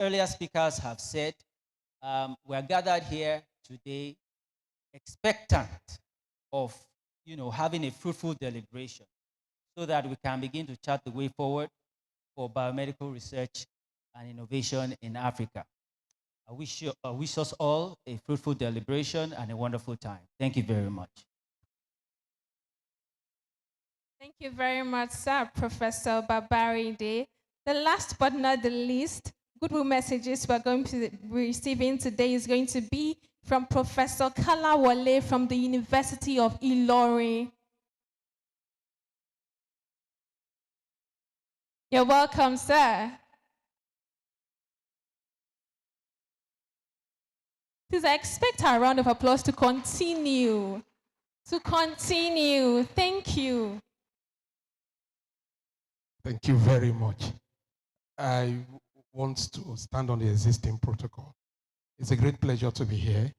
earlier speakers have said, we are gathered here today expectant of having a fruitful deliberation so that we can begin to chart the way forward for biomedical research and innovation in Africa. I wish us all a fruitful deliberation and a wonderful time. Thank you very much. Thank you very much, sir, Professor Babaride. The last but not the least, goodwill messages we're going to be receiving today is going to be from Professor Kalawale from the University of Ilorin. You're welcome, sir. Please, I expect a round of applause to continue. Thank you. Thank you very much. I want to stand on the existing protocol. It's a great pleasure to be here,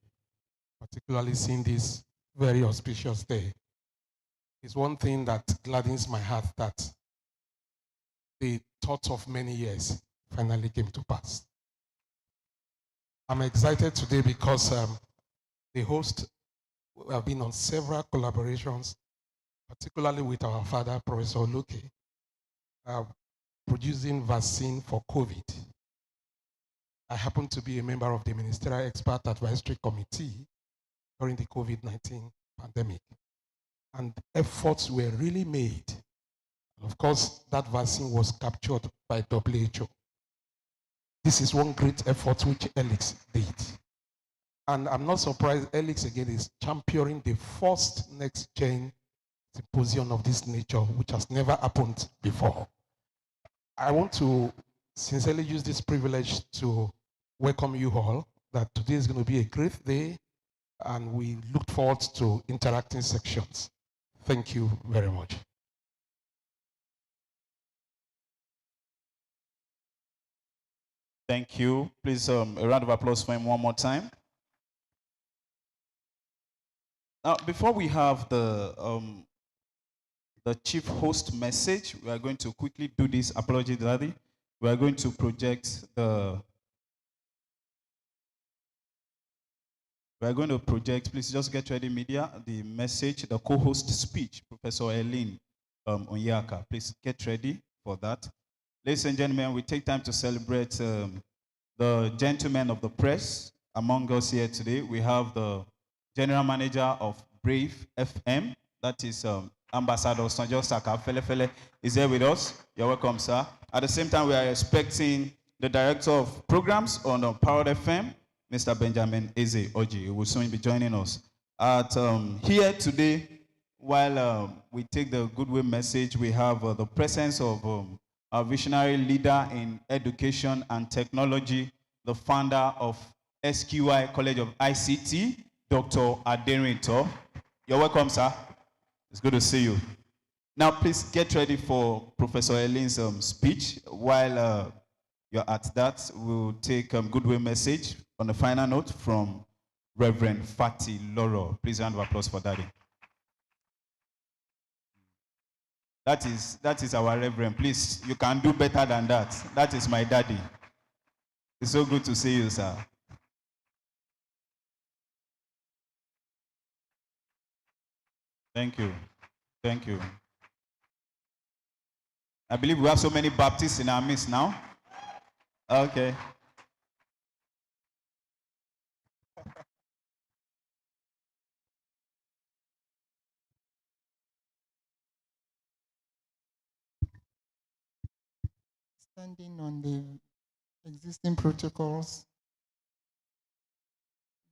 particularly seeing this very auspicious day. It's one thing that gladdens my heart that the thought of many years finally came to pass. I'm excited today because the host have been on several collaborations, particularly with our father, Professor Luke, producing vaccine for COVID. I happen to be a member of the Ministerial Expert Advisory Committee during the COVID-19 pandemic. And efforts were really made. And of course, that vaccine was captured by WHO. This is one great effort which Elix did. And I'm not surprised Elix again is championing the first Nextgen Symposium of this nature, which has never happened before. I want to sincerely use this privilege to welcome you all, that today is going to be a great day, and we look forward to interacting sections. Thank you very much. Thank you. Please, a round of applause for him one more time. Now, before we have the chief host message, we are going to quickly do this. Apology, Daddy. We are going to project please just get ready, media, the message, the co-host speech, Professor Eileen Onyeka. Please get ready for that. Ladies and gentlemen, we take time to celebrate the gentlemen of the press among us here today. We have the general manager of Brave FM, that is Ambassador Sanjo Saka Felefele, is here with us. You're welcome, sir. At the same time, we are expecting the director of programs on Powered FM, Mr. Benjamin Eze Oji, who will soon be joining us. Here today, while we take the goodwill message, we have the presence of our visionary leader in education and technology, the founder of SQI College of ICT, Dr. Aderinto. You're welcome, sir. It's good to see you. Now, please get ready for Professor Eileen's speech. While you're at that, we'll take goodwill message on the final note from Reverend Fati Loro. Please round of applause for Daddy. That is our Reverend. Please, you can do better than that. That is my daddy. It's so good to see you, sir. Thank you. Thank you. I believe we have so many Baptists in our midst now. Okay. Standing on the existing protocols,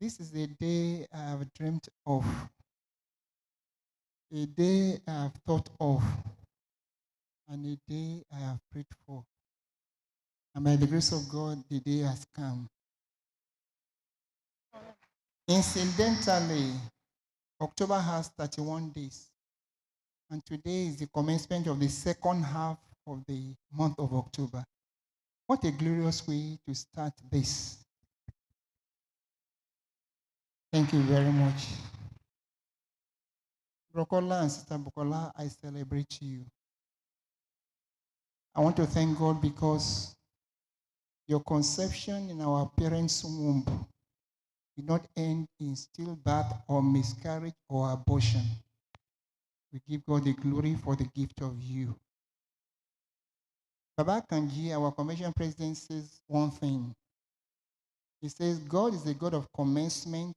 this is a day I have dreamt of, a day I have thought of, and a day I have prayed for. And by the grace of God, the day has come. Incidentally, October has 31 days, and today is the commencement of the second half of the month of October. What a glorious way to start this. Thank you very much. Brokola and Sister Bukola, I celebrate you. I want to thank God because your conception in our parents' womb did not end in stillbirth or miscarriage or abortion. We give God the glory for the gift of you. Baba Kanji, our convention president, says one thing. He says, God is a God of commencement,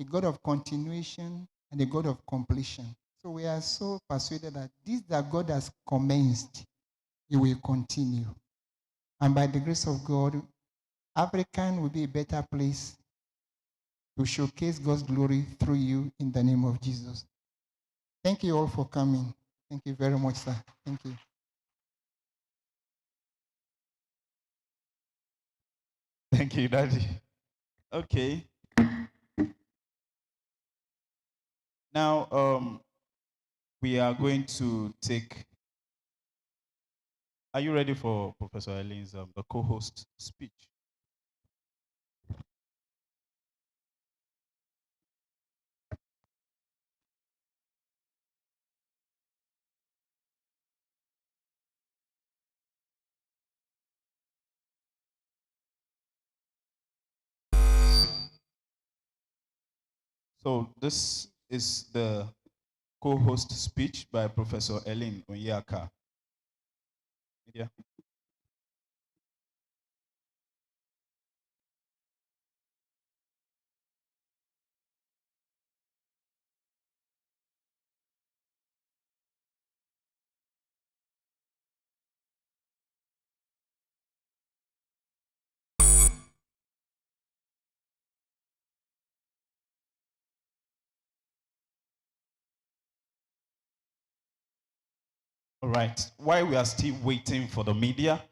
a God of continuation, and a God of completion. So we are so persuaded that this that God has commenced, He will continue. And by the grace of God, African will be a better place to showcase God's glory through you in the name of Jesus. Thank you all for coming. Thank you very much, sir. Thank you. Thank you, Daddy. Okay. Now, we are going to take. Are you ready for Professor Eileen's the co-host speech? So this is the co-host speech by Professor Eileen Onyeka. Yeah. All right. While we are still waiting for the media,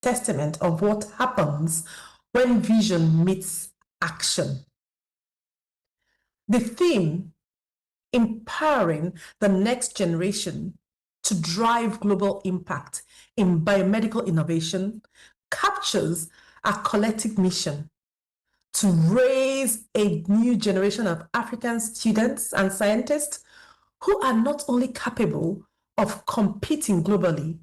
testament of what happens when vision meets action. The theme, empowering the next generation to drive global impact in biomedical innovation, captures our collective mission to raise a new generation of African students and scientists who are not only capable of competing globally,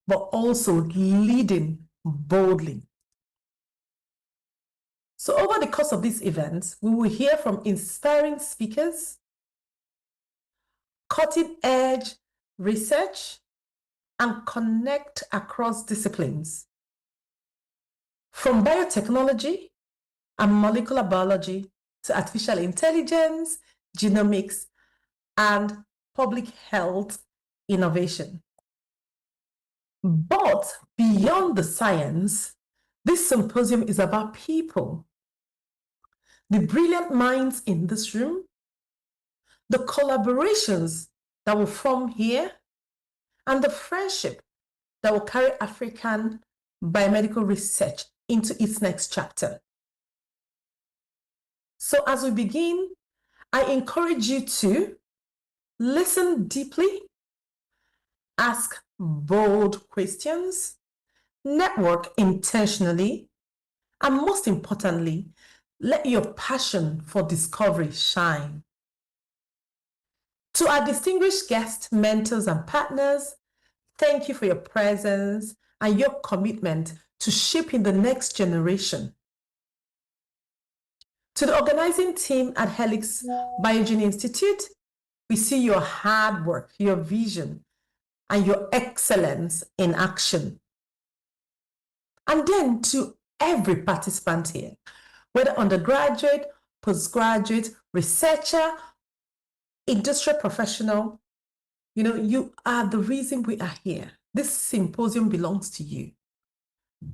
but also leading boldly. So over the course of this event, we will hear from inspiring speakers, cutting-edge research, and connect across disciplines. From biotechnology and molecular biology to artificial intelligence, genomics, and public health innovation. But beyond the science, this symposium is about people. The brilliant minds in this room, the collaborations that will form here, and the friendship that will carry African biomedical research into its next chapter. So as we begin, I encourage you to listen deeply, ask bold questions, network intentionally, and most importantly, let your passion for discovery shine. To our distinguished guests, mentors, and partners, thank you for your presence and your commitment to shaping the next generation. To the organizing team at Helix Biogen Institute, we see your hard work, your vision, and your excellence in action. And then to every participant here, whether undergraduate, postgraduate, researcher, industrial professional, you are the reason we are here. This symposium belongs to you.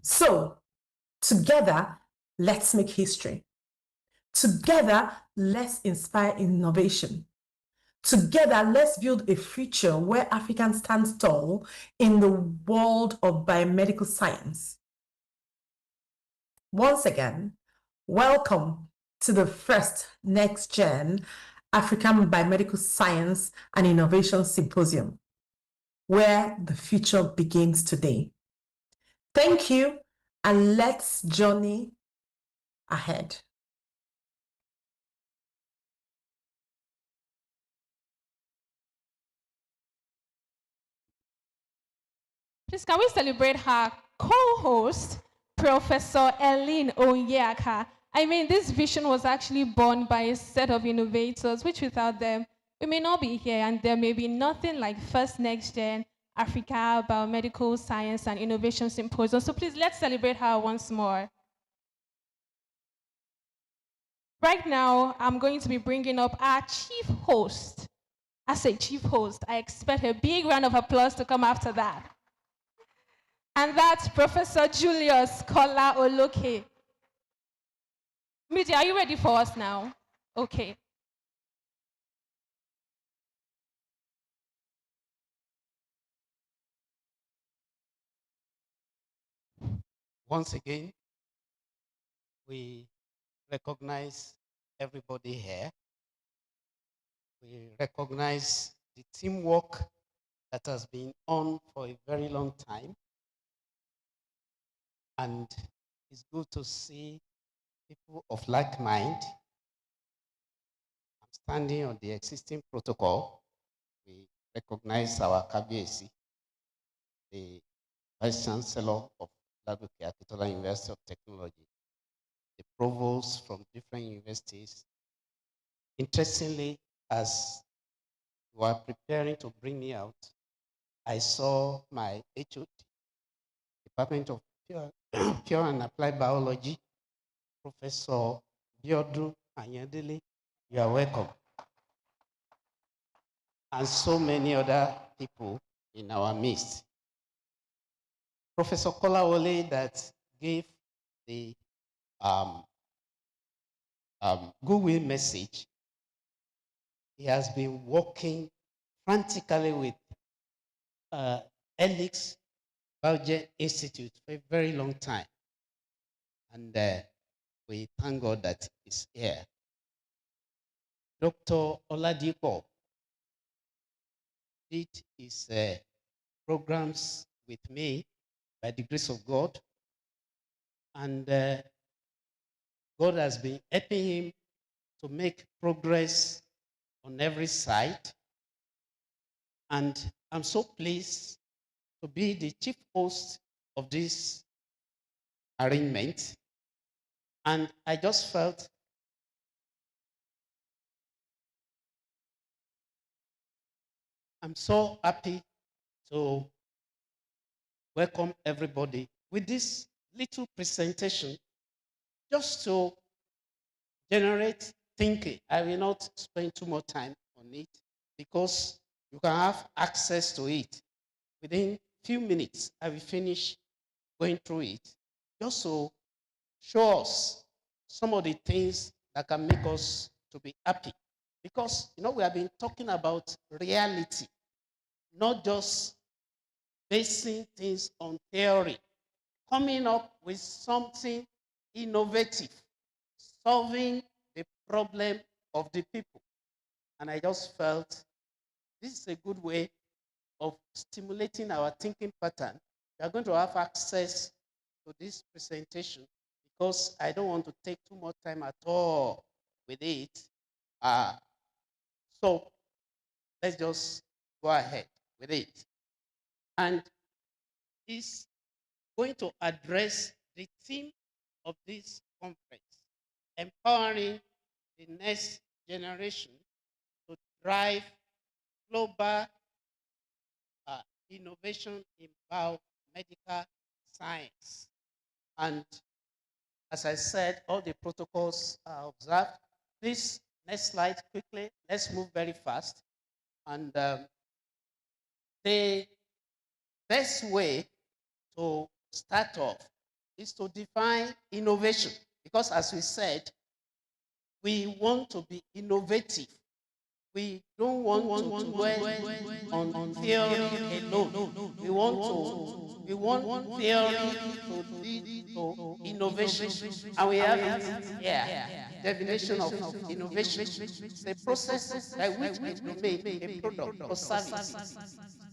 So together, let's make history. Together, let's inspire innovation. Together, let's build a future where Africans stand tall in the world of biomedical science. Once again, welcome to the first Next-Gen African Biomedical Science and Innovation Symposium, where the future begins today. Thank you, and let's journey ahead. Please, can we celebrate her co-host, Professor Eileen Onyeka? I mean, this vision was actually born by a set of innovators, which without them, we may not be here, and there may be nothing like First Next Gen Africa Biomedical Science and Innovation Symposium. So please, let's celebrate her once more. Right now, I'm going to be bringing up our chief host. As a chief host, I expect a big round of applause to come after that. And that's Professor Julius Kola Oloke. Media, are you ready for us now? Okay. Once again, we recognize everybody here. We recognize the teamwork that has been on for a very long time. And it's good to see people of like mind. I'm standing on the existing protocol. We recognize our KBAC, the Vice Chancellor of Ladoke Akitola University of Technology, the provosts from different universities. Interestingly, as we were preparing to bring me out, I saw my HOD, Department of Pure and Applied Biology, Professor Biodru Anyadele. You are welcome. And so many other people in our midst. Professor Kolawole that gave the goodwill message. He has been working frantically with Helix BI0MEDICAL Institute for a very long time. And we thank God that he's here. Dr. Oladipo did his programs with me by the grace of God. And God has been helping him to make progress on every side. And I'm so pleased to be the chief host of this arrangement. And I just felt I'm so happy to welcome everybody with this little presentation just to generate thinking. I will not spend too much time on it because you can have access to it. Within few minutes, I will finish going through it just to show us some of the things that can make us to be happy. Because, we have been talking about reality, not just basing things on theory, coming up with something innovative, solving the problem of the people. And I just felt this is a good way of stimulating our thinking pattern. We are going to have access to this presentation because I don't want to take too much time at all with it. So let's just go ahead with it. And it's going to address the theme of this conference, empowering the next generation to drive global innovation in biomedical science. And as I said, all the protocols are observed. Please, next slide quickly. Let's move very fast. And the best way to start off is to define innovation. Because as we said, we want to be innovative. We don't want to dwell on theory alone. We want theory to lead to innovation. And we have it here. Definition of innovation. It's a process by which we make a product or service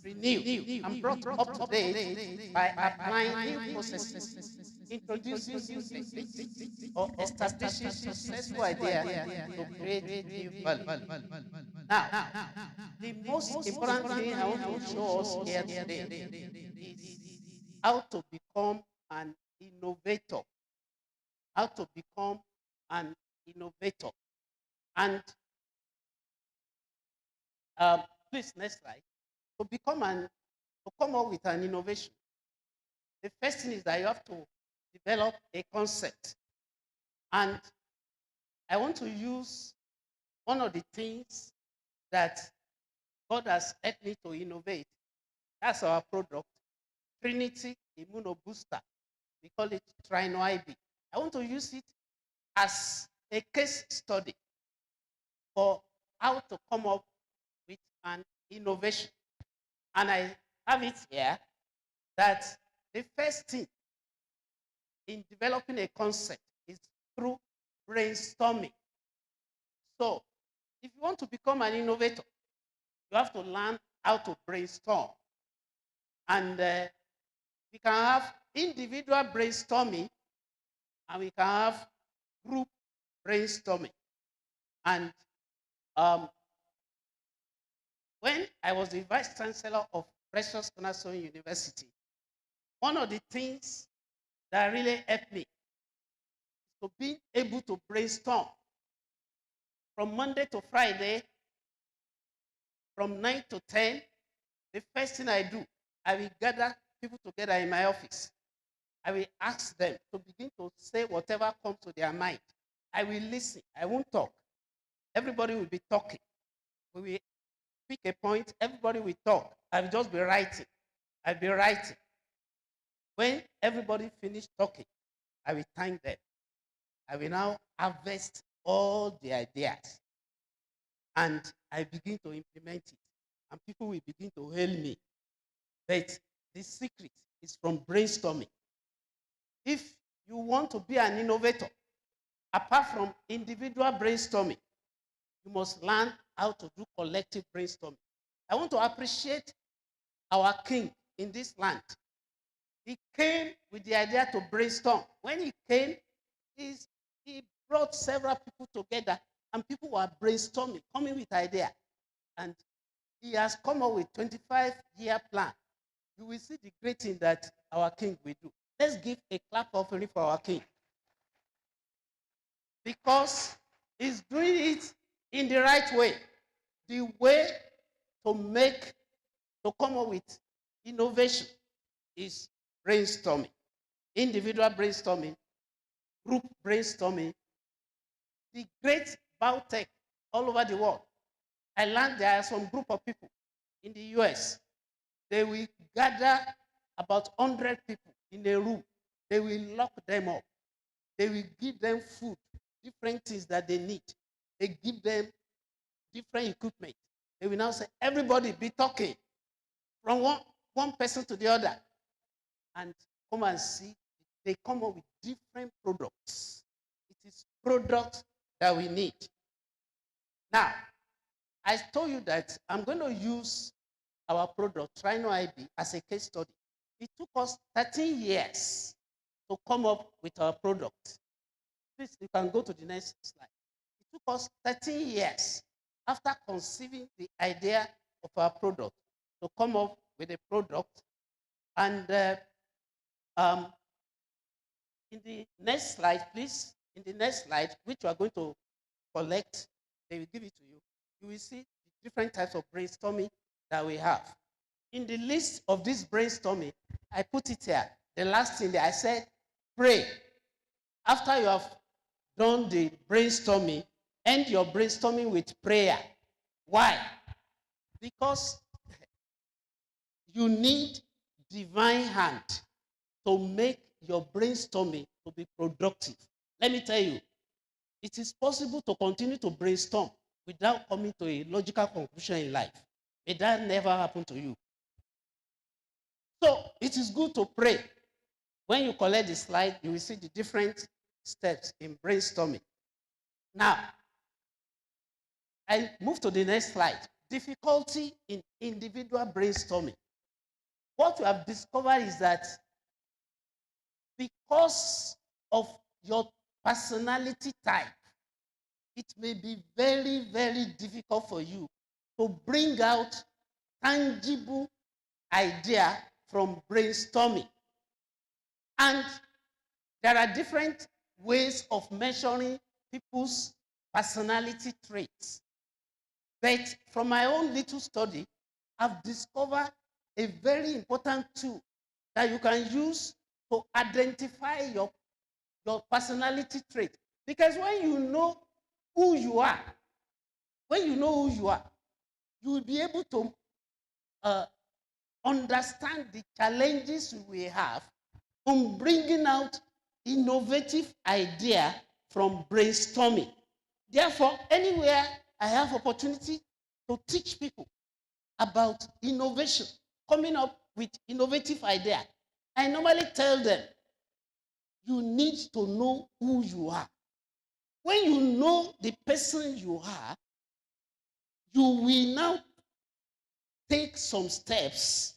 renewed and brought up to date by applying new processes, introducing new techniques, or establishing successful ideas to create new value. Now, the most important thing I want to show us here today is how to become an innovator. How to become an innovator. And please, next slide. To come up with an innovation, the first thing is that you have to develop a concept. And I want to use one of the things that God has helped me to innovate. That's our product, Trinity Immunobooster. We call it Trino IB. I want to use it as a case study for how to come up with an innovation. And I have it here that the first thing in developing a concept is through brainstorming. So, if you want to become an innovator, you have to learn how to brainstorm. And we can have individual brainstorming, and we can have group brainstorming. And when I was the vice chancellor of Precious Cornerstone University, one of the things that really helped me is to be able to brainstorm from Monday to Friday, from 9 to 10. The first thing I do, I will gather people together in my office. I will ask them to begin to say whatever comes to their mind. I will listen. I won't talk. Everybody will be talking. We will pick a point. Everybody will talk. I will just be writing. I'll be writing. When everybody finished talking, I will thank them. I will now harvest all the ideas. And I begin to implement it. And people will begin to hail me. But the secret is from brainstorming. If you want to be an innovator, apart from individual brainstorming, you must learn how to do collective brainstorming. I want to appreciate our king in this land. He came with the idea to brainstorm. When he came, he brought several people together, and people were brainstorming, coming with ideas. And he has come up with 25-year plan. You will see the great thing that our king will do. Let's give a clap offering for our king. Because he's doing it in the right way. The way to come up with innovation is brainstorming. Individual brainstorming, group brainstorming. The great biotech all over the world. I learned there are some group of people in the US. They will gather about 100 people in a room. They will lock them up. They will give them food, different things that they need. They give them different equipment. They will now say, everybody be talking from one person to the other. And come and see, they come up with different products. It is products that we need. Now, I told you that I'm going to use our product, Rhino IB, as a case study. It took us 13 years to come up with our product. Please, you can go to the next slide. It took us 13 years after conceiving the idea of our product to come up with a product. And in the next slide, please, in the next slide, which we are going to collect, they will give it to you. You will see the different types of brainstorming that we have. In the list of this brainstorming, I put it here. The last thing there, I said, pray. After you have done the brainstorming, end your brainstorming with prayer. Why? Because you need divine hand to make your brainstorming to be productive. Let me tell you, it is possible to continue to brainstorm without coming to a logical conclusion in life. May that never happen to you. So it is good to pray. When you collect the slide, you will see the different steps in brainstorming. Now, I move to the next slide. Difficulty in individual brainstorming. What you have discovered is that because of your personality type, it may be very, very difficult for you to bring out tangible idea from brainstorming. And there are different ways of measuring people's personality traits. But from my own little study, I've discovered a very important tool that you can use to identify your personality trait. Because when you know who you are, you will be able to understand the challenges we have on bringing out innovative idea from brainstorming. Therefore, anywhere I have opportunity to teach people about innovation, coming up with innovative idea, I normally tell them, you need to know who you are. When you know the person you are, you will now take some steps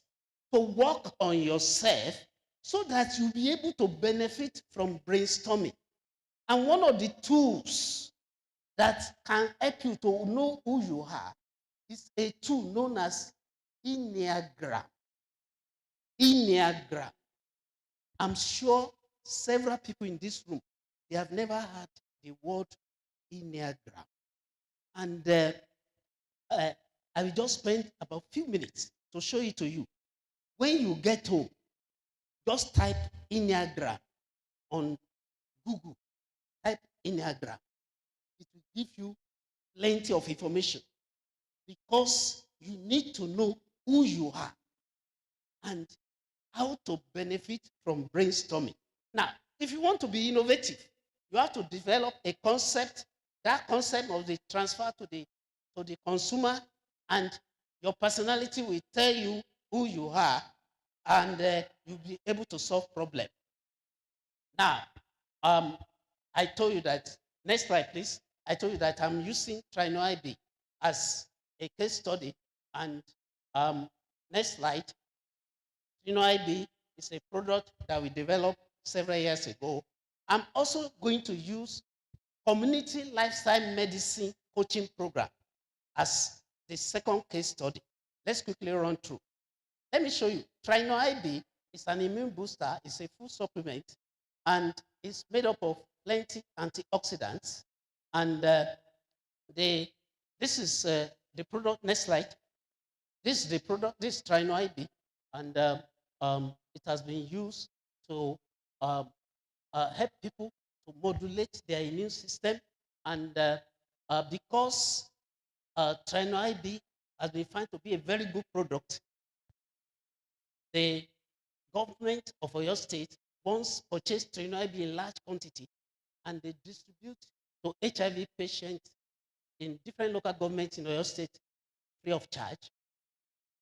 to work on yourself so that you'll be able to benefit from brainstorming. And one of the tools that can help you to know who you are is a tool known as Enneagram. Enneagram. I'm sure several people in this room, they have never heard the word Enneagram. And I will just spend about a few minutes to show it to you. When you get home, just type Enneagram on Google. Type Enneagram. It will give you plenty of information because you need to know who you are and how to benefit from brainstorming. Now, if you want to be innovative, you have to develop a concept. That concept must be transferred to the consumer, and your personality will tell you who you are. and you'll be able to solve problems. Now, I told you that, next slide, please. I told you that I'm using Trino IB as a case study. And next slide, Trino IB is a product that we developed several years ago. I'm also going to use community lifestyle medicine coaching program as the second case study. Let's quickly run through. Let me show you. Trino IB is an immune booster. It's a food supplement, and it's made up of plenty antioxidants. And this is the product. Next slide. This is the product. This is Trino IB, and it has been used to help people to modulate their immune system. And because Trino IB has been found to be a very good product, the government of Oyo State once purchased Trino IB in large quantity, and they distribute to HIV patients in different local governments in Oyo State free of charge,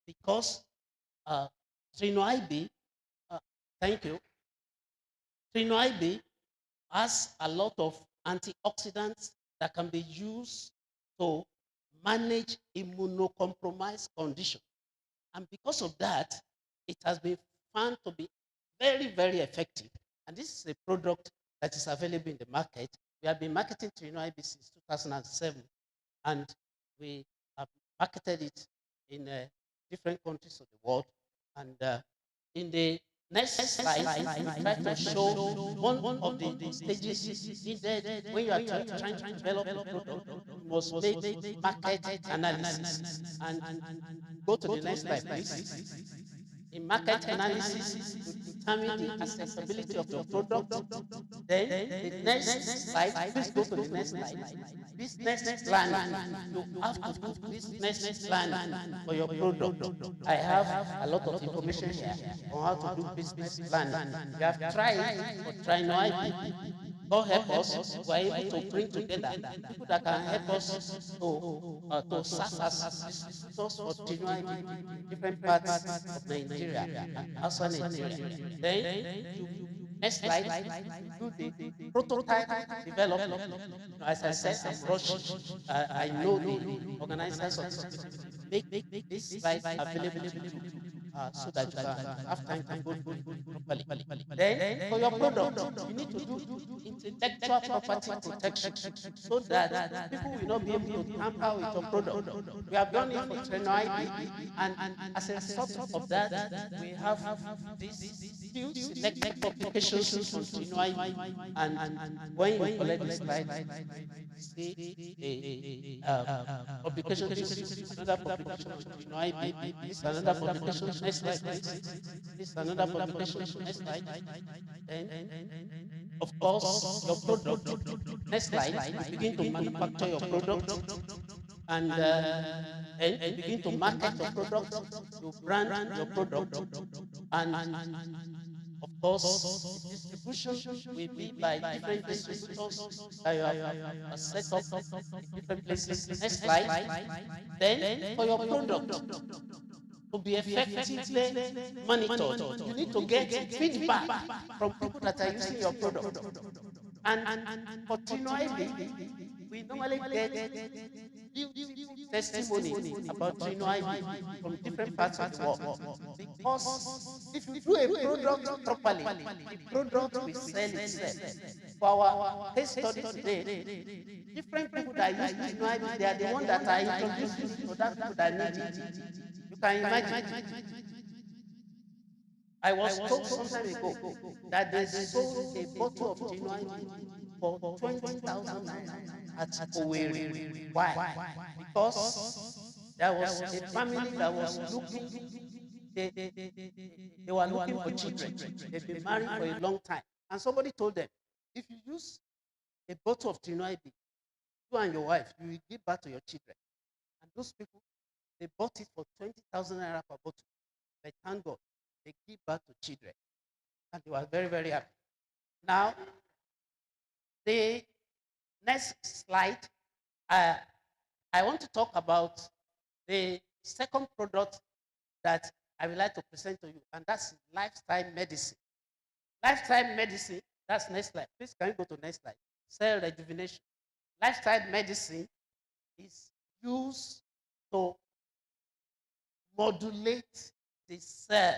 because Trino IB, thank you, Trino IB has a lot of antioxidants that can be used to manage immunocompromised conditions. And because of that, it has been found to be very, very effective. And this is a product that is available in the market. We have been marketing Trino IB since 2007, and we have marketed it in different countries of the world. And in the next slide, I try to show one of the stages needed when you are trying to develop a product. You must make market analysis. And go to the next slide, please. In market analysis, you determine the accessibility of your product. Then the next slide, please go to the next slide. Business planning. You have to do business planning for your product. I have a lot of information here on how to do business planning. You have tried or try no IB. God help us, we're able to bring together people that can help us to serve as distributors for Trino IB in different parts of Nigeria and outside Nigeria. Then, next slide, do the prototype development. As I said, I'm rushing. I know the organizers of this make this slide available to you so that you can have time to go through it properly. Then, for your product, you need to do intellectual property protection so that people will not be able to tamper with your product. We have done it for Trino IB, and as a result of that, we have these few selected publications on Trino IB. And when you collect the slide, see the publication. This is another publication on Trino IB. This is another publication. Next slide, please. This is another publication. Next slide. Then, of course, your product. Next slide, you begin to manufacture your product, and then you begin to market your product, you brand your product, and of course, the distribution will be by different distributors that you have set up in different places. Next slide. Then, for your product to be effectively monitored, you need to get feedback from people that are using your product. And for Trino IB, we normally get testimony about Trino IB from different parts of the world. Because if you do a product properly, the product will sell itself. For our case study today, different people that use Trino IB, they are the ones that are introducing to that people that need it. You can imagine. I was told some time ago that they sold a bottle of Trino IB for 20,000 at Owerri. Why? Because there was a family that was looking, they were looking for children. They've been married for a long time. And somebody told them, if you use a bottle of Trino IB, you and your wife, you will give birth to your children. And those people, they bought it for 20,000 naira per bottle. But thank God, they give birth to children. And they were very, very happy. Now, the next slide, I want to talk about the second product that I would like to present to you, and that's lifestyle medicine. Lifestyle medicine, that's next slide. Please, can you go to next slide? Cell rejuvenation. Lifestyle medicine is used to modulate the cell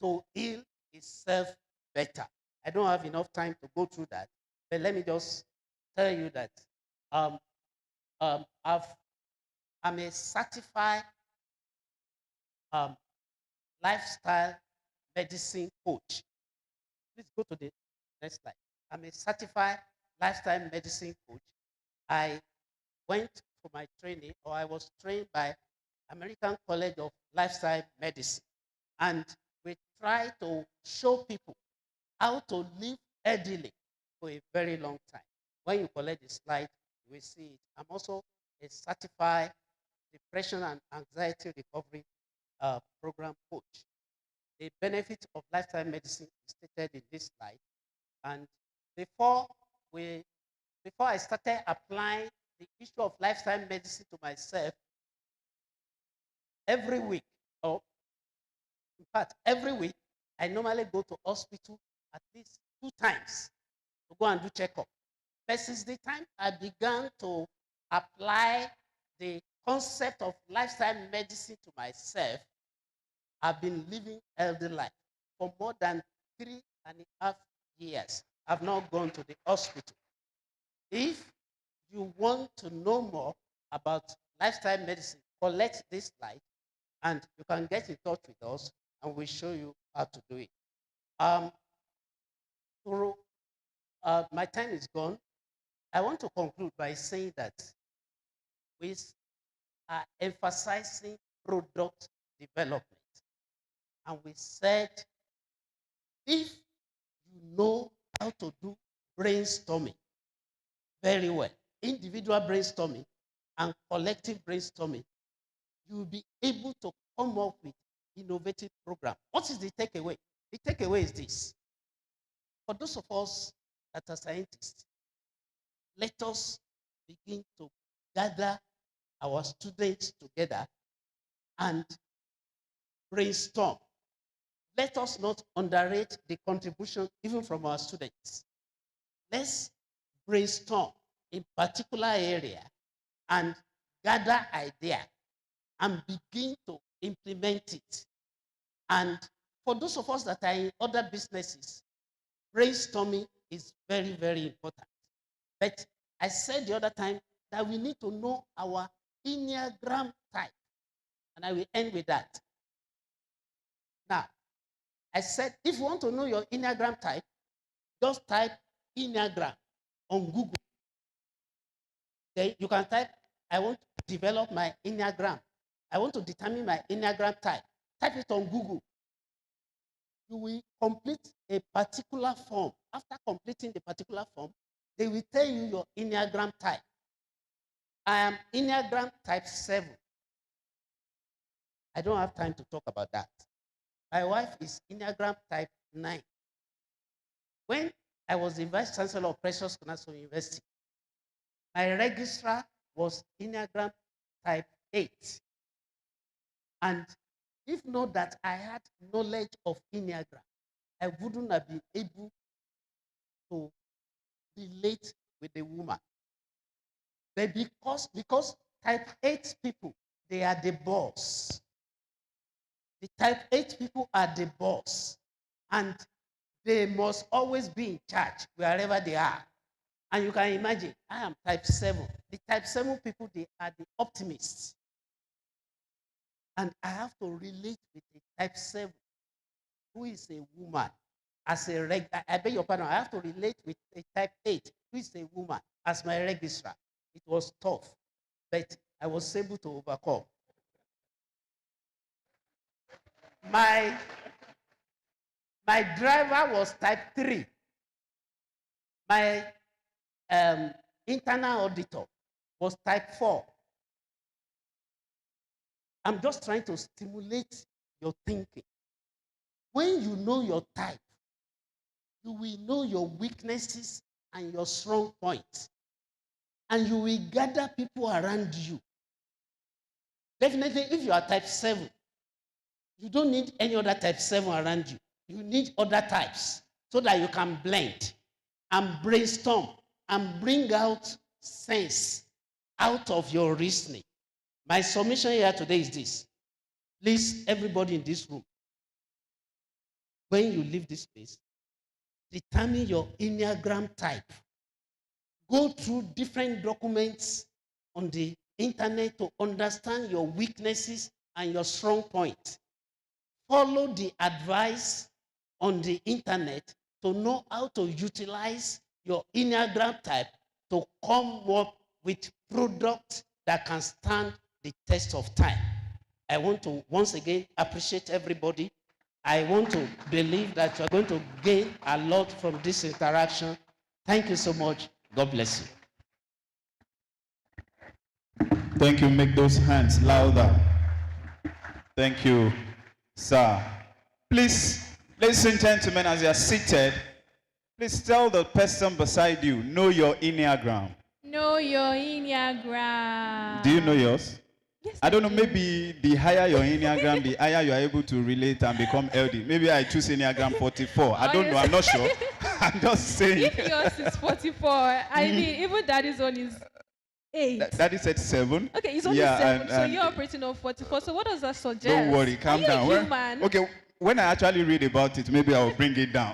to heal itself better. I don't have enough time to go through that, but let me just tell you that um, I'm a certified um, lifestyle medicine coach. Please go to the next slide. I'm a certified lifestyle medicine coach. I went for my training, or I was trained by American College of Lifestyle Medicine. And we try to show people how to live healthily for a very long time. When you collect the slide, you will see it. I'm also a certified depression and anxiety recovery program coach. The benefit of lifestyle medicine is stated in this slide. And before we before I started applying the issue of lifestyle medicine to myself, every week, or in fact, every week, I normally go to hospital at least 2 times to go and do checkup. But since the time I began to apply the concept of lifestyle medicine to myself, I've been living a healthy life for more than 3.5 years. I've not gone to the hospital. If you want to know more about lifestyle medicine, collect this slide and you can get in touch with us and we'll show you how to do it. My time is gone. I want to conclude by saying that we are emphasizing product development. And we said, if you know how to do brainstorming very well, individual brainstorming and collective brainstorming, you will be able to come up with innovative program. What is the takeaway? The takeaway is this. For those of us that are scientists, let us begin to gather our students together and brainstorm. Let us not underrate the contribution even from our students. Let's brainstorm in particular area and gather idea and begin to implement it. And for those of us that are in other businesses, brainstorming is very, very important. But I said the other time that we need to know our Enneagram type. And I will end with that. Now, I said, if you want to know your Enneagram type, just type Enneagram on Google. Then you can type, I want to develop my Enneagram. I want to determine my Enneagram type. Type it on Google. You will complete a particular form. After completing the particular form, they will tell you your Enneagram type. I am Enneagram type 7. I don't have time to talk about that. My wife is Enneagram type 9. When I was the Vice Chancellor of Precious Cornerstone University, my registrar was Enneagram type 8. And if not that I had knowledge of Enneagram, I wouldn't have been able to relate with the woman. But because type 8 people, they are the boss. The type 8 people are the boss. And they must always be in charge wherever they are. And you can imagine, I am type 7. The type 7 people, they are the optimists. And I have to relate with the type 7, who is a woman. As a I beg your pardon, I have to relate with a type 8, who is a woman, as my registrar. It was tough, but I was able to overcome. My driver was type 3. My internal auditor was type 4. I'm just trying to stimulate your thinking. When you know your type, you will know your weaknesses and your strong points. And you will gather people around you. Definitely, if you are type 7, You don't need any other type 7 around you. You need other types so that you can blend and brainstorm and bring out sense out of your reasoning. My submission here today is this. Please, everybody in this room, when you leave this space, determine your Enneagram type. Go through different documents on the internet to understand your weaknesses and your strong points. Follow the advice on the internet to know how to utilize your Enneagram type to come up with products that can stand the test of time. I want to once again appreciate everybody. I want to believe that you're going to gain a lot from this interaction. Thank you so much. God bless you. Thank you. Make those hands louder. Thank you, sir. Please, ladies and gentlemen, as you are seated, please tell the person beside you, know your Enneagram. Know your Enneagram. Do you know yours? Yes, I don't know, do. maybe the higher your Enneagram, the higher you are able to relate and become healthy. Maybe I choose Enneagram 44. I don't know, I'm not sure. I'm just saying. If yours is 44, I mean, even Daddy's one is 8. Daddy said 7. Okay, it's only 7, so you're operating on 44. So what does that suggest? Don't worry, calm down. Okay, when I actually read about it, maybe I'll bring it down.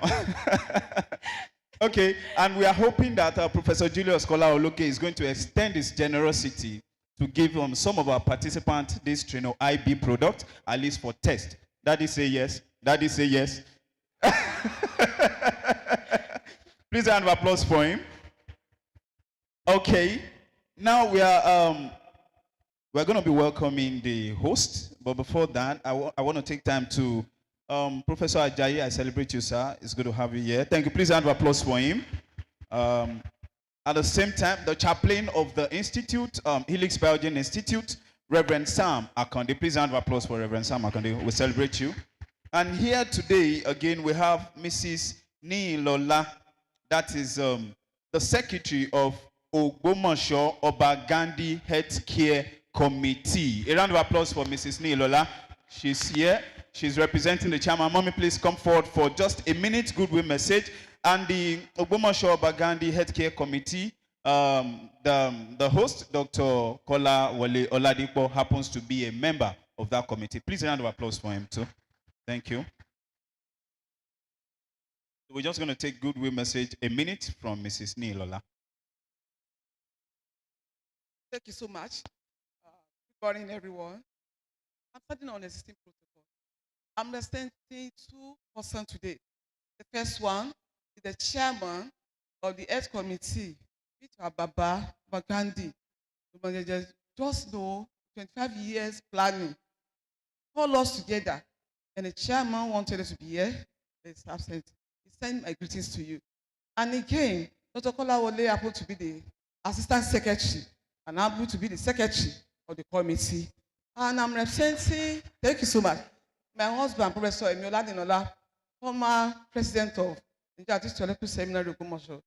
Okay, and we are hoping that Professor Julius Kola-Oloke is going to extend his generosity to give some of our participants this Trino IB product, at least for test. Daddy say yes. Daddy say yes. Please round of applause for him. Okay, now we're going to be welcoming the host, but before that, I want to take time to Professor Ajayi, I celebrate you, sir. It's good to have you here. Thank you. Please round of applause for him. At the same time, the chaplain of the Institute, Helix Biogen Institute, Reverend Sam Akande. Please round of applause for Reverend Sam Akande. We celebrate you. And here today, again, we have Mrs. Nilola. That is the secretary of Ogbomoso Oba Gandhi Healthcare Committee. A round of applause for Mrs. Nilola. She's here. She's representing the chairman. Mommy, please come forward for just a minute goodwill message. And the Ogbomoso Oba Gandhi Healthcare Committee, the host, Dr. Kola Wole Oladipo, happens to be a member of that committee. Please a round of applause for him too. Thank you. We're just going to take goodwill message, a minute from Mrs. Nilola. Thank you so much. Good morning, everyone. I'm starting on existing protocol. I'm representing 2 persons today. The first one is the chairman of the Health Committee, Mr. Baba Bagandi. Just know 25 years planning. Call us together. And the chairman wanted us to be here. He's absent. He sent my greetings to you. And again, Dr. Kola Wole happened to be the assistant secretary, and I'm going to be the secretary of the committee. And I'm representing, thank you so much, my husband, Professor Emiola Dinola, former president of the Theological Seminary of Ogbomoso,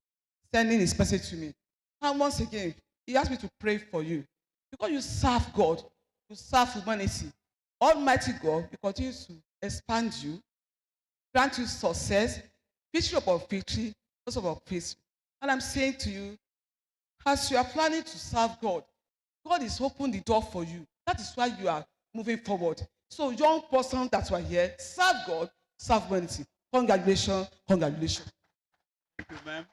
sending his message to me. And once again, he asked me to pray for you. Because you serve God, you serve humanity. Almighty God will continue to expand you, grant you success, victory upon victory, loss upon victory. And I'm saying to you, as you are planning to serve God, God is opening the door for you. That is why you are moving forward. So young person that are here, serve God, serve humanity. Congratulations, congratulations. Thank you, ma'am.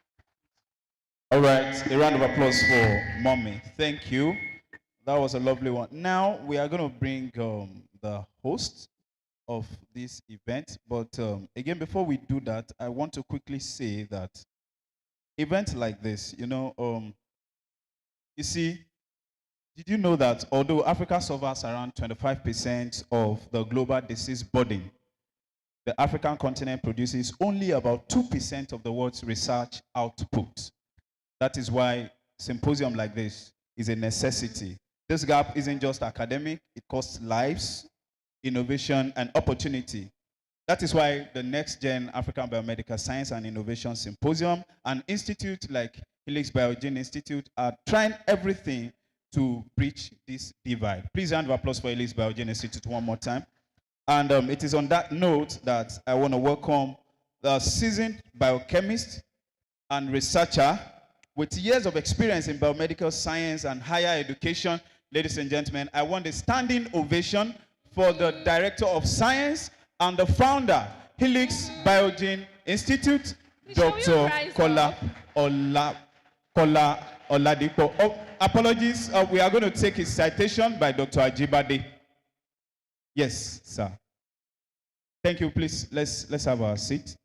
All right, a round of applause for Mommy. Thank you. That was a lovely one. Now we are going to bring the host of this event. But again, before we do that, I want to quickly say that events like this, you see, did you know that although Africa suffers around 25% of the global disease burden, the African continent produces only about 2% of the world's research output. That is why symposium like this is a necessity. This gap isn't just academic, it costs lives, innovation, and opportunity. That is why the Nextgen African Biomedical Science and Innovation Symposium and institute like Helix Biogen Institute are trying everything to bridge this divide. Please round of applause for Helix Biogen Institute one more time. And it is on that note that I want to welcome the seasoned biochemist and researcher with years of experience in biomedical science and higher education. Ladies and gentlemen, I want a standing ovation for the Director of Science and the founder, Helix Biogene Institute, Dr. Kola Oladipo. Oh, apologies, we are going to take his citation by Dr. Ajibade. Yes, sir. Thank you. Please, let's have our seat.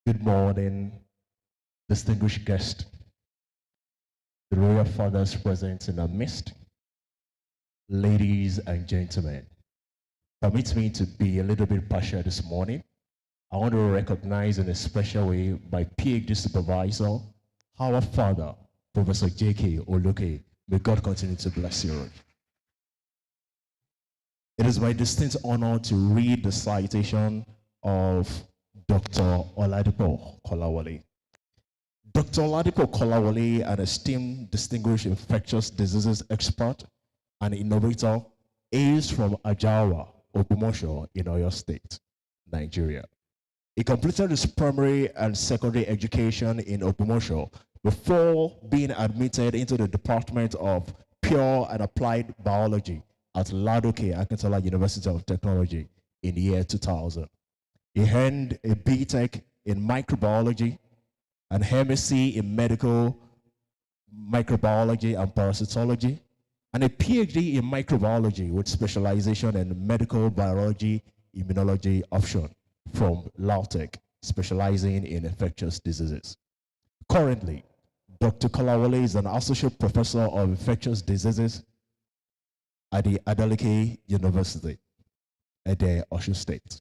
Good morning, distinguished guests, the royal fathers present in our midst, ladies and gentlemen. Permit me to be a little bit partial this morning. I want to recognize in a special way my PhD supervisor, our father, Professor J.K. Oluke. May God continue to bless you. It is my distinct honor to read the citation of Dr. Oladipo Kolawole. Dr. Oladipo Kolawole, an esteemed, distinguished infectious diseases expert and innovator, is from Ajawa, Ogbomoso in Oyo State, Nigeria. He completed his primary and secondary education in Ogbomoso before being admitted into the Department of Pure and Applied Biology at Ladoke Akintola University of Technology in the year 2000. He earned a BTech in microbiology, an MSc in medical microbiology and parasitology, and a PhD in microbiology with specialization in medical biology immunology option from Lautech, specializing in infectious diseases. Currently, Dr. Kolawole is an associate professor of infectious diseases at the Adeleke University at the Osun State.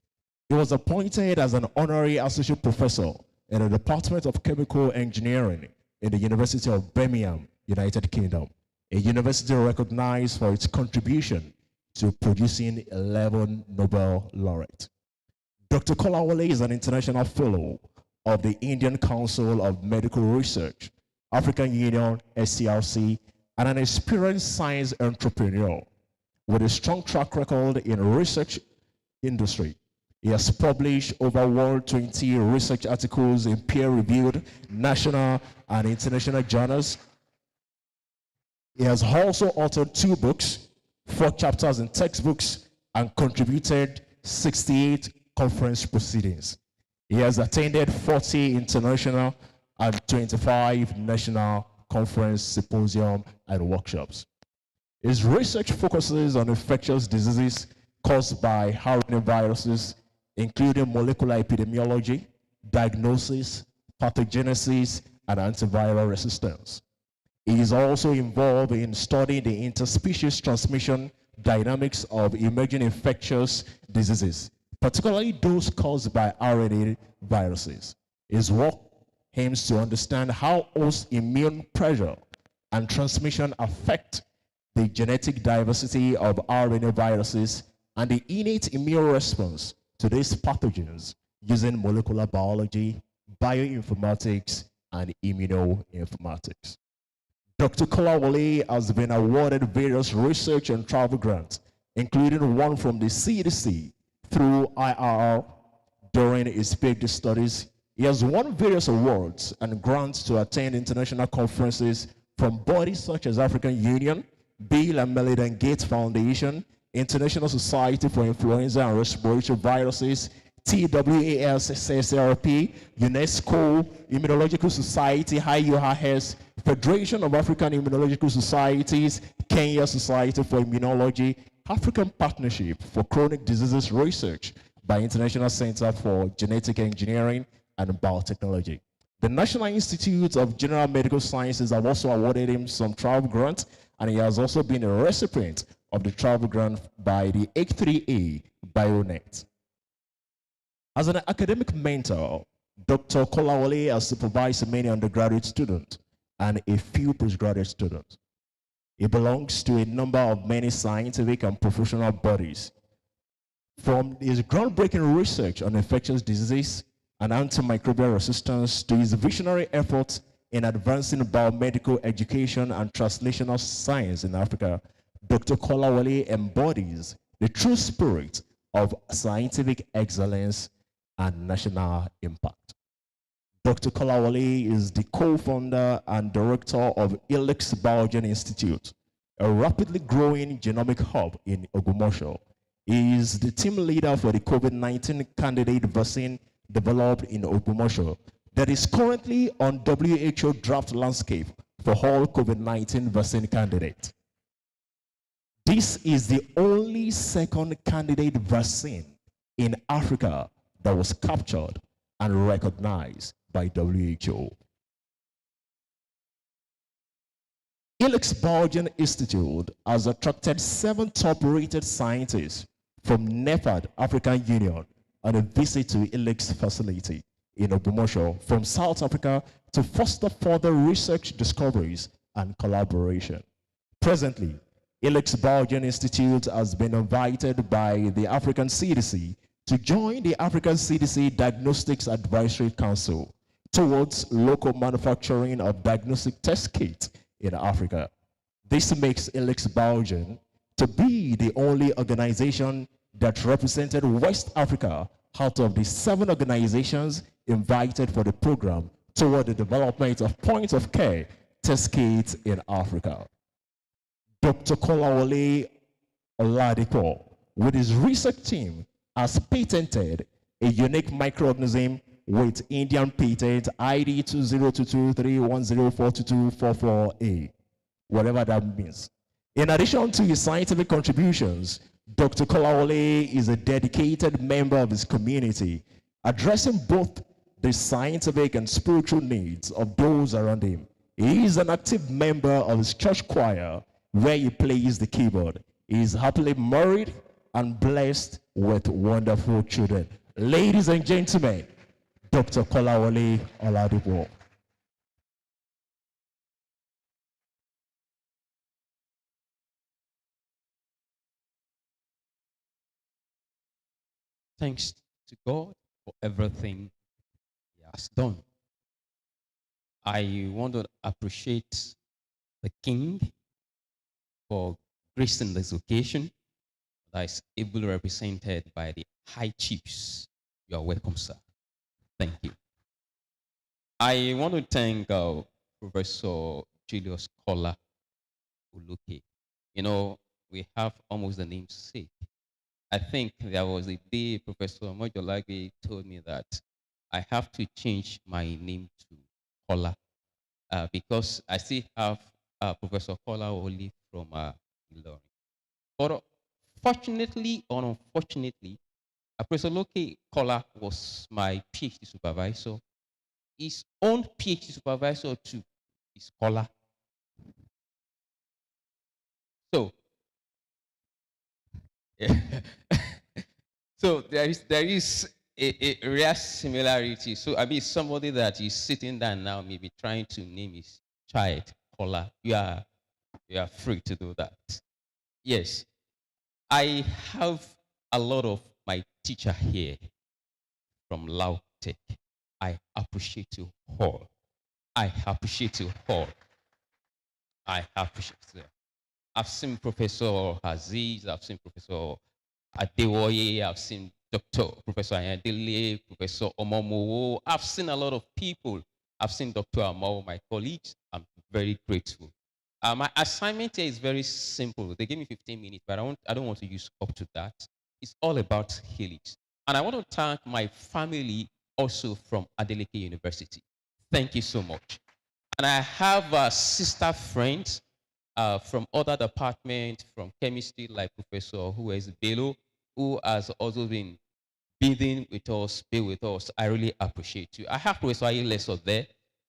He was appointed as an honorary associate professor in the Department of Chemical Engineering in the University of Birmingham, United Kingdom, a university recognized for its contribution to producing 11 Nobel laureates. Dr. Kolawole is an international fellow of the Indian Council of Medical Research, African Union, SCRC, and an experienced science entrepreneur with a strong track record in research industry. He has published over 120 research articles in peer-reviewed national and international journals. He has also authored 2 books, 4 chapters in textbooks, and contributed 68 conference proceedings. He has attended 40 international and 25 national conference, symposium, and workshops. His research focuses on infectious diseases caused by viruses, including molecular epidemiology, diagnosis, pathogenesis, and antiviral resistance. He is also involved in studying the interspecies transmission dynamics of emerging infectious diseases, particularly those caused by RNA viruses. His work aims to understand how host immune pressure and transmission affect the genetic diversity of RNA viruses and the innate immune response to these pathogens using molecular biology, bioinformatics, and immunoinformatics. Dr. Kolawole has been awarded various research and travel grants, including one from the CDC through IRR during his PhD studies. He has won various awards and grants to attend international conferences from bodies such as African Union, Bill and Melinda Gates Foundation, International Society for Influenza and Respiratory Viruses, TWASSRP, UNESCO, Immunological Society, IUHS, Federation of African Immunological Societies, Kenya Society for Immunology, African Partnership for Chronic Diseases Research by International Center for Genetic Engineering and Biotechnology. The National Institute of General Medical Sciences have also awarded him some travel grants, and he has also been a recipient of the travel grant by the H3A BioNet. As an academic mentor, Dr. Kolawole has supervised many undergraduate students and a few postgraduate students. He belongs to a number of many scientific and professional bodies. From his groundbreaking research on infectious diseases and antimicrobial resistance to his visionary efforts in advancing biomedical education and translational science in Africa, Dr. Kolawole embodies the true spirit of scientific excellence and national impact. Dr. Kolawole is the co-founder and director of Elix Biogen Institute, a rapidly growing genomic hub in Ogumosho. He is the team leader for the COVID-19 candidate vaccine developed in Ogumosho that is currently on WHO draft landscape for all COVID-19 vaccine candidates. This is the only second candidate vaccine in Africa that was captured and recognized by WHO. Elix Biogen Institute has attracted 7 top-rated scientists from NEPAD, African Union, on a visit to Elix facility in Ogumosho from South Africa to foster further research discoveries and collaboration. Presently, Elix Biogen Institute has been invited by the African CDC to join the African CDC Diagnostics Advisory Council towards local manufacturing of diagnostic test kits in Africa. This makes Elix Biogen to be the only organization that represented West Africa out of the 7 organizations invited for the program toward the development of point-of-care test kits in Africa. Dr. Kolawole Oladipo, with his research team, has patented a unique microorganism with Indian patent ID 202231042244A, whatever that means. In addition to his scientific contributions, Dr. Kolawole is a dedicated member of his community, addressing both the scientific and spiritual needs of those around him. He is an active member of his church choir, where he plays the keyboard. He is happily married and blessed with wonderful children. Ladies and gentlemen, Dr. Kolawole Oladipo. Thanks to God for everything He has done. I want to appreciate the King for gracing this occasion that is ably represented by the High Chiefs. You are welcome, sir. Thank you. I want to thank Professor Julius Kola Uluke. You know, we have almost the namesake. I think there was a day Professor Mojolagi told me that I have to change my name to Kola because I still have Professor Kola only from Ilorin. But fortunately or unfortunately, Professor Loke Kola was my PhD supervisor. His own PhD supervisor too is Kola. So, yeah. So there is a rare similarity. So I mean, somebody that is sitting down now, maybe trying to name his child Kola. You are free to do that. Yes, I have a lot of my teacher here from Lautech. I appreciate you all. I appreciate you all. I appreciate you. I've seen Professor Aziz, I've seen Professor Adewoye, I've seen Professor Ayandele, Professor Omomowo. I've seen a lot of people. I've seen Dr. Amao, my colleagues. I'm very grateful. My assignment here is very simple. They gave me 15 minutes, but I don't want to use up to that. It's all about Helix. And I want to thank my family also from Adeleke University. Thank you so much. And I have sister friends from other departments, from chemistry, like Professor who is Bello, who has also been building with us, be with us. I really appreciate you. I have Professor Ayileso there.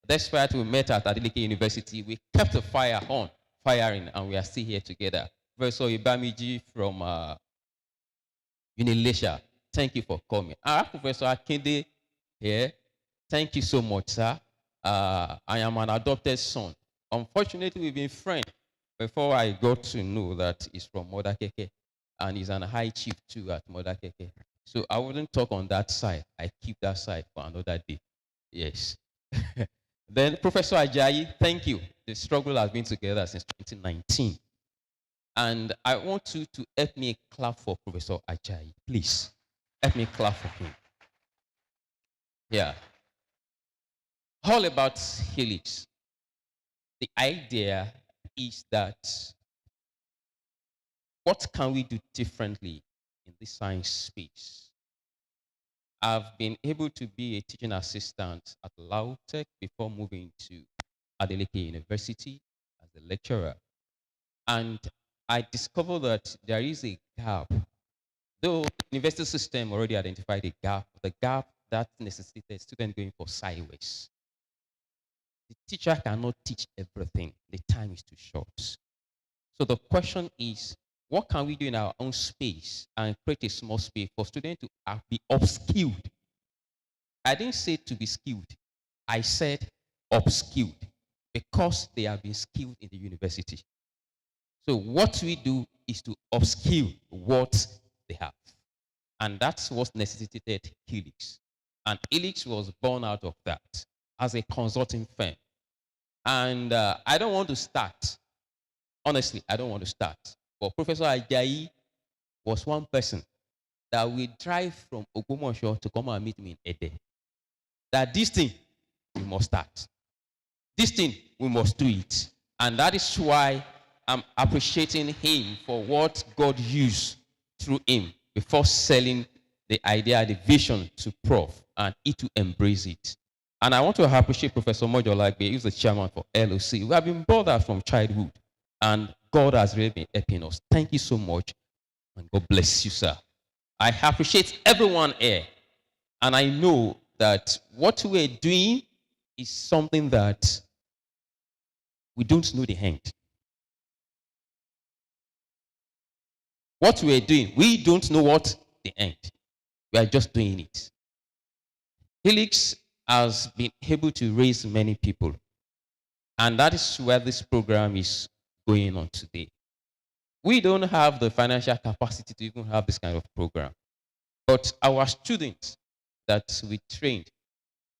Despite we met at Adeleke University, we kept the fire on, firing, and we are still here together. Professor Ibamiji from Unilesia, thank you for coming. I have Professor Akinde here. Thank you so much, sir. I am an adopted son. Unfortunately, we've been friends before I got to know that he's from Modakeke, and he's an high chief too at Modakeke. So I wouldn't talk on that side. I keep that side for another day. Yes. Then Professor Ajayi, thank you. The struggle has been together since 2019. And I want you to help me clap for Professor Ajayi. Please, help me clap for him. Yeah. All about Helix. The idea is that what can we do differently in the science space? I've been able to be a teaching assistant at Lautech before moving to Adeleke University as a lecturer. And I discovered that there is a gap. Though the university system already identified a gap, the gap that necessitated students going for sideways. The teacher cannot teach everything. The time is too short. So the question is, what can we do in our own space and create a small space for students to be upskilled? I didn't say to be skilled. I said upskilled because they have been skilled in the university. So what we do is to upskill what they have. And that's what necessitated Helix. And Helix was born out of that as a consulting firm. And I don't want to start. Honestly, I don't want to start. But Professor Ajayi was one person that we drive from Ogbomoso to come and meet me in Ede. That this thing, we must start. This thing, we must do it. And that is why I'm appreciating him for what God used through him before selling the idea, the vision to Prof, and he to embrace it. And I want to appreciate Professor Mojolagbe, who's the chairman for LOC. We have been bothered from childhood, and God has really been helping us. Thank you so much, and God bless you, sir. I appreciate everyone here, and I know that what we're doing is something that we don't know the end. What we're doing, we don't know what the end. We are just doing it. Helix has been able to raise many people. And that is where this program is going on today. We don't have the financial capacity to even have this kind of program. But our students that we trained,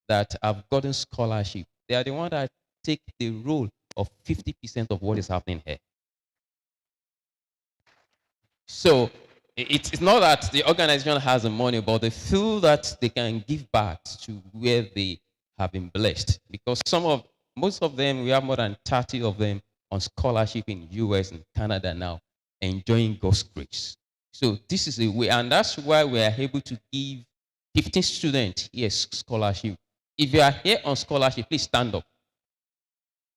that have gotten scholarship, they are the ones that take the role of 50% of what is happening here. So it's not that the organization has the money, but they feel that they can give back to where they have been blessed. Because most of them, we have more than 30 of them on scholarship in US and Canada now, enjoying God's grace. So this is a way, and that's why we are able to give 15 students here scholarship. If you are here on scholarship, please stand up.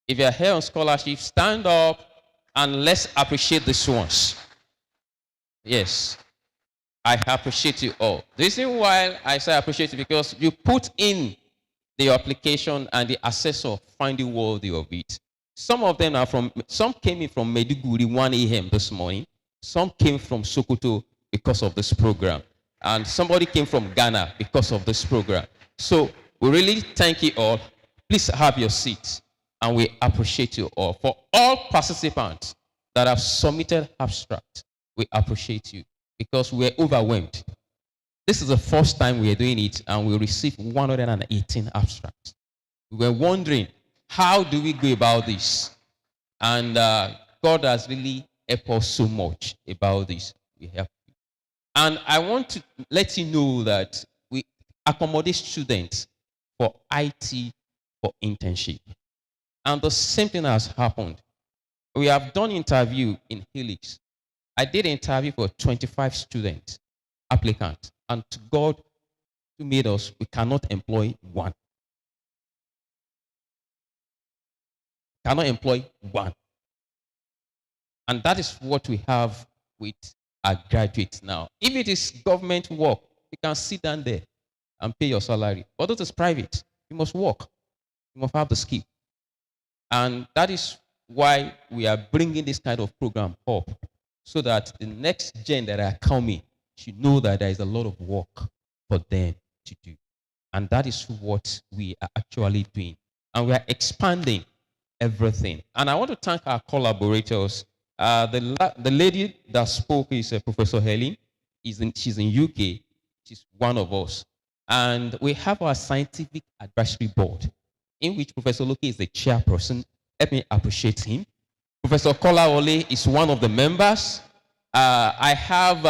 If you are here on scholarship, stand up and let's appreciate these ones. Yes, I appreciate you all. The reason why I say I appreciate you because you put in the application and the assessor finding worthy of it. Some of them are some came in from Maiduguri 1 a.m. this morning. Some came from Sokoto because of this program. And somebody came from Ghana because of this program. So we really thank you all. Please have your seats. And we appreciate you all. For all participants that have submitted abstract, we appreciate you because we're overwhelmed. This is the first time we are doing it, and we received 118 abstracts. We were wondering, how do we go about this? And God has really helped us so much about this. We help you. And I want to let you know that we accommodate students for IT, for internship. And the same thing has happened. We have done interview in Helix. I did an interview for 25 students, applicants, and to God who made us, we cannot employ one. Cannot employ one. And that is what we have with our graduates now. If it is government work, you can sit down there and pay your salary. But it is private. You must work. You must have the skill. And that is why we are bringing this kind of program up, so that the next gen that are coming should know that there is a lot of work for them to do. And that is what we are actually doing. And we are expanding everything. And I want to thank our collaborators. The lady that spoke is Professor Helen. She's in UK. She's one of us. And we have our scientific advisory board. in which Professor Loki is the chairperson. Let me appreciate him. Professor Kolawole is one of the members. I have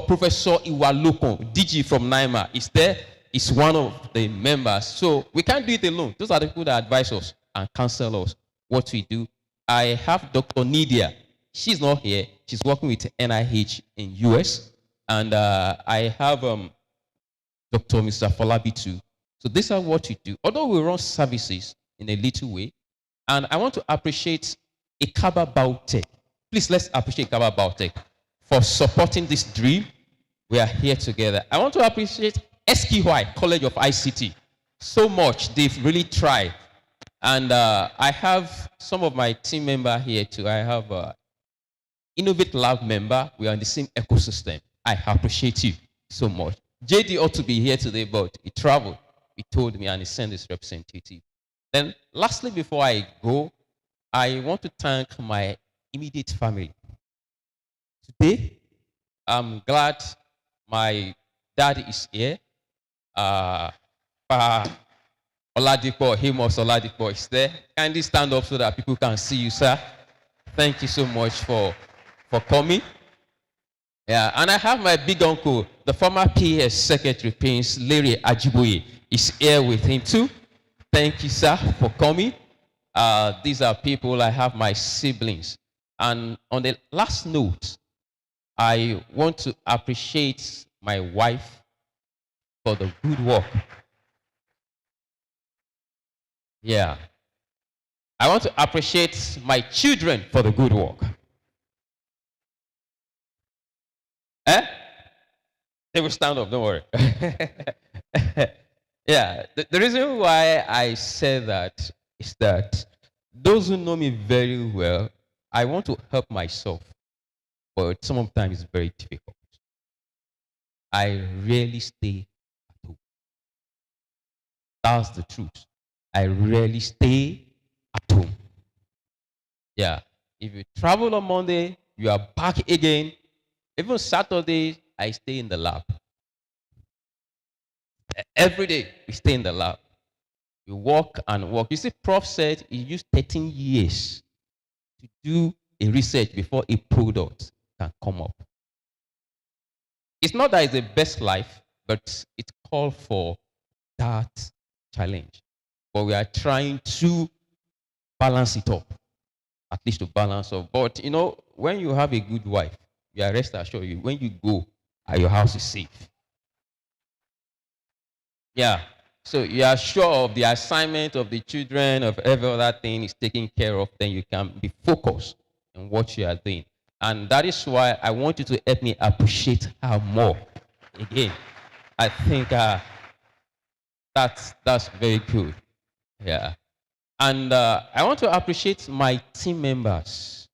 Professor Iwaloko, DG from NIMA, is there. Is one of the members. So we can't do it alone. Those are the people that advise us and counsel us what we do. I have Dr. Nidia. She's not here. She's working with NIH in US. And I have Dr. Mr. Falabi too. So these are what we do. Although we run services in a little way, and I want to appreciate Ikaba Biotech. Please, let's appreciate Ikaba Biotech for supporting this dream. We are here together. I want to appreciate SQY, College of ICT. So much. They've really tried. And I have some of my team members here too. I have Innovate Lab member. We are in the same ecosystem. I appreciate you so much. JD ought to be here today, but he traveled. He told me and he sent his representative. Then lastly, before I go, I want to thank my immediate family. Today, I'm glad my dad is here. Oladipo, Hemos Oladipo is there. Kindly stand up so that people can see you, sir. Thank you so much for coming. Yeah, and I have my big uncle, the former PS Secretary, Prince Larry Ajiboye, is here with him too. Thank you, sir, for coming. These are people, I have my siblings. And on the last note, I want to appreciate my wife for the good work. Yeah. I want to appreciate my children for the good work. They will stand up, don't worry. Yeah, the reason why I say that is that those who know me very well, I want to help myself, but sometimes it's very difficult. I rarely stay at home. That's the truth. I rarely stay at home. Yeah. If you travel on Monday, you are back again. Even Saturday, I stay in the lab. Every day, we stay in the lab. You walk and walk. You see, Prof said he used 13 years to do a research before a product can come up. It's not that it's the best life, but it called for that challenge. But we are trying to balance it up, at least to balance up. But you know, when you have a good wife, you are rest assured you, when you go, your house is safe. Yeah. So you are sure of the assignment of the children, of every other thing is taken care of, then you can be focused on what you are doing. And that is why I want you to help me appreciate her more. Again, I think that's very good. Yeah. And I want to appreciate my team members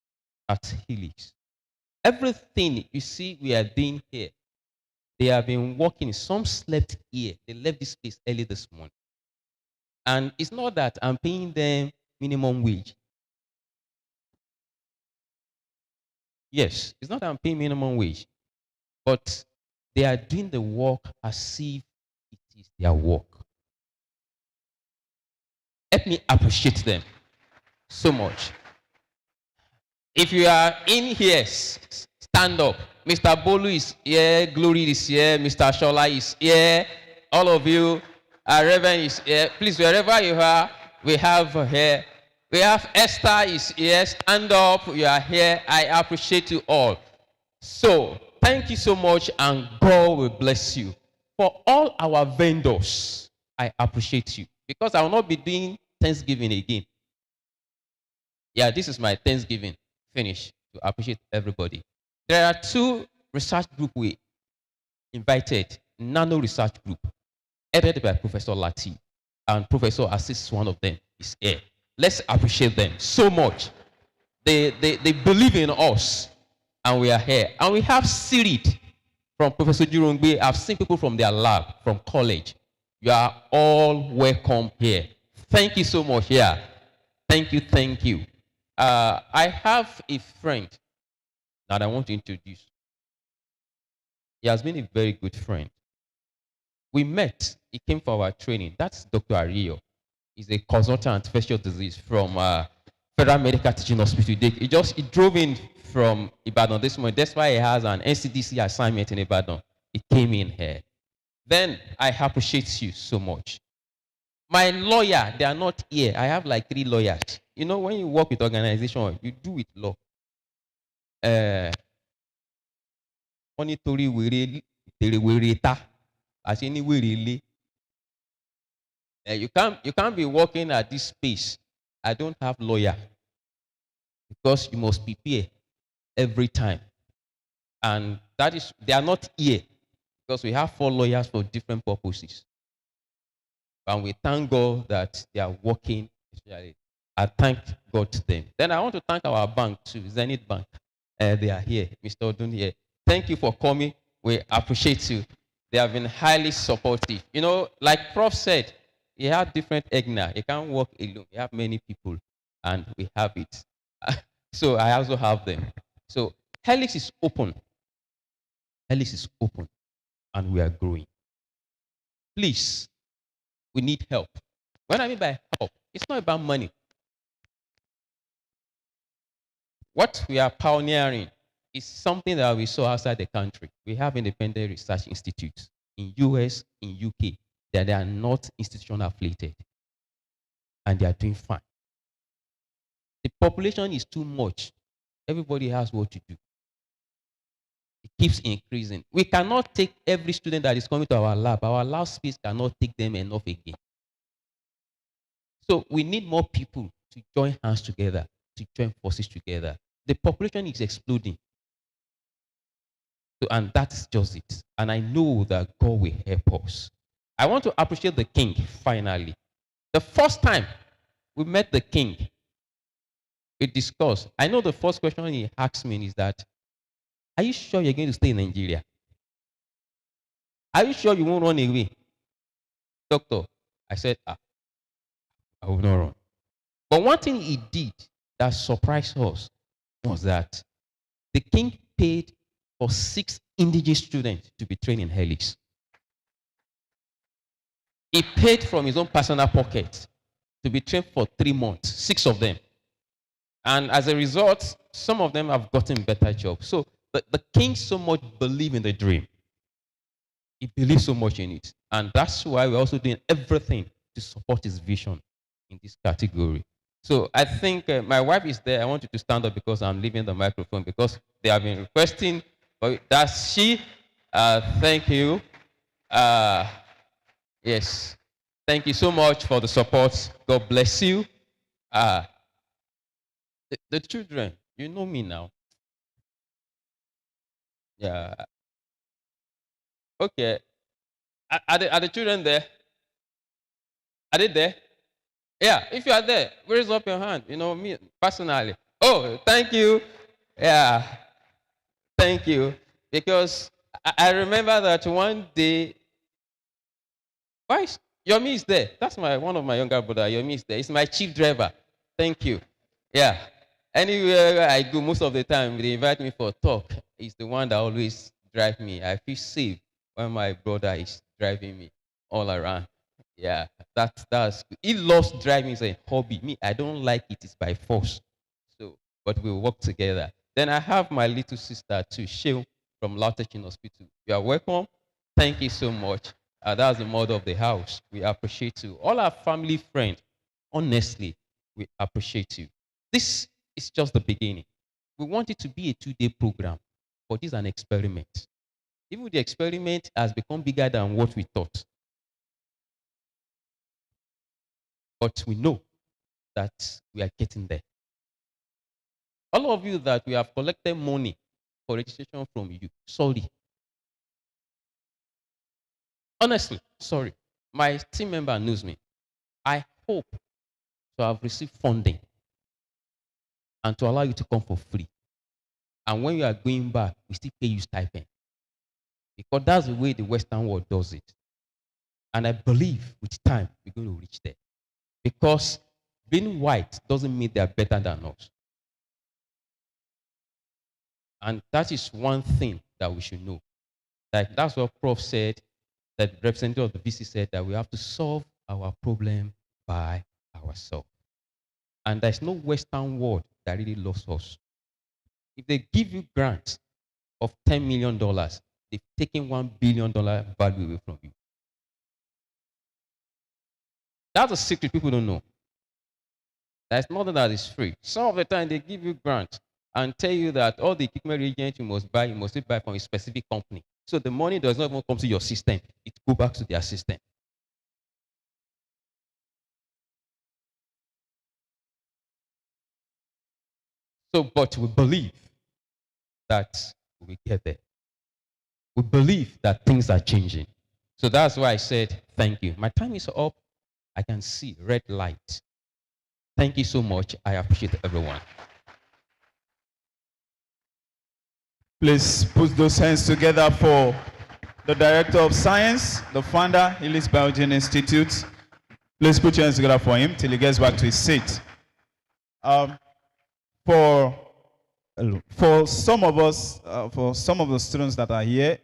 at Helix. Everything you see we are doing here, they have been working. Some slept here. They left this place early this morning. And it's not that I'm paying them minimum wage. Yes, it's not that I'm paying minimum wage. But they are doing the work as if it is their work. Let me appreciate them so much. If you are in here, stand up. Mr. Bolu is here, Glory is here, Mr. Shola is here, all of you, Reverend is here. Please, wherever you are, we have here. We have Esther is here, stand up, you are here. I appreciate you all. So, thank you so much and God will bless you. For all our vendors, I appreciate you because I will not be doing Thanksgiving again. Yeah, this is my Thanksgiving finish to appreciate everybody. There are two research groups we invited, Nano Research Group, headed by Professor Lati, and Professor Assis, one of them, is here. Let's appreciate them so much. They believe in us, and we are here. And we have Sirit from Professor Jurongbe. I've seen people from their lab, from college. You are all welcome here. Thank you so much. Yeah. Thank you, thank you. I have a friend that I want to introduce. He has been a very good friend. We met. He came for our training. That's Dr. Ario. He's a consultant infectious disease from Federal Medical Teaching Hospital. He drove in from Ibadan this morning. That's why he has an NCDC assignment in Ibadan. He came in here. Then I appreciate you so much. My lawyer, they are not here. I have like 3 lawyers. You know, when you work with organization, you do with law. Monitory you can't be working at this space. I don't have lawyer because you must prepare every time. And that is, they are not here because we have 4 lawyers for different purposes. And we thank God that they are working. I thank God to them. Then I want to thank our bank too, Zenith Bank. They are here, Mr. Odun here. Thank you for coming. We appreciate you. They have been highly supportive. You know, like Prof said, he had different EGNA. He can't work alone. He have many people, and we have it. So I also have them. So Helix is open. Helix is open, and we are growing. Please, we need help. What I mean by help, it's not about money. What we are pioneering is something that we saw outside the country. We have independent research institutes in US, in UK, that they are not institution affiliated, and they are doing fine. The population is too much. Everybody has what to do. It keeps increasing. We cannot take every student that is coming to our lab. Our lab space cannot take them enough again. So we need more people to join hands together, to join forces together. The population is exploding. So, and that's just it. And I know that God will help us. I want to appreciate the king, finally. The first time we met the king, we discussed. I know the first question he asked me is that, are you sure you're going to stay in Nigeria? Are you sure you won't run away? Doctor, I said, I will not run. But one thing he did that surprised us was that the king paid for 6 indigenous students to be trained in Helix. He paid from his own personal pocket to be trained for 3 months, 6 of them. And as a result, some of them have gotten better jobs. So the king so much believed in the dream. He believed so much in it. And that's why we're also doing everything to support his vision in this category. So I think my wife is there. I want you to stand up because I'm leaving the microphone because they have been requesting. But that's she. Thank you. Yes. Thank you so much for the support. God bless you. The children, you know me now. Yeah. Okay. Are the children there? Are they there? Yeah. If you are there, raise up your hand. You know me personally. Oh, thank you. Yeah. Thank you. Because I remember that one day, why Yomi is there? That's one of my younger brother. Yomi is there. He's my chief driver. Thank you. Yeah. Anywhere I go, most of the time they invite me for a talk. He's the one that always drives me. I feel safe when my brother is driving me all around. Yeah, that's good. He loves driving as a hobby. Me, I don't like it. It's by force. So, but we work together. Then I have my little sister too, Sheil from Teaching Hospital. You are welcome. Thank you so much. That's the mother of the house. We appreciate you. All our family friends, honestly, we appreciate you. This is just the beginning. We want it to be a 2-day program, but this is an experiment. Even the experiment has become bigger than what we thought. But we know that we are getting there. All of you that we have collected money for registration from you, sorry. Honestly, sorry. My team member knows me. I hope to have received funding and to allow you to come for free. And when you are going back, we still pay you stipend. Because that's the way the Western world does it. And I believe with time, we're going to reach there. Because being white doesn't mean they're better than us. And that is one thing that we should know. Like that's what Prof said, that the representative of the VC said, that we have to solve our problem by ourselves. And there's no Western world that really loves us. If they give you grants of $10 million, they've taken $1 billion value away from you. That's a secret people don't know. There's nothing that is free. Some of the time they give you grants and tell you that all the equipment reagents you must buy from a specific company. So the money does not even come to your system. It goes back to their system. So, but we believe that we get there. We believe that things are changing. So that's why I said thank you. My time is up. I can see red light. Thank you so much. I appreciate everyone. Please put those hands together for the Director of Science, the founder, Helix Biogen Institute. Please put your hands together for him till he gets back to his seat. For some of us, for some of the students that are here,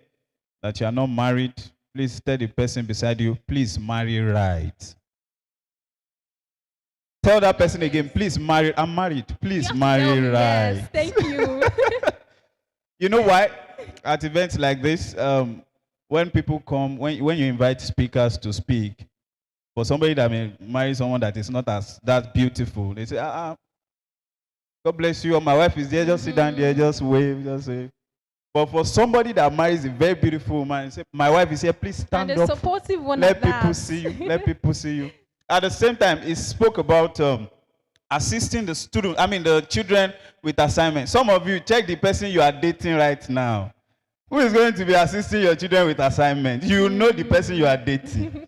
that you are not married, please tell the person beside you, please marry right. Tell that person again, please marry. I'm married. Please marry right. Yes, thank you. You know why? At events like this, when people come, when you invite speakers to speak, for somebody that may marry someone that is not as that beautiful, they say, God bless you. My wife is there. Just sit down there. Just wave. Just wave. But for somebody that marries a very beautiful woman, say, my wife is here. Please stand and a up. Supportive one. Let people see you. Let people see you. At the same time, it spoke about assisting the children with assignments. Some of you, check the person you are dating right now. Who is going to be assisting your children with assignments? You know the person you are dating.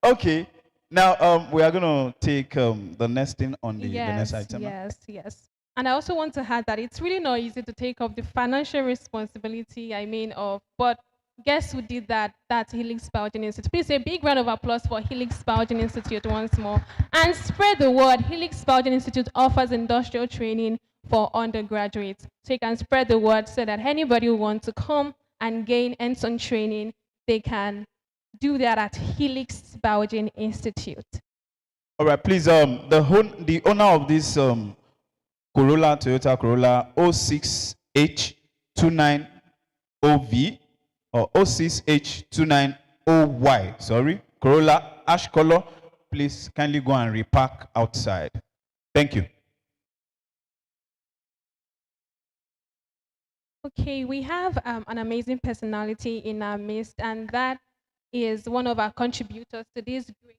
Okay. Now, we are going to take the next thing on the next item. Yes. And I also want to add that it's really not easy to take up the financial responsibility, but guess who did that? That's Helix Biogen Institute. Please a big round of applause for Helix Biogen Institute once more. And spread the word. Helix Biogen Institute offers industrial training for undergraduates. So you can spread the word so that anybody who wants to come and gain hands-on training, they can do that at Helix Biogen Institute. All right, please, the owner of this Toyota Corolla 06H29OV or 06H29OY, sorry, Corolla ash color, please kindly go and repark outside. Thank you. Okay, we have an amazing personality in our midst, and that is one of our contributors to this great.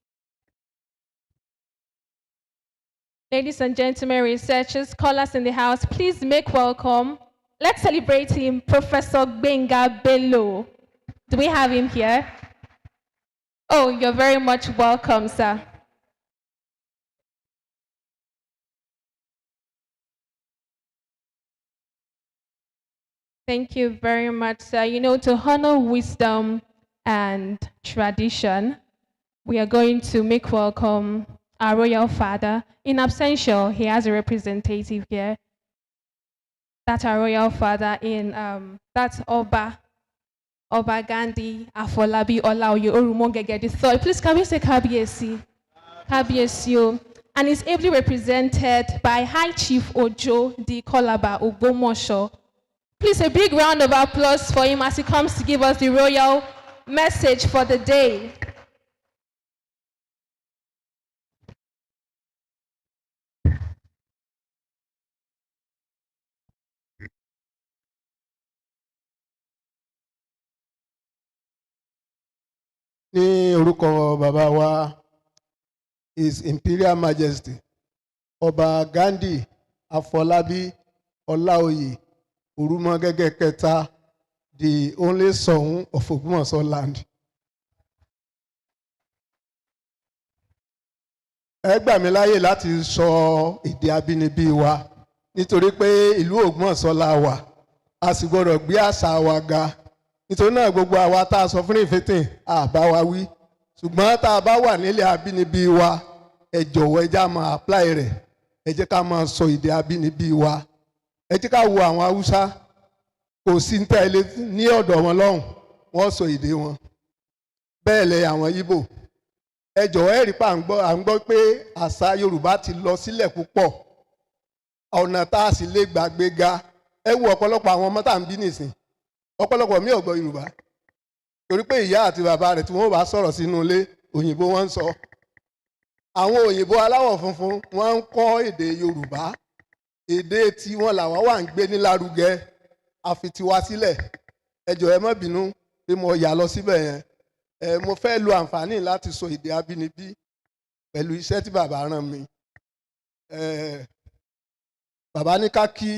Ladies and gentlemen, researchers, scholars in the house, please make welcome. Let's celebrate him, Professor Benga Bello. Do we have him here? Oh, you're very much welcome, sir. Thank you very much, sir. You know, to honor wisdom and tradition, we are going to make welcome our royal father. In absentia, he has a representative here. That's our royal father that's Oba Gandhi Afolabi Olaoye Orumogege III. Please can we say Kabiesi? Kabiesi. And is ably represented by High Chief Ojo Di Kolaba Ogbomosho. Please a big round of applause for him as he comes to give us the royal message for the day. Ní orúkọ bàbá wa His Imperial Majesty Ọba Gandhi Afolabi Olaoye Orumogege Kẹta, the only son of Ogbomoso land. Ẹ gbà mí láyè láti sọ èdè abínibí wa nítorí pé ìlú Ògbómọ̀ṣọ́ la wà, a sì gbọ́dọ̀ gbé àṣà wa ga. Nítorí náà gbogbo àwa tá a sọ fún ìfẹ́tìn àbá wa wí. Ṣùgbọ́n tá a bá wà nílé abínibí wa, ẹ jọ̀wọ́ ẹ já máa apply rẹ̀. Ẹ jẹ́ ká máa sọ èdè abínibí wa. Ẹ jẹ́ ká wo àwọn Haúsá, kò sí ní tẹ́lẹ̀ ní ọ̀dọ̀ wọn lọ́hùn, wọ́n sọ èdè wọn. Bẹ́ẹ̀ lẹ àwọn Ìgbò. ẹ jọ̀wọ́ ẹ rí pa à ń gbọ́ pé àṣà Yorùbá ti lọ sílẹ̀ púpọ̀ ọ̀nà tá a sì lè gbàgbéga ẹ wo ọ̀pọ̀lọpọ̀ àwọn ọmọ tá à ń bí nìsín ọ̀pọ̀lọpọ̀ mi ò gbọ́ Yorùbá torí pé ìyá àti bàbá rẹ̀ tí wọ́n bá sọ̀rọ̀ sínú ilé òyìnbó wọ́n ń sọ àwọn òyìnbó aláwọ̀ funfun wọ́n ń kọ́ èdè Yorùbá èdè tí wọ́n làwọn wà ń gbé ní lárugẹ àfi tiwa sílẹ̀ ẹ jọ̀ọ́ ẹ má bínú pé mo yà lọ síbẹ̀ yẹn mo fẹ́ lo àǹfààní láti sọ èdè abínibí pẹ̀lú iṣẹ́ tí bàbá rán mi bàbá ní ká kí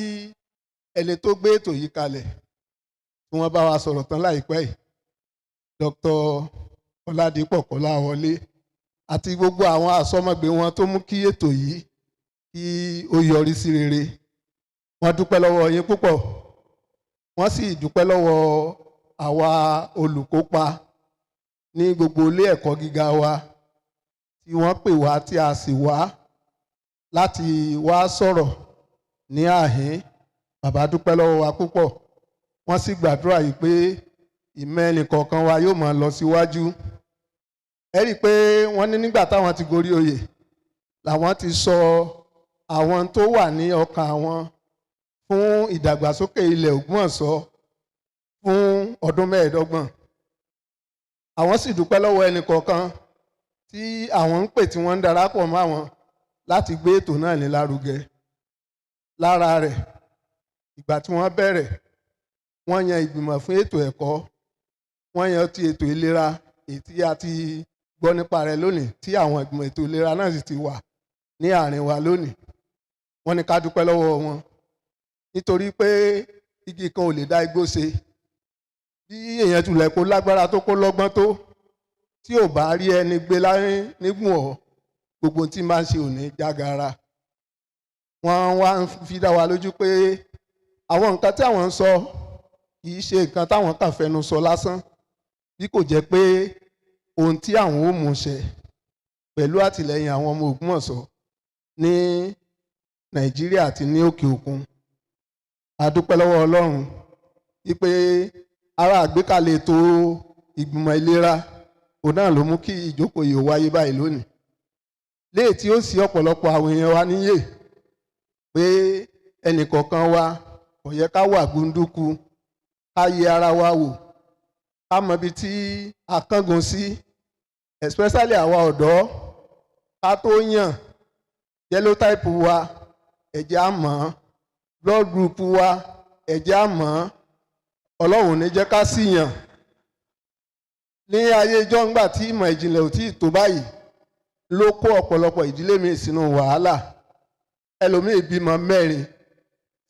ẹni tó gbé ètò yìí kalẹ̀ tí wọ́n bá wa sọ̀rọ̀ tán láìpẹ́ yìí Dr. Ọládìpọ̀ Kọ́láwọlé àti gbogbo àwọn àsọmọgbé wọn tó mú kí ètò yìí kí ó yọrí sí rere wọ́n dúpẹ́ lọ́wọ́ yín púpọ̀ wọ́n sì dúpẹ́ lọ́wọ́ àwa olùkópa ní gbogbo ilé ẹ̀kọ́ gíga wa tí wọ́n pè wá tí a sì wá láti wá sọ̀rọ̀ ní àhín bàbá dúpẹ́ lọ́wọ́ wa púpọ̀ wọ́n sì gbàdúrà yìí pé ìmọ̀ ẹnìkọ̀ọ̀kan wa yóò máa lọ síwájú ẹ rí i pé wọ́n ní nígbà táwọn ti gorí oyè làwọn ti sọ àwọn tó wà ní ọkàn àwọn fún ìdàgbàsókè ilẹ̀ Ògbómọ̀ṣọ́ fún ọdún 25 àwọn sì dúpẹ́ lọ́wọ́ ẹnìkọ̀ọ̀kan tí àwọn ń pè tí wọ́n ń darapọ̀ mọ́ àwọn láti gbé ètò náà ní lárugẹ lára rẹ̀ ìgbà tí wọ́n bẹ̀rẹ̀ wọ́n yan ìgbìmọ̀ fún ètò ẹ̀kọ́ wọ́n yan ti ètò ìlera èyí tí a ti gbọ́ nípa rẹ̀ lónìí tí àwọn ìgbìmọ̀ ètò ìlera náà sì ti wà ní àárín wa lónìí wọ́n ní ká dúpẹ́ lọ́wọ́ wọn nítorí pé igi kan ò lè dá igbó ṣe bí èèyàn tulẹ̀ kó lágbára tó kó lọ́gbọ́n tó tí ò bá rí ẹni gbé láyé nígùn ọ̀ gbogbo tí máa ń ṣe ò ní jágara wọ́n wá ń fi dá wa lójú pé àwọn nǹkan tí àwọn ń sọ kì í ṣe nǹkan táwọn kàn fẹnu sọ lásán bí kò jẹ́ pé ohun tí àwọn ó mú ṣẹ pẹ̀lú àtìlẹ́yìn àwọn ọmọ Ògbómọ̀ṣọ́ ní Nàìjíríà àti ní òkè òkun a dúpẹ́ lọ́wọ́ Ọlọ́run wípé ara àgbékalẹ̀ ètò ìgbìmọ̀ ìlera òun náà ló mú kí ìjókòó yìí ó wáyé báyìí lónìí léè tí ó sì ọ̀pọ̀lọpọ̀ àwọn èèyàn wa níyè pé ẹnìkọ̀ọ̀kan wa kò yẹ ká wà gbunduku ká yẹ ara wa wò ká mọ ibi tí a kángun sí especially àwa ọ̀dọ́ ká tó yàn yellow type wa ẹ̀jẹ̀ á mọ̀ blood group wa ẹ̀jẹ̀ á mọ̀ Ọlọ́run ní jẹ́ ká síyàn ní ayé ijọ́ ńgbà tí ìmọ̀ ìjìnlẹ̀ ò tí ì tó báyìí ló kó ọ̀pọ̀lọpọ̀ ìdílé mi sínú wàhálà ẹlòmíì bímọ 4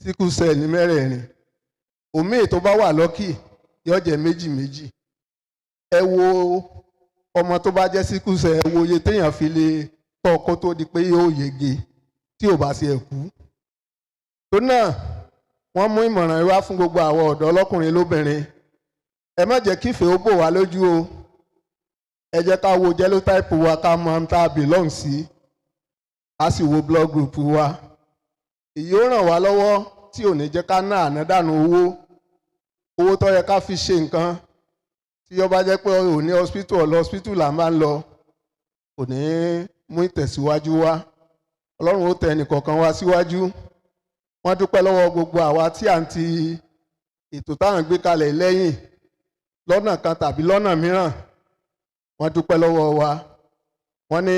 síkú sẹ́ẹ̀lì 4 òmíì tó bá wà lọ́kì yóò jẹ́ 2 ẹ wo ọmọ tó bá jẹ́ síkú sẹ́ẹ̀ ẹ wo iye téèyàn fi lè tọ́ kó tó di pé yóò yege tí ò bá ṣe ẹ̀kú tó náà wọ́n mú ìmọ̀ràn wá fún gbogbo àwọn ọ̀dọ́ lọ́kùnrin lóbìnrin ẹ má jẹ́ kí ìfẹ́ ó bò wá lójú o ẹ jẹ́ ká wo genotype wa ká mọ ohun tá a belong sí ká sì wo blood group wa èyí ó ràn wá lọ́wọ́ tí ò ní jẹ́ ká ná ànádànù owó tó yẹ ká fi ṣe nǹkan tí ó bá jẹ́ pé ò ní hospital là máa ń lọ kò ní mú ìtẹ̀síwájú wá Ọlọ́run ó tẹ ẹnìkọ̀ọ̀kan wá síwájú wọ́n dúpẹ́ lọ́wọ́ gbogbo àwa tí à ń ti ètò táwọn gbé kalẹ̀ lẹ́yìn lọ́nà kan tàbí lọ́nà mìíràn wọ́n dúpẹ́ lọ́wọ́ wa wọ́n ní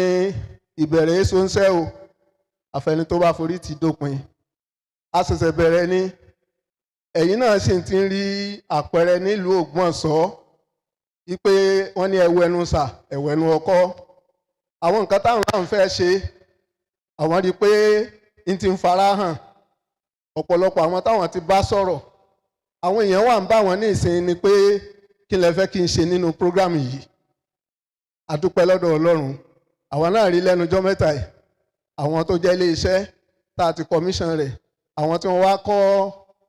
ìbẹ̀rẹ̀ èso ń ṣẹ́ o àfẹni tó bá forí ti dópin a ṣẹ̀ṣẹ̀ bẹ̀rẹ̀ ní ẹ̀yin náà sì ti ń rí àpẹẹrẹ nílùú Ògbómọ̀ṣọ́ wípé wọ́n ní ẹwẹ́nu sà ẹ̀wẹ́nu ọkọ́ àwọn nǹkan táwọn náà ń fẹ́ ṣe àwọn rí i pé n ti ń fara hàn ọ̀pọ̀lọpọ̀ àwọn táwọn ti bá sọ̀rọ̀ àwọn èèyàn wà ń bá wọn ní ìsìn ni pé kí lẹ fẹ́ kí n ṣe nínú prógrámù yìí a dúpẹ́ lọ́dọ̀ Ọlọ́run àwọn náà rí lẹ́nujọ́ mẹ́ta yìí àwọn tó jẹ́ ilé iṣẹ́ tá a ti commission rẹ̀ àwọn tí wọ́n wá kọ́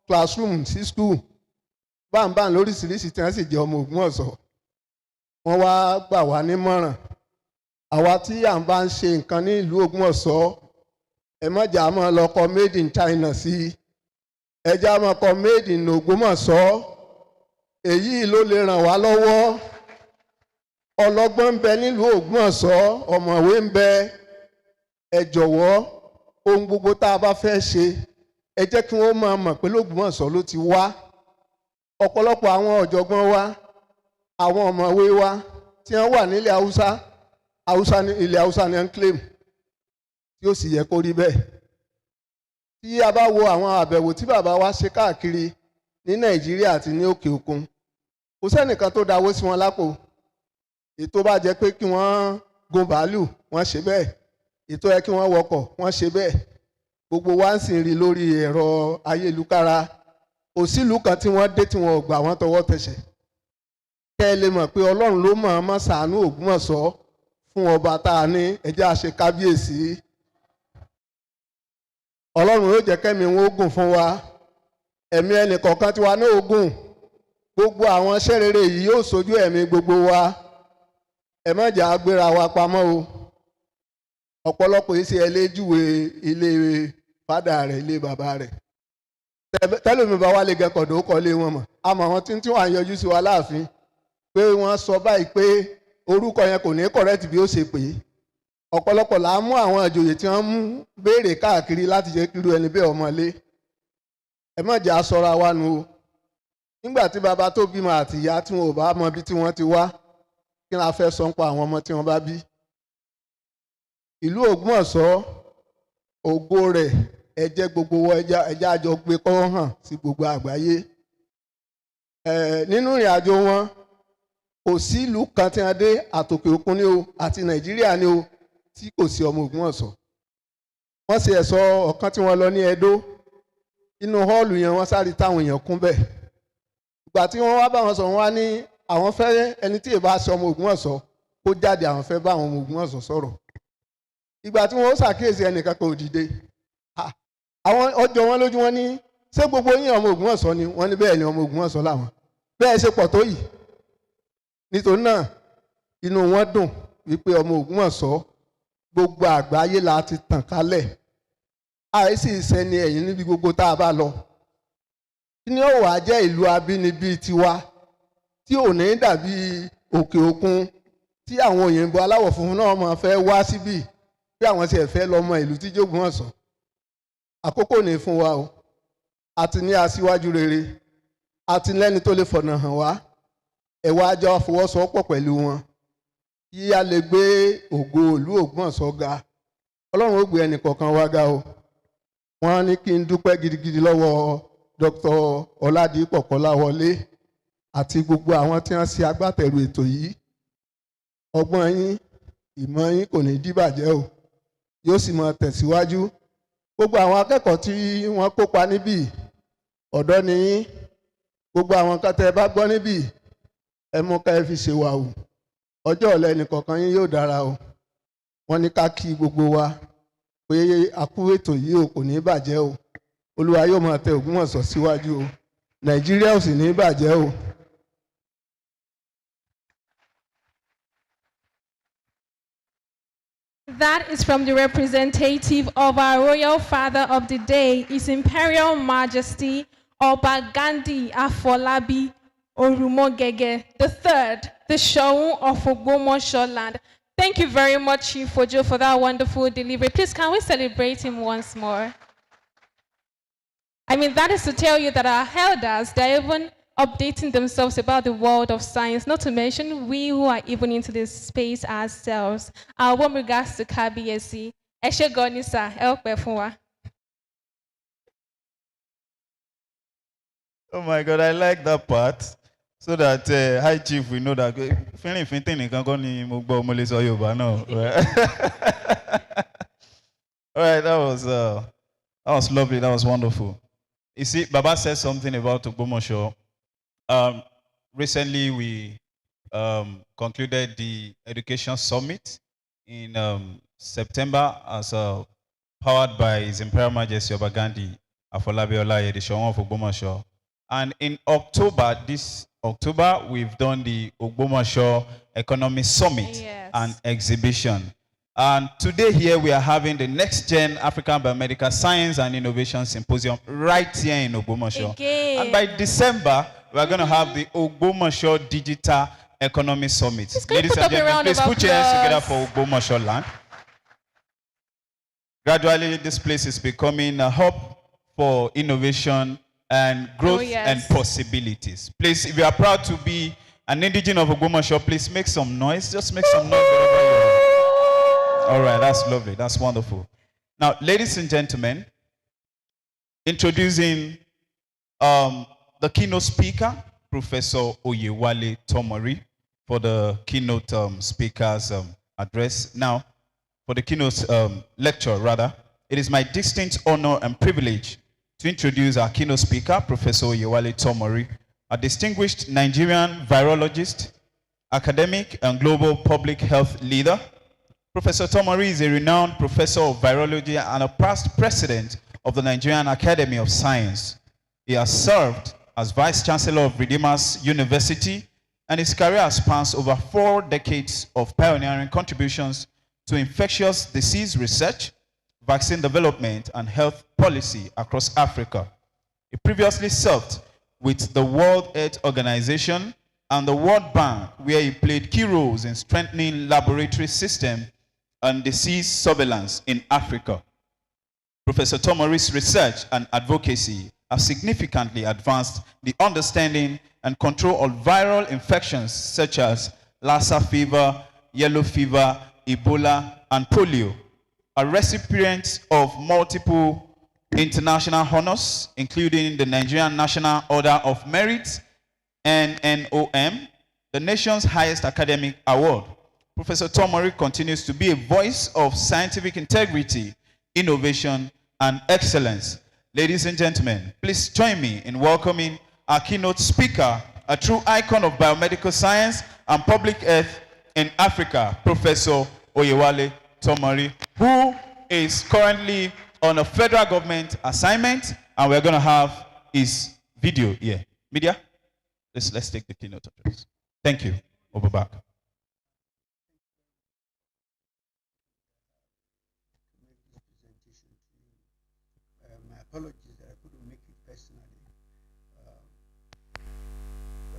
classroom sí school báńbáń lóríṣiríṣi tí wọ́n sì jẹ́ ọmọ Ògbómọ̀ṣọ́ wọ́n wá gbà wá nímọ̀ràn àwa tí à ń bá ń ṣe nǹkan ní ìlú Ògbómọ̀ṣọ́ ẹ má jà máa lọ kọ made in China sí ẹ já máa kọ made in Ògbómọ̀ṣọ́ èyí ló lè ràn wá lọ́wọ́ ọlọ́gbọ́n ń bẹ nílùú Ògbómọ̀ṣọ́, ọ̀mọ̀wé ń bẹ. Ẹ jọ̀wọ́ ohun gbogbo tá a bá fẹ́ ṣe ẹ jẹ́ kí wọ́n máa mọ̀ pé l'Ògbómọ̀ṣọ́ ló ti wá. Ọ̀pọ̀lọpọ̀ àwọn ọ̀jọ̀gbọ́n wa, àwọn ọ̀mọ̀wé wa tí wọ́n wà nílẹ̀ Haúsá ní ilẹ̀ Haúsá ní ń claim tí ó sì yẹ kó rí bẹ́ẹ̀. Tí a bá wo àwọn àbẹ̀wò tí bàbá wa ṣe káàkiri ní Nàìjíríà àti ní òkè òkun, kò sẹ́nìkan tó dáwó sí wọn lápò. Ètò bá jẹ́ pé kí wọ́n gun bàálù wọ́n ṣe bẹ́ẹ̀, ètò yẹ kí wọ́n wọkọ̀ wọ́n ṣe bẹ́ẹ̀. Gbogbo wa ń sìn rí lórí ẹ̀rọ ayélujára. Kò sílùú kan tí wọ́n dé tí wọ́n ò gbà wọ́n tọwọ́ tẹsẹ̀. Kẹ́ ẹ lè mọ̀ pé Ọlọ́run ló mọ̀ ọ́n mọ́ ṣàánú Ògbómọ̀ṣọ́ fún ọba tá a ní ẹ jẹ́ a ṣe kábíyèsí. Ọlọ́run yóò jẹ́ kẹ́mi wọn ó gùn fún wa. Ẹ̀mí ẹnìkọ̀ọ̀kan tiwa náà ó gùn. Gbogbo àwọn iṣẹ́ rere yìí yóò sojú ẹ̀mí gbogbo wa. Ẹ má jà á gbéra wa pamọ́ o. Ọ̀pọ̀lọpọ̀ yìí ṣe ẹlẹ́júwe ilé fádà rẹ̀, ilé bàbá rẹ̀. Tẹ́lómi bá wá lè gẹ̀kọ̀dọ̀ ó kọ́lé wọn mọ̀. Àmọ́ àwọn tí wọ́n á yọjú sí wa láàfin pé wọ́n sọ báyìí pé orúkọ yẹn kò ní kọ̀rẹ́tì bí ó ṣe pè é. Ọ̀pọ̀lọpọ̀ là á mú àwọn àjòyè tí wọ́n mú béèrè káàkiri láti jẹ́ kí irú ẹni bẹ́ẹ̀ ọmọlé. Ẹ má jà á sọra wa nu o. Nígbà tí bàbá tó bímọ àti ìyá tí wọn ò bá mọ bí tí wọ́n ti wá, kí ni a fẹ́ sọ nípa àwọn ọmọ tí wọ́n bá bí? Ìlú Ògbómọ̀ṣọ́ ògo rẹ̀ ẹ jẹ́ gbogbo ẹja àjọ gbé kọ́ hàn sí gbogbo àgbáyé. Nínú ìrìn àjò wọn kò sí ìlú kan tí wọ́n dé àtòkè òkun ní o àti Nàìjíríà ní o tí kò sí ọmọ Ògbómọ̀ṣọ́. Wọ́n ṣe ẹ̀sọ́ ọ̀kan tí wọ́n lọ ní Ẹdó. Inú họ́ọ̀lù yẹn wọ́n sáré táwọn èèyàn kún bẹ́ẹ̀. Ìgbà tí wọ́n wá bá wọn sọ wọ́n wá ní àwọn fẹ́ ẹni tí ìbá ṣe ọmọ Ògbómọ̀ṣọ́ kó jáde, àwọn fẹ́ bá àwọn ọmọ Ògbómọ̀ṣọ́ sọ̀rọ̀. Ìgbà tí wọ́n ṣàkíyèsí ẹnìkan kò dìde. Àwọn ọjọ́ wọn lójú wọn ní ṣé gbogbo yín ọmọ Ògbómọ̀ṣọ́ ni? Wọ́n ní bẹ́ẹ̀ ni ọmọ Ògbómọ̀ṣọ́ làwọn. Bẹ́ẹ̀ ṣe pọ̀ tó yìí. Nítorí náà inú wọn dùn wípé ọmọ Ògbómọ̀ṣọ́ gbogbo àgbáyé la ti tàn kálẹ̀. Àìsí ìsẹ́ni ẹ̀yìn níbi gbogbo tá a bá lọ. Kí ni ó wà jẹ́ ìlú abínibí tiwa tí ò ní dàbí òkè òkun tí àwọn òyìnbó aláwọ̀ funfun náà máa fẹ́ wá síbí bí àwọn sì fẹ́ lọ mọ ìlú tí Ògbómọ̀ṣọ́. Àkókò ní fún wa o. A ti ní aṣíwájú rere. A ti lẹ́ni tó lè fọ̀nà hàn wá. Ẹ wá jọ fọwọ́sowọ́pọ̀ pẹ̀lú wọn kí a lè gbé ògo ìlú Ògbómọ̀ṣọ́ ga. Ọlọ́run ó gbé ẹnì kọ̀ọ̀kan wá ga o. Wọ́n ní kí n dúpẹ́ gidigidi lọ́wọ́ Dr. Ọládìpọ̀ Kọ́láwọlé àti gbogbo àwọn tí wọ́n ṣe agbátẹrù ètò yìí. Ọgbọ́n yín, ìmọ̀ yín kò ní díbàjẹ́ o. Yóò sì máa tẹ̀síwájú. Gbogbo àwọn akẹ́kọ̀ọ́ tí wọ́n kópa níbí, ọ̀dọ́ ni yín. Gbogbo àwọn kan tẹ́ ẹ bá gbọ́ níbí, ẹ mú ká ẹ fi ṣe wà o. Ọjọ́ ọ̀la ẹnìkọ̀ọ̀kan yín yóò dára o. Wọ́n ní ká kí gbogbo wa pé àkú ètò yìí ò kò ní bàjẹ́ o. Olúwa yóò máa tẹ Ògbómọ̀ṣọ́ síwájú o. Nàìjíríà ò sì ní bàjẹ́ o. That is from the representative of our royal father of the day, His Imperial Majesty Oba Gandhi Afolabi Orumogege III, the Shoun of Ogbomoso land. Thank you very much, Chief Ojo, for that wonderful delivery. Please, can we celebrate him once more? I mean, that is to tell you that our elders, they're even updating themselves about the world of science, not to mention we who are even into this space ourselves. Our warm regards to KBSC. Eshe Goni, sir. Help me. Oh my God, I like that part. So that High Chief, we know that feeling finting can go ni mugbo moleso yoba no. All right, that was lovely. That was wonderful. You see, Baba said something about Ogbomoso. Recently, we concluded the Education Summit in September as powered by His Imperial Majesty Oba Gandhi Afolabi Olaye, the Shoun of Ogbomoso. And in October, we've done the Ogbomoso Economic Summit and exhibition. And today here we are having the Nextgen African Biomedical Science and Innovation Symposium right here in Ogbomoso. And by December, we are going to have the Ogbomoso Digital Economy Summit. Please, can you Ladies put and up a gentlemen, round please of put your hands together applause? for Ogbomoso land. Gradually, this place is becoming a hub for innovation and growth and yes. possibilities. Please, if you are proud to be an indigene of Ogbomoso, please make some noise. Just make some noise wherever you are. All right, that's lovely. That's wonderful. Now, ladies and gentlemen, introducing the keynote speaker, Professor Oyewale Tomori, for the keynote speaker's address. Now, for the keynote lecture, rather, it is my distinct honor and privilege to introduce our keynote speaker, Professor Oyewale Tomori, a distinguished Nigerian virologist, academic, and global public health leader. Professor Tomori is a renowned professor of virology and a past president of the Nigerian Academy of Science. He has served as Vice Chancellor of Redeemers University, and his career has spanned over 4 decades of pioneering contributions to infectious disease research, vaccine development, and health policy across Africa. He previously served with the World Health Organization and the World Bank, where he played key roles in strengthening laboratory system and disease surveillance in Africa. Professor Tomori's research and advocacy have significantly advanced the understanding and control of viral infections such as Lassa fever, yellow fever, Ebola, and polio. A recipient of multiple international honors, including the Nigerian National Order of Merit, NNOM, the nation's highest academic award. Professor Tomori continues to be a voice of scientific integrity, innovation, and excellence. Ladies and gentlemen, please join me in welcoming our keynote speaker, a true icon of biomedical science and public health in Africa, Professor Oyewale Tomori, who is currently on a federal government assignment, and we're going to have his video here. Media, let's take the keynote address. Thank you. Over back. My apologies that I couldn't make it personally.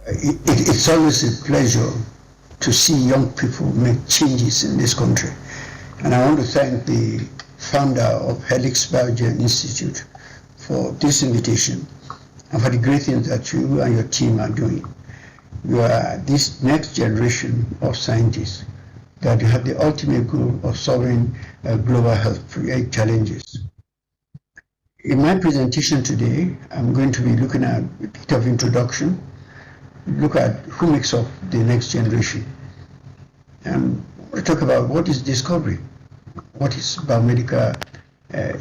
It's always a pleasure to see young people make changes in this country. And I want to thank the founder of Helix Biogen Institute for this invitation and for the great things that you and your team are doing. You are this next generation of scientists that have the ultimate goal of solving global health challenges. In my presentation today, I'm going to be looking at a bit of introduction, look at who makes up the next generation. And we'll talk about what is discovery, what is biomedical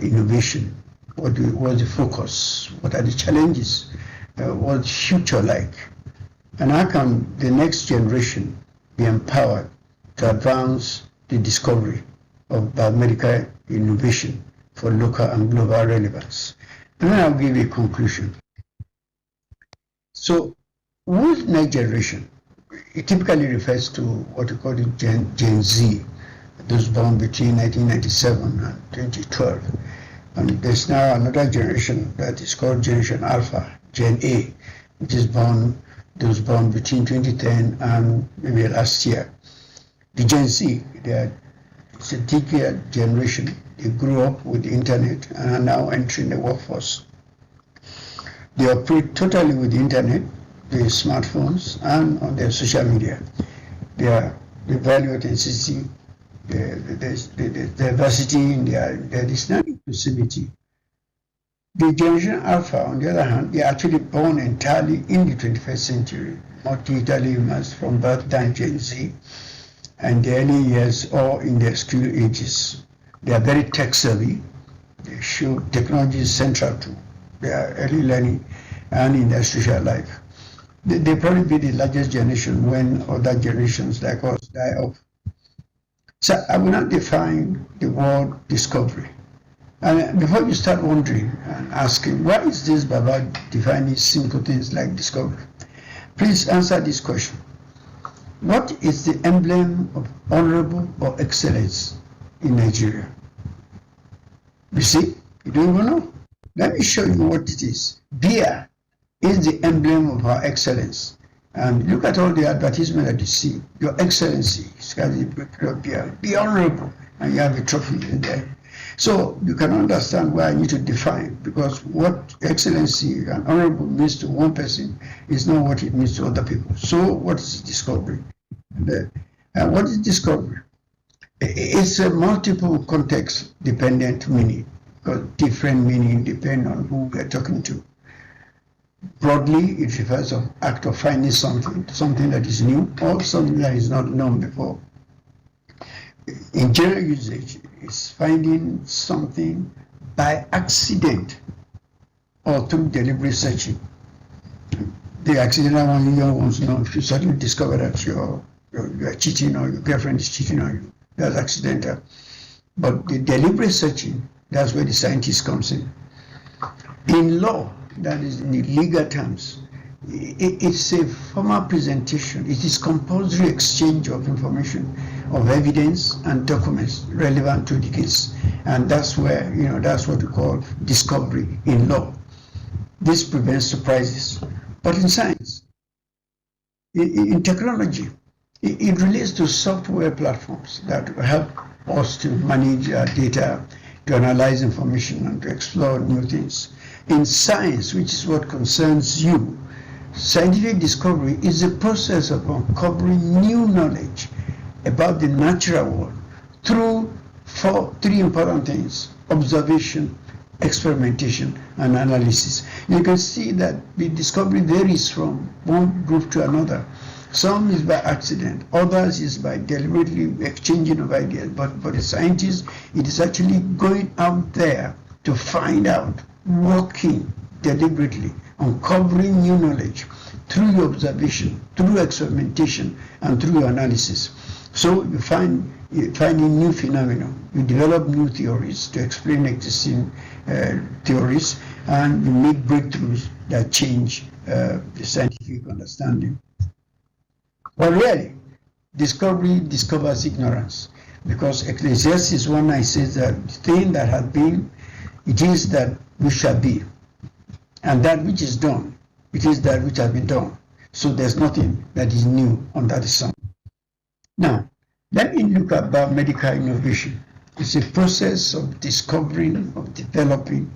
innovation, what's the focus, what are the challenges, what's the future like, and how can the next generation be empowered to advance the discovery of biomedical innovation for local and global relevance. And then I'll give you a conclusion. So, who's next generation? It typically refers to what we call the Gen Z, those born between 1997 and 2012. And there's now another generation that is called Generation Alpha, Gen A, which is those born between 2010 and maybe last year. The Gen Z, it's a decade generation. They grew up with the internet and are now entering the workforce. They operate totally with the internet, the smartphones, and on their social media. They value authenticity, the diversity in their inclusivity. The Generation Alpha, on the other hand, they are actually born entirely in the 21st century, not digitally immersed from birth than Gen Z, and the early years or in their school ages. They are very tech savvy. They show technology is central to their early learning and in their social life. They probably be the largest generation when other generations like us die off. So I will not define the word discovery. And before you start wondering and asking, why is this Baba defining simple things like discovery? Please answer this question. What is the emblem of honorable or excellence in Nigeria? You see, you don't even know. Let me show you what it is. Beer is the emblem of our excellence. And look at all the advertisement that you see. Your Excellency, be honorable, and you have a trophy in there. So you can understand why I need to define, because what excellency and honorable means to one person is not what it means to other people. So what is discovery? And what is discovery? It's a multiple context dependent meaning, because different meaning depend on who we're talking to. Broadly, it refers to act of finding something that is new or something that is not known before. In general usage, it's finding something by accident or through deliberate searching. The accidental one, you ones, if you suddenly discover that you are cheating or your girlfriend is cheating on you, that's accidental. But the deliberate searching, that's where the scientist comes in. In law, that is in the legal terms, it's a formal presentation. It is compulsory exchange of information, of evidence and documents relevant to the case. And that's where, that's what we call discovery in law. This prevents surprises. But in science, in technology, it relates to software platforms that help us to manage our data, to analyze information and to explore new things. In science, which is what concerns you, scientific discovery is a process of uncovering new knowledge about the natural world through three important things: observation, experimentation, and analysis. You can see that the discovery varies from one group to another. Some is by accident, others is by deliberately exchanging of ideas. But for the scientists, it is actually going out there to find out, working deliberately, uncovering new knowledge through your observation, through experimentation, and through your analysis. So you're finding new phenomena, you develop new theories to explain existing theories, and you make breakthroughs that change the scientific understanding. But really, discovery discovers ignorance, because Ecclesiastes 1:9 says that the thing that has been, it is that which shall be, and that which is done, it is that which has been done. So there's nothing that is new under the sun. Now, let me look at biomedical innovation. It's a process of discovering, of developing,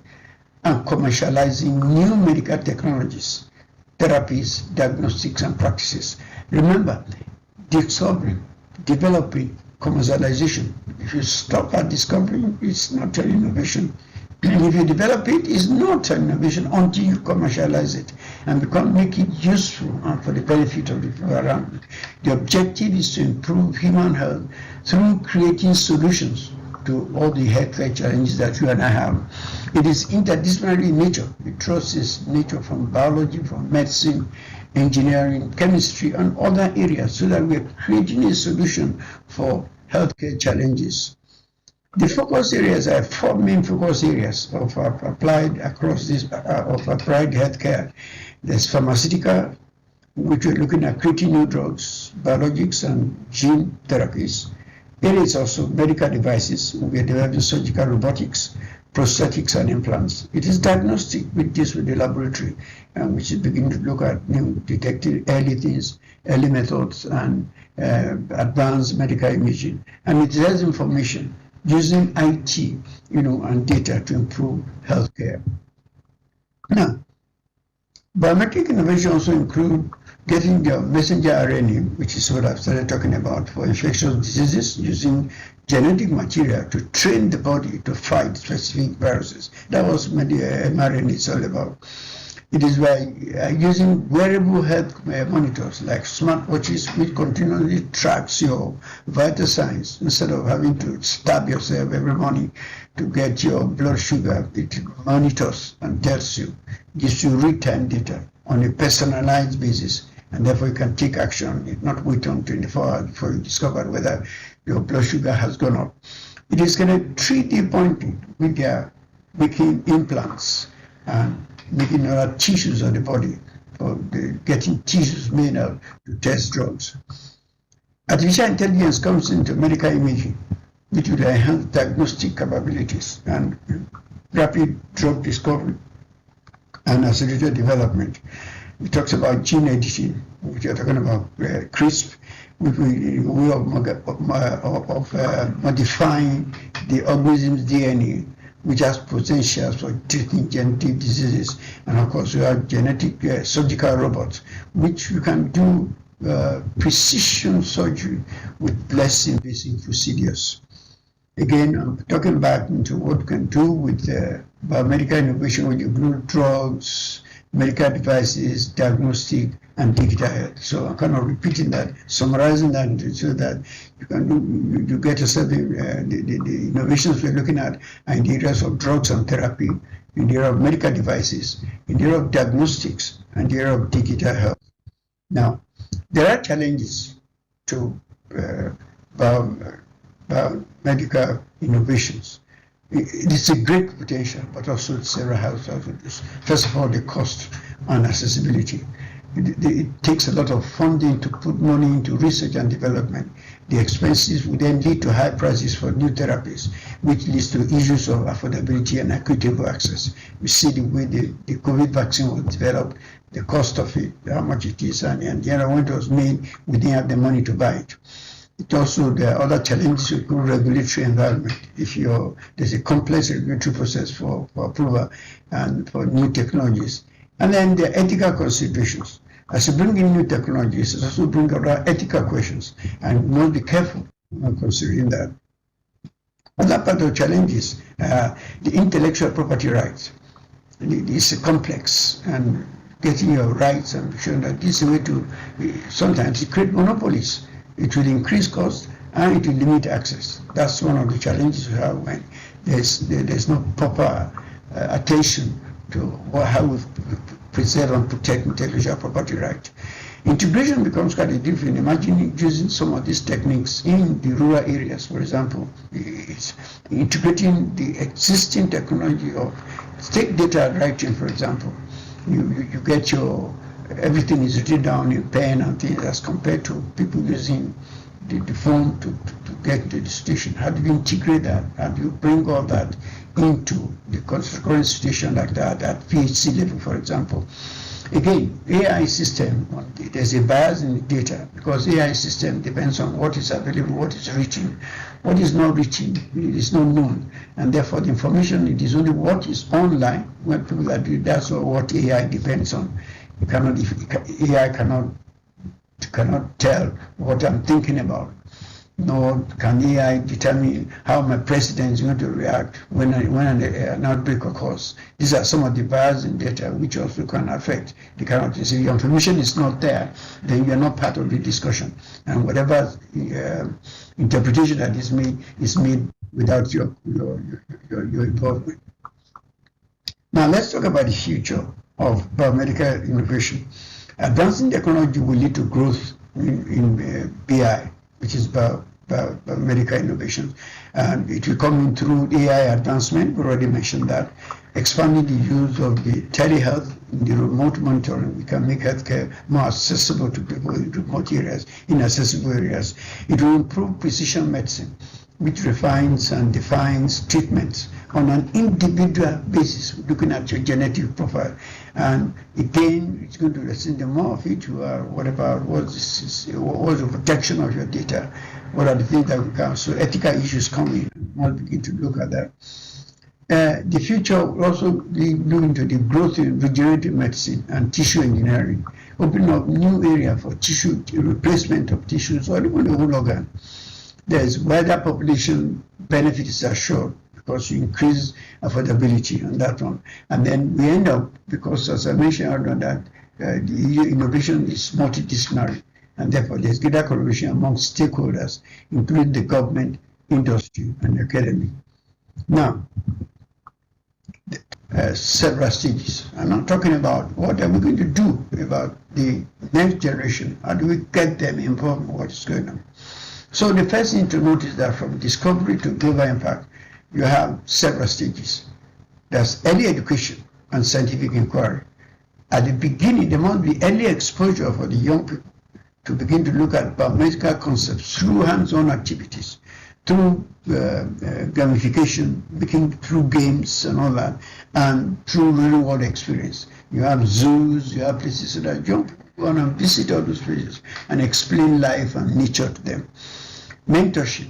and commercializing new medical technologies, therapies, diagnostics, and practices. Remember, discovering, developing, commercialization. If you stop at discovering, it's not an innovation. If you develop it, it's not an innovation until you commercialize it and make it useful and for the benefit of the people around. The objective is to improve human health through creating solutions to all the healthcare challenges that you and I have. It is interdisciplinary in nature. It draws its nature from biology, from medicine, engineering, chemistry, and other areas, so that we're creating a solution for healthcare challenges. The focus areas are four main focus areas of applied across this of applied healthcare. There's pharmaceutical, which we're looking at creating new drugs, biologics, and gene therapies. There is also medical devices. We're developing surgical robotics, prosthetics, and implants. It is diagnostic, which deals with the laboratory, and which is beginning to look at new detecting early things, early methods, and advanced medical imaging. And it has information using IT, and data to improve healthcare. Now, biometric innovation also include getting the messenger RNA, which is what I've started talking about, for infectious diseases, using genetic material to train the body to fight specific viruses. That was what the mRNA is all about. It is by using wearable health monitors like smartwatches, which continually tracks your vital signs instead of having to stab yourself every morning to get your blood sugar. It monitors and tells you, gives you real-time data on a personalized basis, and therefore you can take action, not wait on 24 hours before you discover whether your blood sugar has gone up. It is going to 3D printing with their making implants and making other tissues of the body, for getting tissues made out to test drugs. Artificial intelligence comes into medical imaging, which will enhance diagnostic capabilities and rapid drug discovery and accelerated development. We talked about gene editing, which you're talking about CRISP, which we way of modifying the organism's DNA, which has potential for treating genetic diseases. And of course, we have genetic surgical robots, which you can do precision surgery with less invasive procedures. Again, I'm talking back into what we can do with biomedical innovation when you include drugs, medical devices, diagnostic, and digital health. So I'm kind of repeating that, summarizing that so that you can do, you get yourself the innovations we're looking at in the areas of drugs and therapy, in the area of medical devices, in the area of diagnostics, and the area of digital health. Now, there are challenges to biomedical innovations. It's a great potential, but also several hazards. First of all, the cost and accessibility. It takes a lot of funding to put money into research and development. The expenses would then lead to high prices for new therapies, which leads to issues of affordability and equitable access. We see the way the COVID vaccine was developed, the cost of it, how much it is, and when it was made, we didn't have the money to buy it. It also, there are other challenges with the regulatory environment. If there's a complex regulatory process for approval and for new technologies. And then the ethical considerations. As you bring in new technologies, it also brings about ethical questions, and we must be careful considering that. Another part of the challenges, the intellectual property rights. It's complex, and getting your rights and showing that this is a way to, sometimes create monopolies. It will increase cost and it will limit access. That's one of the challenges we have when there's no proper attention to how we preserve and protect intellectual property right. Integration becomes kind of different. Imagine using some of these techniques in the rural areas, for example. It's integrating the existing technology of, take data writing, for example. You get everything is written down in pen and things as compared to people using the phone to get the situation. How do you integrate that? How do you bring all that into the current situation like that at PhD level, for example? Again, AI system, there's a bias in the data because AI system depends on what is available, what is reaching. What is not reaching is not known, and therefore the information, it is only what is online when people are doing. That's what AI depends on. AI cannot tell what I'm thinking about, nor can AI determine how my president is going to react when an outbreak occurs. These are some of the bias in data which also can affect the kind of things. If your information is not there, then you are not part of the discussion, and whatever interpretation that is made without your involvement. Now let's talk about the future of biomedical innovation. Advancing technology will lead to growth in BI, which is biomedical innovation. And it will come in through AI advancement, we already mentioned that. Expanding the use of the telehealth, the remote monitoring, we can make healthcare more accessible to people in remote areas, inaccessible areas. It will improve precision medicine, which refines and defines treatments on an individual basis, looking at your genetic profile. And again, it's going to listen, the more of it you are, what's the protection of your data, what are the things that we can, so ethical issues come in, we'll begin to look at that. The future will also look into the growth in regenerative medicine and tissue engineering, opening up new area for tissue, replacement of tissues, or even the whole organ. There's wider population benefits are assured because you increase affordability on that one. And then we end up, because as I mentioned earlier, that the innovation is multidisciplinary, and therefore there's greater collaboration among stakeholders, including the government, industry, and academy. Now, several stages. I'm not talking about what are we going to do about the next generation. How do we get them involved in what is going on? So the first thing to note is that from discovery to global impact, you have several stages. There's early education and scientific inquiry. At the beginning, there must be early exposure for the young people to begin to look at biomedical concepts through hands-on activities, through gamification, through games and all that, and through real-world experience. you have zoos, you have places so that young people go and visit all those places and explain life and nature to them. Mentorship,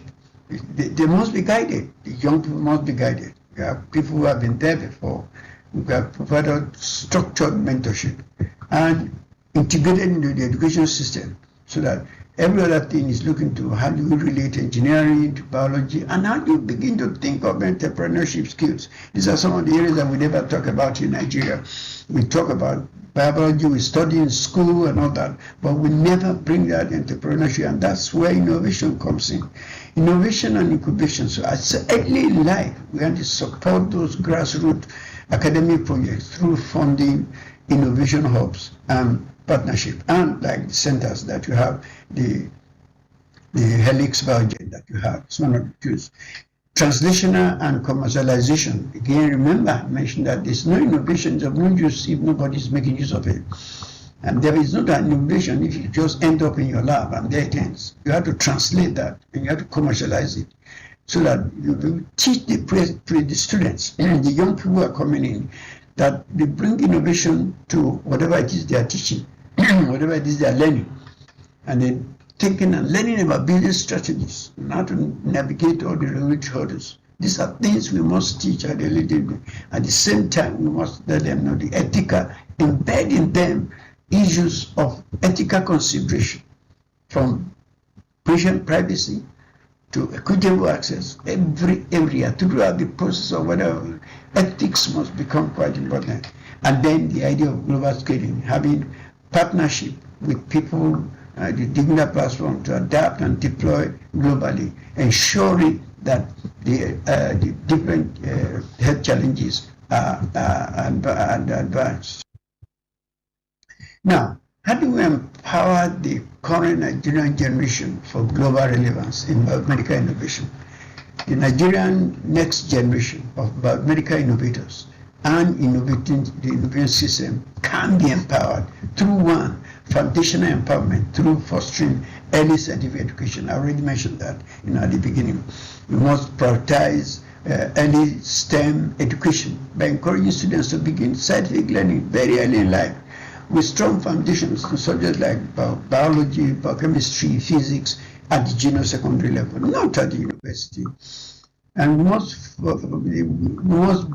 they must be guided. The young people must be guided. We have people who have been there before. We have provided structured mentorship and integrated into the education system so that every other thing is looking to how do you relate engineering to biology and how do you begin to think of entrepreneurship skills. These are some of the areas that we never talk about in Nigeria. We talk about biology, we study in school and all that, but we never bring that entrepreneurship, and that's where innovation comes in. Innovation and incubation. So at early in life, we have to support those grassroots academic projects through funding, innovation hubs, and partnership, and like the centers that you have, the Helix Biogen that you have, it's one of the tools. Translational and commercialization. Again, remember, I mentioned that there's no innovation of no use if nobody's making use of it. And there is not an innovation if you just end up in your lab and there it ends. You have to translate that and you have to commercialize it so that you teach the students, the young people who are coming in, that they bring innovation to whatever it is they are teaching, whatever it is they are learning, and then thinking and learning about business strategies, and how to navigate all the regulatory hurdles. These are things we must teach at the level. At the same time, we must let them know the ethical, embed in them issues of ethical consideration, from patient privacy to equitable access. Every area, throughout the process of whatever, ethics must become quite important. And then the idea of global scaling, having partnership with people, the digital platform to adapt and deploy globally, ensuring that the different health challenges are advanced. Now, how do we empower the current Nigerian generation for global relevance in biomedical innovation? The Nigerian next generation of biomedical innovators and innovating the innovation system can be empowered through one, foundational empowerment through fostering early scientific education. I already mentioned that at the beginning. We must prioritize early STEM education by encouraging students to begin scientific learning very early in life with strong foundations in subjects like biology, biochemistry, physics at the junior secondary level, not at the university. And we must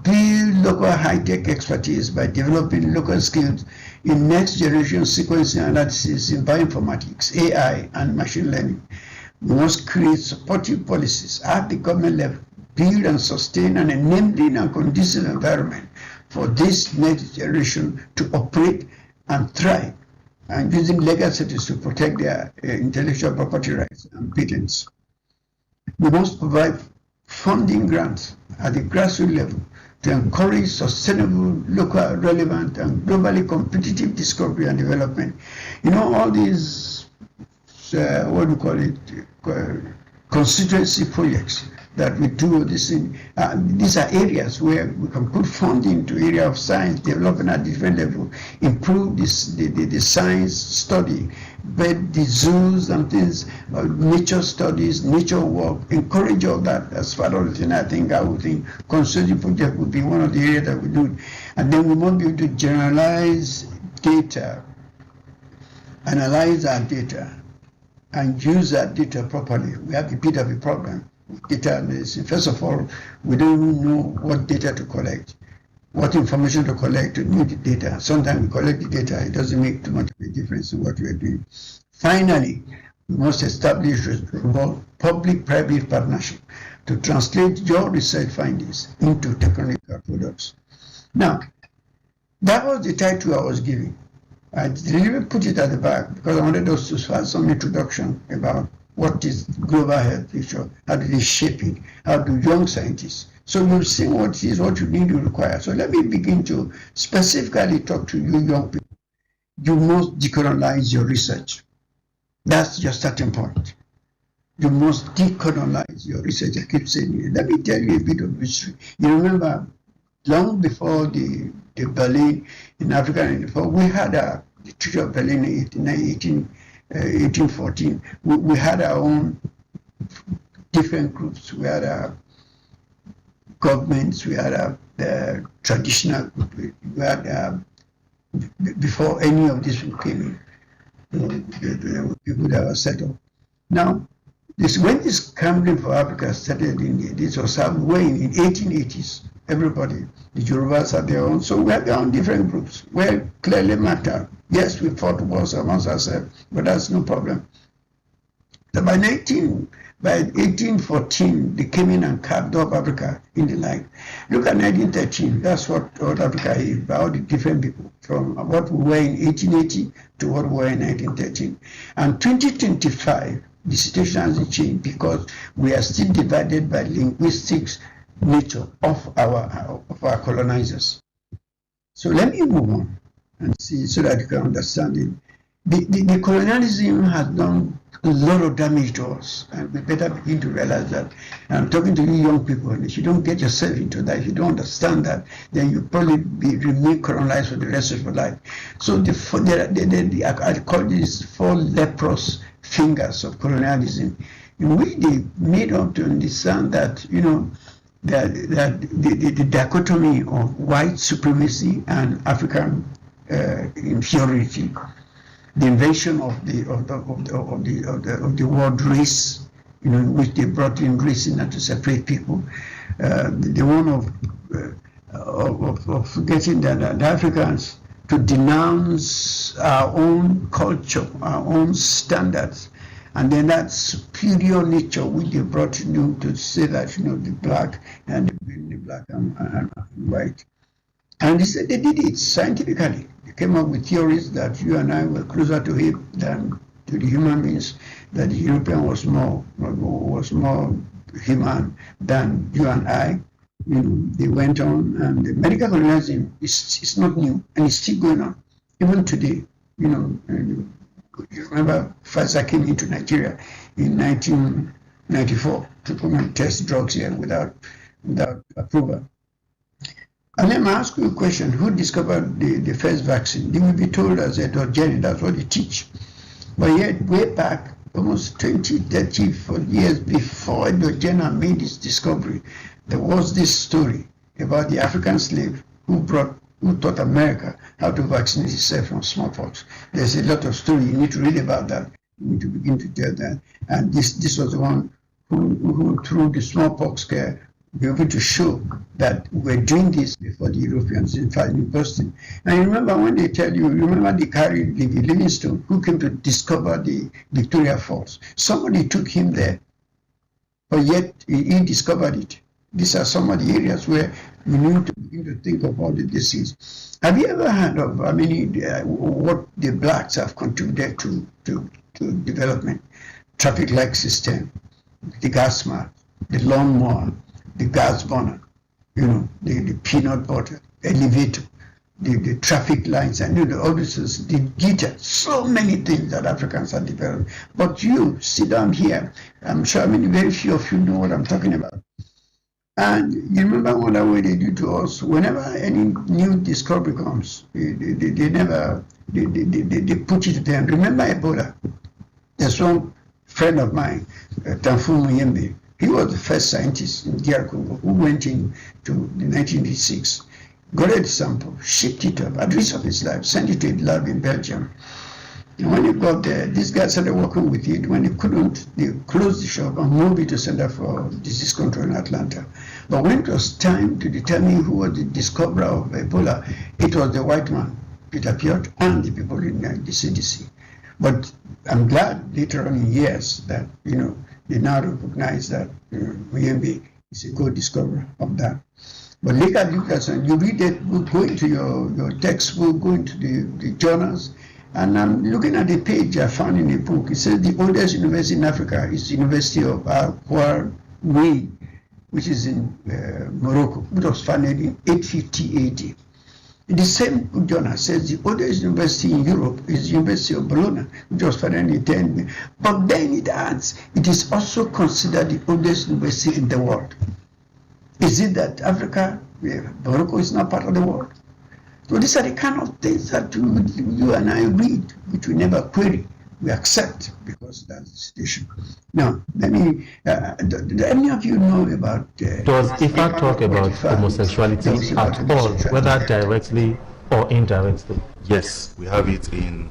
build local high-tech expertise by developing local skills in next-generation sequencing analysis in bioinformatics, AI, and machine learning. We must create supportive policies at the government level, build and sustain an enabling and conducive environment for this next generation to operate and thrive, and using legal cities to protect their intellectual property rights and patents. We must provide funding grants at the grassroots level to encourage sustainable, local, relevant, and globally competitive discovery and development. All these, what do you call it, constituency projects that we do this in, these are areas where we can put funding to area of science development at different level, improve the science study, but the zoos and things, nature studies, nature work, encourage all that as part of the thing. I would think consulting project would be one of the areas that we do. And then we must be able to generalize data, analyze our data, and use that data properly. We have a bit of a problem with data analysis. First of all, we don't know what data to collect, what information to collect to know the data. Sometimes we collect the data, it doesn't make too much of a difference in what we are doing. Finally, we must establish public-private partnership to translate your research findings into technical products. Now, that was the title I was giving. I didn't even put it at the back because I wanted us to have some introduction about what is global health future, how do they shape it, how do young scientists. So you'll see what is what you need to require. So let me begin to specifically talk to you young people. You must decolonize your research. That's your starting point. You must decolonize your research. I keep saying it. Let me tell you a bit of history. You remember, long before the Berlin in Africa, we had the Treaty of Berlin in 1814. We had our own different groups. We had our governments, we had our traditional group, we had before any of this came in. There were people that were settled. Now, when this campaign for Africa started this was way in 1880s. Everybody, the Yorubas had their own, so we had our own different groups. Well, clearly mapped out. Yes, we fought wars amongst ourselves, but that's no problem. So by 1814, they came in and carved up Africa in the line. Look at 1913. That's what Africa is, by all the different people, from what we were in 1880 to what we were in 1913. And 2025, the situation hasn't changed because we are still divided by linguistics nature of our colonizers. So let me move on and see so that you can understand it. The colonialism has done a lot of damage to us, and we better begin to realize that. And I'm talking to you young people, and if you don't get yourself into that, if you don't understand that, then you probably remain colonized for the rest of your life. So I call these 4 leprous fingers of colonialism, in which they made up to understand that, that the dichotomy of white supremacy and African inferiority, the invention of the word race, in which they brought in race in order to separate people, the one of forgetting that the Africans to denounce our own culture, our own standards, and then that superior nature which they brought to say that the black and the black and white. And they said they did it scientifically. They came up with theories that you and I were closer to him than to the human beings, that the European was more human than you and I. They went on, and the medical colonialism is not new, and it's still going on. Even today, you remember Pfizer came into Nigeria in 1994 to come and test drugs here without approval. And let me ask you a question. Who discovered the first vaccine? They will be told as a Jenny, that's what they teach. But yet, way back, almost 20, 30, 40 years before Jenner made his discovery, there was this story about the African slave who taught America how to vaccinate itself from smallpox. There's a lot of story. You need to read about that. You need to begin to tell that. And this was the one who through the smallpox scare, be able to show that we're doing this before the Europeans, in fact, in Boston. And you remember when they tell you, they carried Livingstone, who came to discover the Victoria Falls. Somebody took him there, but yet he discovered it. These are some of the areas where we need to begin to think of all the disease. Have you ever heard of what the blacks have contributed to development? Traffic light system, the gas mask, the lawnmower, the gas burner, the peanut butter, the elevator, the traffic lights, and all this, the guitar, so many things that Africans have developed. But you sit down here, I'm sure very few of you know what I'm talking about. And you remember what way they do to us? Whenever any new discovery comes, they put it there. Remember Ebola? There's one friend of mine, Tanfu Muyembe. He was the first scientist in DR Congo who went into the 1986, got a sample, shipped it up at risk of his life, sent it to a lab in Belgium. And when he got there, these guys started working with it. When they couldn't, they closed the shop and moved it to Center for Disease Control in Atlanta. But when it was time to determine who was the discoverer of Ebola, it was the white man, Peter Piot, and the people in the CDC. But I'm glad later on in years that, they now recognize that Muyembe is a good discoverer of that. But look at you read it, go into your textbook, go into the journals, and I'm looking at the page I found in a book. It says the oldest university in Africa is the University of Al-Qarawiyyin, which is in Morocco. It was founded in 850 AD. The same journal says the oldest university in Europe is the University of Bologna, which was founded in 10. But then it adds, it is also considered the oldest university in the world. Is it that Africa, Morocco is not part of the world? So these are the kind of things that you and I read, which we never query. We accept because that's the situation. Now, let me, do any of you know about... Does IFA talk about homosexuality at all, whether directly or indirectly? Yes, we have it in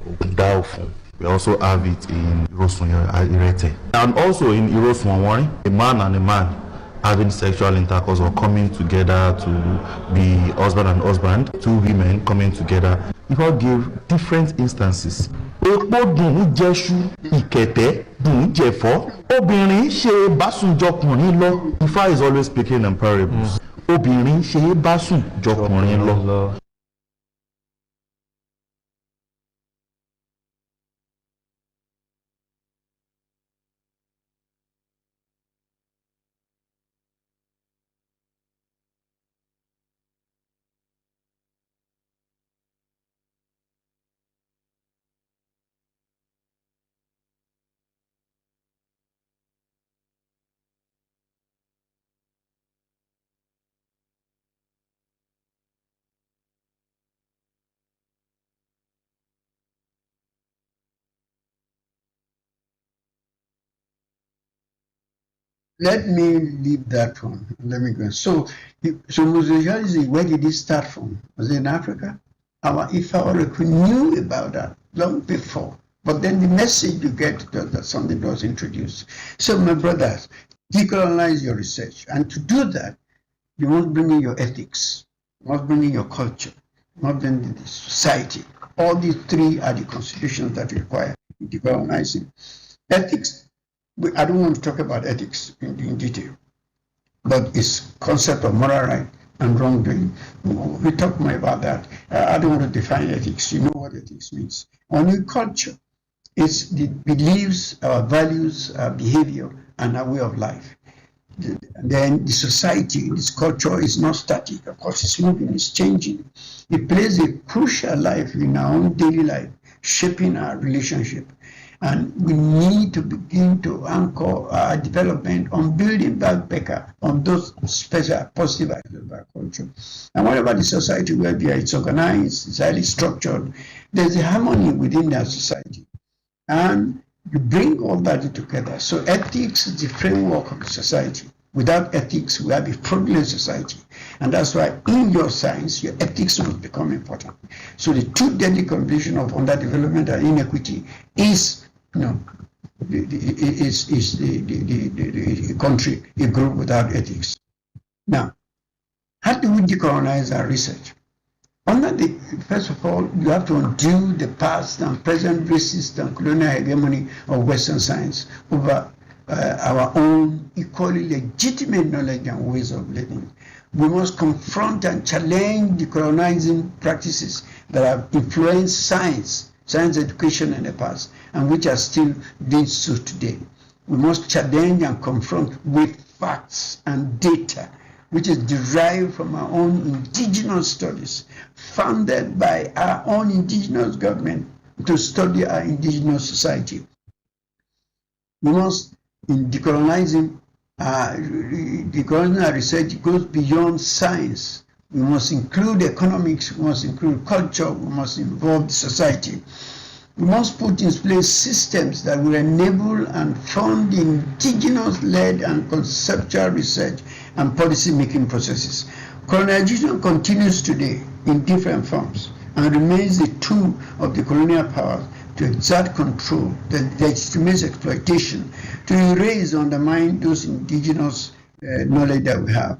Ogundaofun. We also have it in Irosun and also in Irosun, a man and a man having sexual intercourse or coming together to be husband and husband, two women coming together. People give different instances. Epo dùn jẹ́ṣu, ìkẹ̀tẹ̀ dùn jẹ̀fọ́. Obìnrin ṣe básùn jọkùnrin lọ. Ifá is always speaking in parables. Obìnrin ṣe básùn jọkùnrin lọ. Let me leave that one. Let me go. So homosexuality, where did it start from? Was it in Africa? Our Ifa Oracle knew about that long before. But then the message you get that something was introduced. So my brothers, decolonize your research. And to do that, you must bring in your ethics, you must bring in your culture, you must bring in the society. All these three are the constitutions that require decolonizing. Ethics, I don't want to talk about ethics in detail, but it's concept of moral right and wrongdoing. We talk more about that. I don't want to define ethics. You know what ethics means. Only culture, it's the beliefs, our values, our behavior, and our way of life. Then the society, this culture is not static. Of course, it's moving, it's changing. It plays a crucial life in our own daily life, shaping our relationship. And we need to begin to anchor our development on building back better on those special positive aspects of our culture. And what about the society where it's organized, it's highly structured, there's a harmony within that society. And you bring all that together. So ethics is the framework of the society. Without ethics, we have a fraudulent society. And that's why in your science, your ethics must become important. So the two deadly conditions of underdevelopment and inequity is the country, a group without ethics. Now, how do we decolonize our research? First of all, you have to undo the past and present racist and colonial hegemony of Western science over our own equally legitimate knowledge and ways of living. We must confront and challenge the colonizing practices that have influenced science education in the past, and which are still being so today. We must challenge and confront with facts and data, which is derived from our own indigenous studies, funded by our own indigenous government to study our indigenous society. We must, in decolonizing our research, goes beyond science. We must include economics, we must include culture, we must involve society. We must put in place systems that will enable and fund indigenous-led and conceptual research and policy-making processes. Colonization continues today in different forms and remains the tool of the colonial powers to exert control, the legitimate exploitation, to erase and undermine those indigenous knowledge that we have.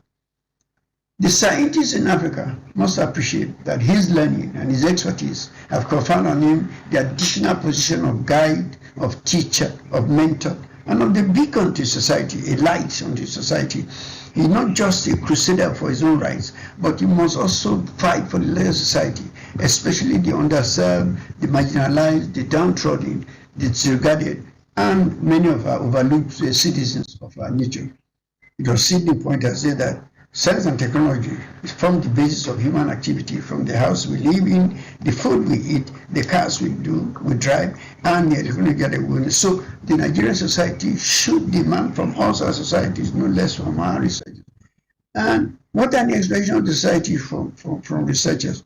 The scientists in Africa must appreciate that his learning and his expertise have conferred on him the additional position of guide, of teacher, of mentor, and of the beacon to society, a light onto society. He's not just a crusader for his own rights, but he must also fight for the larger society, especially the underserved, the marginalized, the downtrodden, the disregarded, and many of our overlooked citizens of our nature. It was Sidney Poitier said that science and technology form the basis of human activity, from the house we live in, the food we eat, the cars we drive, and the electronic that we use. So the Nigerian society should demand from us, our societies, no less from our researchers. And what an expectation of the society from researchers?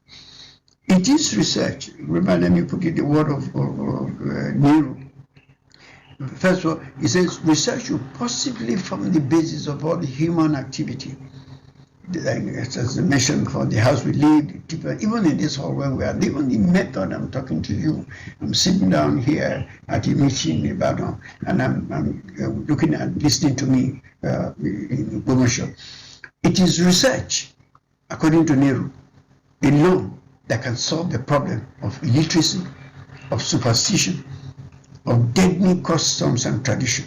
It is research. Remember, let me put it the word of Nehru. First of all, he says research should possibly form the basis of all the human activity. as I mentioned before, the house we live, even in this hall where we are, even the method I'm talking to you, I'm sitting down here at a meeting in Ibadan, and I'm looking at, listening to me in Bomosho. It is research, according to Nehru, alone that can solve the problem of illiteracy, of superstition, of deadening customs and tradition,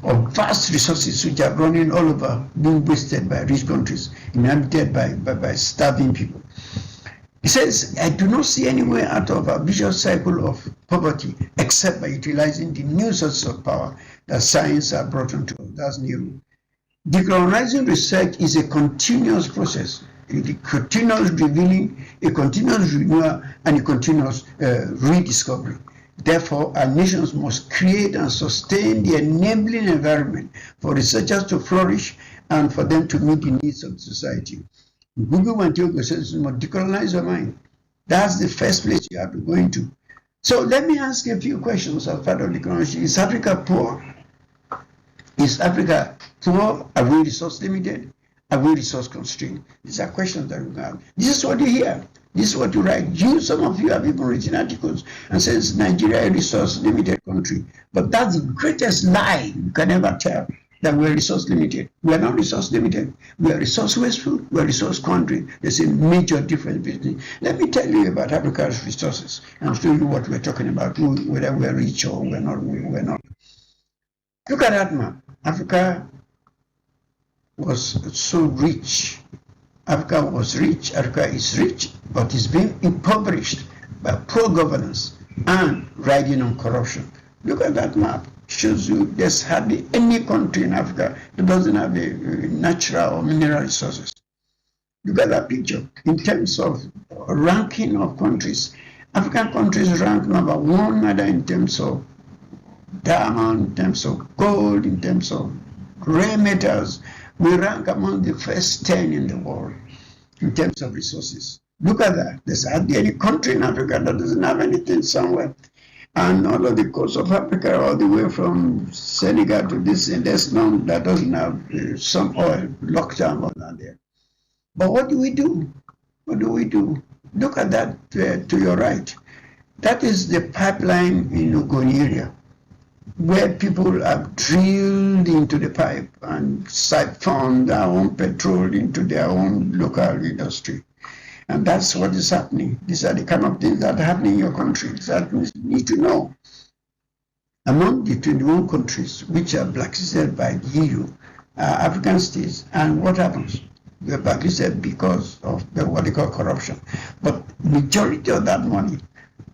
of vast resources which are running all over, being wasted by rich countries, inhabited by starving people. He says, I do not see any way out of a vicious cycle of poverty except by utilizing the new sources of power that science has brought into us. That's new. Decolonizing research is a continuous process, a continuous revealing, a continuous renewal, and a continuous rediscovery. Therefore, our nations must create and sustain the enabling environment for researchers to flourish and for them to meet the needs of society. Google and Togo says you must decolonize your mind. That's the first place you have to go into. So let me ask a few questions as part of decolonization. Is Africa poor? Is Africa poor? Are we resource limited? Are we resource constrained? These are questions that we have. This is what you hear. This is what you write. Some of you have even written articles and says Nigeria is a resource limited country. But that's the greatest lie you can ever tell, that we're resource limited. We are not resource limited. We are resource wasteful. We are resource squandering. There's a major difference between. Let me tell you about Africa's resources and show you what we're talking about, whether we're rich or we're not. Look at that map. Africa was so rich. Africa was rich, Africa is rich, but it's being impoverished by poor governance and riding on corruption. Look at that map. It shows you there's hardly any country in Africa that doesn't have a natural or mineral resources. Look at that picture. In terms of ranking of countries, African countries rank number one, either in terms of diamond, in terms of gold, in terms of rare metals. We rank among the first 10 in the world in terms of resources. Look at that. There's hardly any country in Africa that doesn't have anything somewhere. And all of the coast of Africa, all the way from Senegal to this, and there's none that doesn't have some oil locked down on there. But what do we do? What do we do? Look at that to your right. That is the pipeline in Ogoni area, where people have drilled into the pipe and siphoned their own petrol into their own local industry. And that's what is happening. These are the kind of things that are happening in your country that we need to know. Among the 21 countries which are blacklisted by the EU are African states, and what happens? They're blacklisted because of what they call corruption. But majority of that money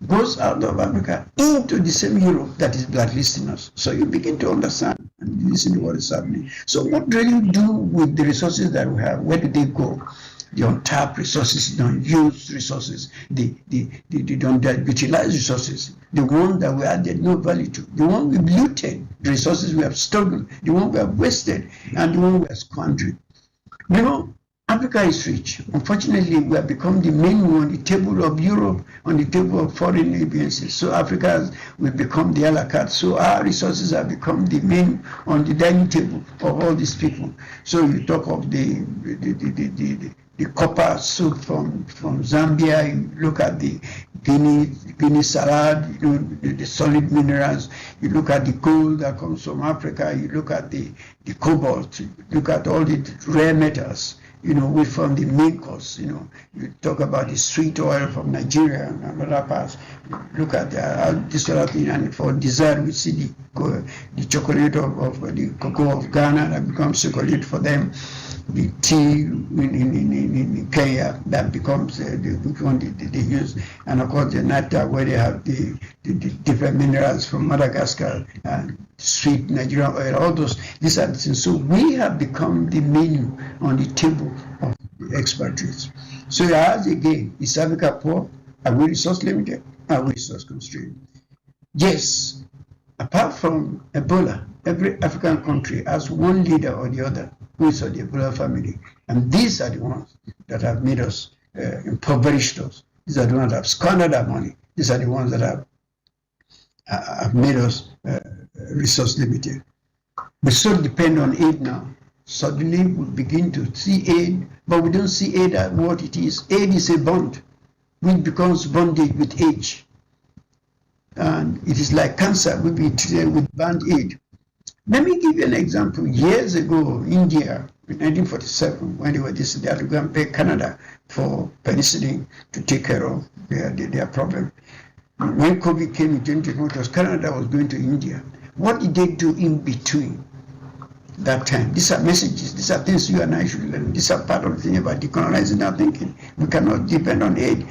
goes out of Africa into the same Europe that is blacklisting us. So you begin to understand and listen to what is happening. So what do you do with the resources that we have? Where do they go? The untapped resources, the unused resources, the underutilized resources, the one that we added no value to, the one we looted, the resources we have stolen, the one we have wasted, and the one we have squandered. You know, Africa is rich. Unfortunately, we have become the menu on the table of Europe, on the table of foreign agencies. So Africa will become the a la carte. So our resources have become the menu on the dining table of all these people. So you talk of the copper soup from Zambia, you look at the Guinea salad, you know, the solid minerals, you look at the gold that comes from Africa, you look at the cobalt, you look at all the rare metals, you know, we from the main course, you know, you talk about the sweet oil from Nigeria and other parts, look at this other thing, and for dessert we see the chocolate of the cocoa of Ghana that becomes chocolate for them, the tea in Kenya that becomes the one they use, and of course the nata where they have the different minerals from Madagascar and sweet Nigerian oil, all those, these are the things. So we have become the menu on the table of the expatriates. So you ask again, is Africa poor? Are we resource limited? Are we resource constrained? Yes. Apart from Ebola, every African country has one leader or the other who is of the Ebola family. And these are the ones that have made us, impoverished us. These are the ones that have squandered our money. These are the ones that have made us resource limited. We so depend on aid now Suddenly we begin to see aid, but we don't see aid at what it is. Aid is a bond, which becomes bondage with age. And it is like cancer, we be treated with band-aid. Let me give you an example. Years ago, India, in 1947, when they were deciding to go and pay Canada for penicillin to take care of their problem. When COVID came in 2020, it was Canada was going to India. What did they do in between that time? These are messages. These are things you and I should learn. These are part of the thing about decolonizing our thinking. We cannot depend on aid.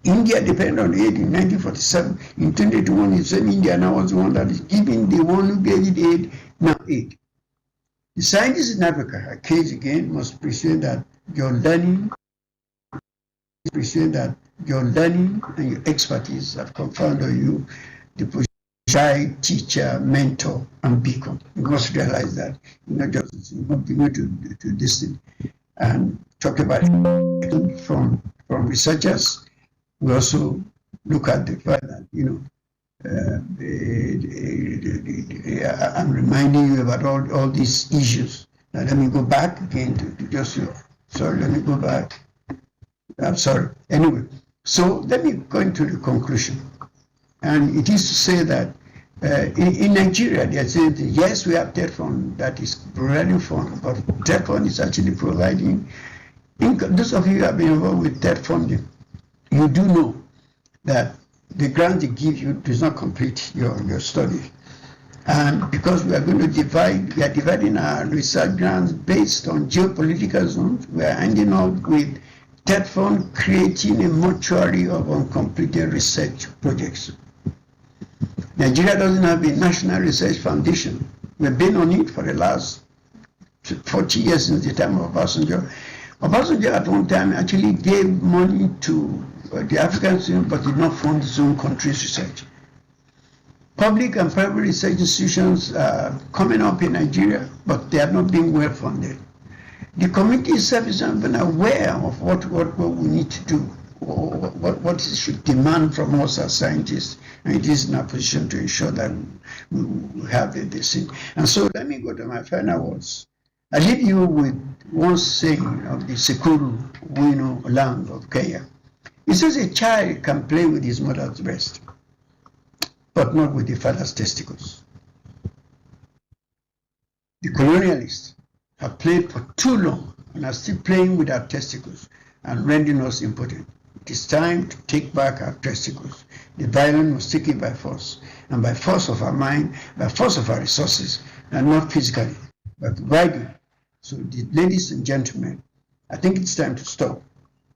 India depended on aid in 1947. In 2021, the same India now was the one that is giving the one who gave aid now aid. The scientists in Africa, a case again, must appreciate that your learning, and your expertise have confounded on you the child, teacher, mentor, and beacon. You must realize that. You not just you must be going to this thing and talk about it from researchers. We also look at the fact that, I'm reminding you about all these issues. Now let me go back again to just sorry, let me go back. I'm sorry. Anyway, so let me go into the conclusion. And it is to say that in Nigeria, they are saying that, yes, we have debt fund that is providing fund, but debt fund is actually providing. Those of you who have been involved with debt funding, you do know that the grant they give you does not complete your study. And because we are going to we are dividing our research grants based on geopolitical zones, we are ending up with debt fund creating a mortuary of uncompleted research projects. Nigeria doesn't have a national research foundation. We've been on it for the last 40 years since the time of Obasanjo. Obasanjo at one time actually gave money to the African Union, but did not fund his own country's research. Public and private research institutions are coming up in Nigeria, but they are not being well funded. The community itself is not even aware of what we need to do, or what it should demand from us as scientists, and it is in a position to ensure that we have this thing. And so let me go to my final words. I leave you with one saying of the Sekuru Wino land of Kenya. It says a child can play with his mother's breast, but not with the father's testicles. The colonialists have played for too long and are still playing with our testicles and rendering us impotent. It is time to take back our testicles. The violence must take it by force, and by force of our mind, by force of our resources, and not physically, but widely. So, ladies and gentlemen, I think it's time to stop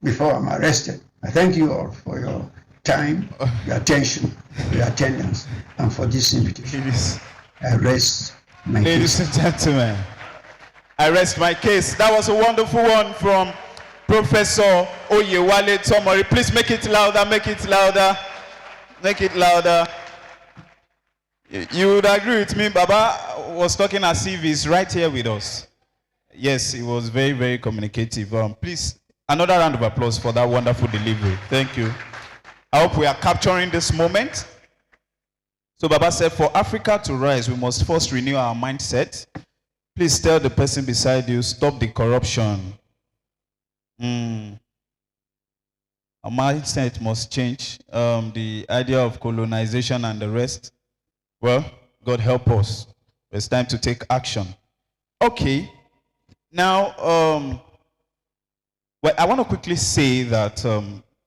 before I'm arrested. I thank you all for your time, your attention, your attendance, and for this invitation. I rest my case. Ladies and gentlemen, I rest my case. That was a wonderful one from Professor Oyewale Tomori. Please make it louder, make it louder, make it louder. You would agree with me, Baba was talking as if he's right here with us. Yes, he was very, very communicative. Please, another round of applause for that wonderful delivery. Thank you. I hope we are capturing this moment. So Baba said, for Africa to rise, we must first renew our mindset. Please tell the person beside you, stop the corruption. Our mindset must change. The idea of colonization and the rest, well, God help us. It's time to take action. Okay. Now, well, I want to quickly say that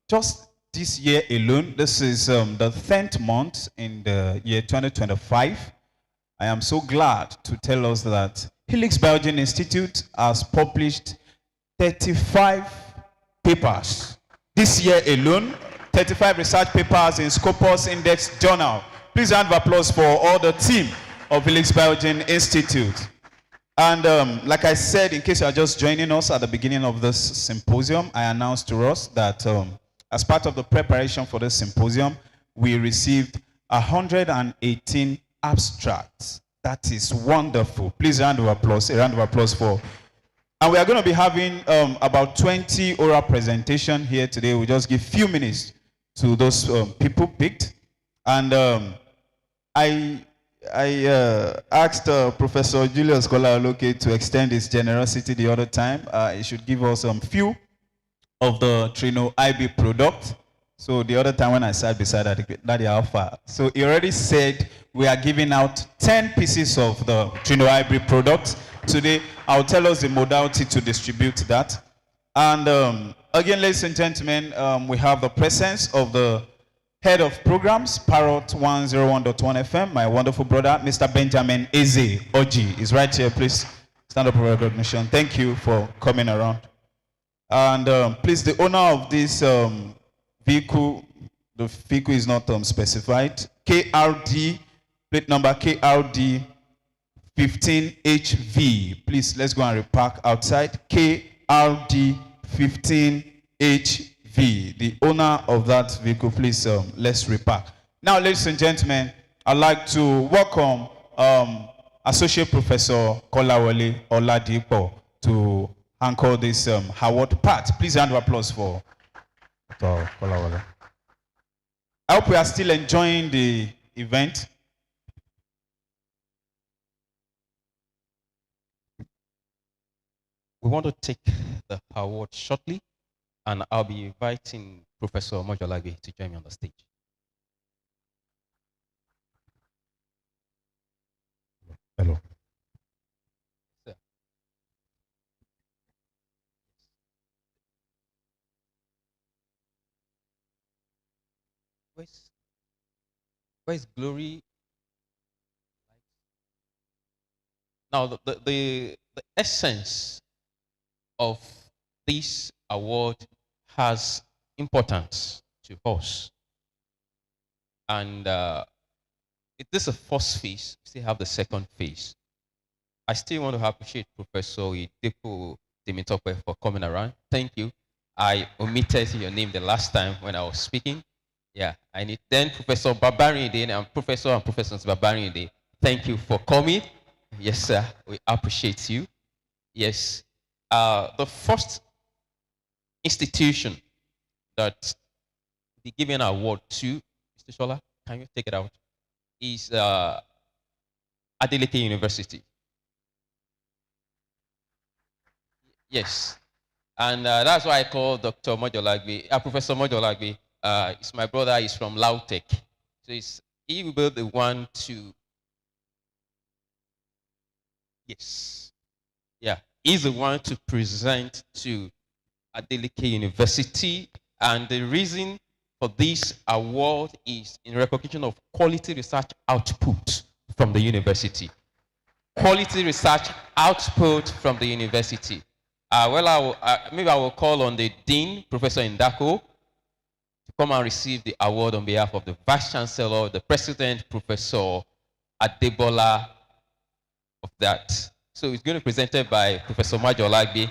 just this year alone, this is the 10th month in the year 2025. I am so glad to tell us that Helix Biogen Institute has published 35 papers. This year alone, 35 research papers in Scopus Index Journal. Please round of applause for all the team of Helix Biogen Institute. And like I said, in case you are just joining us at the beginning of this symposium, I announced to us that as part of the preparation for this symposium, we received 118 abstracts. That is wonderful. Please a round of applause for. And we are going to be having about 20 oral presentation here today. We'll just give a few minutes to those people picked. And I asked Professor Julius Kola-Oloke to extend his generosity the other time. He should give us some few of the Trino IB product. So the other time when I sat beside Daddy Alpha, so he already said we are giving out 10 pieces of the Trino IB product. Today, I'll tell us the modality to distribute that. And again, ladies and gentlemen, we have the presence of the head of programs, Parrot 101.1 FM, my wonderful brother, Mr. Benjamin Eze Oji, is right here. Please stand up for recognition. Thank you for coming around. And please, the owner of this vehicle, the vehicle is not specified, KRD, plate number KRD 15HV. Please, let's go and repark outside. KRD 15HV. The owner of that vehicle, please, let's repark. Now, ladies and gentlemen, I'd like to welcome Associate Professor Kolawole Oladipo to anchor this award part. Please, round of applause for Dr. Kolawole. I hope we are still enjoying the event. We want to take the award shortly, and I'll be inviting Professor Mojolagbe to join me on the stage. Hello. Sir. Where's Glory? Now, the essence of this award has importance to us. And it is a first phase. We still have the second phase. I still want to appreciate Professor Idepo Temitope for coming around. Thank you. I omitted your name the last time when I was speaking. Yeah, I need then Professor Babarinde and Professor Babarinde. Thank you for coming. Yes, sir. We appreciate you. Yes. The first institution that be given an award to, Mr. Shola, can you take it out? Is Adeleke University. Yes. And that's why I call Dr. Mojolagbe, Professor Mojolagbe. It's my brother, he's from Lautech. So he will be the one to, yes. Yeah, he's the one to present to Adeleke University. And the reason for this award is in recognition of quality research output from the university. Quality research output from the university. Maybe I will call on the Dean, Professor Indako, to come and receive the award on behalf of the Vice Chancellor, the President, Professor Adebola of that. So it's going to be presented by Professor Majolagbe.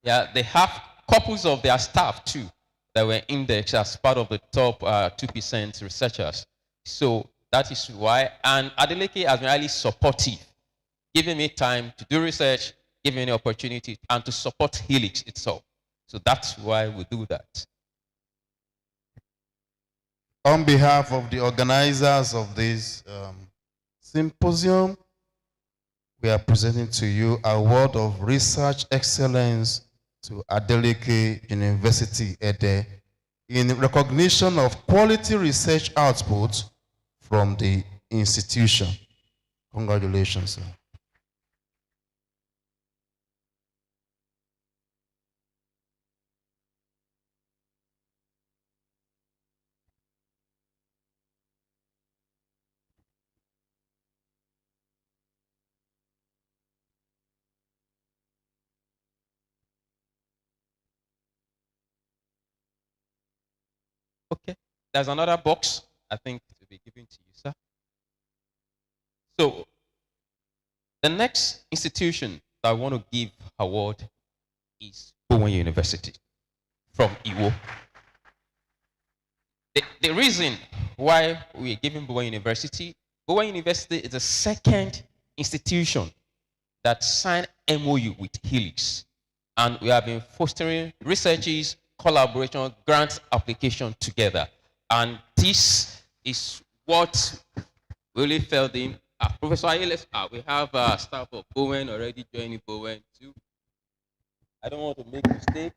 Yeah, they have couples of their staff too that were indexed as part of the top 2% researchers. So that is why, and Adeleke has been highly supportive, giving me time to do research, giving me an opportunity, and to support Helix itself. So that's why we do that. On behalf of the organizers of this symposium, we are presenting to you an award of research excellence to Adeleke University, Ede, in recognition of quality research output from the institution. Congratulations, sir. Okay, there's another box, I think, to be given to you, sir. So, the next institution that I want to give award is Bowen University from Iwo. The reason why we're giving Bowen University is the second institution that signed MOU with Helix. And we have been fostering researches, collaboration, grants application together. And this is what We really felt him. Professor Ayeles, we have staff of Bowen already joining Bowen too. I don't want to make a mistake.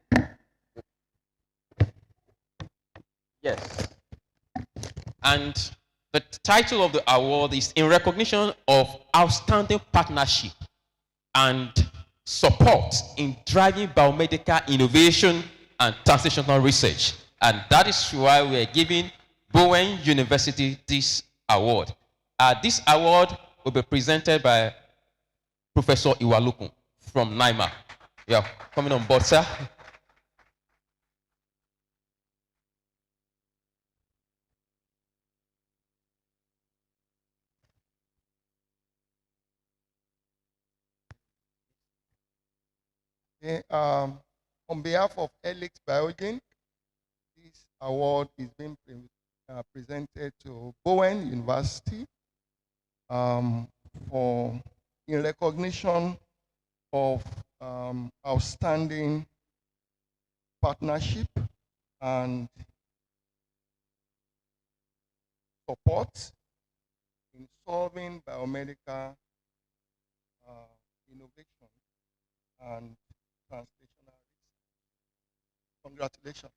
Yes. And the title of the award is in recognition of outstanding partnership and support in driving biomedical innovation and translational research. And that is why we are giving Bowen University this award. This award will be presented by Professor Iwalukun from NIMA. Yeah, coming on board, sir. Okay, on behalf of Helix Biogen, this award is being presented to Bowen University for in recognition of outstanding partnership and support in solving biomedical innovation and translational research. Congratulations.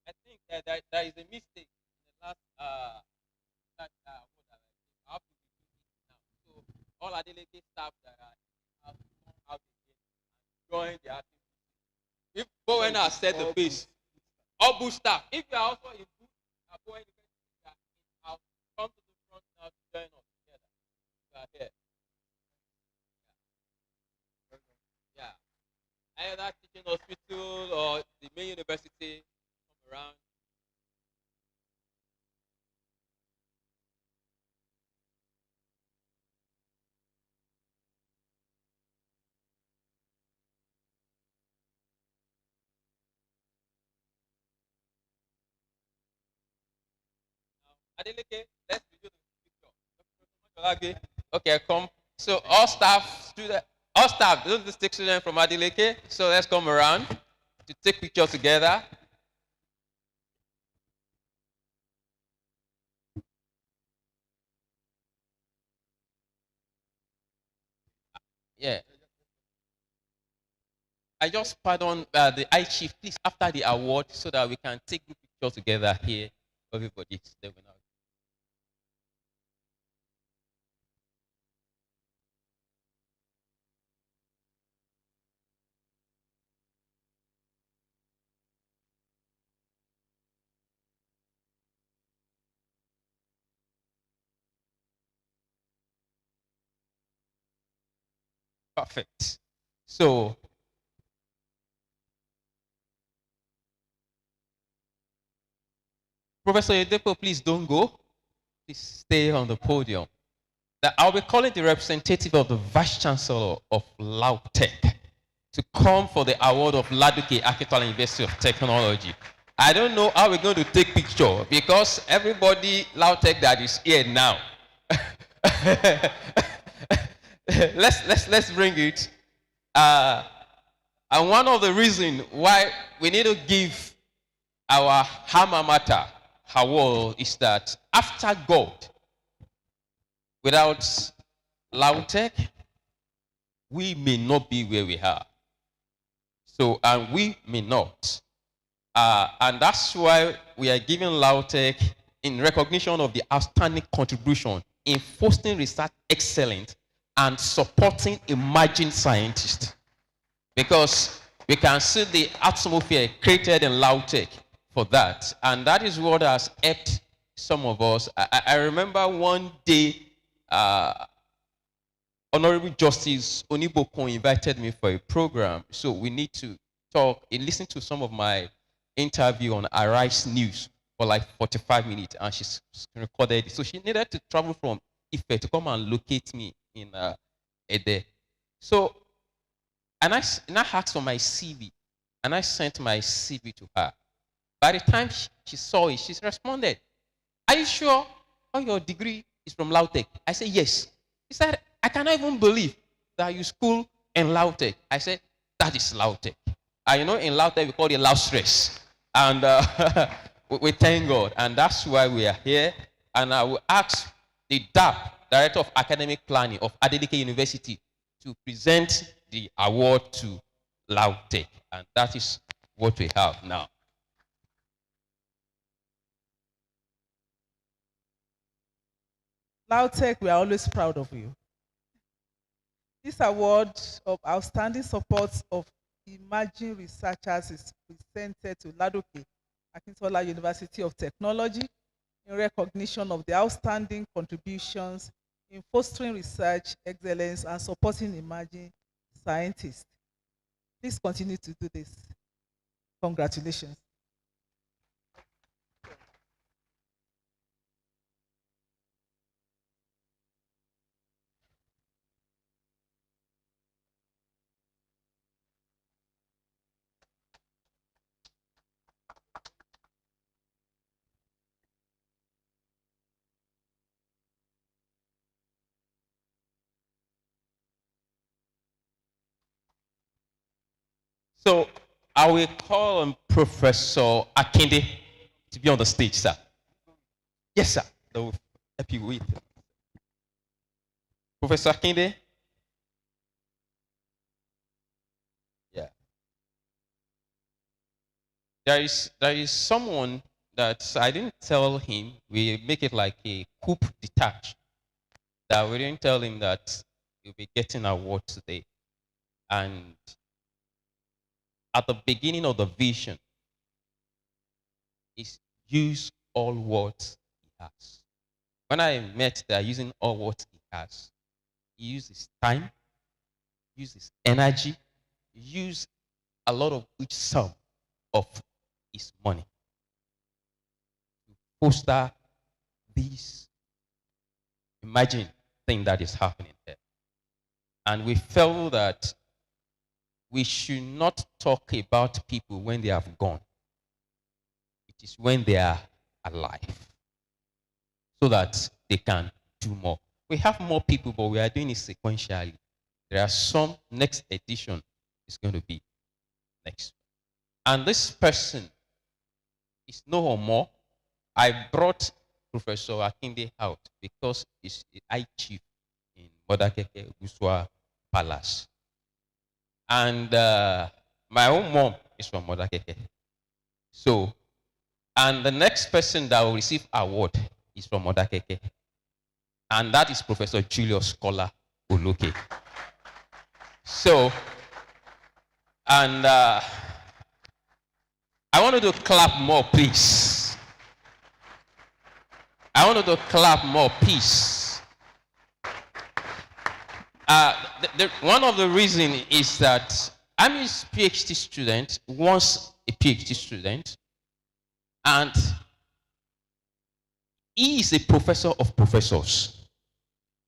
I think that is a mistake in the last what I have to do it now. So all Adeleke staff that have come out again and join the activity. If Bowen has set the pace, all Bush staff, if you are also in Bush, Bowen University are in-house, come to the front now to join us together. We are here. Yeah. Either teaching hospital or the main university come around. Adeleke, let's review the picture. Okay, come. So all staff, this is the six students from Adeleke. So let's come around to take pictures together. Yeah. I just pardon the I chief, please, after the award, so that we can take group pictures together here. Everybody, perfect. So, Professor Yedepo, please don't go. Please stay on the podium. That I'll be calling the representative of the Vice Chancellor of LAUTECH to come for the award of Laduke Akitola University of Technology. I don't know how we're going to take picture because everybody LAUTECH that is here now. let's bring it. And one of the reasons why we need to give our alma mater award is that after God, without LAUTECH, we may not be where we are. So, and we may not. And that's why we are giving LAUTECH in recognition of the outstanding contribution in fostering research excellence and supporting emerging scientists. Because we can see the atmosphere created in LAUTECH for that. And that is what has helped some of us. I remember one day, Honorable Justice Onibokon invited me for a program. So we need to talk and listen to some of my interview on Arise News for like 45 minutes, and she recorded it. So she needed to travel from Ife to come and locate me in Ede. So, and I asked for my CV, and I sent my CV to her. By the time she saw it, she responded, "Are you sure all your degree is from LAUTECH?" I said, "Yes." He said, "I cannot even believe that you school in Lautech. I said, that is Lautech. And you know, in Lautech, we call it loud stress. And we thank God. And that's why we are here. And I will ask the DAP, Director of Academic Planning of Adeleke University, to present the award to Lautech. And that is what we have now. Lautech, we are always proud of you. This award of outstanding support of emerging researchers is presented to Ladoke Akintola University of Technology in recognition of the outstanding contributions in fostering research excellence and supporting emerging scientists. Please continue to do this. Congratulations. So I will call on Professor Akinde to be on the stage, sir. Yes, sir. They will help you with. Professor Akinde. Yeah. There is someone that I didn't tell him. We make it like a coup detach. That we didn't tell him that he'll be getting an award today. And at the beginning of the vision is use all what he has. When I met that using all what he has, he used his time, used his energy, used a lot of each sum of his money to foster this imagined thing that is happening there. And we felt that we should not talk about people when they have gone. It is when they are alive, so that they can do more. We have more people, but we are doing it sequentially. There are some, next edition is going to be next. And this person is no more. I brought Professor Akinde out because he's the high chief in Modakeke Guswa Palace. And my own mom is from Modakeke. So, and the next person that will receive award is from Modakeke. And that is Professor Julius Scholar Oloke. So, and I wanted to clap more, please. I wanted to clap more, please. One of the reasons is that I'm his PhD student, once a PhD student, and he is a professor of professors.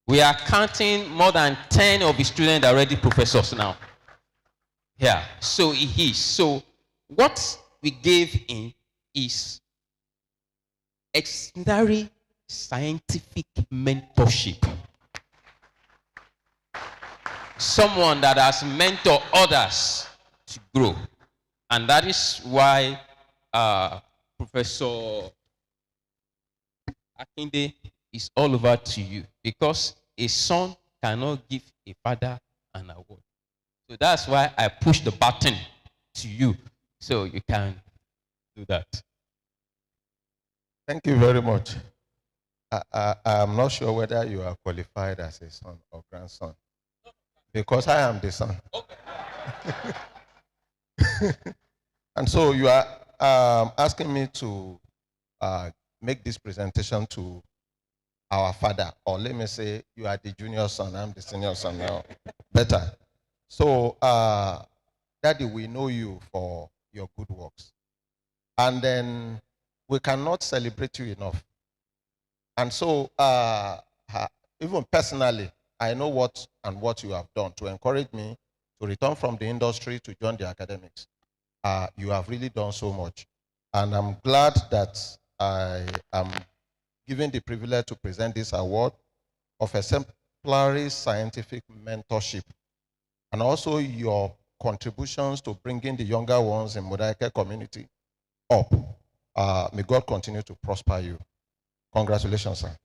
We are counting more than 10 of his students already professors now. Yeah, so he is. So what we gave him is extraordinary scientific mentorship. Someone that has mentored others to grow. And that is why Professor Akinde is all over to you, because a son cannot give a father an award. So that's why I push the button to you, so you can do that. Thank you very much. I'm not sure whether you are qualified as a son or grandson, because I am the son. Okay. And so you are asking me to make this presentation to our father, or let me say you are the junior son, I'm the senior son now. Better. So, Daddy, we know you for your good works. And then we cannot celebrate you enough. And so, even personally, I know what you have done to encourage me to return from the industry to join the academics. You have really done so much. And I'm glad that I am given the privilege to present this award of exemplary scientific mentorship and also your contributions to bringing the younger ones in Modaica community up. May God continue to prosper you. Congratulations, sir.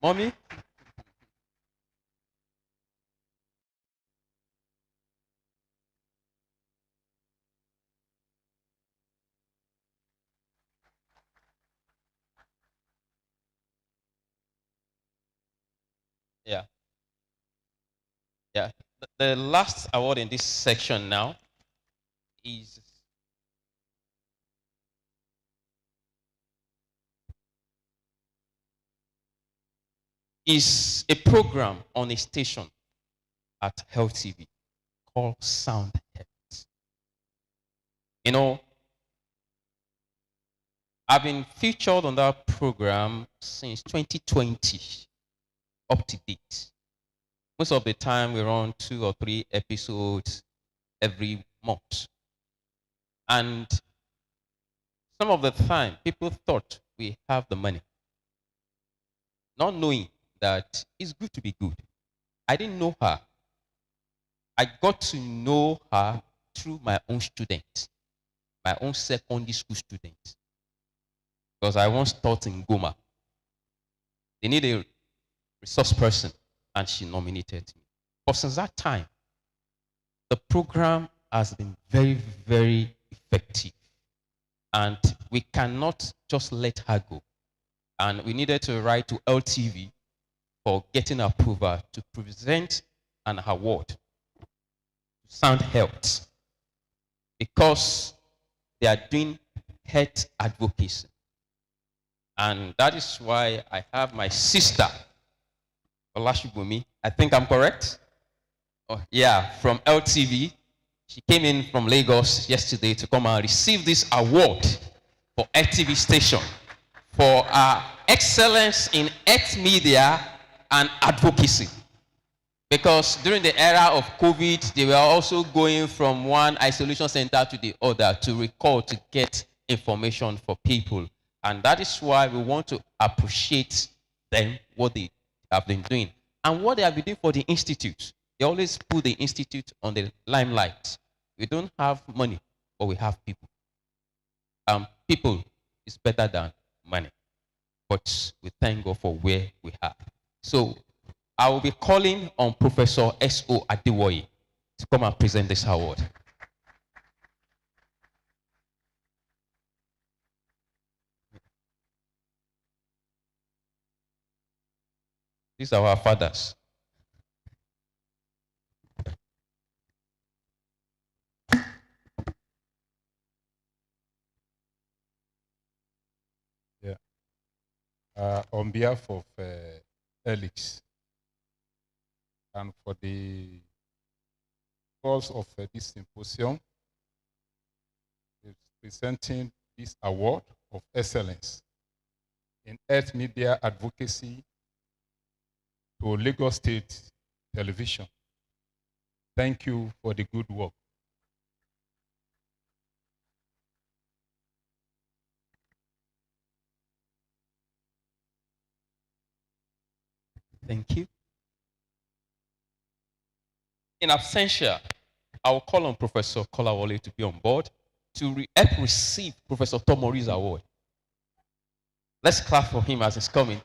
Mommy? Yeah. Yeah. The last award in this section now is a program on a station at Health TV called Sound Health. You know, I've been featured on that program since 2020, up to date. Most of the time, we run 2 or 3 episodes every month. And some of the time, people thought we have the money, not knowing that it's good to be good. I didn't know her. I got to know her through my own student, my own secondary school student. Because I once taught in Goma. They need a resource person, and she nominated me. But since that time, the program has been very, very effective. And we cannot just let her go. And we needed to write to LTV for getting approval to present an award to Sound Health, because they are doing health advocacy. And that is why I have my sister, Olashibumi. I think I'm correct? Oh, yeah, from LTV. She came in from Lagos yesterday to come and receive this award for LTV station for excellence in health media and advocacy. Because during the era of COVID, they were also going from one isolation center to the other to record, to get information for people. And that is why we want to appreciate them, what they have been doing. And what they have been doing for the Institute. They always put the Institute on the limelight. We don't have money, but we have people. People is better than money. But we thank God for where we are. So I will be calling on Professor S.O. Adewoye to come and present this award. These are our fathers. Yeah. On behalf of Elix, and for the cause of this symposium, is presenting this award of excellence in health media advocacy to Lagos State Television. Thank you for the good work. Thank you. In absentia, I will call on Professor Kolawole to be on board to help receive Professor Tomori's award. Let's clap for him as he's coming.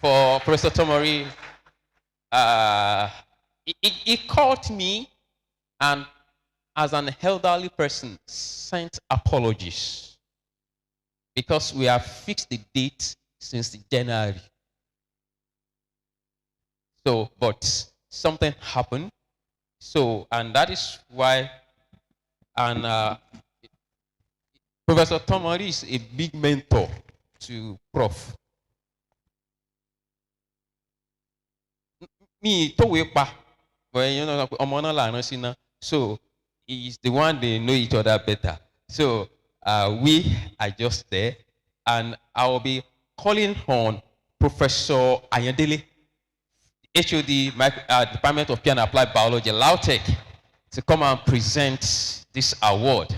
For Professor Tomori, he called me and, as an elderly person, sent apologies because we have fixed the date since January. So, but something happened. So, and that is why, and Professor Tomori is a big mentor to Prof. Me, but you know, so he's the one they know each other better. So we are just there, and I will be calling on Professor Ayandele, HOD, Department of Pure and Applied Biology, Lautech, to come and present this award.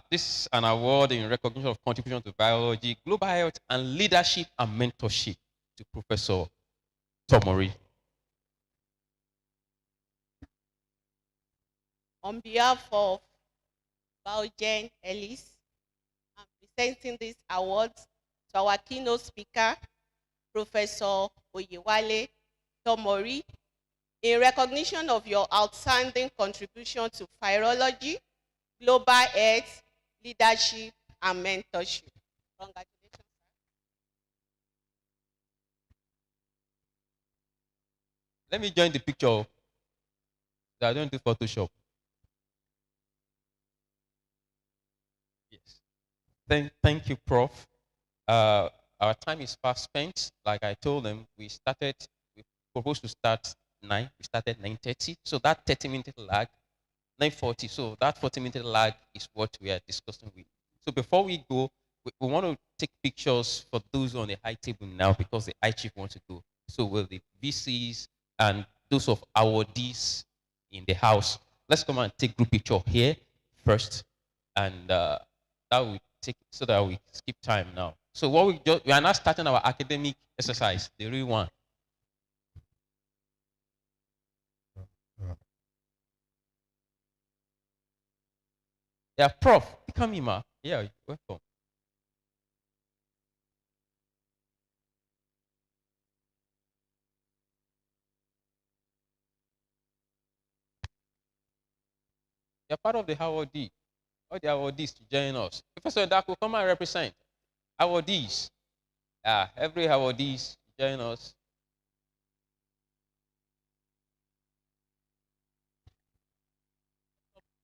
This is an award in recognition of contribution to biology, global health, and leadership and mentorship to Professor Tomori. On behalf of Biogen Ellis, I'm presenting this award to our keynote speaker, Professor Oyewale Tomori, in recognition of your outstanding contribution to virology, global health, leadership, and mentorship. Congratulations. Let me join the picture. I don't do Photoshop. Yes. Thank you, Prof. Our time is fast spent. Like I told them, we proposed to start 9. We started 9:30. So that 30-minute lag, 9:40. So that 40-minute lag is what we are discussing with. So before we go, we want to take pictures for those on the high table now because the high chief wants to go. So will the VCs and those of awardees in the house, let's come and take group picture here first, and that will take so that we skip time now. So what we are now starting our academic exercise, the real one. Yeah, Prof, come here, ma. Yeah, welcome. You're part of the awardee. All the awardees to join us. Professor Daku, come and represent. Awardees. Every awardees join us.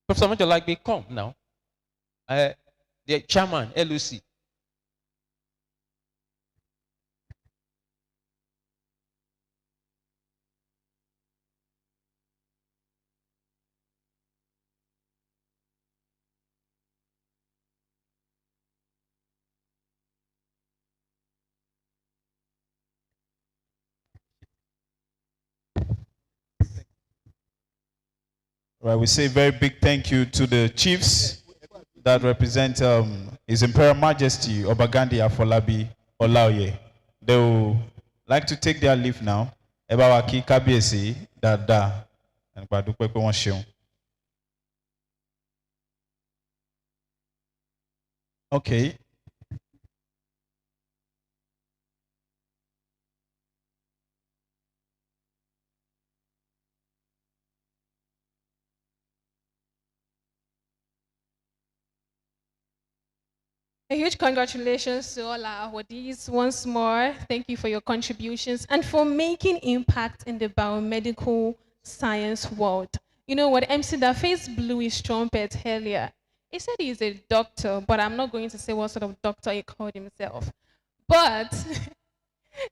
Professor Majolagbe, come now. The chairman, LOC. Right, we say very big thank you to the chiefs that represent His Imperial Majesty Obagandi Afolabi Olaoye. They will like to take their leave now. Ebawaki Kabiesi Dada and Badupe Wonshion. Okay. A huge congratulations to all our awardees once more. Thank you for your contributions and for making impact in the biomedical science world. You know what, MC Daface blew his trumpet earlier. He said he's a doctor, but I'm not going to say what sort of doctor he called himself. But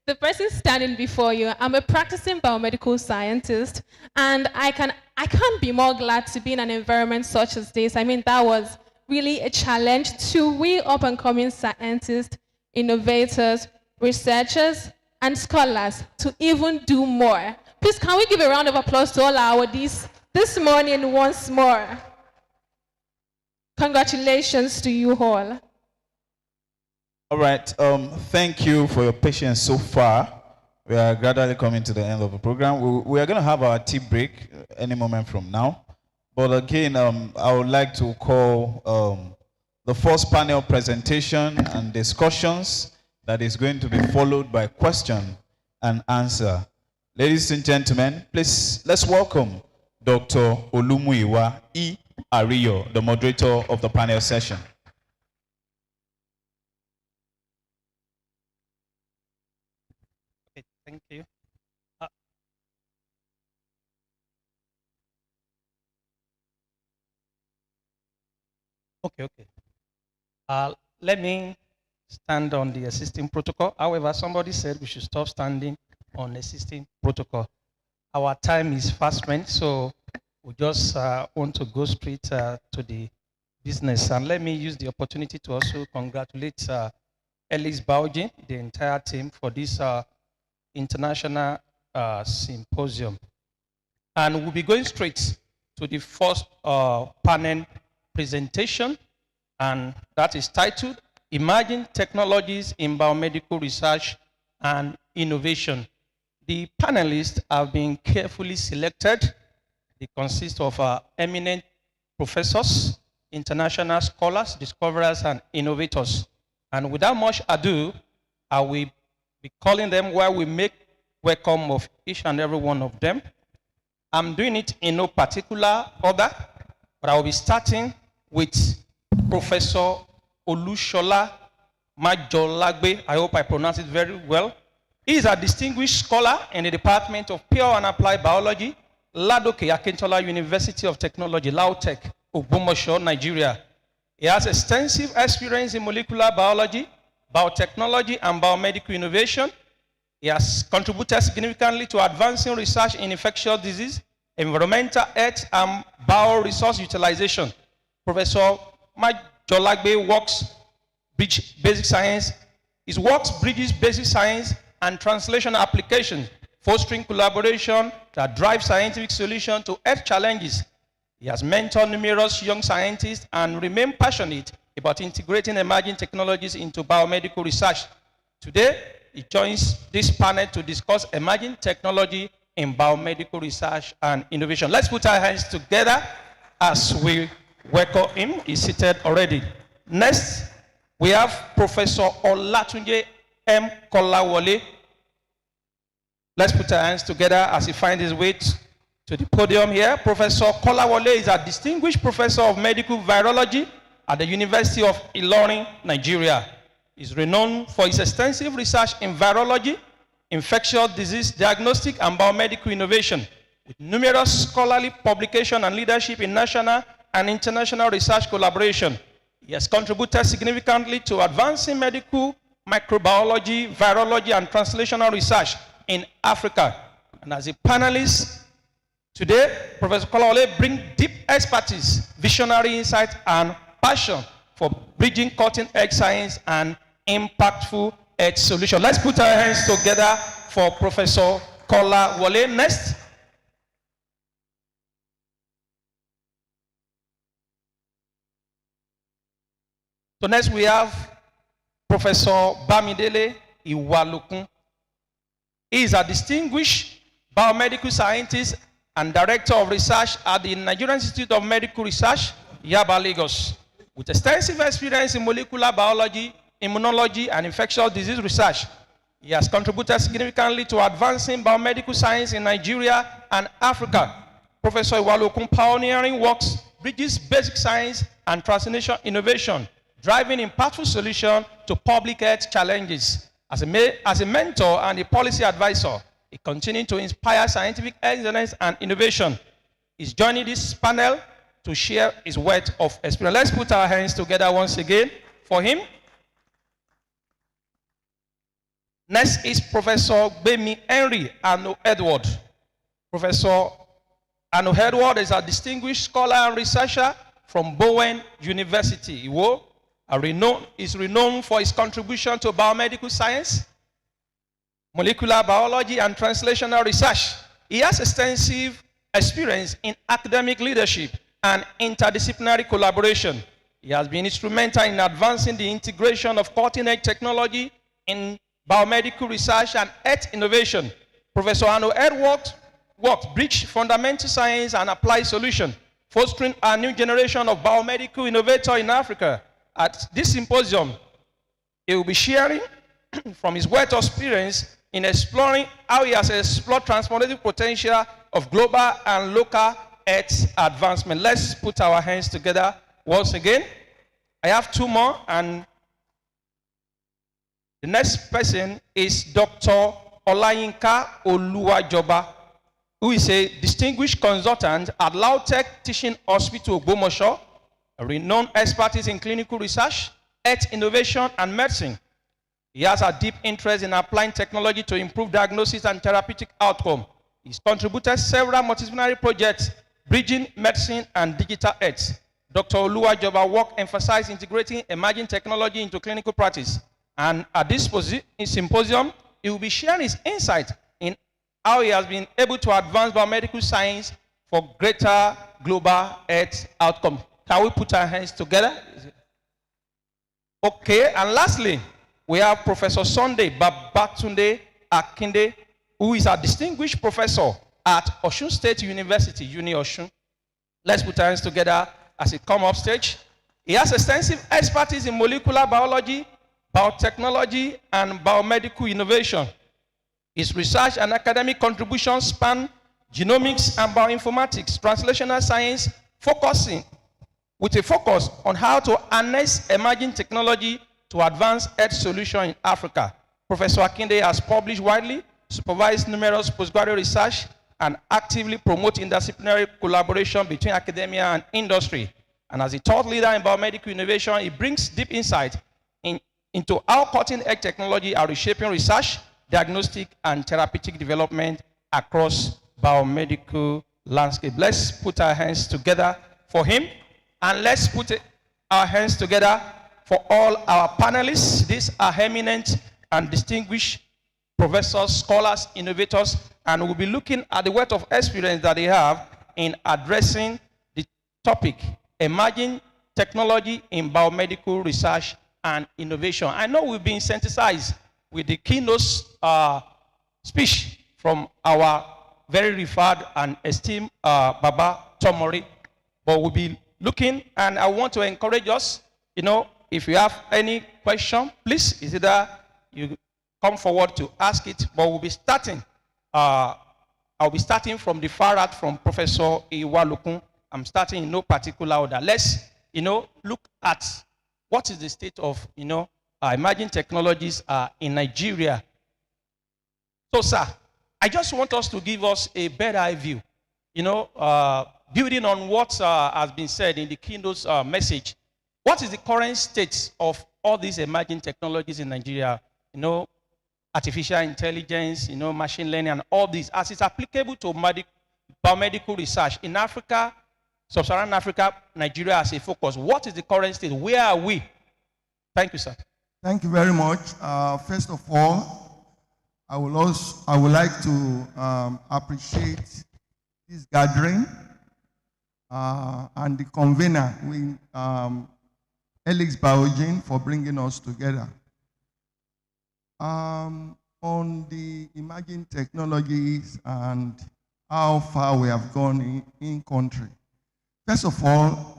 the person standing before you, I'm a practicing biomedical scientist, and I can't be more glad to be in an environment such as this. I mean, that was really a challenge to we up-and-coming scientists, innovators, researchers, and scholars to even do more. Please, can we give a round of applause to all our awardees this morning once more? Congratulations to you all. All right, thank you for your patience so far. We are gradually coming to the end of the program. We are going to have our tea break any moment from now. But again, I would like to call the first panel presentation and discussions that is going to be followed by question and answer. Ladies and gentlemen, please let's welcome Dr. Olumuyiwa E. Ariyo, the moderator of the panel session. Okay, thank you. Okay. Let me stand on the existing protocol. However, somebody said we should stop standing on existing protocol. Our time is fast spent, so we just want to go straight to the business. And let me use the opportunity to also congratulate Ellis Bauji, the entire team, for this international symposium. And we'll be going straight to the first panel presentation, and that is titled Emerging Technologies in Biomedical Research and Innovation. The panelists have been carefully selected. They consist of eminent professors, international scholars, discoverers, and innovators. And without much ado, I will be calling them while we make welcome of each and every one of them. I'm doing it in no particular order, but I will be starting with Professor Olushola Majolagbe. I hope I pronounced it very well. He is a distinguished scholar in the Department of Pure and Applied Biology, Ladoke Akintola University of Technology, LAUTECH, Ogbomoso, Nigeria. He has extensive experience in molecular biology, biotechnology, and biomedical innovation. He has contributed significantly to advancing research in infectious disease, environmental health, and bioresource utilization. Professor Majolagbe his works bridges basic science and translation applications, fostering collaboration that drives scientific solutions to health challenges. He has mentored numerous young scientists and remains passionate about integrating emerging technologies into biomedical research. Today, he joins this panel to discuss emerging technology in biomedical research and innovation. Let's put our hands together as we welcome him. He's seated already. Next, we have Professor Olatunje M. Kolawole. Let's put our hands together as he finds his way to the podium here. Professor Kolawole is a distinguished professor of medical virology at the University of Ilorin, Nigeria. He's renowned for his extensive research in virology, infectious disease diagnostic, and biomedical innovation, with numerous scholarly publications and leadership in national and international research collaboration. He has contributed significantly to advancing medical microbiology, virology, and translational research in Africa. And as a panelist today, Professor Kolawole brings deep expertise, visionary insight, and passion for bridging cutting-edge science and impactful health solutions. Let's put our hands together for Professor Kolawole. Next. So next we have Professor Bamidele Iwalokun. He is a distinguished biomedical scientist and director of research at the Nigerian Institute of Medical Research, Yaba, Lagos. With extensive experience in molecular biology, immunology, and infectious disease research, he has contributed significantly to advancing biomedical science in Nigeria and Africa. Professor Iwalokun pioneering works bridges basic science and translational innovation, driving impactful solutions to public health challenges. As a mentor and a policy advisor, he continues to inspire scientific excellence and innovation. He's joining this panel to share his wealth of experience. Let's put our hands together once again for him. Next is Professor Gbemi Henry Ano Edward. Professor Ano Edward is a distinguished scholar and researcher from Bowen University, Iwo. Is renowned for his contribution to biomedical science, molecular biology, and translational research. He has extensive experience in academic leadership and interdisciplinary collaboration. He has been instrumental in advancing the integration of cutting-edge technology in biomedical research and health innovation. Professor Ano Edwards worked bridge fundamental science and applied solutions, fostering a new generation of biomedical innovators in Africa. At this symposium, he will be sharing from his wealth of experience in exploring how he has explored transformative potential of global and local health advancement. Let's put our hands together once again. I have two more, and the next person is Dr. Olayinka Oluwajoba, who is a distinguished consultant at LAUTECH Teaching Hospital, Ogbomoso, a renowned expertise in clinical research, health innovation, and medicine. He has a deep interest in applying technology to improve diagnosis and therapeutic outcome. He's contributed several multidisciplinary projects, bridging medicine and digital health. Dr. Oluwajoba work emphasized integrating emerging technology into clinical practice. And at this symposium, he will be sharing his insight in how he has been able to advance biomedical science for greater global health outcome. Can we put our hands together? Okay, and lastly, we have Professor Sunday Babatunde Akinde. who is a distinguished professor at Osun State University, Uni Osun. Let's put our hands together as he comes up stage. He has extensive expertise in molecular biology, biotechnology, and biomedical innovation. His research and academic contributions span genomics and bioinformatics, translational science, with a focus on how to harness emerging technology to advance health solutions in Africa. Professor Akinde has published widely, supervised numerous postgraduate research, and actively promotes interdisciplinary collaboration between academia and industry. And as a thought leader in biomedical innovation, he brings deep insight into how cutting-edge technology are reshaping research, diagnostic, and therapeutic development across biomedical landscape. Let's put our hands together for him, and let's put our hands together for all our panelists. These are eminent and distinguished professors, scholars, innovators, and we'll be looking at the wealth of experience that they have in addressing the topic, emerging technology in biomedical research and innovation. I know we've been sensitized with the keynote speech from our very revered and esteemed Baba Tomori, but we'll be looking, and I want to encourage us, if you have any question, please, is either you come forward to ask it, but we'll be starting. I'll be starting from the far out from Professor Iwalukun. I'm starting in no particular order. Let's, look at what is the state of, emerging technologies in Nigeria. So, sir, I just want us to give us a better view, building on what has been said in the keynote message. What is the current state of all these emerging technologies in Nigeria? Artificial intelligence, machine learning, and all this, as it's applicable to biomedical research in Africa, Sub-Saharan Africa, Nigeria as a focus. What is the current state? Where are we? Thank you, sir. Thank you very much. First of all, I would like to appreciate this gathering and the convener, Helix Biogen, for bringing us together. On the emerging technologies and how far we have gone in country. First of all,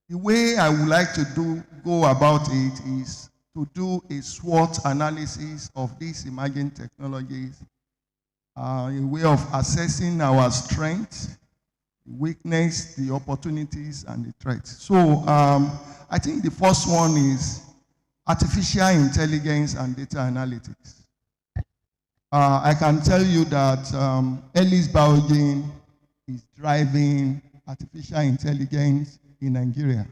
the way I would like to go about it is to do a SWOT analysis of these emerging technologies, a way of assessing our strengths, weakness, the opportunities, and the threats. So I think the first one is artificial intelligence and data analytics. I can tell you that Helix Biogen is driving artificial intelligence in Nigeria.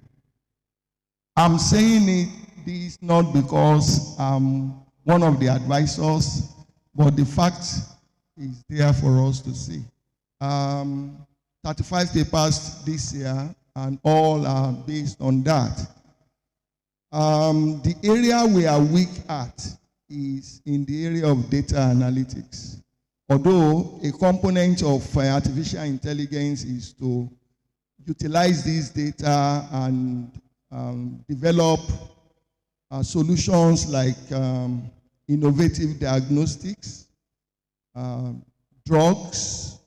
I'm saying this not because I'm one of the advisors, but the fact is there for us to see. 35 papers this year, and all are based on that. The area we are weak at is in the area of data analytics. Although a component of artificial intelligence is to utilize this data and develop solutions like innovative diagnostics, drugs,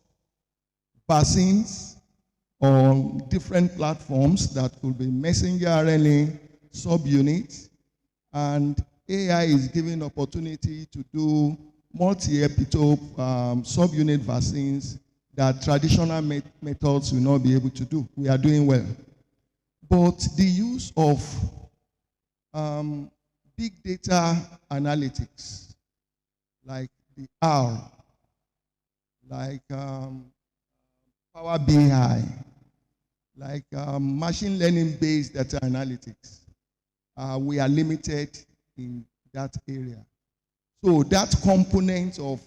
vaccines, on different platforms that could be messenger RNA, subunits, and AI is giving opportunity to do multi-epitope subunit vaccines that traditional methods will not be able to do. We are doing well. But the use of big data analytics, like the R, like Power BI, like machine learning-based data analytics, we are limited in that area. So that component of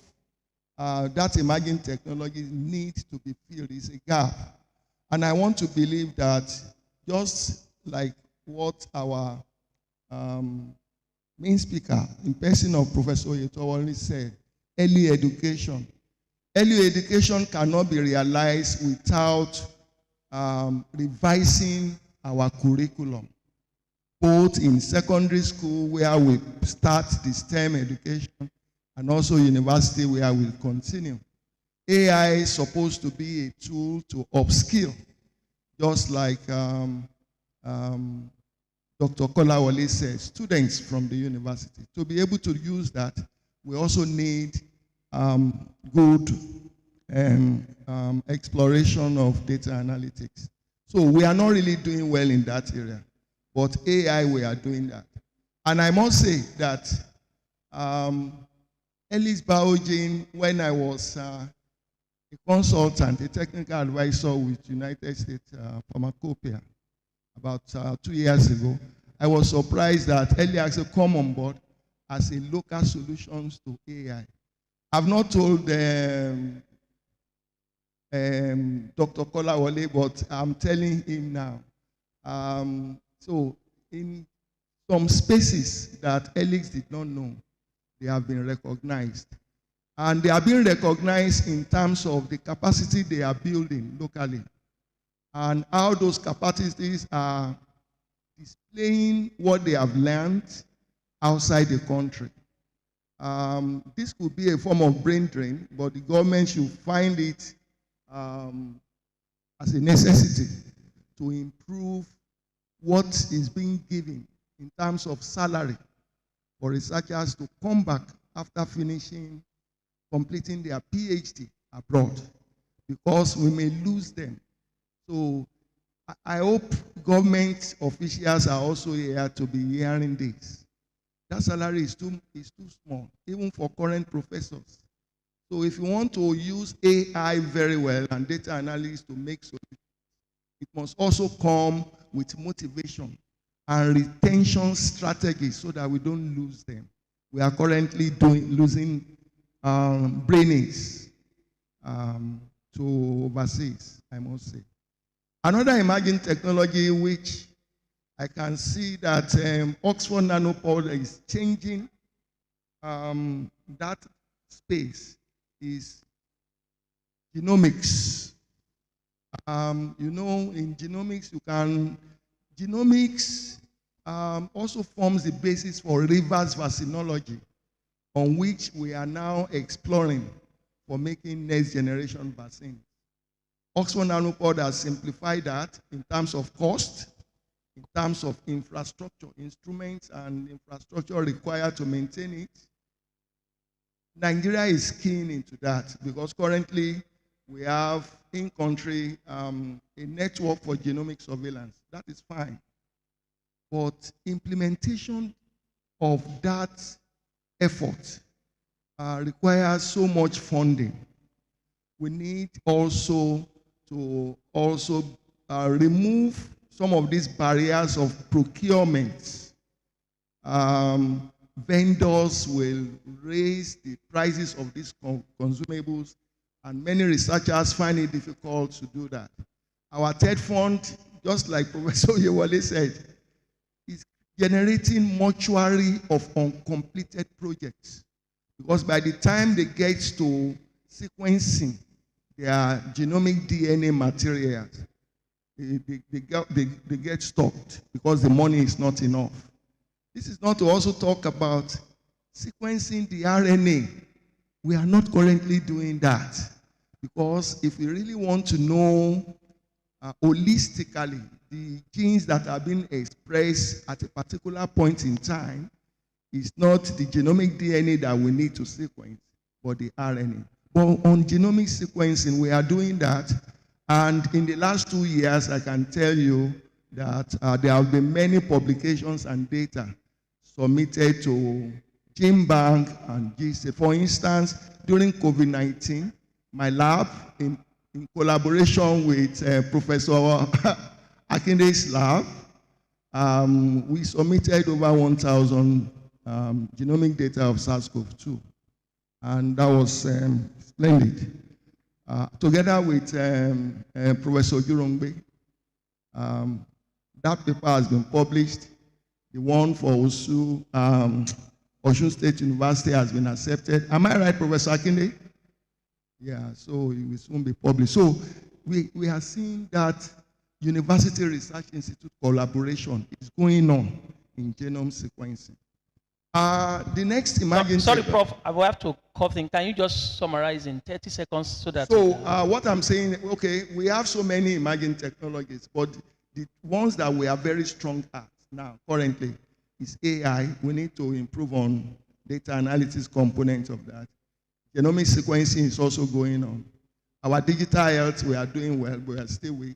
that emerging technology needs to be filled. Is a gap. And I want to believe that just like what our main speaker, in person of Professor Oyetowole, said, early education. Early education cannot be realized without revising our curriculum, both in secondary school where we start the STEM education, and also university where we'll continue. AI is supposed to be a tool to upskill, just like Dr. Kolawole said, students from the university. To be able to use that, we also need good exploration of data analytics. So we are not really doing well in that area, but AI, we are doing that. And I must say that Ellis Biogen, when I was a consultant, a technical advisor with United States Pharmacopoeia about 2 years ago, I was surprised that Ellie actually come on board as a local solutions to AI. I've not told Dr. Kolawole, but I'm telling him now. So in some spaces that Elix did not know, they have been recognized. And they are being recognized in terms of the capacity they are building locally and how those capacities are displaying what they have learned outside the country. This could be a form of brain drain, but the government should find it as a necessity to improve what is being given in terms of salary for researchers to come back after completing their PhD abroad, because we may lose them. So I hope government officials are also here to be hearing this. That salary is too small, even for current professors. So if you want to use AI very well and data analysis to make solutions, it must also come with motivation and retention strategies so that we don't lose them. We are currently losing brainies to overseas, I must say. Another emerging technology which I can see that Oxford Nanopore is changing that space is genomics. In genomics, genomics also forms the basis for reverse vaccinology, on which we are now exploring for making next generation vaccines. Oxford Nanopore has simplified that in terms of cost, in terms of infrastructure, instruments and infrastructure required to maintain it. Nigeria is keen into that because currently we have in country a network for genomic surveillance. That is fine. But implementation of that effort requires so much funding. We need also to remove some of these barriers of procurement. Vendors will raise the prices of these consumables, and many researchers find it difficult to do that. Our third fund, just like Professor Oyewale said, is generating mortuary of uncompleted projects. Because by the time they get to sequencing their genomic DNA materials, they get stopped because the money is not enough. This is not to also talk about sequencing the RNA. We are not currently doing that because if we really want to know holistically the genes that are being expressed at a particular point in time, it's not the genomic DNA that we need to sequence, but the RNA. But on genomic sequencing, we are doing that. And in the last 2 years, I can tell you that there have been many publications and data submitted to GenBank and GSA. For instance, during COVID-19, my lab, in collaboration with Professor Akinde's lab, we submitted over 1,000 genomic data of SARS-CoV-2. And that was splendid. Together with Professor Jurongbe, that paper has been published. The one for Osun State University has been accepted. Am I right, Professor Akinde? Yeah, so it will soon be published. So we are seeing that University Research Institute collaboration is going on in genome sequencing. The next emerging. Sorry, Prof. I will have to cut in. Can you just summarize in 30 seconds so that? So what I'm saying, okay, we have so many emerging technologies, but the ones that we are very strong at now, currently, is AI. We need to improve on data analysis components of that. Genomic sequencing is also going on. Our digital health, we are doing well, but we are still weak.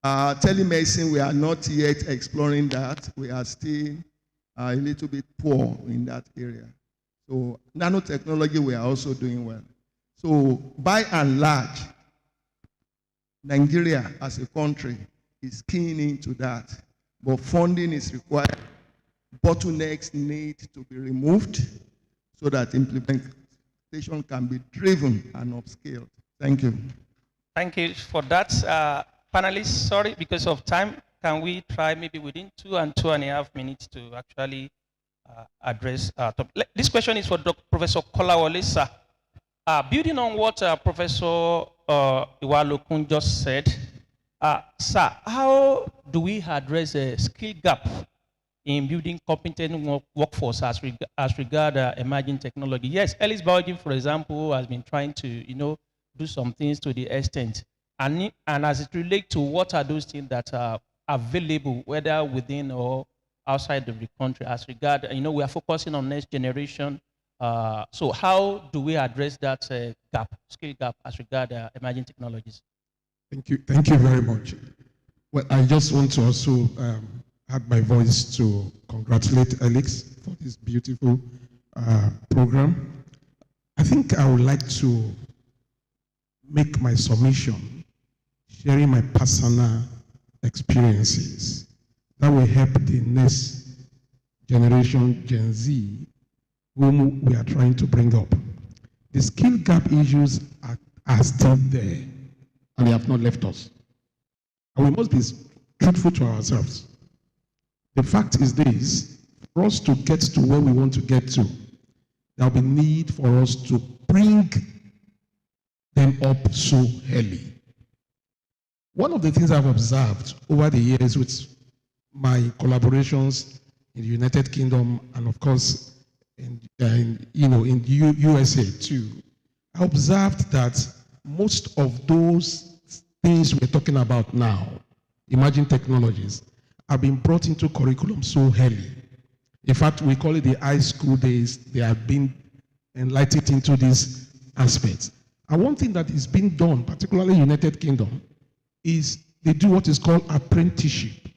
Telemedicine, we are not yet exploring that. We are still a little bit poor in that area. So nanotechnology, we are also doing well. So by and large, Nigeria as a country is keen into that, but funding is required. Bottlenecks need to be removed so that implementation can be driven and upscaled. Thank you. Thank you for that. Panelists, sorry, because of time, can we try maybe within 2 and 2.5 minutes to actually address topic? This question is for Professor Kolawole, sir. Building on what Professor Iwalokun just said, sir, how do we address a skill gap in building competent workforce as regard emerging technology? Yes, Ellis Biology, for example, has been trying to, do some things to the extent. And as it relates to what are those things that are available, whether within or outside of the country, as regard, we are focusing on next generation. So how do we address that skill gap as regard emerging technologies? Thank you very much. Well, I just want to also add my voice to congratulate Alex for this beautiful program. I think I would like to make my submission, sharing my personal experiences that will help the next generation, Gen Z, whom we are trying to bring up. The skill gap issues are still there, and they have not left us. And we must be truthful to ourselves. The fact is this: for us to get to where we want to get to, there will be need for us to bring them up so early. One of the things I've observed over the years with my collaborations in the United Kingdom and, of course, in the USA too, I observed that most of those things we're talking about now, emerging technologies, have been brought into curriculum so early. In fact, we call it the high school days. They have been enlightened into these aspects. And one thing that is being done, particularly in the United Kingdom, is they do what is called apprenticeship.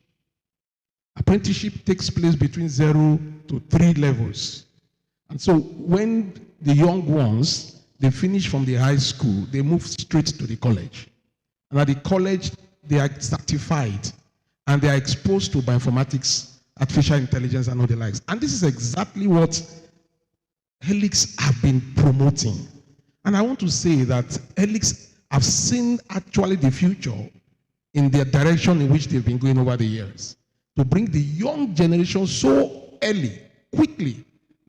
Apprenticeship takes place between 0 to 3 levels. And so when the young ones, they finish from the high school, they move straight to the college. And at the college, they are certified and they are exposed to bioinformatics, artificial intelligence, and all the likes. And this is exactly what Helix have been promoting. And I want to say that Helix have seen actually the future in the direction in which they've been going over the years, to bring the young generation so early, quickly,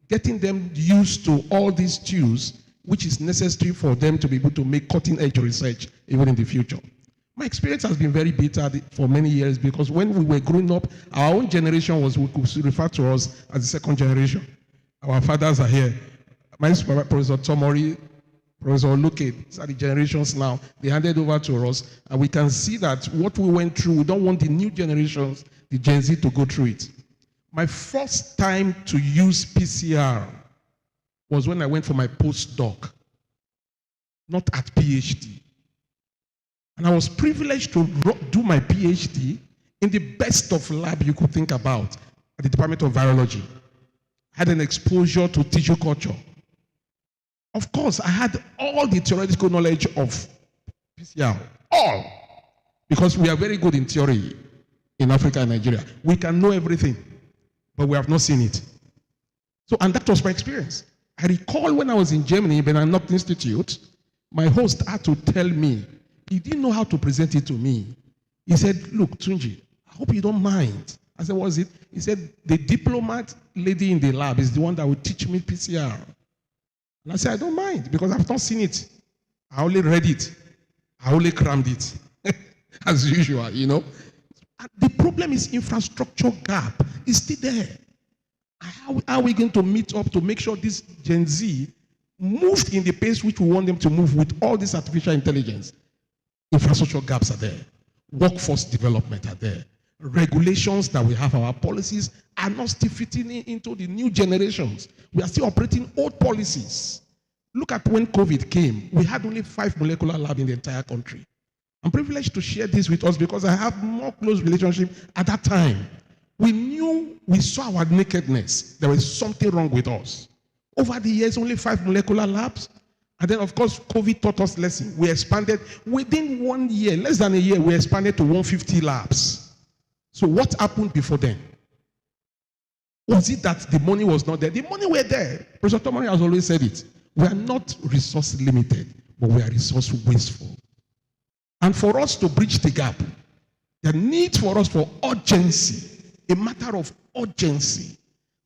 getting them used to all these tools, which is necessary for them to be able to make cutting-edge research even in the future. My experience has been very bitter for many years, because when we were growing up, our own generation was, we could refer to us as the second generation. Our fathers are here. My supervisor, Professor Tomori, Professor Luke, these are the generations now. They handed over to us, and we can see that what we went through, we don't want the new generations, the Gen Z, to go through it. My first time to use PCR was when I went for my postdoc, not at PhD. And I was privileged to do my PhD in the best of lab you could think about at the Department of Virology. I had an exposure to tissue culture. Of course, I had all the theoretical knowledge of PCR, all, because we are very good in theory in Africa and Nigeria. We can know everything, but we have not seen it. So, and that was my experience. I recall when I was in Germany, Benanock Institute, my host had to tell me, he didn't know how to present it to me. He said, look, Tunji, I hope you don't mind. I said, what is it? He said, the diplomat lady in the lab is the one that will teach me PCR. And I said, I don't mind, because I've not seen it. I only read it. I only crammed it, as usual, you know. And the problem is infrastructure gap is still there. How are we going to meet up to make sure this Gen Z moved in the pace which we want them to move with all this artificial intelligence? Infrastructure gaps are there. Workforce development are there. Regulations that we have, our policies are not still fitting into the new generations. We are still operating old policies. Look at when COVID came, we had only 5 molecular labs in the entire country. I'm privileged to share this with us because I have more close relationship at that time. We saw our nakedness. There was something wrong with us. Over the years, only 5 molecular labs. And then, of course, COVID taught us lesson. We expanded within 1 year, less than a year, we expanded to 150 labs. So what happened before then? Was it that the money was not there? The money were there. Professor Tomori has always said it. We are not resource limited, but we are resource wasteful. And for us to bridge the gap, the need for us for urgency, a matter of urgency,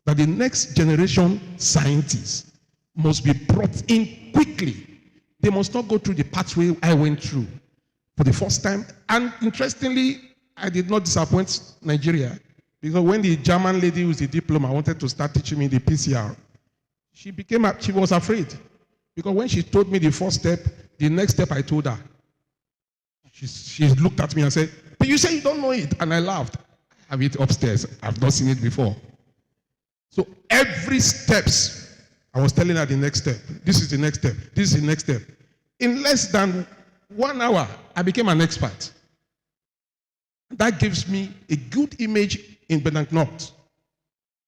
that the next generation scientists must be brought in quickly. They must not go through the pathway I went through for the first time. And interestingly, I did not disappoint Nigeria, because when the German lady with the diploma wanted to start teaching me the PCR, she was afraid. Because when she told me the first step, the next step I told her, she looked at me and said, "But you say you don't know it." And I laughed. I have it upstairs. I've not seen it before. So every steps, I was telling her the next step. This is the next step. This is the next step. In less than 1 hour, I became an expert. That gives me a good image in Benang North.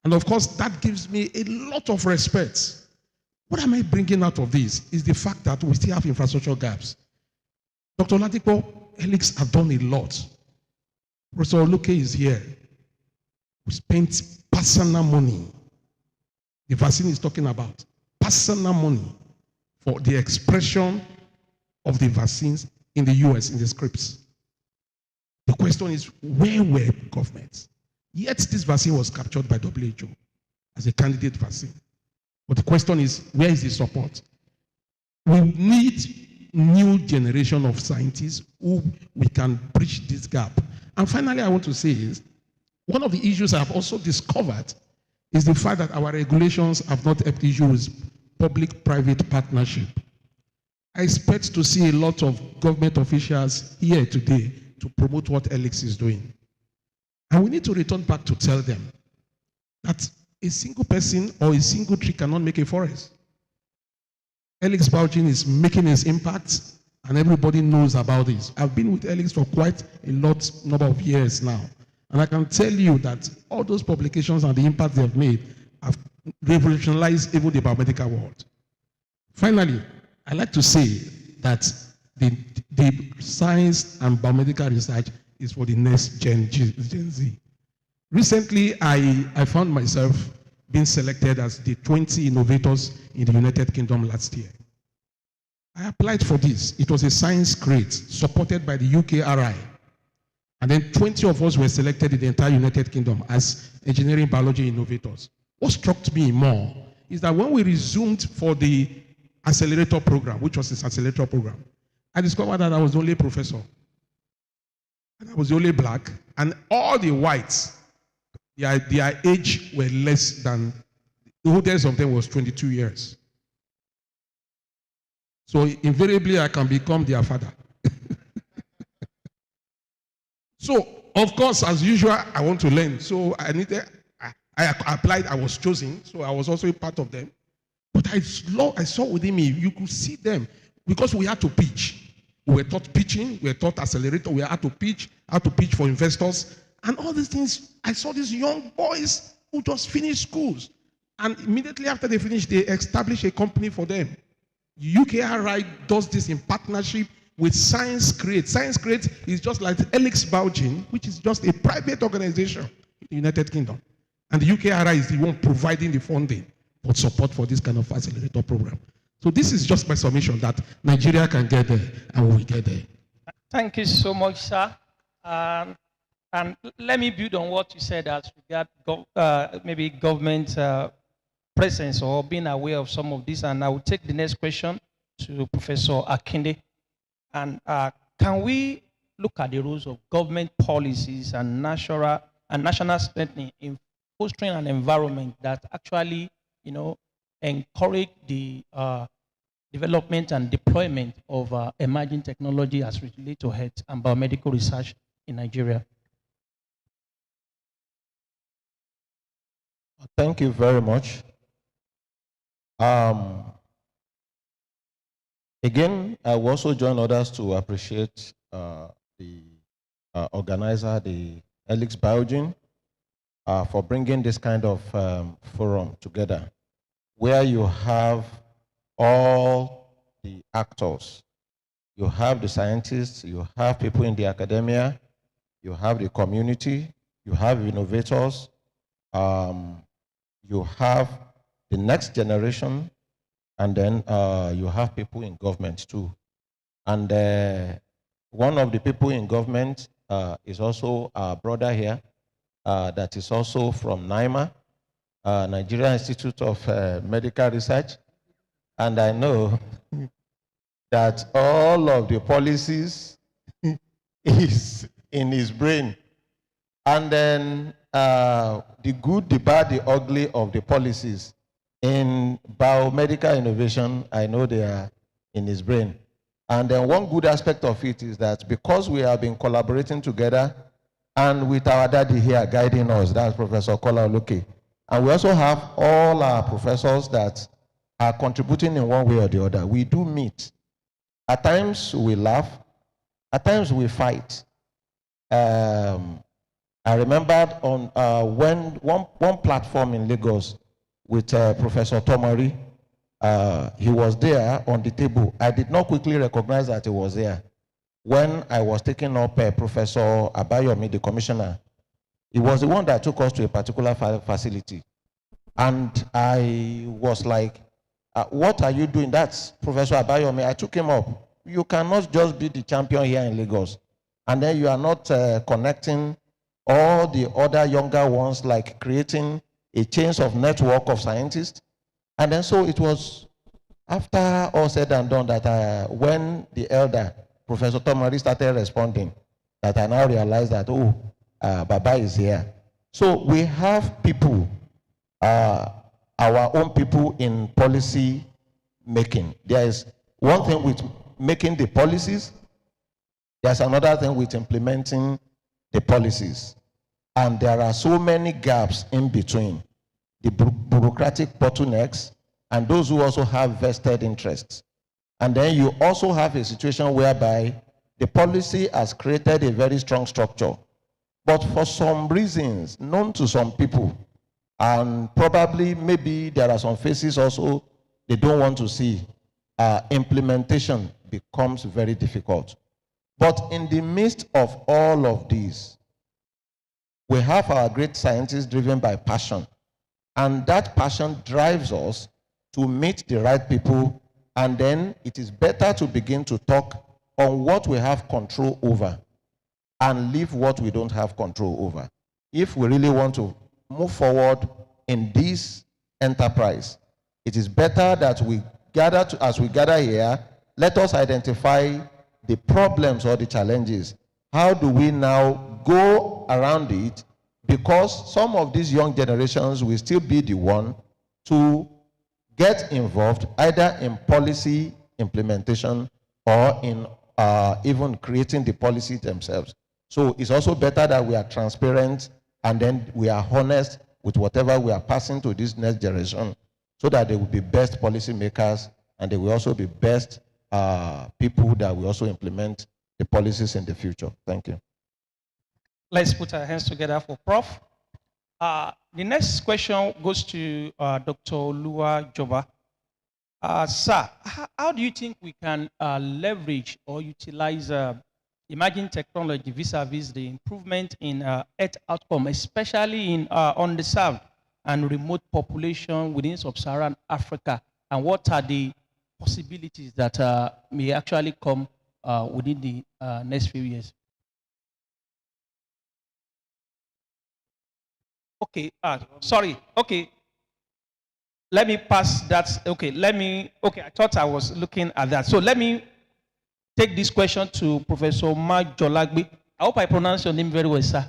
And of course, that gives me a lot of respect. What am I bringing out of this is the fact that we still have infrastructure gaps. Dr. Oladipo, Helix have done a lot. Professor Oluke is here. We spent personal money. The vaccine is talking about personal money for the expression of the vaccines in the US in the scripts. The question is, where were governments? Yet this vaccine was captured by WHO as a candidate vaccine. But the question is, where is the support? We need new generation of scientists who we can bridge this gap. And finally, I want to say is, one of the issues I've also discovered is the fact that our regulations have not helped issues public-private partnership. I expect to see a lot of government officials here today to promote what Helix is doing. And we need to return back to tell them that a single person or a single tree cannot make a forest. Helix Biogene is making its impact, and everybody knows about this. I've been with Helix for quite a number of years now. And I can tell you that all those publications and the impact they have made have revolutionized even the biomedical world. Finally, I'd like to say that the science and biomedical research is for the next Gen Z. Recently, I found myself being selected as the 20 innovators in the United Kingdom last year. I applied for this. It was a science crate supported by the UKRI. And then 20 of us were selected in the entire United Kingdom as engineering biology innovators. What struck me more is that when we resumed for the accelerator program, which was this accelerator program, I discovered that I was the only professor. And I was the only black. And all the whites, their age were less than, the oldest of them was 22 years. So invariably, I can become their father. So, of course, as usual, I want to learn. So I applied, I was chosen, so I was also a part of them. But I saw within me, you could see them, because we had to pitch. We were taught pitching, we were taught accelerator, we had to pitch for investors, and all these things. I saw these young boys who just finished schools, and immediately after they finished, they established a company for them. UKRI does this in partnership with Science Create. Science Create is just like Helix Biogene, which is just a private organization in the United Kingdom. And the UKRI is the one providing the funding for support for this kind of accelerator program. So this is just my submission that Nigeria can get there and we will get there. Thank you so much, sir. And let me build on what you said as regard maybe government presence or being aware of some of this. And I will take the next question to Professor Akinde. And can we look at the rules of government policies and national spending in fostering an environment that actually, encourage the development and deployment of emerging technology as related to health and biomedical research in Nigeria? Thank you very much. Again, I will also join others to appreciate the organizer, the Helix Biogen, for bringing this kind of forum together, where you have all the actors. You have the scientists, you have people in the academia, you have the community, you have innovators, you have the next generation, and then you have people in government too. And one of the people in government is also our brother here, that is also from NIMA, Nigeria Institute of Medical Research. And I know that all of the policies is in his brain. And then the good, the bad, the ugly of the policies in biomedical innovation, I know they are in his brain. And then one good aspect of it is that because we have been collaborating together and with our daddy here guiding us, that's Professor Kola Oluke. And we also have all our professors that are contributing in one way or the other. We do meet. At times we laugh, at times we fight. I remembered on when one platform in Lagos with Professor Tomori, he was there on the table. I did not quickly recognize that he was there. When I was taking up Professor BI0MEDICAL, the commissioner, he was the one that took us to a particular facility. And I was like, what are you doing? That's Professor BI0MEDICAL. I took him up. You cannot just be the champion here in Lagos. And then you are not connecting all the other younger ones, like creating a chain of network of scientists. And then so it was after all said and done that when the elder, Professor Tomari, started responding, that I now realized that, Baba is here. So we have people, our own people in policy making. There is one thing with making the policies, there's another thing with implementing the policies. And there are so many gaps in between the bureaucratic bottlenecks and those who also have vested interests. And then you also have a situation whereby the policy has created a very strong structure. But for some reasons known to some people, and probably maybe there are some faces also they don't want to see, implementation becomes very difficult. But in the midst of all of these, we have our great scientists driven by passion. And that passion drives us to meet the right people, and then it is better to begin to talk on what we have control over and leave what we don't have control over. If we really want to move forward in this enterprise, it is better that we gather, as we gather here, let us identify the problems or the challenges. How do we now go around it? Because some of these young generations will still be the one to get involved either in policy implementation or in even creating the policy themselves. So it's also better that we are transparent and then we are honest with whatever we are passing to this next generation, so that they will be best policy makers and they will also be best people that will also implement the policies in the future. Thank you. Let's put our hands together for Prof. The next question goes to Dr. Lua Joba. Sir, how do you think we can leverage or utilize emerging technology vis-a-vis the improvement in health outcome, especially in underserved and remote population within sub-Saharan Africa? And what are the possibilities that may actually come within the next few years? Okay, sorry. Okay, let me pass that. Okay, I thought I was looking at that. So let me take this question to Professor Mark Jolagbe. I hope I pronounce your name very well, sir.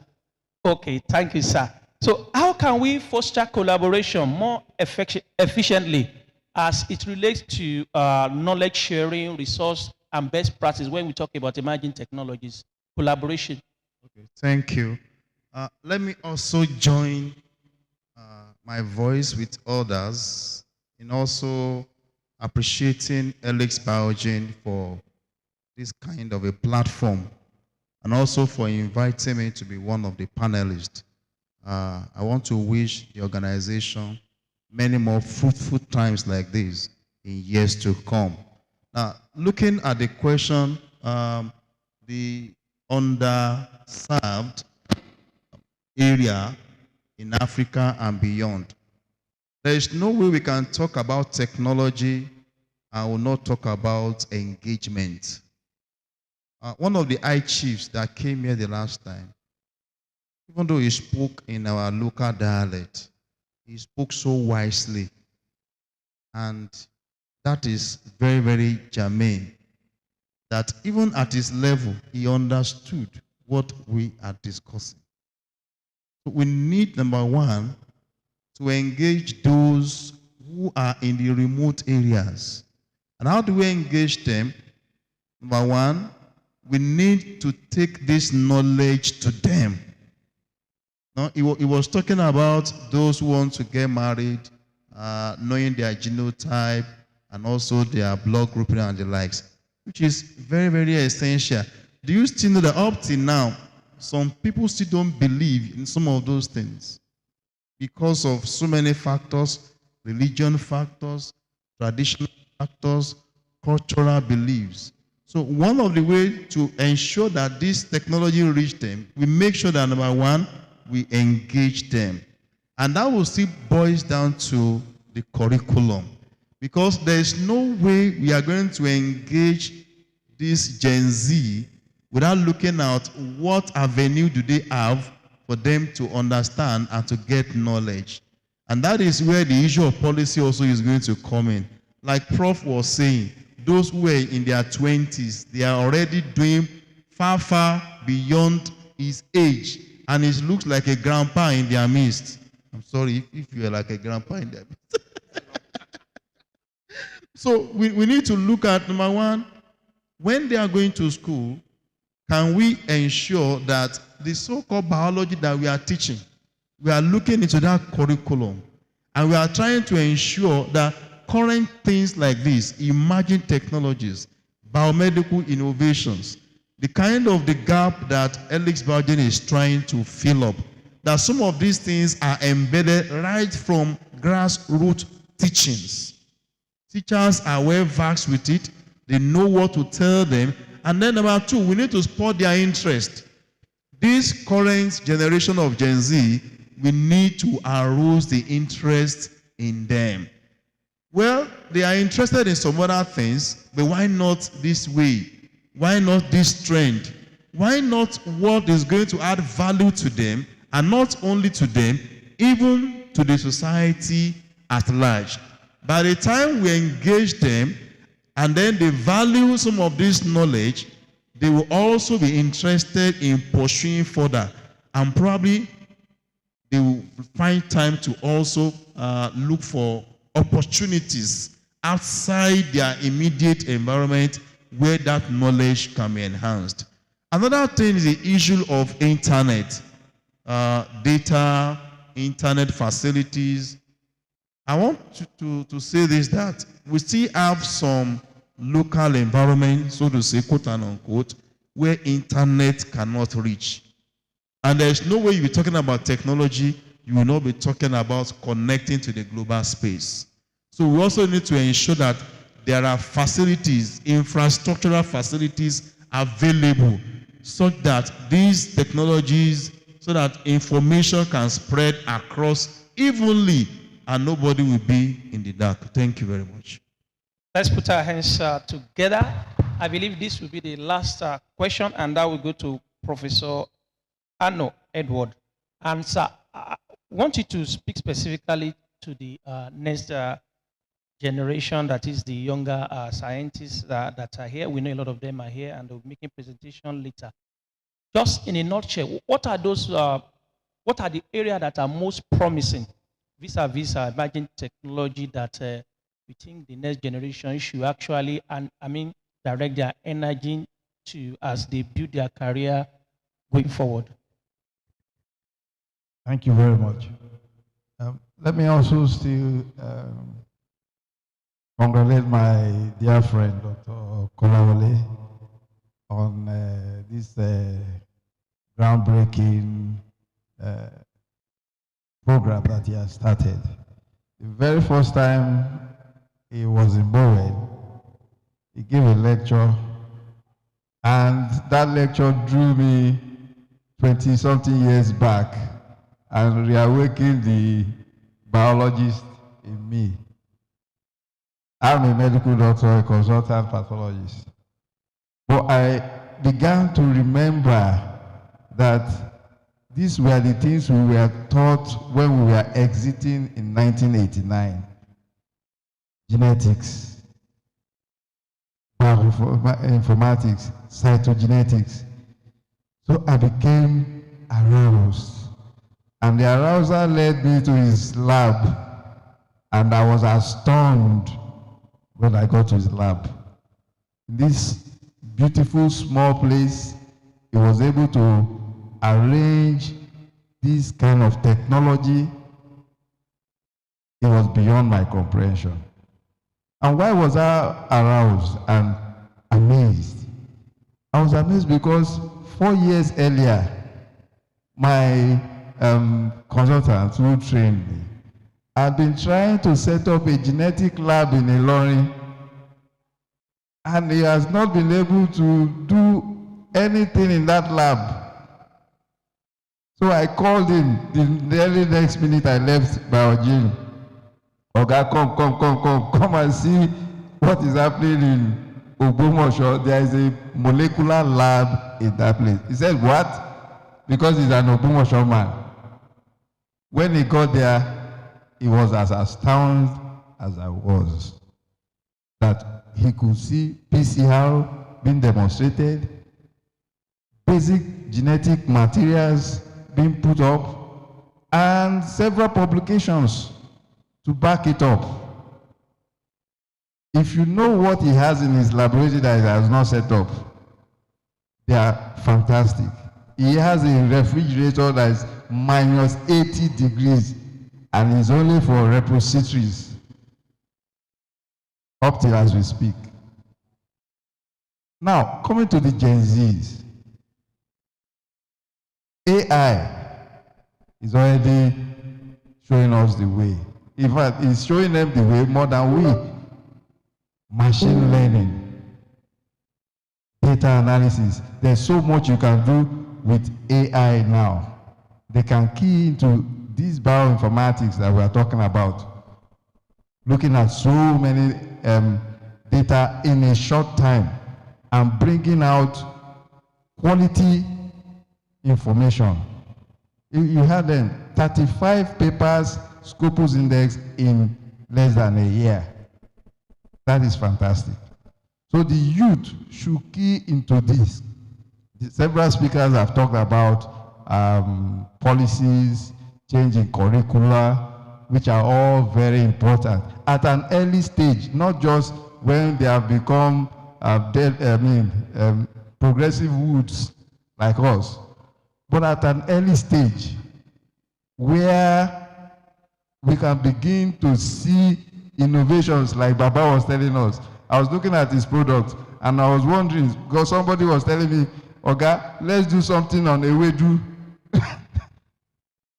Okay, thank you, sir. So how can we foster collaboration more efficiently as it relates to knowledge sharing, resource, and best practice when we talk about emerging technologies, collaboration? Okay, thank you. Let me also join my voice with others in also appreciating Alex Biogen for this kind of a platform and also for inviting me to be one of the panelists. I want to wish the organization many more fruitful times like this in years to come. Now, looking at the question, the underserved area in Africa and beyond, there is no way we can talk about technology and will not talk about engagement. One of the high chiefs that came here the last time, even though he spoke in our local dialect, he spoke so wisely. And that is very, very germane. That even at his level, he understood what we are discussing. So we need, number one, to engage those who are in the remote areas. And how do we engage them? Number one, we need to take this knowledge to them. Now, he was talking about those who want to get married, knowing their genotype, and also their blood grouping and the likes, which is very, very essential. Do you still know that up till now, some people still don't believe in some of those things because of so many factors, religion factors, traditional factors, cultural beliefs. So one of the ways to ensure that this technology reach them, we make sure that, number one, we engage them. And that will still boils down to the curriculum. Because there is no way we are going to engage this Gen Z without looking at what avenue do they have for them to understand and to get knowledge. And that is where the issue of policy also is going to come in. Like Prof was saying, those who are in their 20s, they are already doing far, far beyond his age. And he looks like a grandpa in their midst. I'm sorry if you are like a grandpa in their midst. So we need to look at, number one, when they are going to school, can we ensure that the so-called biology that we are teaching, we are looking into that curriculum, and we are trying to ensure that current things like this, emerging technologies, biomedical innovations, the kind of the gap that Alex Biogen is trying to fill up, that some of these things are embedded right from grassroots teachings. Teachers are well versed with it. They know what to tell them. And then number two, we need to spur their interest. This current generation of Gen Z, we need to arouse the interest in them. Well, they are interested in some other things, but why not this way? Why not this trend? Why not what is going to add value to them, and not only to them, even to the society at large? By the time we engage them, and then they value some of this knowledge, they will also be interested in pursuing further. And probably they will find time to also look for opportunities outside their immediate environment where that knowledge can be enhanced. Another thing is the issue of internet, data, internet facilities. I want to say this, that we still have some local environment, so to say, quote and unquote, where internet cannot reach. And there's no way you'll be talking about technology, you will not be talking about connecting to the global space. So we also need to ensure that there are facilities, infrastructural facilities available such that these technologies, so that information can spread across evenly and nobody will be in the dark. Thank you very much. Let's put our hands together. I believe this will be the last question, and that will go to Professor Arno Edward. And sir, I want you to speak specifically to the next generation, that is the younger scientists that are here. We know a lot of them are here, and they'll be making presentation later. Just in a nutshell, what what are the areas that are most promising vis-a-vis emerging technology that you think the next generation should actually, direct their energy to as they build their career going forward? Thank you very much. Let me also still congratulate my dear friend, Dr. Kolawole, on this groundbreaking program that he has started. The very first time he was in Bowen, he gave a lecture, and that lecture drew me 20-something years back and reawakened the biologist in me. I'm a medical doctor, a consultant pathologist. But I began to remember that these were the things we were taught when we were exiting in 1989. Genetics, bioinformatics, cytogenetics. So I became aroused. And the arousal led me to his lab. And I was astounded when I got to his lab. This beautiful small place, he was able to arrange this kind of technology. It was beyond my comprehension. And why was I aroused and amazed? I was amazed because 4 years earlier, my consultant who trained me had been trying to set up a genetic lab in Ilorin, and he has not been able to do anything in that lab. So I called him the very next minute I left Biogene. Oga, come and see what is happening in Ogbomoso. There is a molecular lab in that place. He said, what? Because he's an Ogbomoso man. When he got there, he was as astounded as I was, that he could see PCR being demonstrated, basic genetic materials being put up, and several publications to back it up. If you know what he has in his laboratory that he has not set up, they are fantastic. He has a refrigerator that is minus 80 degrees and is only for repositories up till as we speak. Now, coming to the Gen Zs, AI is already showing us the way. In fact, it's showing them the way more than we. Machine learning, data analysis. There's so much you can do with AI now. They can key into these bioinformatics that we are talking about, looking at so many data in a short time and bringing out quality information. You had them 35 papers, Scopus Index in less than a year. That is fantastic. So the youth should key into this. Several speakers have talked about policies, changing curricula, which are all very important at an early stage, not just when they have become progressive woods like us, but at an early stage where we can begin to see innovations like Baba was telling us. I was looking at his product and I was wondering, because somebody was telling me, Oga, let's do something on Ewedu.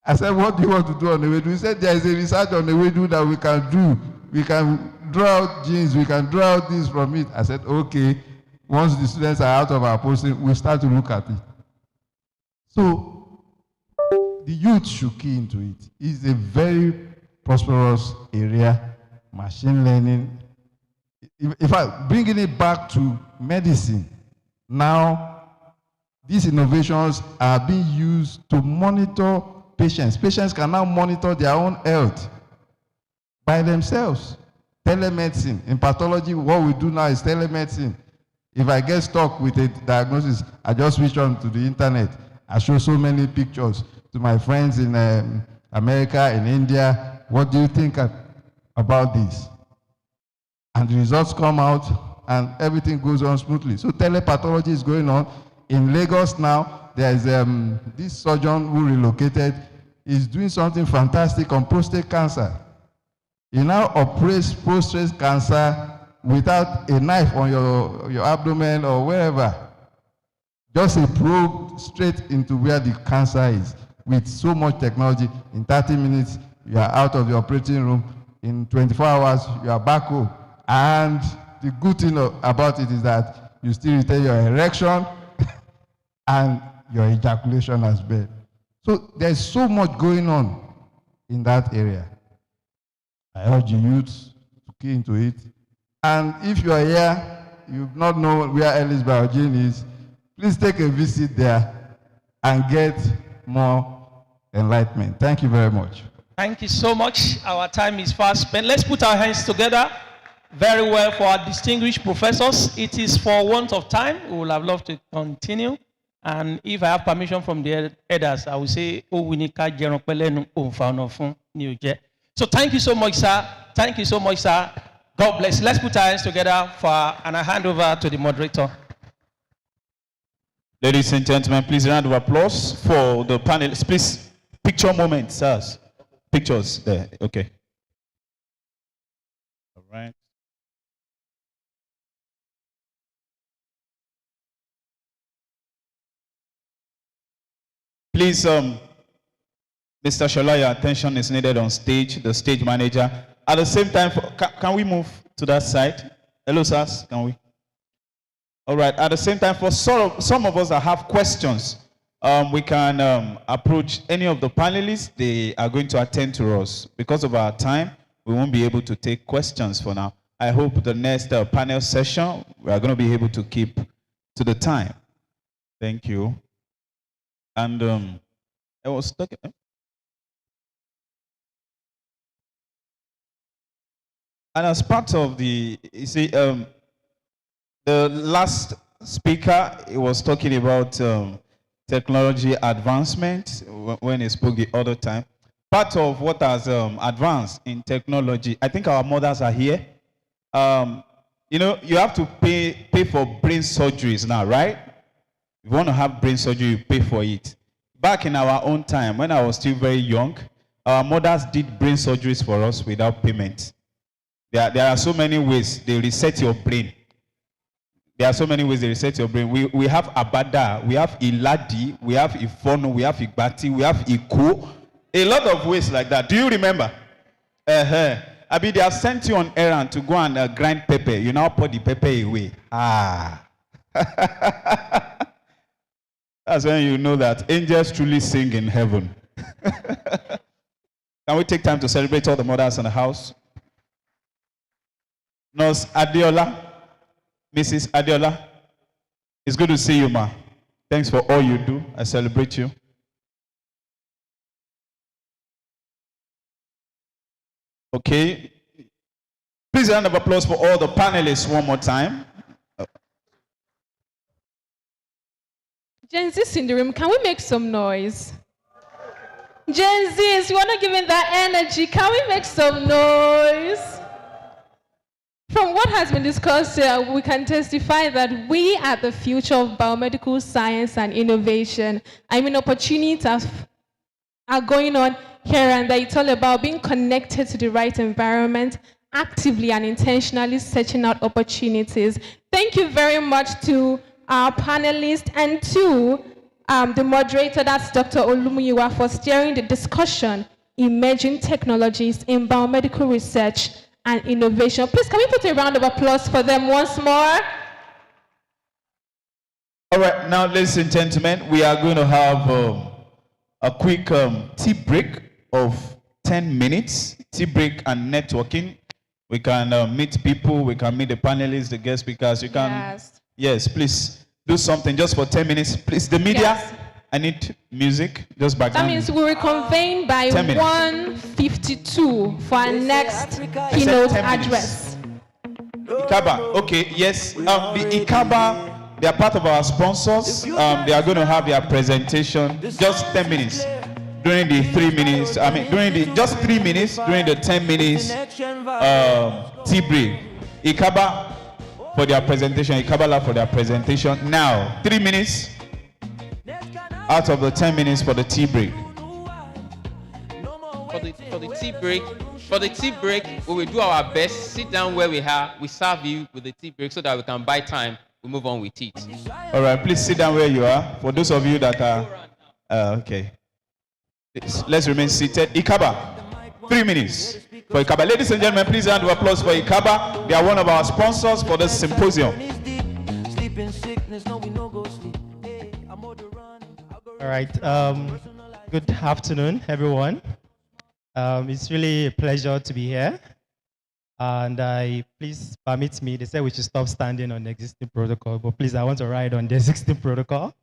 I said, what do you want to do on Ewedu? He said, there is a research on Ewedu that we can do. We can draw out genes, we can draw out this from it. I said, okay, once the students are out of our posting, we'll start to look at it. So the youth should key into it. It's a very prosperous area. Machine learning. In fact, bringing it back to medicine, now these innovations are being used to monitor patients. Patients can now monitor their own health by themselves. Telemedicine. In pathology, what we do now is telemedicine. If I get stuck with a diagnosis, I just switch on to the internet. I show so many pictures. to my friends in America, in India, what do you think about this? And the results come out and everything goes on smoothly. So telepathology is going on. In Lagos now, there is this surgeon who relocated, is doing something fantastic on prostate cancer. He now operates prostate cancer without a knife on your abdomen or wherever. Just a probe straight into where the cancer is. With so much technology, in 30 minutes, you are out of the operating room. In 24 hours, you are back home. And the good thing about it is that you still retain your erection and your ejaculation as well. So there's so much going on in that area. I urge the youth to key into it. And if you are here, you do not know where Ellis Biogen is, please take a visit there and get more enlightenment. Thank you very much. Thank you so much. Our time is fast spent. Let's put our hands together very well for our distinguished professors. It is for want of time. We would have loved to continue. And if I have permission from the elders, I will say, so thank you so much, sir. Thank you so much, sir. God bless. Let's put our hands together and I hand over to the moderator. Ladies and gentlemen, please round of applause for the panelists. Please, picture moment, sirs. Pictures there. Okay. All right. Please, Mr. Shola, your attention is needed on stage, the stage manager. At the same time, can we move to that side? Hello, sirs, can we? All right, at the same time, for some of us that have questions, we can approach any of the panelists. They are going to attend to us. Because of our time, we won't be able to take questions for now. I hope the next panel session, we are going to be able to keep to the time. Thank you. And I was talking. And as part of the, you see, the last speaker, he was talking about technology advancement when he spoke the other time. Part of what has advanced in technology, I think our mothers are here. You know, you have to pay for brain surgeries now, right? If you want to have brain surgery, you pay for it. Back in our own time, when I was still very young, our mothers did brain surgeries for us without payment. There are so many ways they reset your brain. There are so many ways they reset your brain. We have Abada, we have Iladi, we have Ifono, we have Igbati, we have Iku. A lot of ways like that. Do you remember? Abi, they have sent you on errand to go and grind pepper. You now put the pepper away. Ah. That's when you know that angels truly sing in heaven. Can we take time to celebrate all the mothers in the house? Nurse Adiola, Mrs. Adiola, it's good to see you, ma. Thanks for all you do. I celebrate you. Okay. Please a round of applause for all the panelists one more time. Gen Z's in the room, can we make some noise? Gen Z's, you want to give in that energy? Can we make some noise? From what has been discussed here, we can testify that we are the future of biomedical science and innovation. I mean, opportunities are going on here and there. It's all about being connected to the right environment, actively and intentionally searching out opportunities. Thank you very much to our panelists and to the moderator, that's Dr. Olumuyiwa, for steering the discussion, Emerging Technologies in Biomedical Research and Innovation. Please, can we put a round of applause for them once more? All right, now, ladies and gentlemen, we are going to have a quick tea break of 10 minutes. Tea break and networking. We can meet people, we can meet the panelists, the guest speakers. You can, yes, please do something just for 10 minutes. Please, the media, yes. I need music, just background. That means we reconvene by 1:52 for our next keynote address. Ikaba, okay, yes. The Ikaba, they are part of our sponsors. They are going to have their presentation. Just 10 minutes. during the 3 minutes, during the just 3 minutes, during the 10 minutes tea break. Ikaba for their presentation, Ikabala for their presentation. Now, 3 minutes out of the 10 minutes for the tea break. For the tea break, we will do our best. Sit down where we are. We serve you with the tea break so that we can buy time. We move on with it. All right, please sit down where you are. For those of you that are okay, let's remain seated. Ikaba, 3 minutes for Ikaba. Ladies and gentlemen, please round of applause for Ikaba. They are one of our sponsors for this symposium. All right. Good afternoon, everyone. It's really a pleasure to be here. And please permit me, they said we should stop standing on the existing protocol, but please, I want to ride on the existing protocol.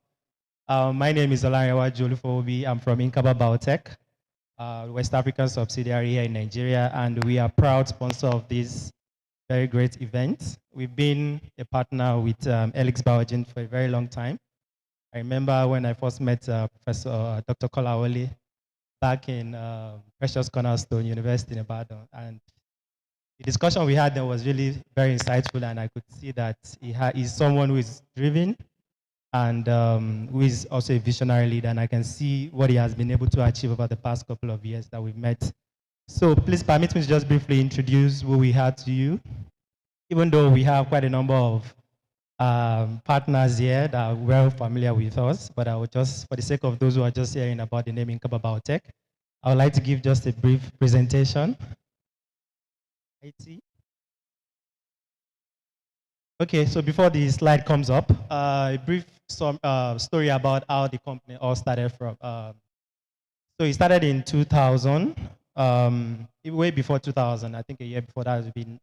My name is Olarewa Jolufobi. I'm from Inkaba Biotech, West African subsidiary here in Nigeria, and we are proud sponsor of this very great event. We've been a partner with Helix Biogen for a very long time. I remember when I first met Professor Dr. Kolawole back in Precious Cornerstone University in Ibadan, and the discussion we had then was really very insightful, and I could see that he's someone who is driven and who is also a visionary leader, and I can see what he has been able to achieve over the past couple of years that we've met. So please permit me to just briefly introduce who we had to you, even though we have quite a number of partners here that are well familiar with us, but I would just, for the sake of those who are just hearing about the name Inkaba Biotech, I would like to give just a brief presentation. Okay, so before the slide comes up, a brief story about how the company all started from. So it started in 2000, way before 2000, I think a year before that has been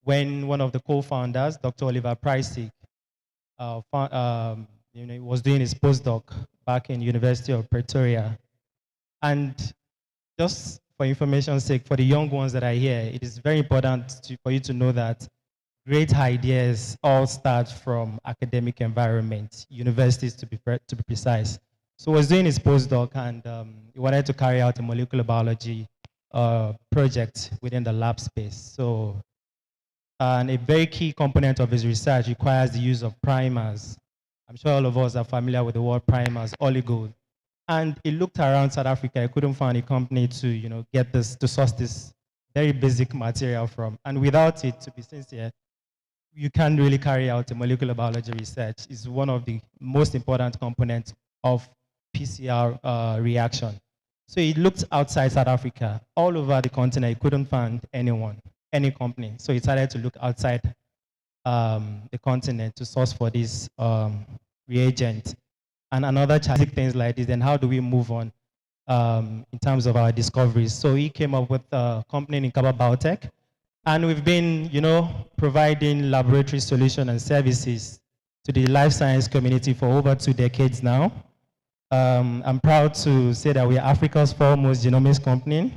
when one of the co-founders, Dr. Oliver Preissig, was doing his postdoc back in University of Pretoria. And just for information's sake, for the young ones that are here, it is very important for you to know that great ideas all start from academic environment, universities to be precise. So he was doing his postdoc, and he wanted to carry out a molecular biology project within the lab space. So, and a very key component of his research requires the use of primers. I'm sure all of us are familiar with the word primers, oligos. And he looked around South Africa. He couldn't find a company to, get this, to source this very basic material from. And without it, to be sincere, you can't really carry out a molecular biology research. It's one of the most important components of PCR reaction. So he looked outside South Africa, all over the continent. He couldn't find anyone, any company. So he started to look outside the continent to source for this reagent. And another challenge, things like this, then how do we move on in terms of our discoveries? So he came up with a company in Inkaba Biotech, and we've been, providing laboratory solutions and services to the life science community for over 2 decades now. I'm proud to say that we are Africa's foremost genomics company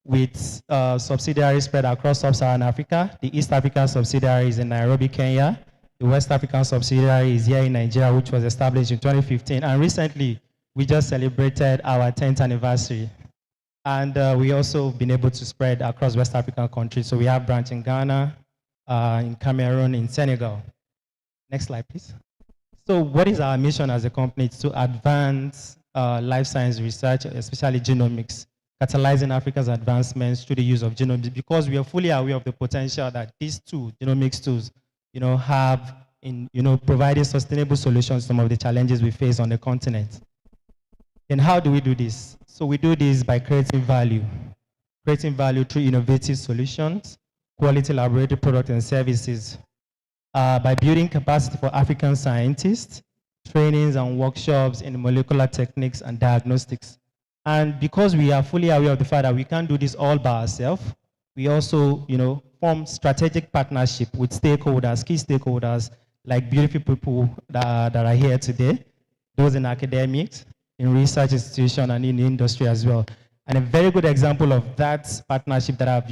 with subsidiaries spread across sub-Saharan Africa. The East African subsidiary is in Nairobi, Kenya. The West African subsidiary is here in Nigeria, which was established in 2015. And recently, we just celebrated our 10th anniversary. And we also been able to spread across West African countries. So we have branch in Ghana, in Cameroon, in Senegal. Next slide, please. So what is our mission as a company? It's to advance life science research, especially genomics, catalyzing Africa's advancements through the use of genomics, because we are fully aware of the potential that these two genomics tools have in, providing sustainable solutions to some of the challenges we face on the continent. And how do we do this? So we do this by creating value through innovative solutions, quality laboratory products and services, by building capacity for African scientists, trainings and workshops in molecular techniques and diagnostics. And because we are fully aware of the fact that we can't do this all by ourselves, we also, form strategic partnership with stakeholders, key stakeholders, like beautiful people that are here today, those in academics, in research institutions, and in the industry as well. And a very good example of that partnership that I've,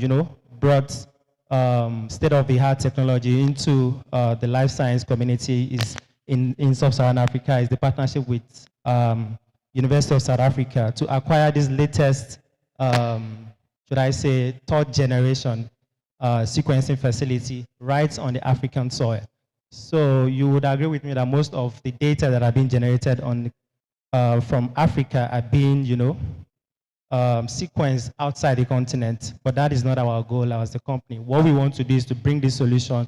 brought state-of-the-art technology into the life science community is in sub-Saharan Africa is the partnership with, University of South Africa to acquire this latest, should I say, third generation sequencing facility right on the African soil. So you would agree with me that most of the data that are being generated on from Africa are being, sequenced outside the continent, but that is not our goal as the company. What we want to do is to bring this solution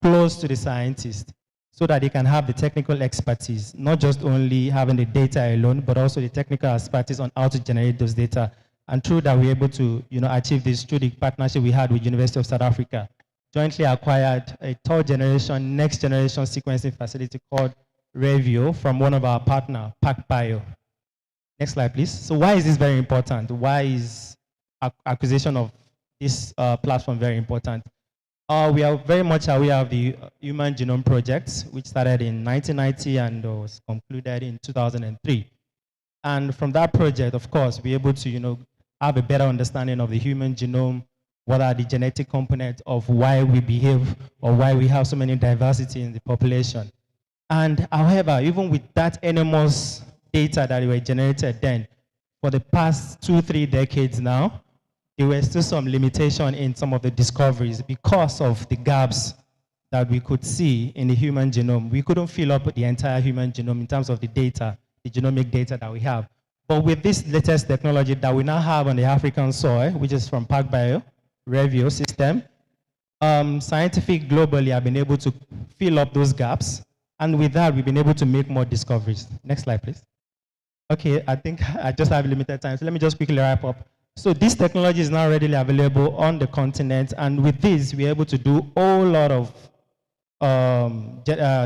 close to the scientists so that they can have the technical expertise, not just only having the data alone, but also the technical expertise on how to generate those data. And through that, we're able to achieve this through the partnership we had with University of South Africa. Jointly acquired a third generation, next generation sequencing facility called Revio from one of our partners, PacBio. Next slide, please. So why is this very important? Why is acquisition of this platform very important? We are very much aware of the Human Genome Project, which started in 1990 and was concluded in 2003. And from that project, of course, we're able to have a better understanding of the human genome, what are the genetic components of why we behave or why we have so many diversity in the population. And however, even with that enormous data that were generated then, for the past 2-3 decades now, there were still some limitation in some of the discoveries because of the gaps that we could see in the human genome. We couldn't fill up the entire human genome in terms of the data, the genomic data that we have. But with this latest technology that we now have on the African soil, which is from PacBio, Revio system, scientific globally have been able to fill up those gaps. And with that, we've been able to make more discoveries. Next slide, please. Okay, I think I just have limited time, so let me just quickly wrap up. So this technology is now readily available on the continent, and with this, we're able to do a whole lot of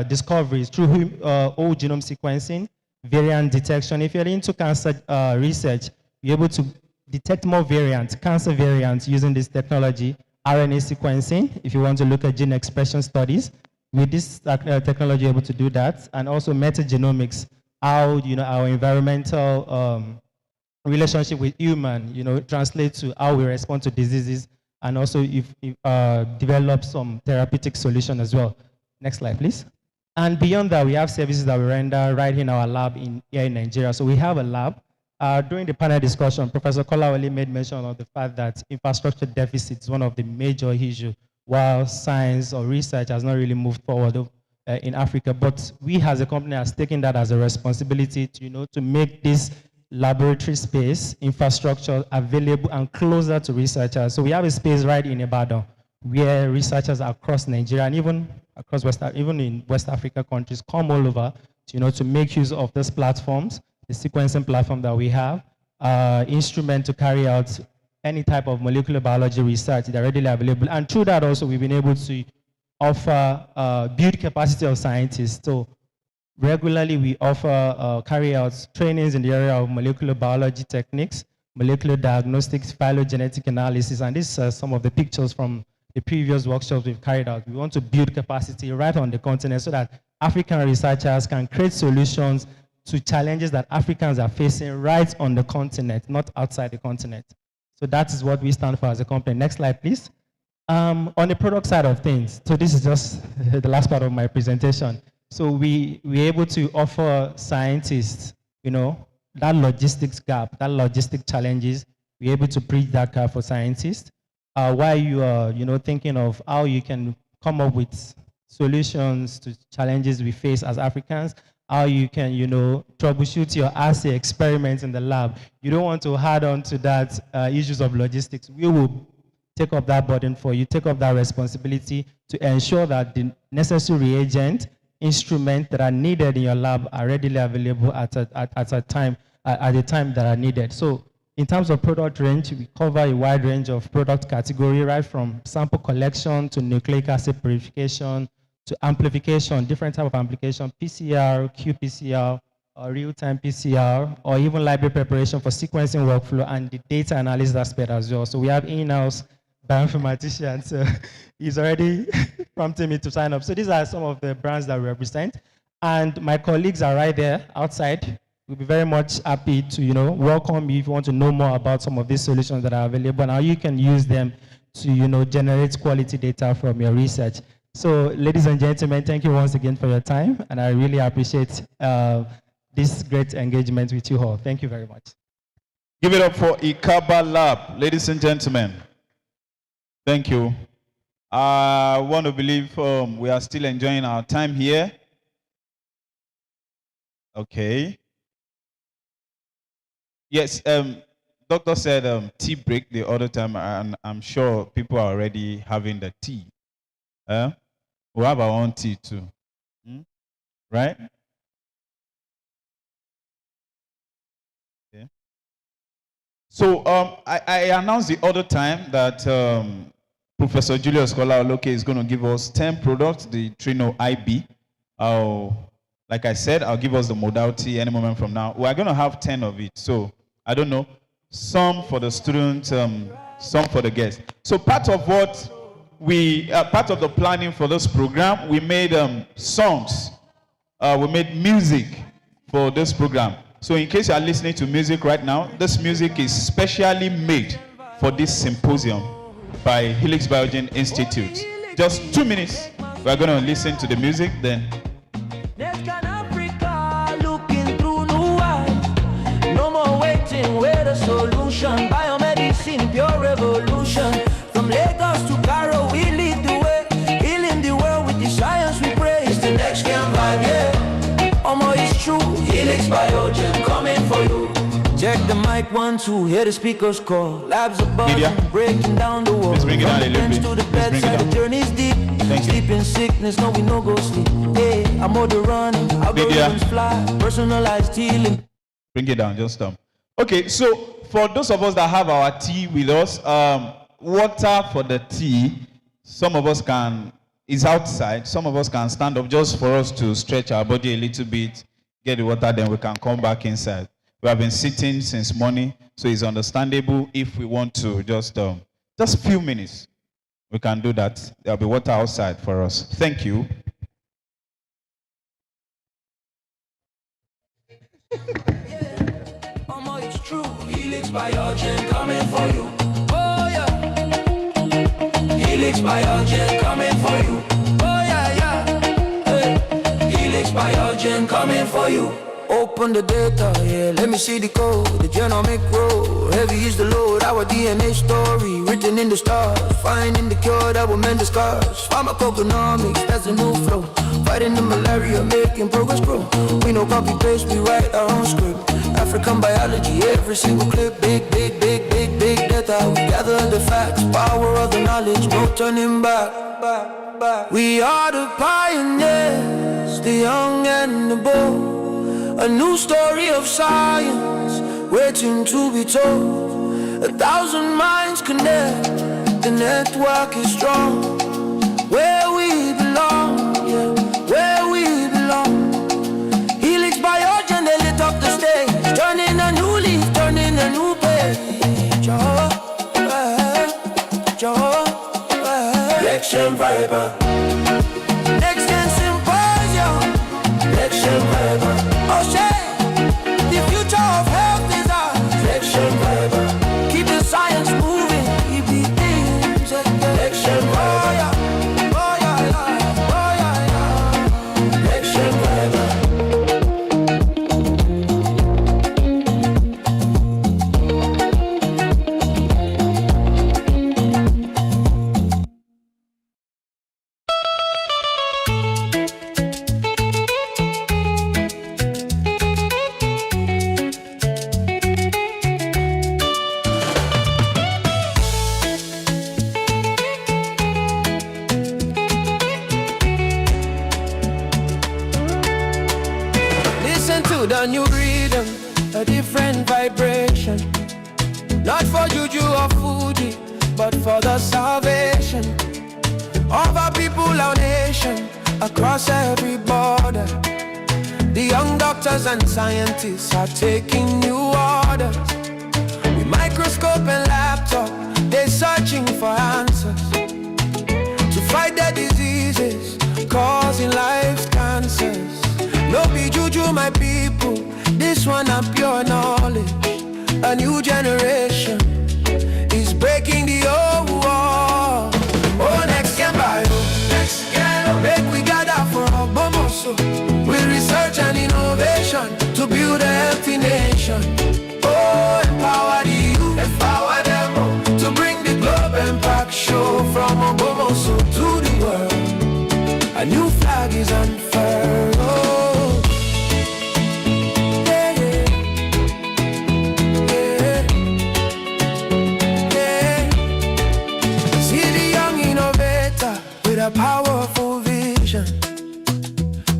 discoveries through whole genome sequencing, variant detection. If you're into cancer research, you're able to detect more variants, cancer variants using this technology, RNA sequencing, if you want to look at gene expression studies. With this technology, you're able to do that, and also metagenomics, how our environmental relationship with human, translates to how we respond to diseases, and also develop some therapeutic solution as well. Next slide, please. And beyond that, we have services that we render right in our lab here in Nigeria. So we have a lab. During the panel discussion, Professor Kolawole made mention of the fact that infrastructure deficit is one of the major issues, while science or research has not really moved forward in Africa. But we as a company has taken that as a responsibility to make this laboratory space infrastructure available and closer to researchers. So we have a space right in Ibadan where researchers across Nigeria and even across even in West Africa countries come all over to make use of these platforms, the sequencing platform that we have, instrument to carry out any type of molecular biology research that are readily available. And through that also, we've been able to offer, build capacity of scientists. So regularly we offer, carry out trainings in the area of molecular biology techniques, molecular diagnostics, phylogenetic analysis, and these are some of the pictures from the previous workshops we've carried out. We want to build capacity right on the continent so that African researchers can create solutions to challenges that Africans are facing right on the continent, not outside the continent. So that is what we stand for as a company. Next slide, please. On the product side of things, so this is just the last part of my presentation. So we're able to offer scientists, that logistics gap, that logistic challenges, we're able to bridge that gap for scientists. While you are, thinking of how you can come up with solutions to challenges we face as Africans, how you can, troubleshoot your assay experiments in the lab. You don't want to add on to that issues of logistics. We will take up that burden for you, take up that responsibility to ensure that the necessary reagent, instruments that are needed in your lab are readily available at the time that are needed. So in terms of product range, we cover a wide range of product category, right from sample collection to nucleic acid purification to amplification, different type of amplification, PCR, qPCR, or real-time PCR, or even library preparation for sequencing workflow and the data analysis aspect as well. So we have in-house bioinformaticians. So he's already prompting me to sign up. So these are some of the brands that we represent. And my colleagues are right there outside. We'll be very much happy to, welcome you if you want to know more about some of these solutions that are available and how you can use them to, generate quality data from your research. So, ladies and gentlemen, thank you once again for your time, and I really appreciate the this great engagement with you all. Thank you very much. Give it up for Ikaba Lab, ladies and gentlemen. Thank you. I want to believe we are still enjoying our time here. Okay. Yes, doctor said tea break the other time, and I'm sure people are already having the tea. We have our own tea too. Right? Okay. So I announced the other time that Professor Julius Kola-Oloke is going to give us 10 products, the Trino IB. Like I said, I'll give us the modality any moment from now. We're going to have 10 of it. So I don't know, some for the students, some for the guests. So part of what part of the planning for this program, we made songs. We made music for this program. So in case you are listening to music right now, this music is specially made for this symposium by Helix Biogen Institute. Just 2 minutes. We're going to listen to the music, then. Nextgen Africa, looking through new eyes. No more waiting, we're the solution. Biomedicine, pure revolution. From Lagos to Cairo, we lead the way. Healing the world with the science we praise. It's the Nextgen vibe, yeah. Omo, it's true. Helix Biogen coming for you. Check the mic 1, 2, hear the speakers call. Labs above, breaking down the wall. Let's bring it down a little bit. To the bedside, the journey's deep. Sleep in sickness, no, we no go sleep. Hey, I'm on the run, algorithms fly, personalized healing. Bring it down, just Okay, so for those of us that have our tea with us, water for the tea, some of us is outside, some of us can stand up just for us to stretch our body a little bit, get the water, then we can come back inside. We have been sitting since morning, so it's understandable if we want to just few minutes. We can do that. There'll be water outside for us. Thank you. Omo, it's true. Helix Biogen coming for you. Oh yeah. Helix Biogen coming for you. Oh yeah, yeah. Hey. Helix Biogen coming for you. Open the data, yeah, let me see the code. The genomic road, heavy is the load. Our DNA story, written in the stars. Finding the cure that will mend the scars. Pharmacoeconomics, that's the new flow. Fighting the malaria, making progress grow. We no copy paste, we write our own script. African biology, every single clip. Big data. We gather the facts, power of the knowledge, no turning back. We are the pioneers, the young and the bold. A new story of science, waiting to be told. 1,000 minds connect, the network is strong. Where we belong, yeah, where we belong. Helix Biogen, they lit up the stage. Turning a new leaf, turning a new page. Nextgen Viber. Nextgen Symposium. Nextgen Viber. Oh shit, the future of health is ours. Nextgen Viber. Keep the science moving, keep the things at the Nextgen Viber. Oh yeah, oh yeah, oh yeah, yeah. Nextgen Viber. The new rhythm, a different vibration. Not for juju or Fuji, but for the salvation of our people, our nation, across every border. The young doctors and scientists are taking new orders. With microscope and laptop, they're searching for answers to fight the diseases causing life's cancers. No be juju, my people, this one a pure knowledge. A new generation is breaking the old wall. Oh, Nextgen Bio, Nextgen, make we gather for a bomoso. With research and innovation to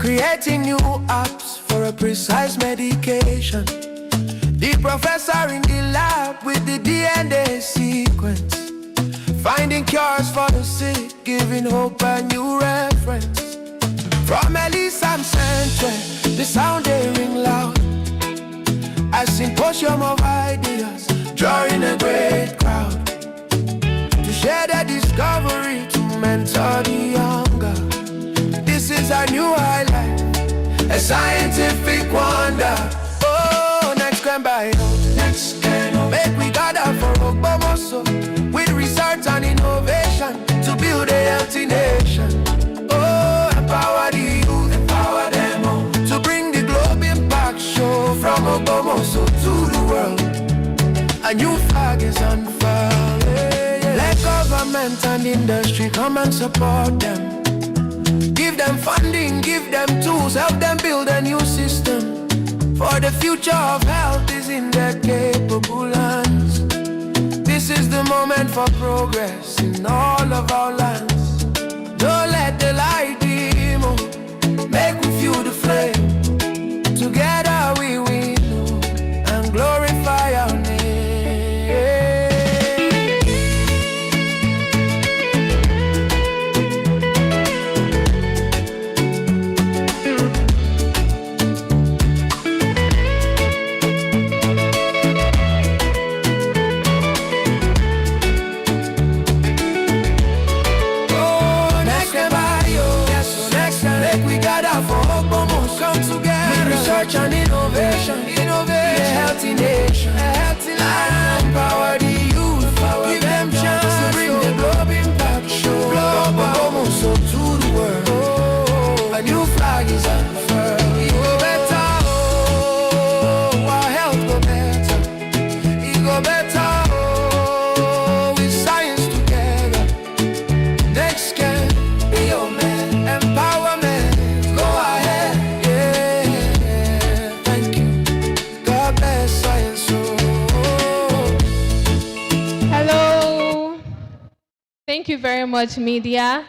creating new apps for a precise medication. The professor in the lab with the DNA sequence, finding cures for the sick, giving hope a new reference. From Elise and Central, the sound they ring loud. A symposium of ideas, drawing a great crowd to share their discovery, to mentor the younger. This is a new highlight, a scientific wonder. Oh, Nextgen bio, Nextgen, make we gather for Ogbomoso with research and innovation to build a healthy nation. Oh, empower the youth, empower them all to bring the globe impact show from Ogbomoso to the world. A new flag is unfurled. Let government and industry come and support them. Give them funding, give them tools, help them build a new system. For the future of health is in their capable hands. This is the moment for progress in all of our lands. Don't let the light dim, make we fuel the flame. Together we win and glorify our name. And innovation, innovate a healthy nation, a healthy life. Empower the youth, give them chance to bring the globe impact show. Global so to the world. Oh, a new flag is unfurled. It go better, oh, our health go better. It go better, oh, with science together. Nextgen, BI0MED, empowerment, go ahead. Hello. Thank you very much, media.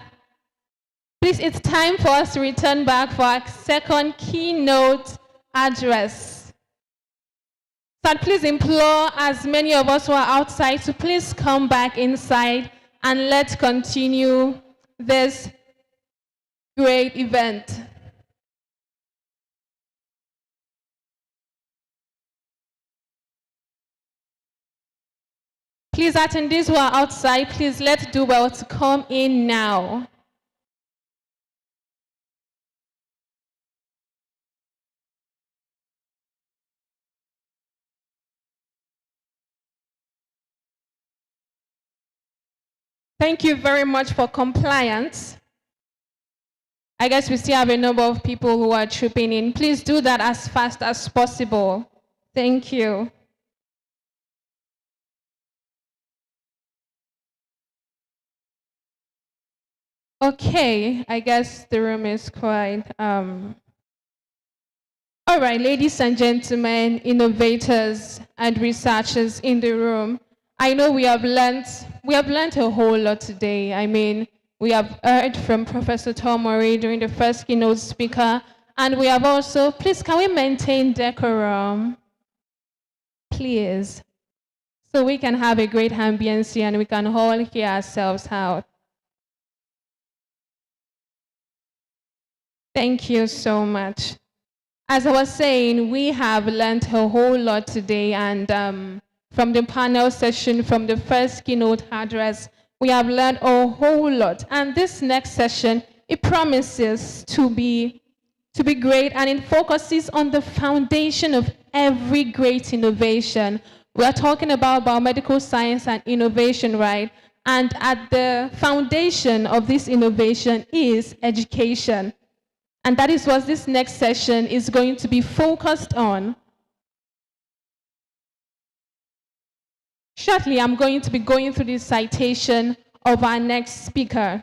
Please, it's time for us to return back for our second keynote address. So I'd please implore as many of us who are outside to please come back inside and let's continue this great event. Please, attendees who are outside, please let's do well to come in now. Thank you very much for compliance. I guess we still have a number of people who are trooping in. Please do that as fast as possible. Thank you. Okay, I guess the room is quite... All right, ladies and gentlemen, innovators and researchers in the room, I know we have learned a whole lot today. I mean, we have heard from Professor Tomori during the first keynote speaker, and we have also, please, can we maintain decorum? Please. So we can have a great ambience and we can all hear ourselves out. Thank you so much. As I was saying, we have learned a whole lot today, and from the panel session, from the first keynote address, we have learned a whole lot. And this next session, it promises to be great, and it focuses on the foundation of every great innovation. We are talking about biomedical science and innovation, right? And at the foundation of this innovation is education. And that is what this next session is going to be focused on. Shortly, I'm going to be going through the citation of our next speaker.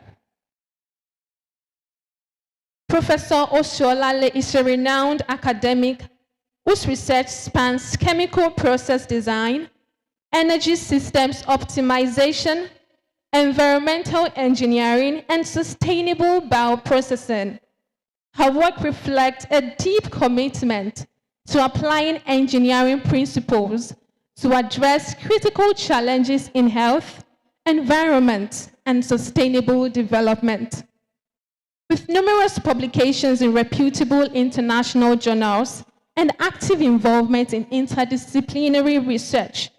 Professor Oshiolale is a renowned academic whose research spans chemical process design, energy systems optimization, environmental engineering, and sustainable bioprocessing. Her work reflects a deep commitment to applying engineering principles to address critical challenges in health, environment, and sustainable development. With numerous publications in reputable international journals and active involvement in interdisciplinary research,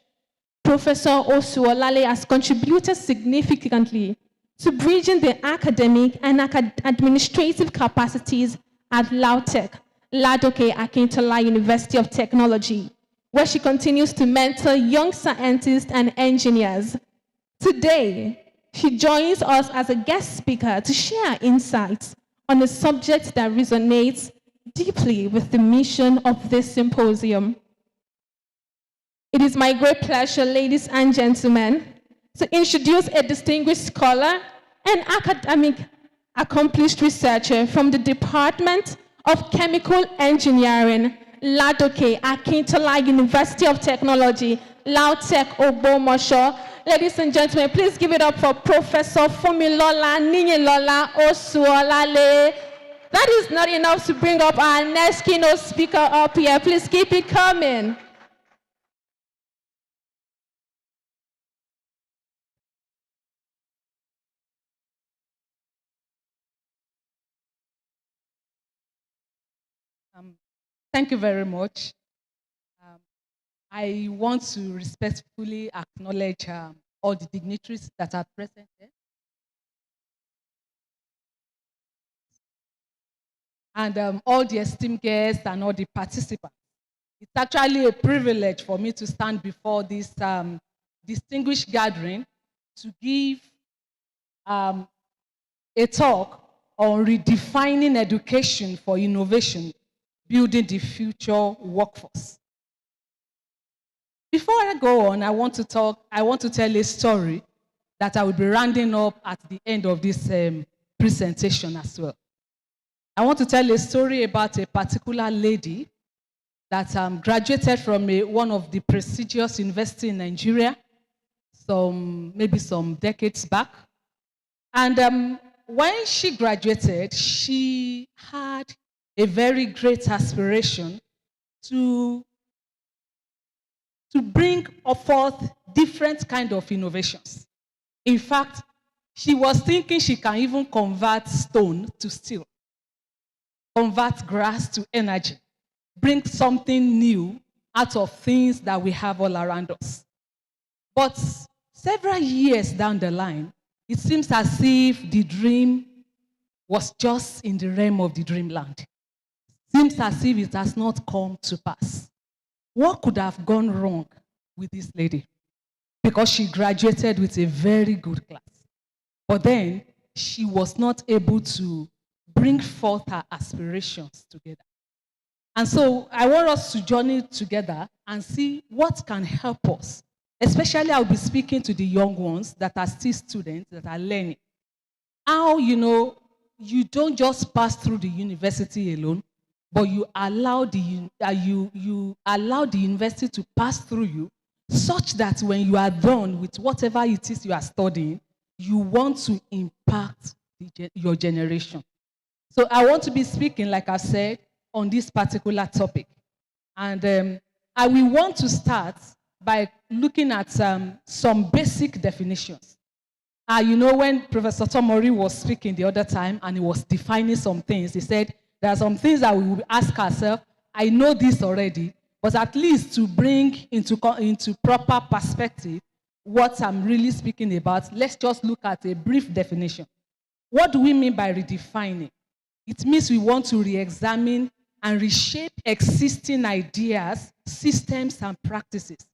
Professor Osuolale has contributed significantly to bridging the academic and administrative capacities at LAUTECH, Ladoke Akintola University of Technology, where she continues to mentor young scientists and engineers. Today, she joins us as a guest speaker to share insights on a subject that resonates deeply with the mission of this symposium. It is my great pleasure, ladies and gentlemen, to introduce a distinguished scholar and academic accomplished researcher from the Department of Chemical Engineering, Ladoke Akintola University of Technology, LAUTECH Ogbomosho. Ladies and gentlemen, please give it up for Professor Fumilola Ninyilola Osuolale. That is not enough to bring up our next keynote speaker up here. Please keep it coming. Thank you very much. I want to respectfully acknowledge all the dignitaries that are present here. And all the esteemed guests and all the participants. It's actually a privilege for me to stand before this distinguished gathering to give a talk on redefining education for innovation, building the future workforce. Before I go on, I want to tell a story that I will be rounding up at the end of this presentation as well. I want to tell a story about a particular lady that graduated from one of the prestigious universities in Nigeria, maybe some decades back. And when she graduated, she had a very great aspiration to bring forth different kinds of innovations. In fact, she was thinking she can even convert stone to steel, convert grass to energy, bring something new out of things that we have all around us. But several years down the line, it seems as if the dream was just in the realm of the dreamland. Seems as if it has not come to pass. What could have gone wrong with this lady? Because she graduated with a very good class. But then she was not able to bring forth her aspirations together. And so I want us to journey together and see what can help us. Especially I'll be speaking to the young ones that are still students, that are learning. How, you don't just pass through the university alone, but you allow the university to pass through you, such that when you are done with whatever it is you are studying, you want to impact your generation. So I want to be speaking, like I said, on this particular topic. And I will want to start by looking at some basic definitions. When Professor Tomori was speaking the other time and he was defining some things, he said, there are some things that we will ask ourselves, I know this already, but at least to bring into proper perspective what I'm really speaking about, let's just look at a brief definition. What do we mean by redefining? It means we want to re-examine and reshape existing ideas, systems, and practices.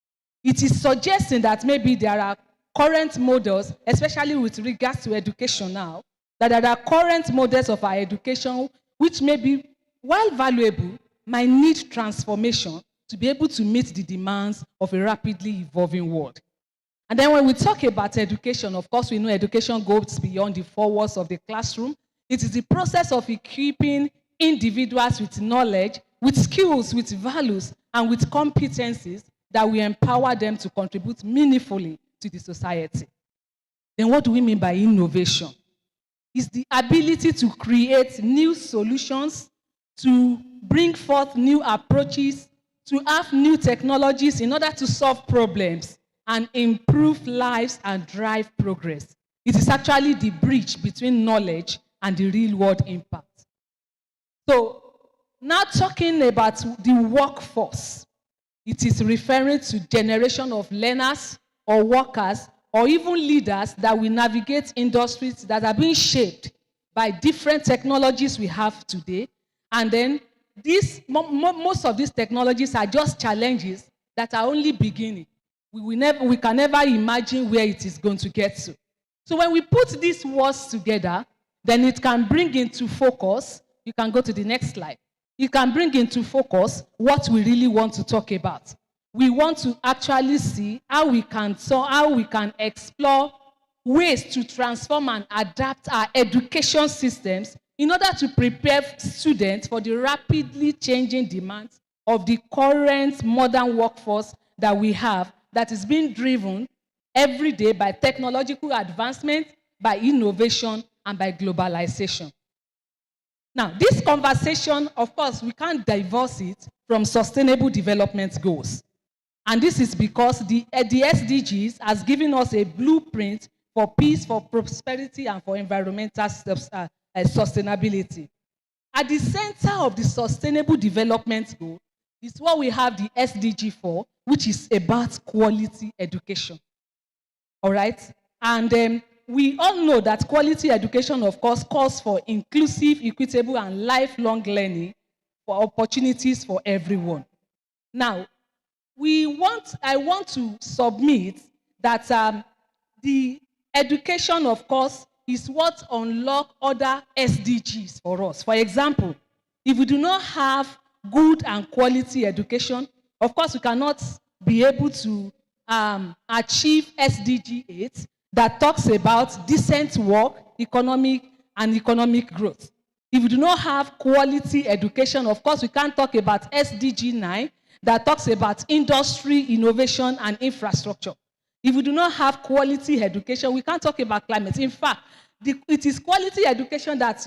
It is suggesting that maybe there are current models, especially with regards to education now, that there are current models of our education which may be, while valuable, might need transformation to be able to meet the demands of a rapidly evolving world. And then when we talk about education, of course, we know education goes beyond the four walls of the classroom. It is the process of equipping individuals with knowledge, with skills, with values, and with competencies that will empower them to contribute meaningfully to the society. Then what do we mean by innovation? is the ability to create new solutions, to bring forth new approaches, to have new technologies in order to solve problems and improve lives and drive progress. It is actually the bridge between knowledge and the real world impact. So, now talking about the workforce, it is referring to generation of learners or workers or even leaders that will navigate industries that are being shaped by different technologies we have today. And then most of these technologies are just challenges that are only beginning. We can never imagine where it is going to get to. So when we put these words together, then it can bring into focus, you can go to the next slide. It can bring into focus what we really want to talk about. We want to actually see how we can explore ways to transform and adapt our education systems in order to prepare students for the rapidly changing demands of the current modern workforce that we have, that is being driven every day by technological advancement, by innovation, and by globalization. Now, this conversation, of course, we can't divorce it from sustainable development goals. And this is because the SDGs has given us a blueprint for peace, for prosperity, and for environmental sustainability. At the center of the sustainable development goal is what we have the SDG for, which is about quality education. All right? And we all know that quality education, of course, calls for inclusive, equitable, and lifelong learning for opportunities for everyone. Now, I want to submit that the education, of course, is what unlocks other SDGs for us. For example, if we do not have good and quality education, of course, we cannot be able to achieve SDG 8 that talks about decent work, economic growth. If we do not have quality education, of course, we can't talk about SDG 9 that talks about industry, innovation, and infrastructure. If we do not have quality education, we can't talk about climate. In fact, it is quality education that,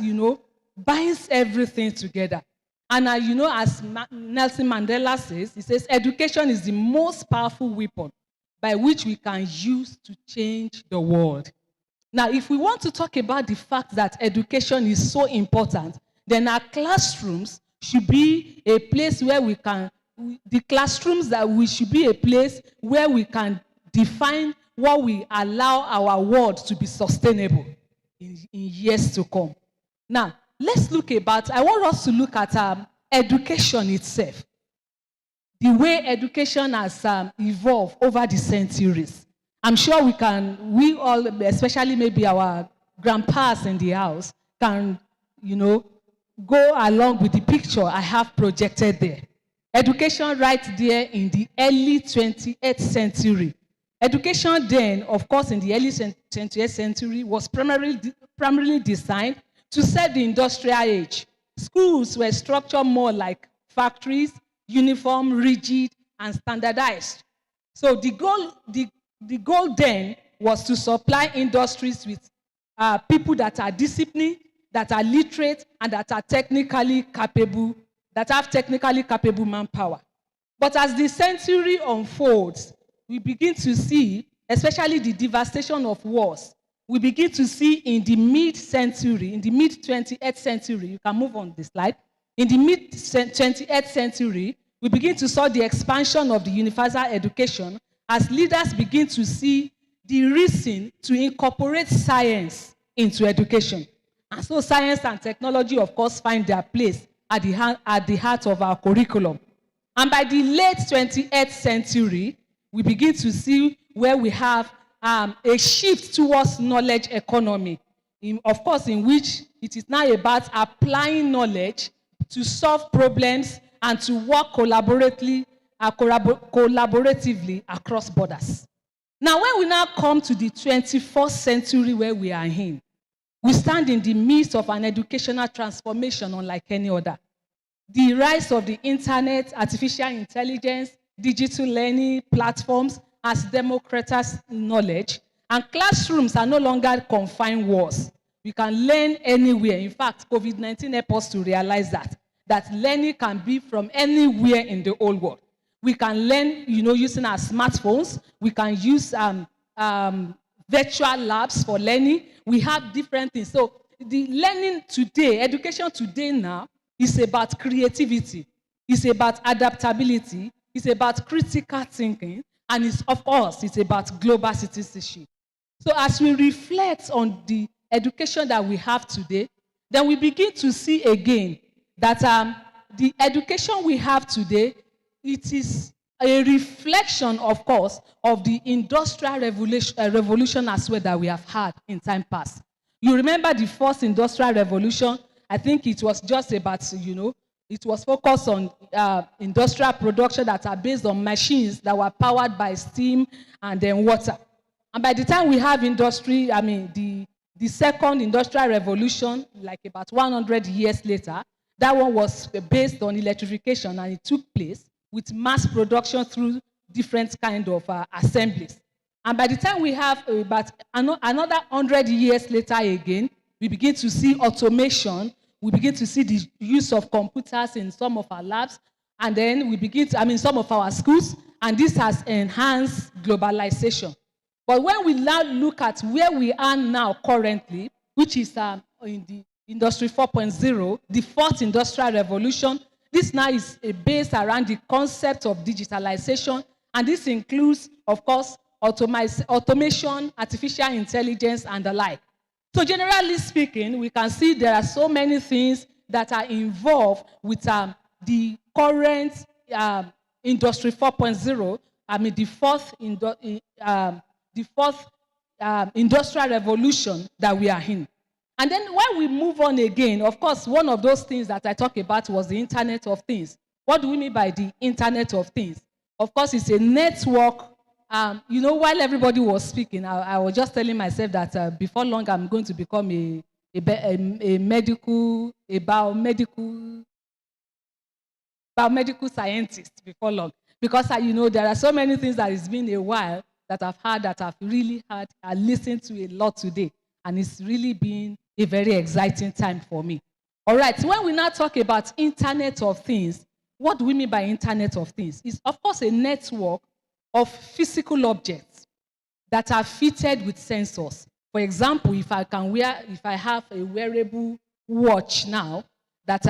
binds everything together. And as Nelson Mandela says, he says, education is the most powerful weapon by which we can use to change the world. Now, if we want to talk about the fact that education is so important, then our classrooms should be a place where we can define what we allow our world to be sustainable in years to come. Now, I want us to look at education itself. The way education has evolved over the centuries. I'm sure we all, especially maybe our grandpas in the house, can, go along with the picture I have projected there. Education right there in the early 20th century. Education then, of course, in the early 20th century was primarily designed to set the industrial age. Schools were structured more like factories, uniform, rigid, and standardized. So the goal then was to supply industries with people that are disciplined, that are literate, and that are technically capable, that have technically capable manpower. But as the century unfolds, we begin to see, especially the devastation of wars, we begin to see in the mid-century, in the mid-20th century, you can move on this slide, in the mid-20th century, we begin to see the expansion of the universal education as leaders begin to see the reason to incorporate science into education. And so science and technology, of course, find their place at the heart of our curriculum. And by the late 20th century, we begin to see where we have a shift towards knowledge economy, of course, in which it is now about applying knowledge to solve problems and to work collaboratively across borders. Now, when we now come to the 21st century where we are in, we stand in the midst of an educational transformation unlike any other. The rise of the internet, artificial intelligence, digital learning platforms has democratized knowledge, and classrooms are no longer confined walls. We can learn anywhere. In fact, COVID-19 helped us to realize that learning can be from anywhere in the whole world. We can learn, using our smartphones. We can use virtual labs for learning. We have different things. So the learning today, education today now, is about creativity. It's about adaptability. It's about critical thinking. And of course, it's about global citizenship. So as we reflect on the education that we have today, then we begin to see again that the education we have today, it is a reflection, of course, of the industrial revolution as well that we have had in time past. You remember the first industrial revolution? I think it was just about, it was focused on industrial production that are based on machines that were powered by steam and then water. And by the time we have industry, the second industrial revolution, like about 100 years later, that one was based on electrification, and it took place with mass production through different kind of assemblies. And by the time we have about another 100 years later again, we begin to see automation. We begin to see the use of computers in some of our labs, and then we begin to, some of our schools, and this has enhanced globalization. But when we now look at where we are now currently, which is in the Industry 4.0, the fourth industrial revolution, this now is based around the concept of digitalization, and this includes, of course, automation, artificial intelligence, and the like. So generally speaking, we can see there are so many things that are involved with the current Industry 4.0, the fourth industrial revolution that we are in. And then when we move on again, of course, one of those things that I talked about was the Internet of Things. What do we mean by the Internet of Things? Of course, it's a network. While everybody was speaking, I was just telling myself that before long, I'm going to become a biomedical scientist before long. Because, there are so many things that it's been a while that I've heard, that I've really heard, I listened to a lot today. And it's really been a very exciting time for me. All right, so when we now talk about Internet of Things, what do we mean by Internet of Things? It's, of course, a network of physical objects that are fitted with sensors. For example, if I have a wearable watch now that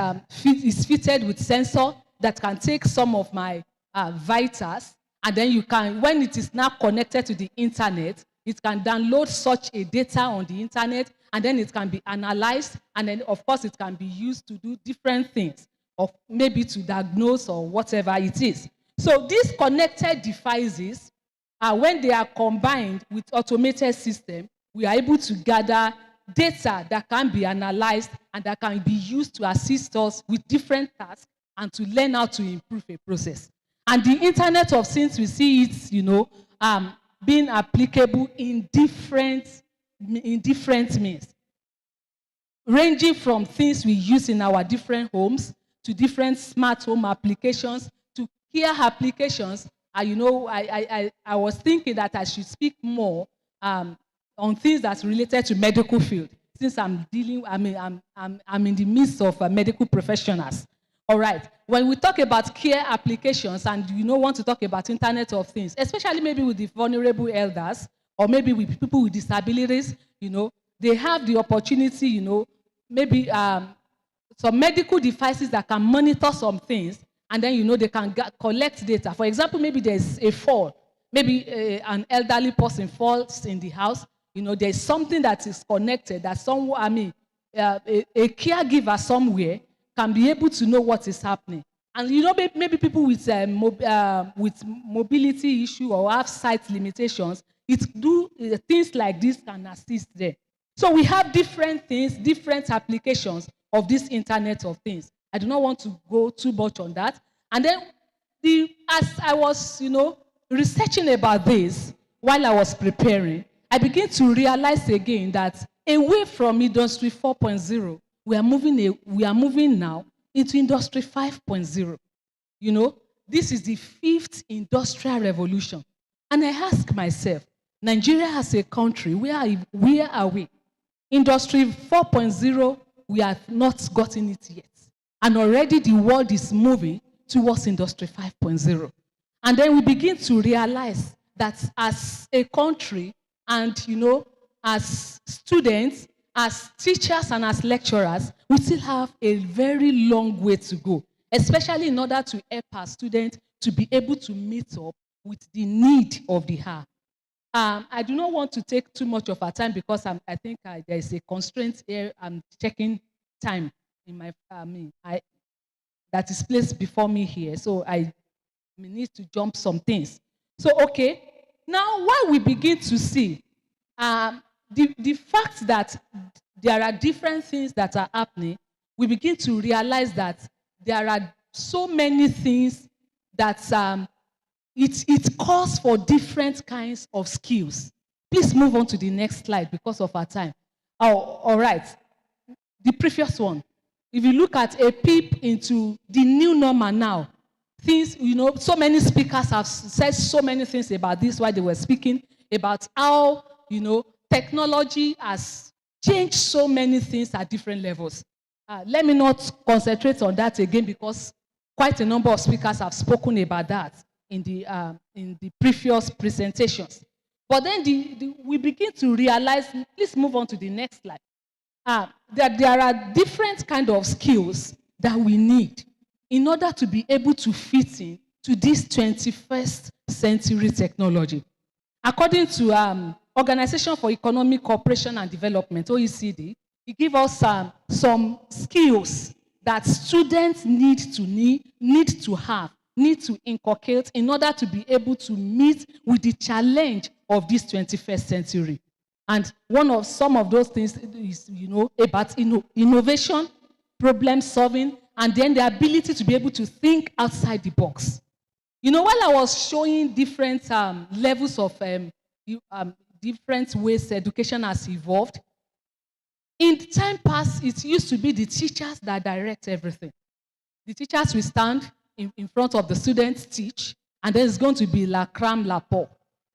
is fitted with sensor that can take some of my vitals, and then when it is now connected to the internet, it can download such a data on the internet, and then it can be analyzed, and then of course it can be used to do different things, or maybe to diagnose or whatever it is. So these connected devices, when they are combined with automated system, we are able to gather data that can be analyzed and that can be used to assist us with different tasks and to learn how to improve a process. And the Internet of Things, we see it, being applicable in different means, ranging from things we use in our different homes to different smart home applications to care applications. I was thinking that I should speak more on things that's related to medical field, since I'm in the midst of medical professionals. All right. When we talk about care applications and want to talk about Internet of Things, especially maybe with the vulnerable elders or maybe with people with disabilities, they have the opportunity, maybe some medical devices that can monitor some things, and then, they can collect data. For example, maybe there's a fall. Maybe an elderly person falls in the house. There's something that is connected that a caregiver somewhere can be able to know what is happening. And maybe people with mobility issue or have sight limitations, things like this can assist them. So we have different things, different applications of this Internet of Things. I do not want to go too much on that. And then as I was, researching about this while I was preparing, I began to realize again that away from Industry 4.0, we are moving now into Industry 5.0. This is the fifth industrial revolution. And I ask myself, Nigeria as a country, where are we? Industry 4.0, we have not gotten it yet. And already the world is moving towards Industry 5.0. And then we begin to realize that as a country and, as students, as teachers and as lecturers, we still have a very long way to go, especially in order to help our students to be able to meet up with the need of the hour. I do not want to take too much of our time because I think there is a constraint here. I'm checking time in my, that is placed before me here. So I need to jump some things. So, okay. Now, while we begin to see the fact that there are different things that are happening, we begin to realize that there are so many things that it calls for different kinds of skills. Please move on to the next slide because of our time. Oh, all right. The previous one. If you look at a peep into the new normal now, things, so many speakers have said so many things about this while they were speaking, about how, technology has changed so many things at different levels. Let me not concentrate on that again because quite a number of speakers have spoken about that in the previous presentations. But then we begin to realize, please move on to the next slide, that there are different kind of skills that we need in order to be able to fit in to this 21st century technology. According to Organization for Economic Cooperation and Development, OECD, it gives us some skills that students need to inculcate in order to be able to meet with the challenge of this 21st century. And some of those things is, about innovation, problem solving, and then the ability to be able to think outside the box. While I was showing different levels of different ways education has evolved, in time past, it used to be the teachers that direct everything. The teachers will stand in front of the students, teach, and then it's going to be la cram, la pour.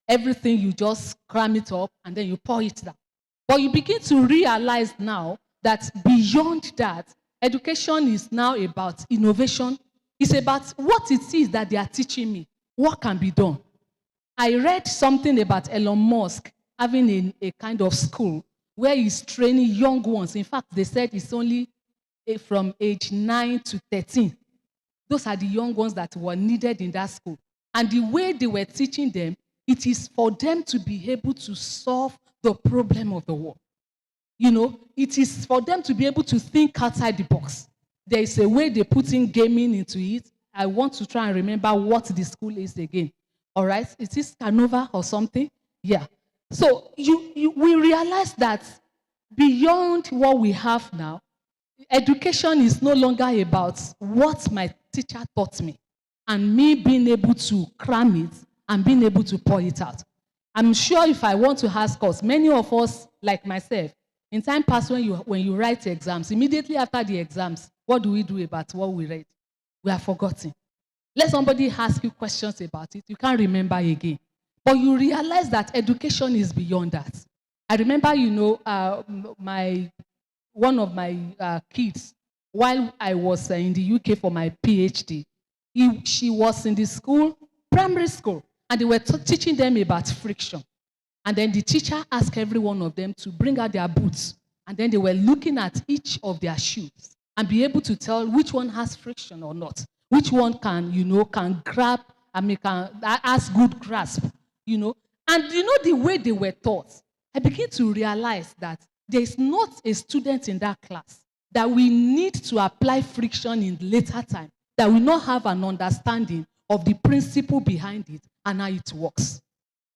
Everything, you just cram it up, and then you pour it down. But you begin to realize now that beyond that, education is now about innovation. It's about what it is that they are teaching me, what can be done. I read something about Elon Musk having a kind of school where he's training young ones. In fact, they said it's only from age 9 to 13. Those are the young ones that were needed in that school. And the way they were teaching them, it is for them to be able to solve the problem of the world. It is for them to be able to think outside the box. There is a way they put in gaming into it. I want to try and remember what the school is again. All right? It is Canova or something? Yeah. So we realize that beyond what we have now, education is no longer about what my teacher taught me and me being able to cram it and being able to pour it out. I'm sure if I want to ask us, many of us, like myself, in time past when you write exams, immediately after the exams, what do we do about what we read? We are forgotten. Let somebody ask you questions about it. You can't remember again. But you realize that education is beyond that. I remember, one of my kids, while I was in the UK for my PhD, she was in the school, primary school, and they were teaching them about friction. And then the teacher asked every one of them to bring out their boots. And then they were looking at each of their shoes and be able to tell which one has friction or not. Which one can grab, has good grasp, And the way they were taught, I began to realize that there is not a student in that class that we need to apply friction in later time, that we not have an understanding of the principle behind it and how it works.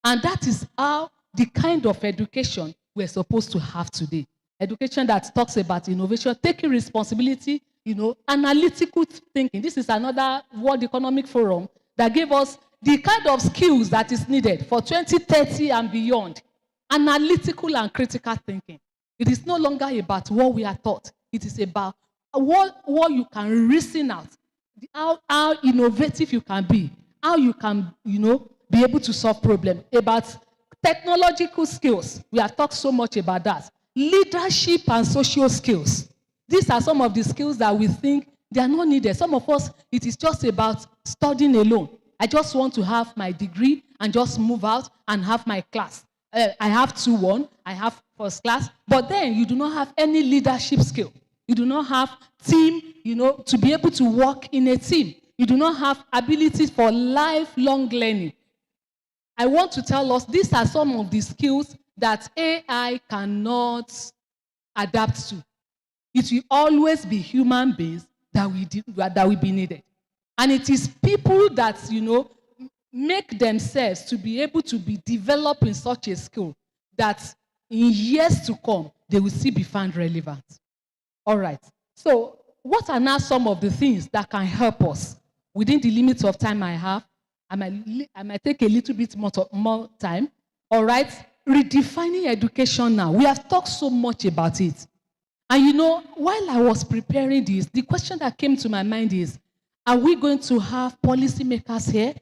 And that is how the kind of education we're supposed to have today. Education that talks about innovation, taking responsibility, analytical thinking. This is another World Economic Forum that gave us the kind of skills that is needed for 2030 and beyond. Analytical and critical thinking. It is no longer about what we are taught. It is about what you can reason out, how innovative you can be, how you can, be able to solve problems. About technological skills. We have talked so much about that. leadership and social skills. These are some of the skills that we think they are not needed. Some of us, it is just about studying alone. I just want to have my degree and just move out and have my class. I have 2-1, I have first class, but then you do not have any leadership skill. You do not have team, to be able to work in a team. You do not have abilities for lifelong learning. I want to tell us these are some of the skills that AI cannot adapt to. It will always be human beings that will be needed. And it is people that, make themselves to be able to be developing such a skill that in years to come, they will still be found relevant. All right. So what are now some of the things that can help us within the limits of time I have? I might take a little bit more time. All right. Redefining education now. We have talked so much about it. And while I was preparing this, the question that came to my mind is, are we going to have policymakers here?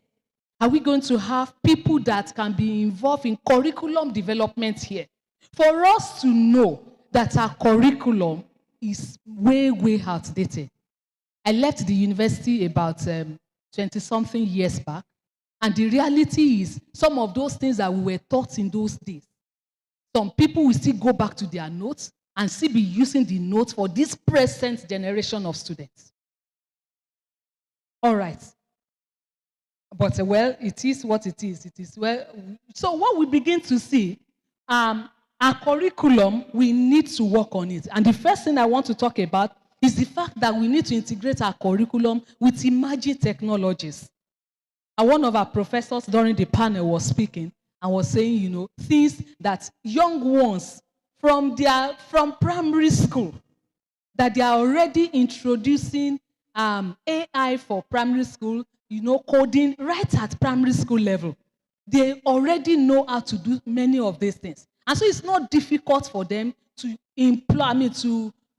Are we going to have people that can be involved in curriculum development here? For us to know that our curriculum is way, way outdated. I left the university about 20-something years back, and the reality is some of those things that we were taught in those days, some people will still go back to their notes and still be using the notes for this present generation of students. All right. But, well, it is what it is. It is well. So what we begin to see, our curriculum, we need to work on it. And the first thing I want to talk about is the fact that we need to integrate our curriculum with emerging technologies. And one of our professors during the panel was speaking and was saying, things that young ones from primary school, that they are already introducing AI for primary school, coding right at primary school level. They already know how to do many of these things. And so it's not difficult for them to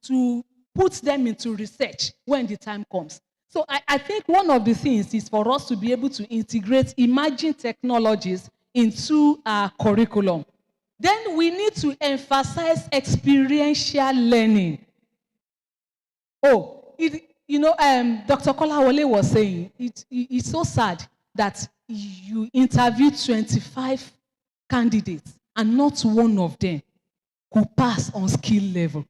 to put them into research when the time comes. So I think one of the things is for us to be able to integrate emerging technologies into our curriculum. Then we need to emphasize experiential learning. Dr. Kolawole was saying, it's so sad that you interview 25 candidates and not one of them could pass on skill level.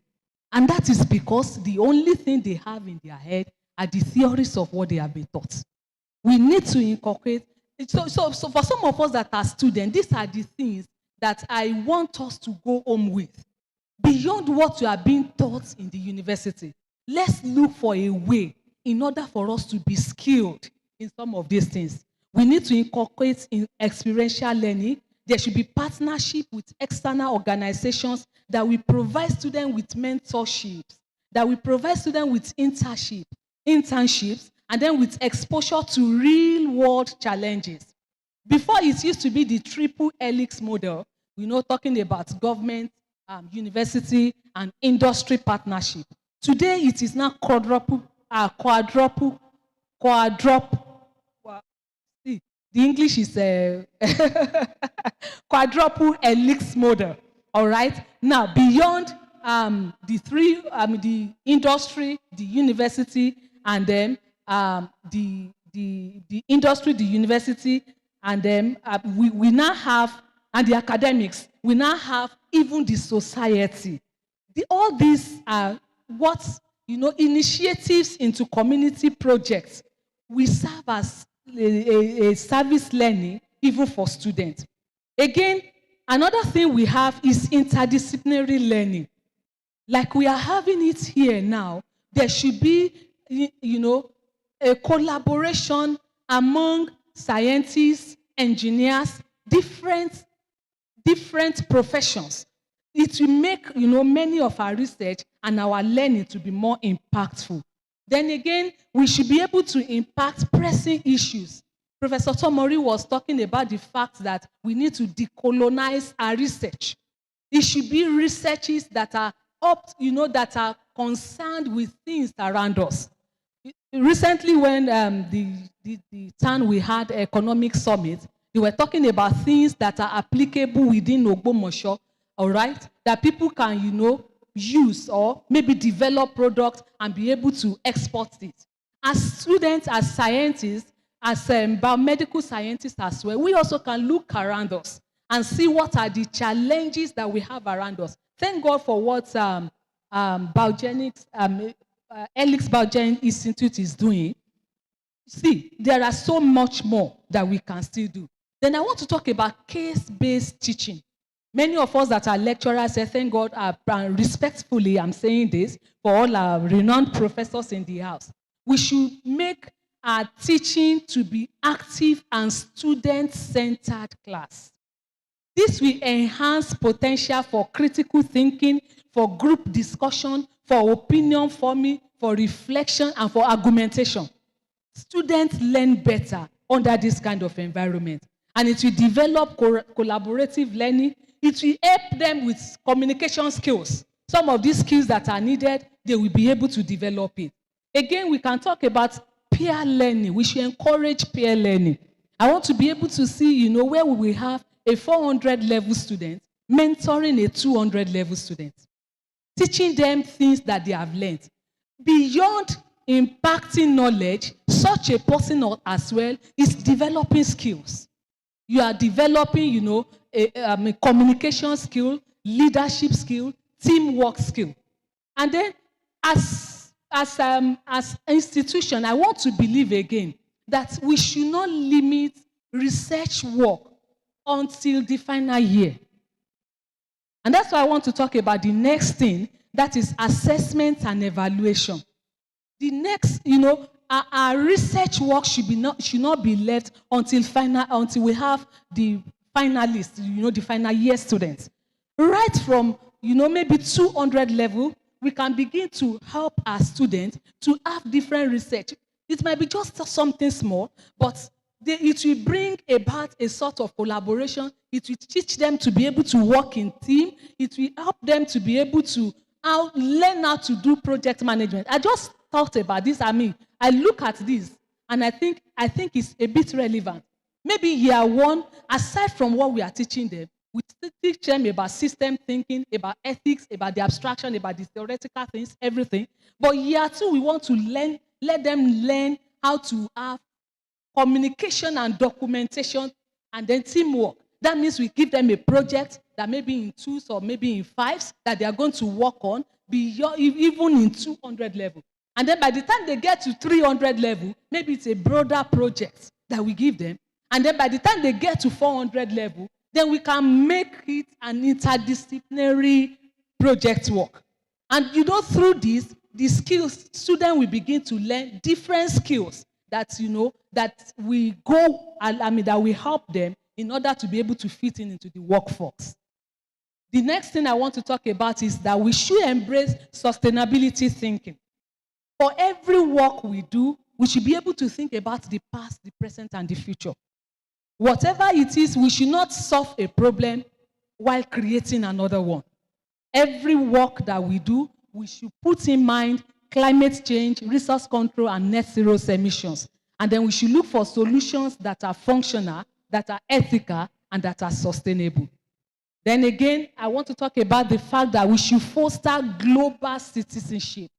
And that is because the only thing they have in their head are the theories of what they have been taught. We need to incorporate. So for some of us that are students, these are the things that I want us to go home with. Beyond what you are being taught in the university, let's look for a way in order for us to be skilled in some of these things. We need to incorporate in experiential learning. There should be partnership with external organizations that will provide students with mentorships, that will provide students with internships, and then with exposure to real-world challenges. Before, it used to be the triple helix model, talking about government, university, and industry partnership. Today, it is now quadruple. See, the English is quadruple helix model. All right. Now, beyond the industry, the university, and then the industry, the university, and then we now have, and the academics, we now have even the society. All these are initiatives into community projects. We serve as a service learning even for students. Again, another thing we have is interdisciplinary learning. Like we are having it here now, there should be, a collaboration among scientists, engineers, different professions. It will make, many of our research and our learning to be more impactful. Then again, we should be able to impact pressing issues. Professor Tomori was talking about the fact that we need to decolonize our research. It should be researches that are that are concerned with things around us. Recently, when the time we had economic summit, they were talking about things that are applicable within Ogbomoso all right, that people can, use or maybe develop products and be able to export it. As students, as scientists, as biomedical scientists as well, we also can look around us and see what are the challenges that we have around us. Thank God for what Biogenics, Helix Biogen Institute is doing. See, there are so much more that we can still do. Then I want to talk about case-based teaching. Many of us that are lecturers say, thank God, respectfully, I'm saying this for all our renowned professors in the house. We should make our teaching to be active and student-centered class. This will enhance potential for critical thinking, for group discussion, for opinion forming, for reflection, and for argumentation. Students learn better under this kind of environment. And it will develop collaborative learning. It will help them with communication skills. Some of these skills that are needed, they will be able to develop it. Again, we can talk about peer learning. We should encourage peer learning. I want to be able to see, where we will have a 400 level student mentoring a 200 level student, teaching them things that they have learned. Beyond impacting knowledge, such a person as well is developing skills. You are developing, a communication skill, leadership skill, teamwork skill. And then as institution, I want to believe again that we should not limit research work until the final year. And that's why I want to talk about the next thing, that is assessment and evaluation. The next, our research work should not be left until we have the finalists, the final year students. Right from, maybe 200 level, we can begin to help our students to have different research. It might be just something small, but it will bring about a sort of collaboration. It will teach them to be able to work in team. It will help them to be able to learn how to do project management. I just thought about this. I look at this and I think it's a bit relevant. Maybe year one, aside from what we are teaching them, we teach them about system thinking, about ethics, about the abstraction, about the theoretical things, everything. But year two, we want to let them learn how to have communication and documentation, and then teamwork. That means we give them a project that maybe in 2s or maybe in 5s that they are going to work on, even in 200 level. And then by the time they get to 300 level, maybe it's a broader project that we give them. And then by the time they get to 400 level, then we can make it an interdisciplinary project work. And through this, the skills, students will begin to learn different skills that, that we that we help them in order to be able to fit into the workforce. The next thing I want to talk about is that we should embrace sustainability thinking. For every work we do, we should be able to think about the past, the present, and the future. Whatever it is, we should not solve a problem while creating another one. Every work that we do, we should put in mind climate change, resource control, and net zero emissions. And then we should look for solutions that are functional, that are ethical, and that are sustainable. Then again, I want to talk about the fact that we should foster global citizenship.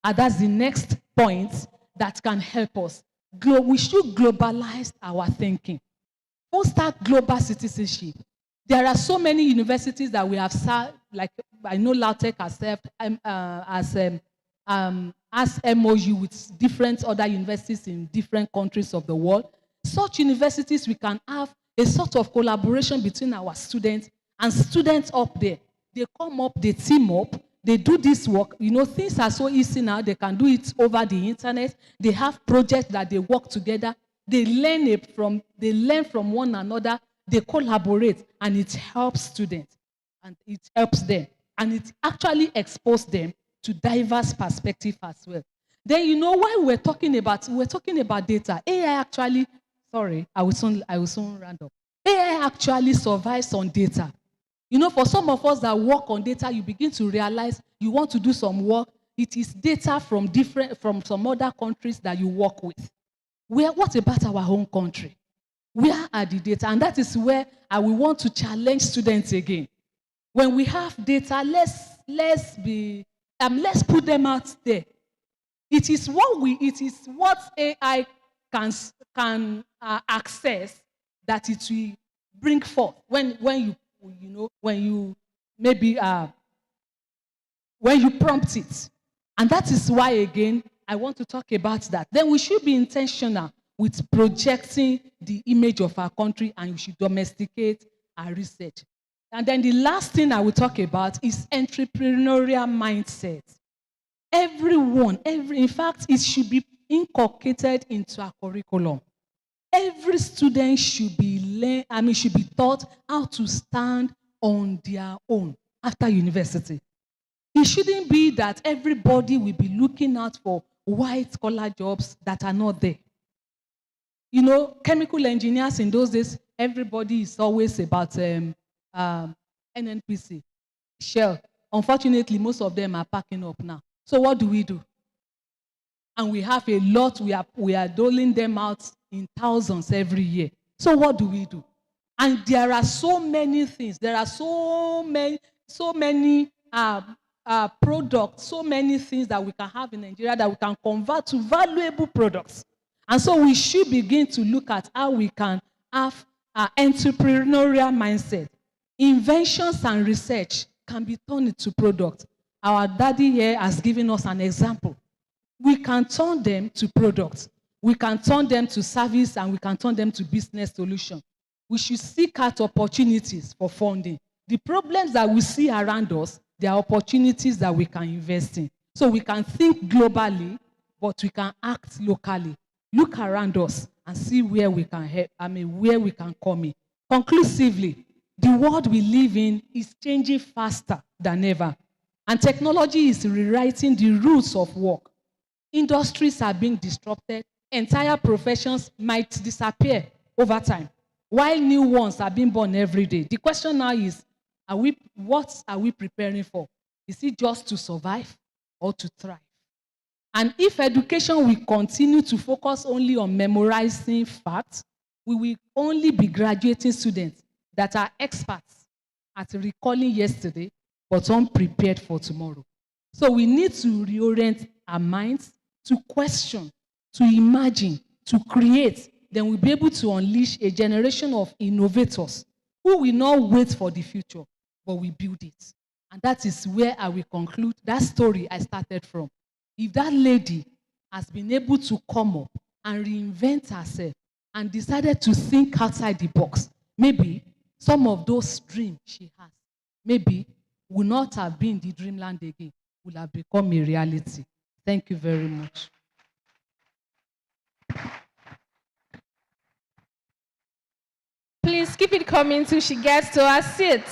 And that's the next point that can help us. We should globalize our thinking. Foster global citizenship. There are so many universities that we have served, like I know LAUTECH has served as MOU with different other universities in different countries of the world. Such universities, we can have a sort of collaboration between our students and students up there. They come up, they team up, they do this work. Things are so easy now. They can do it over the internet. They have projects that they work together. They learn from one another. They collaborate, and it helps students, and it helps them, and it actually exposes them to diverse perspectives as well. Then why we're talking about data. AI actually, sorry, I will soon round up. AI actually survives on data. For some of us that work on data, you begin to realize you want to do some work. It is data from some other countries that you work with. What about our home country? Where are the data? And that is where I will want to challenge students again. When we have data, let's put them out there. It is what AI can access that it will bring forth when you maybe when you prompt it. And that is why, again, I want to talk about that. Then we should be intentional with projecting the image of our country, and we should domesticate our research. And then the last thing I will talk about is entrepreneurial mindset. In fact, it should be inculcated into our curriculum. Every student should be taught how to stand on their own after university. It shouldn't be that everybody will be looking out for white-collar jobs that are not there. You know, chemical engineers in those days, everybody is always about NNPC, Shell. Unfortunately, most of them are packing up now. So what do? And we have a lot, we are doling them out in thousands every year. So what do? And there are so many things. There are so many products, so many things that we can have in Nigeria that we can convert to valuable products. And so we should begin to look at how we can have an entrepreneurial mindset. Inventions and research can be turned into products. Our daddy here has given us an example. We can turn them to products. We can turn them to service, and we can turn them to business solution. We should seek out opportunities for funding. The problems that we see around us, there are opportunities that we can invest in. So we can think globally, but we can act locally. Look around us and see where we can help, where we can come in. Conclusively, the world we live in is changing faster than ever. And technology is rewriting the rules of work. Industries are being disrupted. Entire professions might disappear over time, while new ones are being born every day. The question now is, what are we preparing for? Is it just to survive or to thrive? And if education will continue to focus only on memorizing facts, we will only be graduating students that are experts at recalling yesterday, but unprepared for tomorrow. So we need to reorient our minds to question, to imagine, to create. Then we'll be able to unleash a generation of innovators who will not wait for the future, but we build it. And that is where I will conclude that story I started from. If that lady has been able to come up and reinvent herself and decided to think outside the box, maybe some of those dreams she has, maybe will not have been the dreamland again, will have become a reality. Thank you very much. Please keep it coming till she gets to her seat.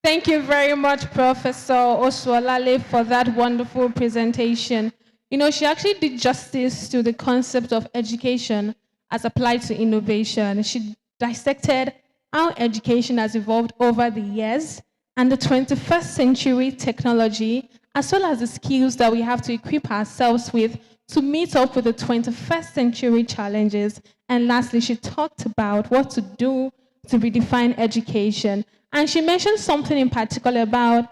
Thank you very much, Professor Oswalale, for that wonderful presentation. You know, she actually did justice to the concept of education as applied to innovation. She dissected how education has evolved over the years and the 21st century technology, as well as the skills that we have to equip ourselves with to meet up with the 21st century challenges. And lastly, she talked about what to do to redefine education. And she mentioned something in particular about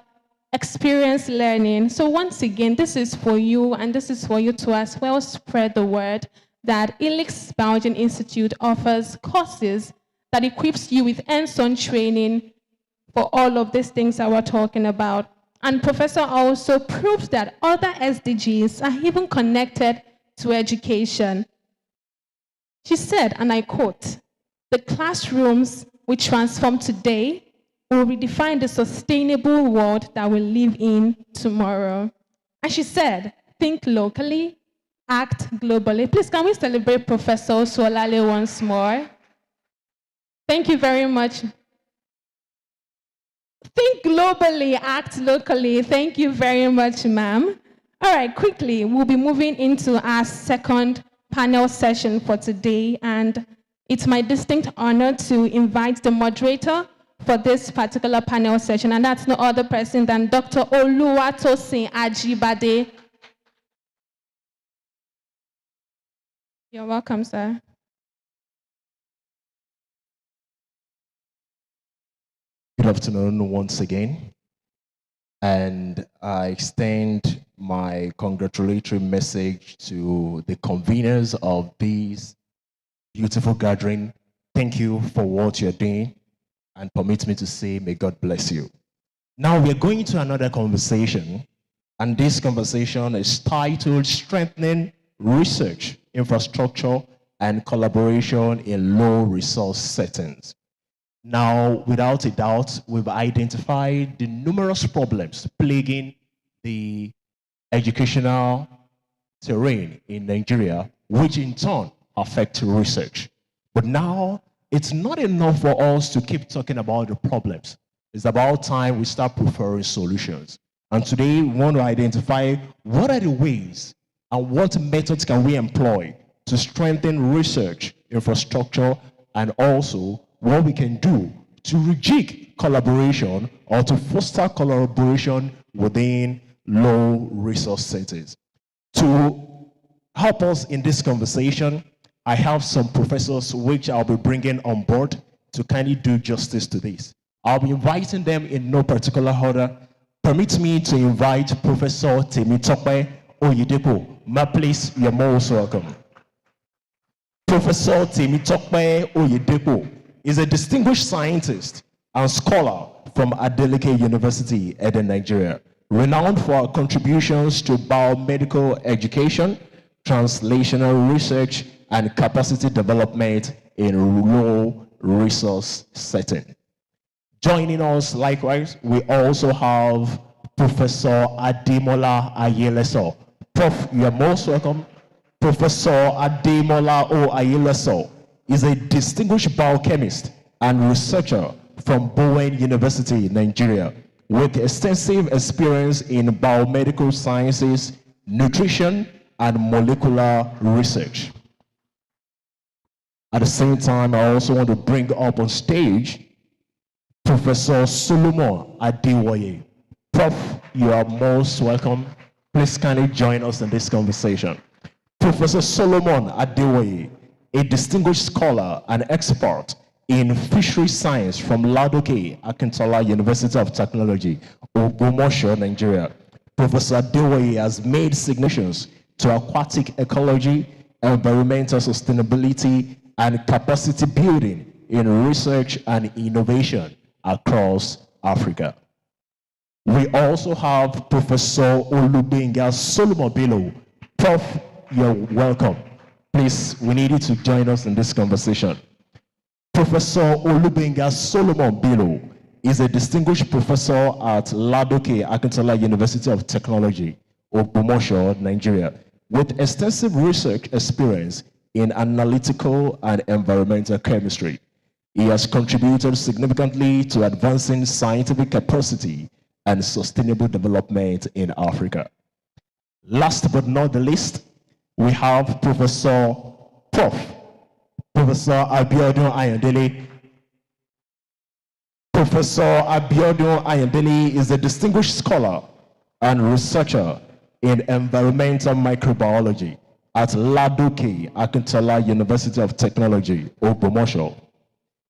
experience learning. So once again, this is for you, and this is for you to as well spread the word that Elix Belgian Institute offers courses that equips you with hands-on training for all of these things that we're talking about. And Professor also proved that other SDGs are even connected to education. She said, and I quote, "The classrooms we transform today will redefine the sustainable world that we live in tomorrow." And she said, think locally, act globally. Please, can we celebrate Professor Oswalale once more? Thank you very much. Think globally, act locally. Thank you very much, ma'am. All right, quickly, we'll be moving into our second panel session for today, and it's my distinct honor to invite the moderator for this particular panel session, and that's no other person than Dr. Oluwatosin Ajibade. You're welcome, sir. Good afternoon once again. And I extend my congratulatory message to the conveners of this beautiful gathering. Thank you for what you're doing, and permit me to say, may God bless you. Now we're going to another conversation, and this conversation is titled Strengthening Research, Infrastructure, and Collaboration in Low Resource Settings. Now, without a doubt, we've identified the numerous problems plaguing the educational terrain in Nigeria, which in turn affect research. But now, it's not enough for us to keep talking about the problems. It's about time we start preferring solutions. And today, we want to identify what are the ways and what methods can we employ to strengthen research, infrastructure, and also what we can do to rejig collaboration or to foster collaboration within low resource settings. To help us in this conversation, I have some professors which I'll be bringing on board to kindly do justice to this. I'll be inviting them in no particular order. Permit me to invite Professor Temitope Oyedepo. Ma, please, you're most welcome. Professor Temitope Oyedepo is a distinguished scientist and scholar from Adeleke University, Eden, Nigeria, renowned for her contributions to biomedical education, translational research, and capacity development in low resource setting. Joining us likewise, we also have Professor Ademola Ayeleso. Prof, you are most welcome. Professor Ademola O. Ayeleso is a distinguished biochemist and researcher from Bowen University, Nigeria, with extensive experience in biomedical sciences, nutrition, and molecular research. At the same time, I also want to bring up on stage Professor Solomon Adewoye. Prof, you are most welcome. Please kindly join us in this conversation. Professor Solomon Adewoye, a distinguished scholar and expert in fishery science from Ladoke Akintola University of Technology, Ogbomoso, Nigeria. Professor Adewoye has made significant to aquatic ecology, environmental sustainability, and capacity building in research and innovation across Africa. We also have Professor Olubenga Solomon Bello. Prof, you're welcome. Please, we need you to join us in this conversation. Professor Olubenga Solomon Bello is a distinguished professor at Ladoke Akintola University of Technology, Ogbomoso, Nigeria, with extensive research experience in analytical and environmental chemistry. He has contributed significantly to advancing scientific capacity and sustainable development in Africa. Last but not the least, we have Professor Abiodun Ayandele. Professor Abiodun Ayandele is a distinguished scholar and researcher in environmental microbiology at Ladoke Akintola University of Technology, Ogbomoso.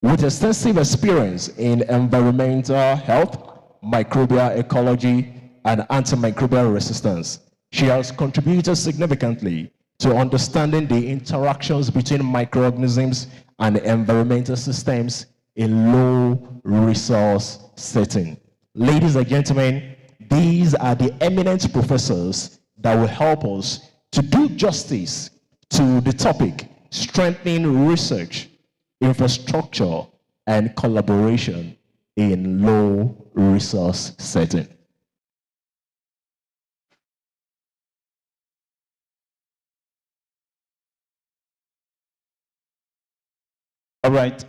With extensive experience in environmental health, microbial ecology, and antimicrobial resistance, she has contributed significantly to understanding the interactions between microorganisms and environmental systems in low resource setting. Ladies and gentlemen, these are the eminent professors that will help us to do justice to the topic, strengthening research, infrastructure, and collaboration in low resource setting. All right.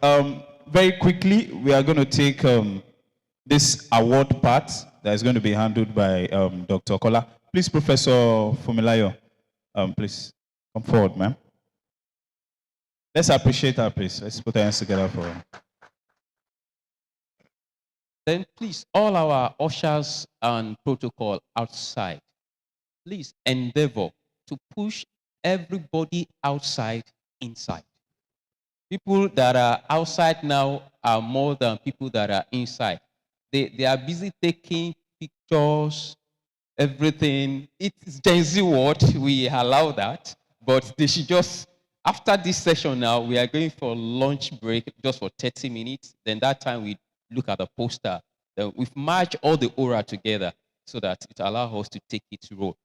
Very quickly, we are going to take this award part that is going to be handled by Dr. Kola. Please, Professor Fumilayo, please come forward, ma'am. Let's appreciate her, please. Let's put our hands together for her. Then please, all our ushers and protocol outside, please endeavor to push everybody outside inside. People that are outside now are more than people that are inside. They are busy taking pictures, everything. It's Gen Z world, we allow that, but they should just, after this session now, we are going for lunch break just for 30 minutes. Then that time we look at the poster. Then we've merged all the aura together so that it allows us to take it to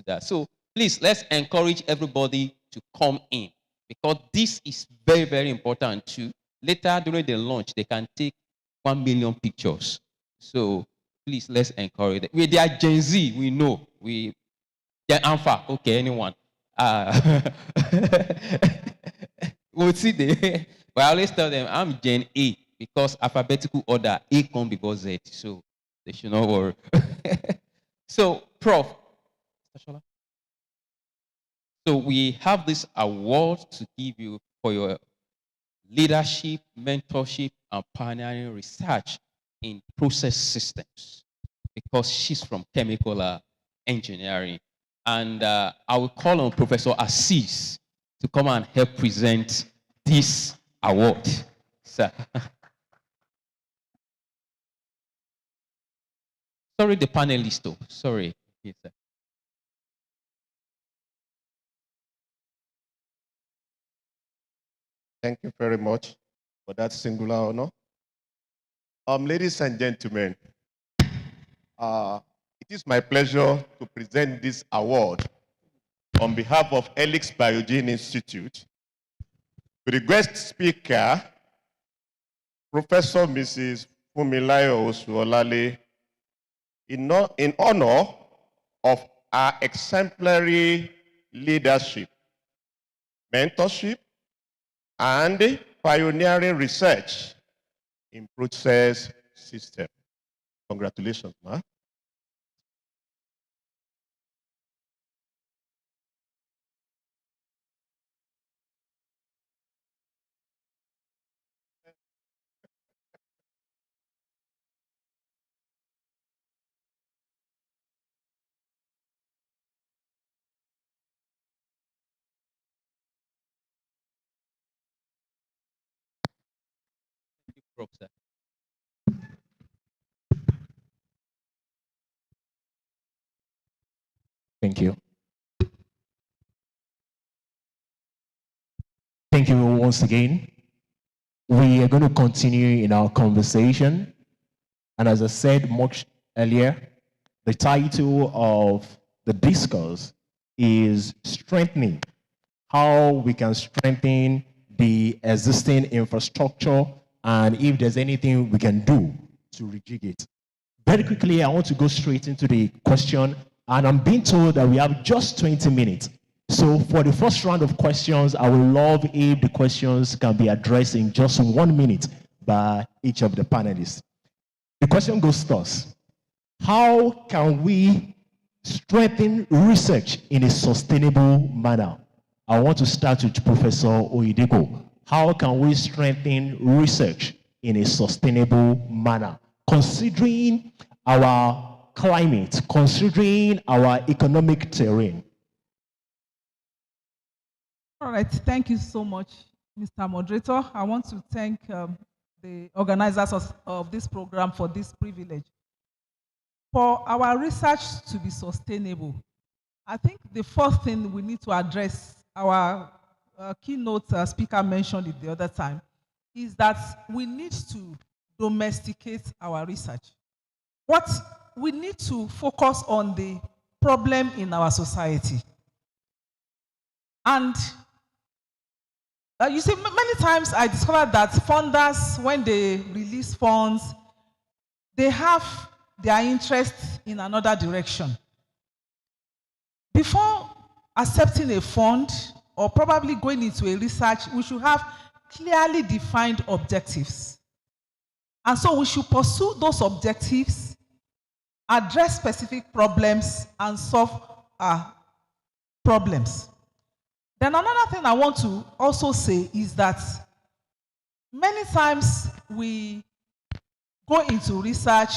that. So please, let's encourage everybody to come in because this is very, very important too. Later during the lunch, they can take 1 million pictures. So please, let's encourage them. They are Gen Z, we know. They're Alpha, okay, anyone. We'll see them. But I always tell them, I'm Gen A because alphabetical order, A comes before Z. So they should not worry. So, Prof. So we have this award to give you for your leadership, mentorship, and pioneering research in process systems because she's from chemical engineering. And I will call on Professor Assis to come and help present this award. Sir. Sorry, the panelist, though. Sorry. Yes, sir. Thank you very much for that singular honor. Ladies and gentlemen, it is my pleasure to present this award on behalf of Helix Biogen Institute to the guest speaker, Professor Mrs. Fumilayo Osuolale, in honor of our exemplary leadership, mentorship, and pioneering research in process system. Congratulations, ma. Thank you. Thank you once again. We are going to continue in our conversation. And as I said much earlier, the title of the discourse is strengthening, how we can strengthen the existing infrastructure and if there's anything we can do to rejig it. Very quickly, I want to go straight into the question, and I'm being told that we have just 20 minutes. So for the first round of questions, I would love if the questions can be addressed in just 1 minute by each of the panelists. The question goes thus: how can we strengthen research in a sustainable manner? I want to start with Professor Oyedepo. How can we strengthen research in a sustainable manner, considering our climate, considering our economic terrain? All right, thank you so much, Mr. Moderator. I want to thank the organizers of this program for this privilege. For our research to be sustainable, I think the first thing we need to address, our keynote speaker mentioned it the other time, is that we need to domesticate our research. What we need to focus on the problem in our society. And you see, many times I discovered that funders, when they release funds, they have their interest in another direction. Before accepting a fund or probably going into a research, we should have clearly defined objectives. And so we should pursue those objectives, address specific problems, and solve problems. Then another thing I want to also say is that many times we go into research,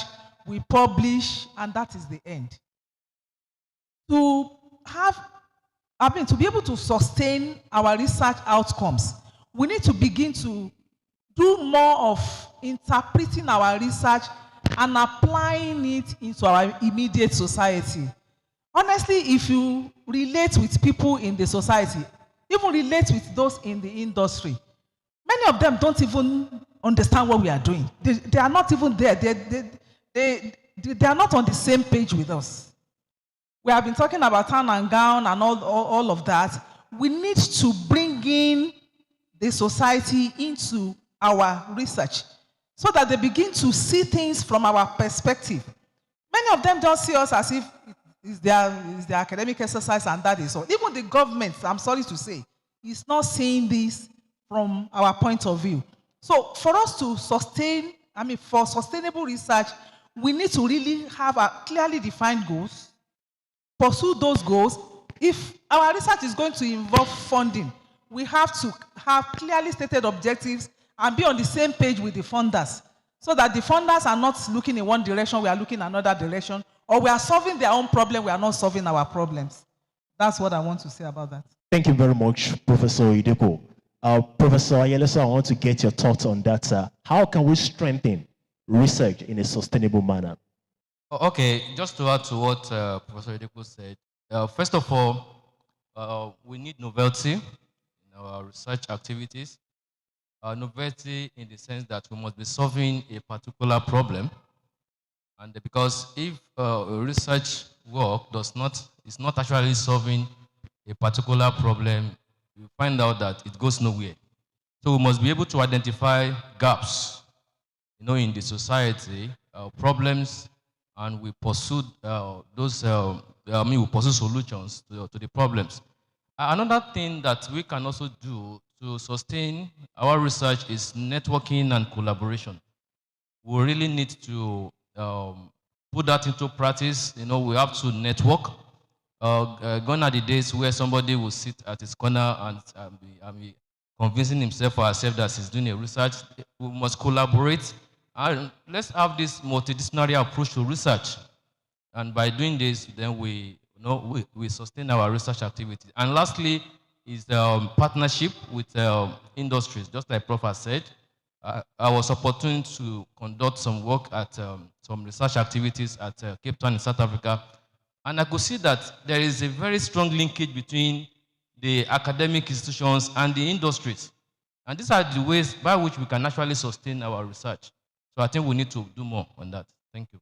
we publish, and that is the end. To be able to sustain our research outcomes, we need to begin to do more of interpreting our research and applying it into our immediate society. Honestly, if you relate with people in the society, even relate with those in the industry, many of them don't even understand what we are doing. They are not even there. They are not on the same page with us. We have been talking about town and gown and all of that. We need to bring in the society into our research so that they begin to see things from our perspective. Many of them don't see us as if it's their academic exercise and that is all. Even the government, I'm sorry to say, is not seeing this from our point of view. So for us to sustain, for sustainable research, we need to really have a clearly defined goals, pursue those goals. If our research is going to involve funding, we have to have clearly stated objectives and be on the same page with the funders, so that the funders are not looking in one direction, we are looking in another direction, or we are solving their own problem, we are not solving our problems. That's what I want to say about that. Thank you very much, Professor Idepo. Professor Ayeleso, I want to get your thoughts on that. How can we strengthen research in a sustainable manner? Okay, just to add to what Professor Idepo said, first of all, we need novelty in our research activities. Novelty in the sense that we must be solving a particular problem. And because if research work is not actually solving a particular problem, you find out that it goes nowhere. So we must be able to identify gaps, in the society, problems, and we pursue we pursue solutions to the problems. Another thing that we can also do to sustain our research is networking and collaboration. We really need to put that into practice. We have to network. Gone are the days where somebody will sit at his corner and be convincing himself or herself that he's doing a research. We must collaborate. And let's have this multidisciplinary approach to research. And by doing this, then we sustain our research activity. And lastly is partnership with industries. Just like Prof has said, I was opportune to conduct some work at some research activities at Cape Town in South Africa. And I could see that there is a very strong linkage between the academic institutions and the industries. And these are the ways by which we can actually sustain our research. So I think we need to do more on that. Thank you.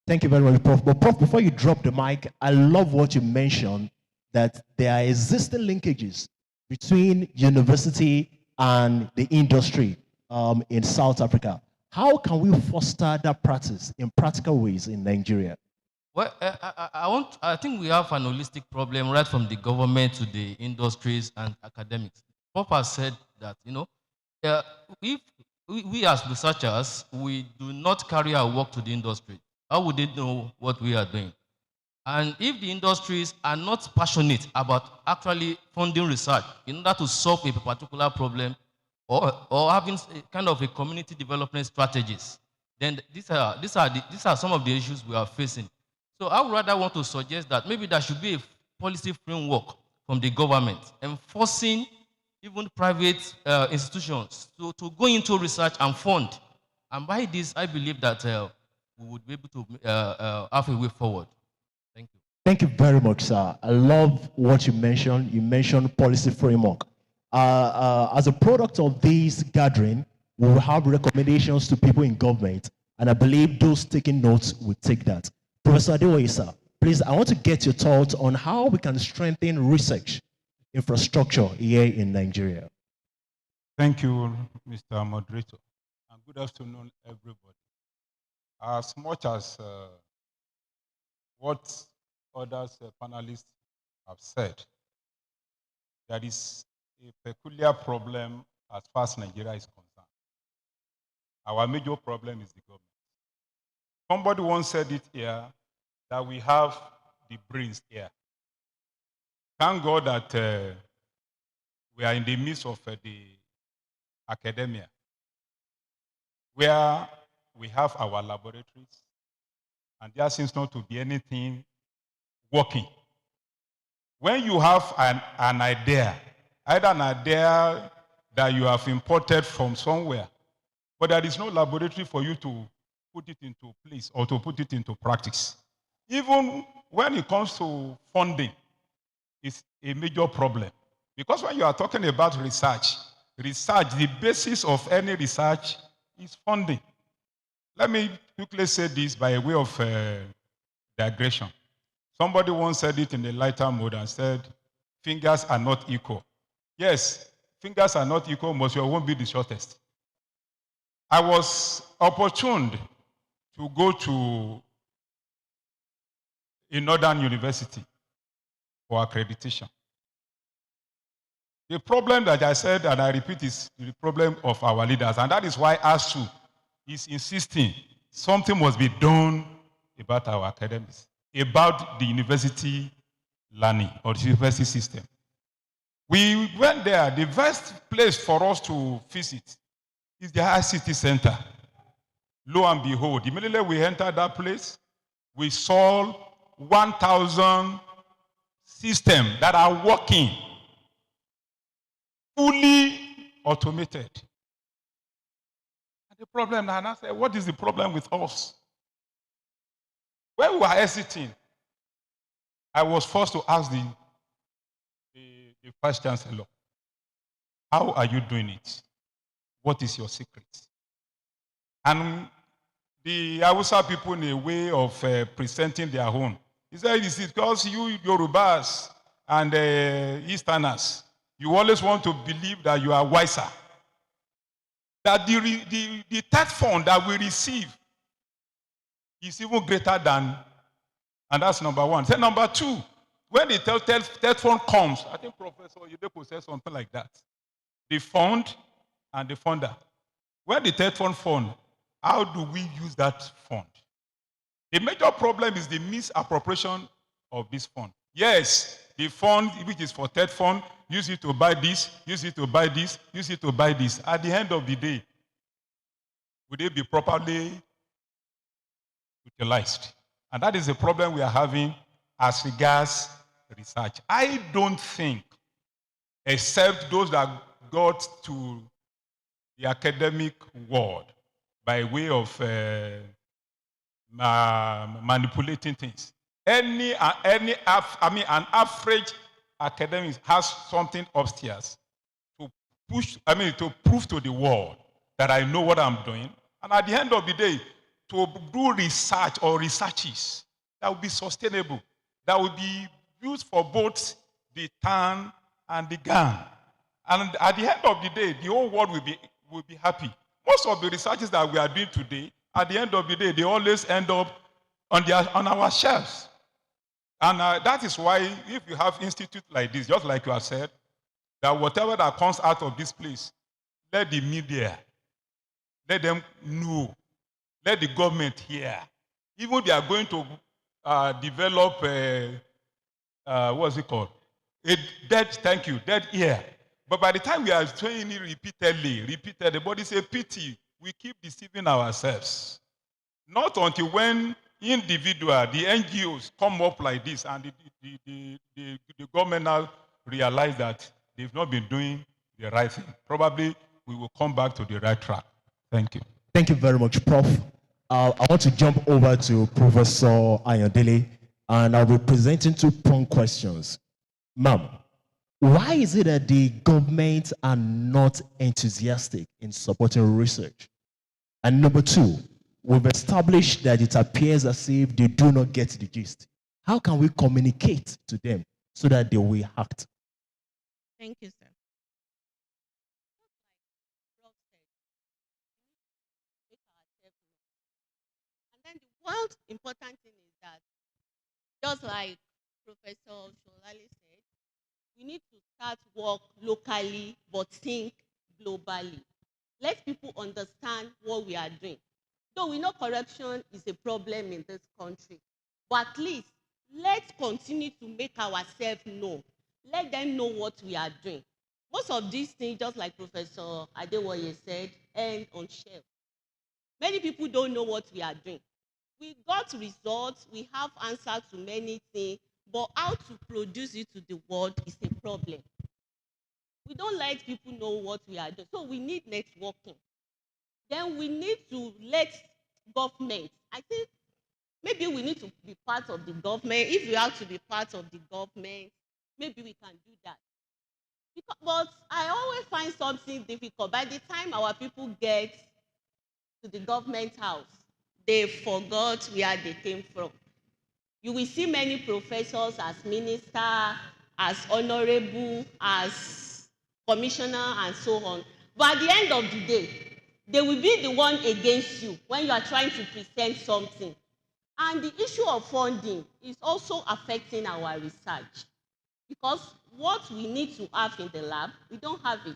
Thank you very much, Prof. But Prof, before you drop the mic, I love what you mentioned, that there are existing linkages between university and the industry in South Africa. How can we foster that practice in practical ways in Nigeria? Well, I think we have an holistic problem right from the government to the industries and academics. Prof has said that, if we as researchers, we do not carry our work to the industry, how would they know what we are doing? And if the industries are not passionate about actually funding research in order to solve a particular problem or having kind of a community development strategies, then these are some of the issues we are facing. So I would rather want to suggest that maybe there should be a policy framework from the government enforcing even private institutions to go into research and fund. And by this, I believe that we would be able to have a way forward. Thank you. Thank you very much, sir. I love what you mentioned. You mentioned policy framework. As a product of this gathering, we will have recommendations to people in government, and I believe those taking notes will take that. Professor Adewoye, sir, please, I want to get your thoughts on how we can strengthen research infrastructure here in Nigeria. Thank you, Mr. Moderator, and good afternoon, everybody. As much as what others panelists have said, there is a peculiar problem as far as Nigeria is concerned. Our major problem is the government. Somebody once said it here that we have the brains here. Thank God that we are in the midst of the academia, where we have our laboratories, and there seems not to be anything working. When you have an idea, either an idea that you have imported from somewhere, but there is no laboratory for you to put it into place or to put it into practice. Even when it comes to funding, it's a major problem. Because when you are talking about research, the basis of any research is funding. Let me quickly say this by way of digression. Somebody once said it in a lighter mode and said, fingers are not equal. Yes, fingers are not equal, but you won't be the shortest. I was opportuned to go to a northern university for accreditation. The problem that I said, and I repeat, is the problem of our leaders. And that is why ASU is insisting something must be done about our academics, about the university learning or the university system. We went there. The best place for us to visit is the ICT center. Lo and behold, immediately we entered that place, we saw 1,000 systems that are working, fully automated. And the problem, and I said, what is the problem with us? When we were exiting, I was forced to ask the Vice Chancellor, how are you doing it? What is your secret? And the Hausa people, in a way of presenting their own, he said, it's because you Yorubas and Easterners, you always want to believe that you are wiser. That the third fund that we receive is even greater than, and that's number one. Then number two, when the third fund comes, I think Professor Yedeko said something like that. The fund and the funder. When the third fund, how do we use that fund? The major problem is the misappropriation of this fund. Yes, the fund, which is for third fund, use it to buy this, use it to buy this, use it to buy this. At the end of the day, would they be properly utilized? And that is the problem we are having as regards research. I don't think, except those that got to the academic world by way of manipulating things. An average academic has something upstairs to prove to the world that I know what I'm doing. And at the end of the day, to do research or researches that will be sustainable, that will be used for both the TAN and the GAN. And at the end of the day, the whole world will be happy. Most of the researches that we are doing today, at the end of the day, they always end up on our shelves. And that is why if you have institutes like this, just like you have said, that whatever that comes out of this place, let the media, let them know, let the government hear. Even they are going to develop what's it called? Dead ear. But by the time we are saying it repeatedly, the body say, pity, we keep deceiving ourselves. Not until when individual, the NGOs come up like this and the government now realize that they've not been doing the right thing. Probably we will come back to the right track. Thank you. Thank you very much, Prof. I want to jump over to Professor Ayodele, and I'll be presenting 2-pronged questions. Ma'am, why is it that the government are not enthusiastic in supporting research? And number two, we've established that it appears as if they do not get the gist. How can we communicate to them so that they will act? Thank you, sir. And then the one important thing is that, just like Professor Sholali said, we need to start work locally but think globally. Let people understand what we are doing. Though we know corruption is a problem in this country, but at least let's continue to make ourselves known. Let them know what we are doing. Most of these things, just like Professor Adewoye said, end on shelf. Many people don't know what we are doing. We got results, we have answers to many things, but how to produce it to the world is a problem. We don't let people know what we are doing. So we need networking. Then we need to let government. I think maybe we need to be part of the government. If we have to be part of the government, maybe we can do that. But I always find something difficult. By the time our people get to the government house, they forgot where they came from. You will see many professors as minister, as honorable, as commissioner, and so on. But at the end of the day, they will be the one against you when you are trying to present something. And the issue of funding is also affecting our research. Because what we need to have in the lab, we don't have it.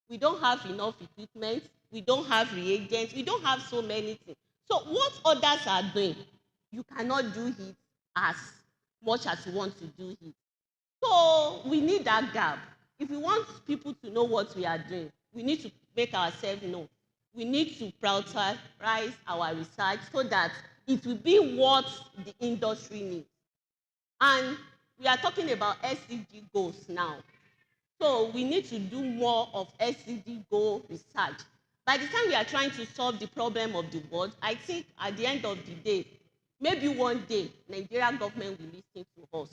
We don't have enough equipment. We don't have reagents. We don't have so many things. So what others are doing, you cannot do it as much as you want to do it. So we need that gap. If we want people to know what we are doing, we need to make ourselves known. We need to prioritize our research so that it will be what the industry needs. And we are talking about SDG goals now. So we need to do more of SDG goal research. By the time we are trying to solve the problem of the world, I think at the end of the day, maybe one day, Nigerian government will listen to us.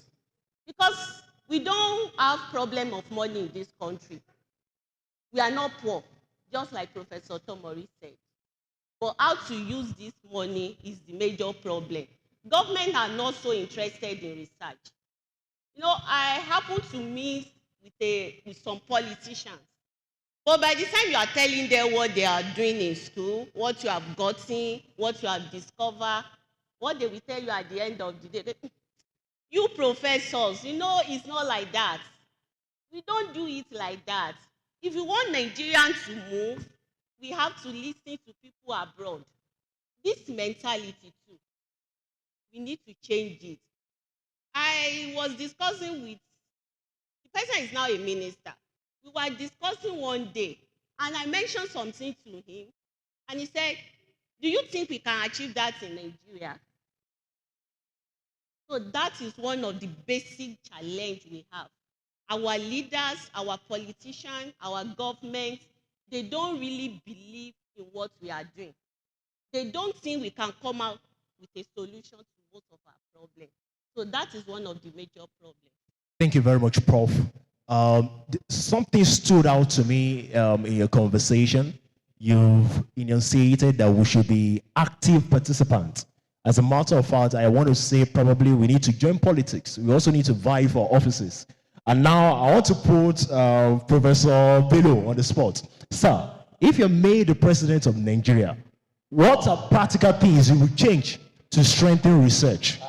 Because we don't have problem of money in this country. We are not poor, just like Professor Tomori said. But how to use this money is the major problem. Government are not so interested in research. You know, I happen to meet with some politicians. But by the time you are telling them what they are doing in school, what you have gotten, what you have discovered, what they will tell you at the end of the day, you professors, you know, it's not like that. We don't do it like that. If you want Nigerians to move, we have to listen to people abroad. This mentality too, we need to change it. I was discussing with, the person is now a minister. We were discussing one day, and I mentioned something to him, and he said, do you think we can achieve that in Nigeria? So that is one of the basic challenges we have. Our leaders, our politicians, our government, they don't really believe in what we are doing. They don't think we can come out with a solution to most of our problems. So that is one of the major problems. Thank you very much, Prof. Something stood out to me in your conversation. You've enunciated that we should be active participants. As a matter of fact, I want to say probably we need to join politics. We also need to vie for offices. And now I want to put Professor Bello on the spot. Sir, if you're made the president of Nigeria, what are practical things you would change to strengthen research?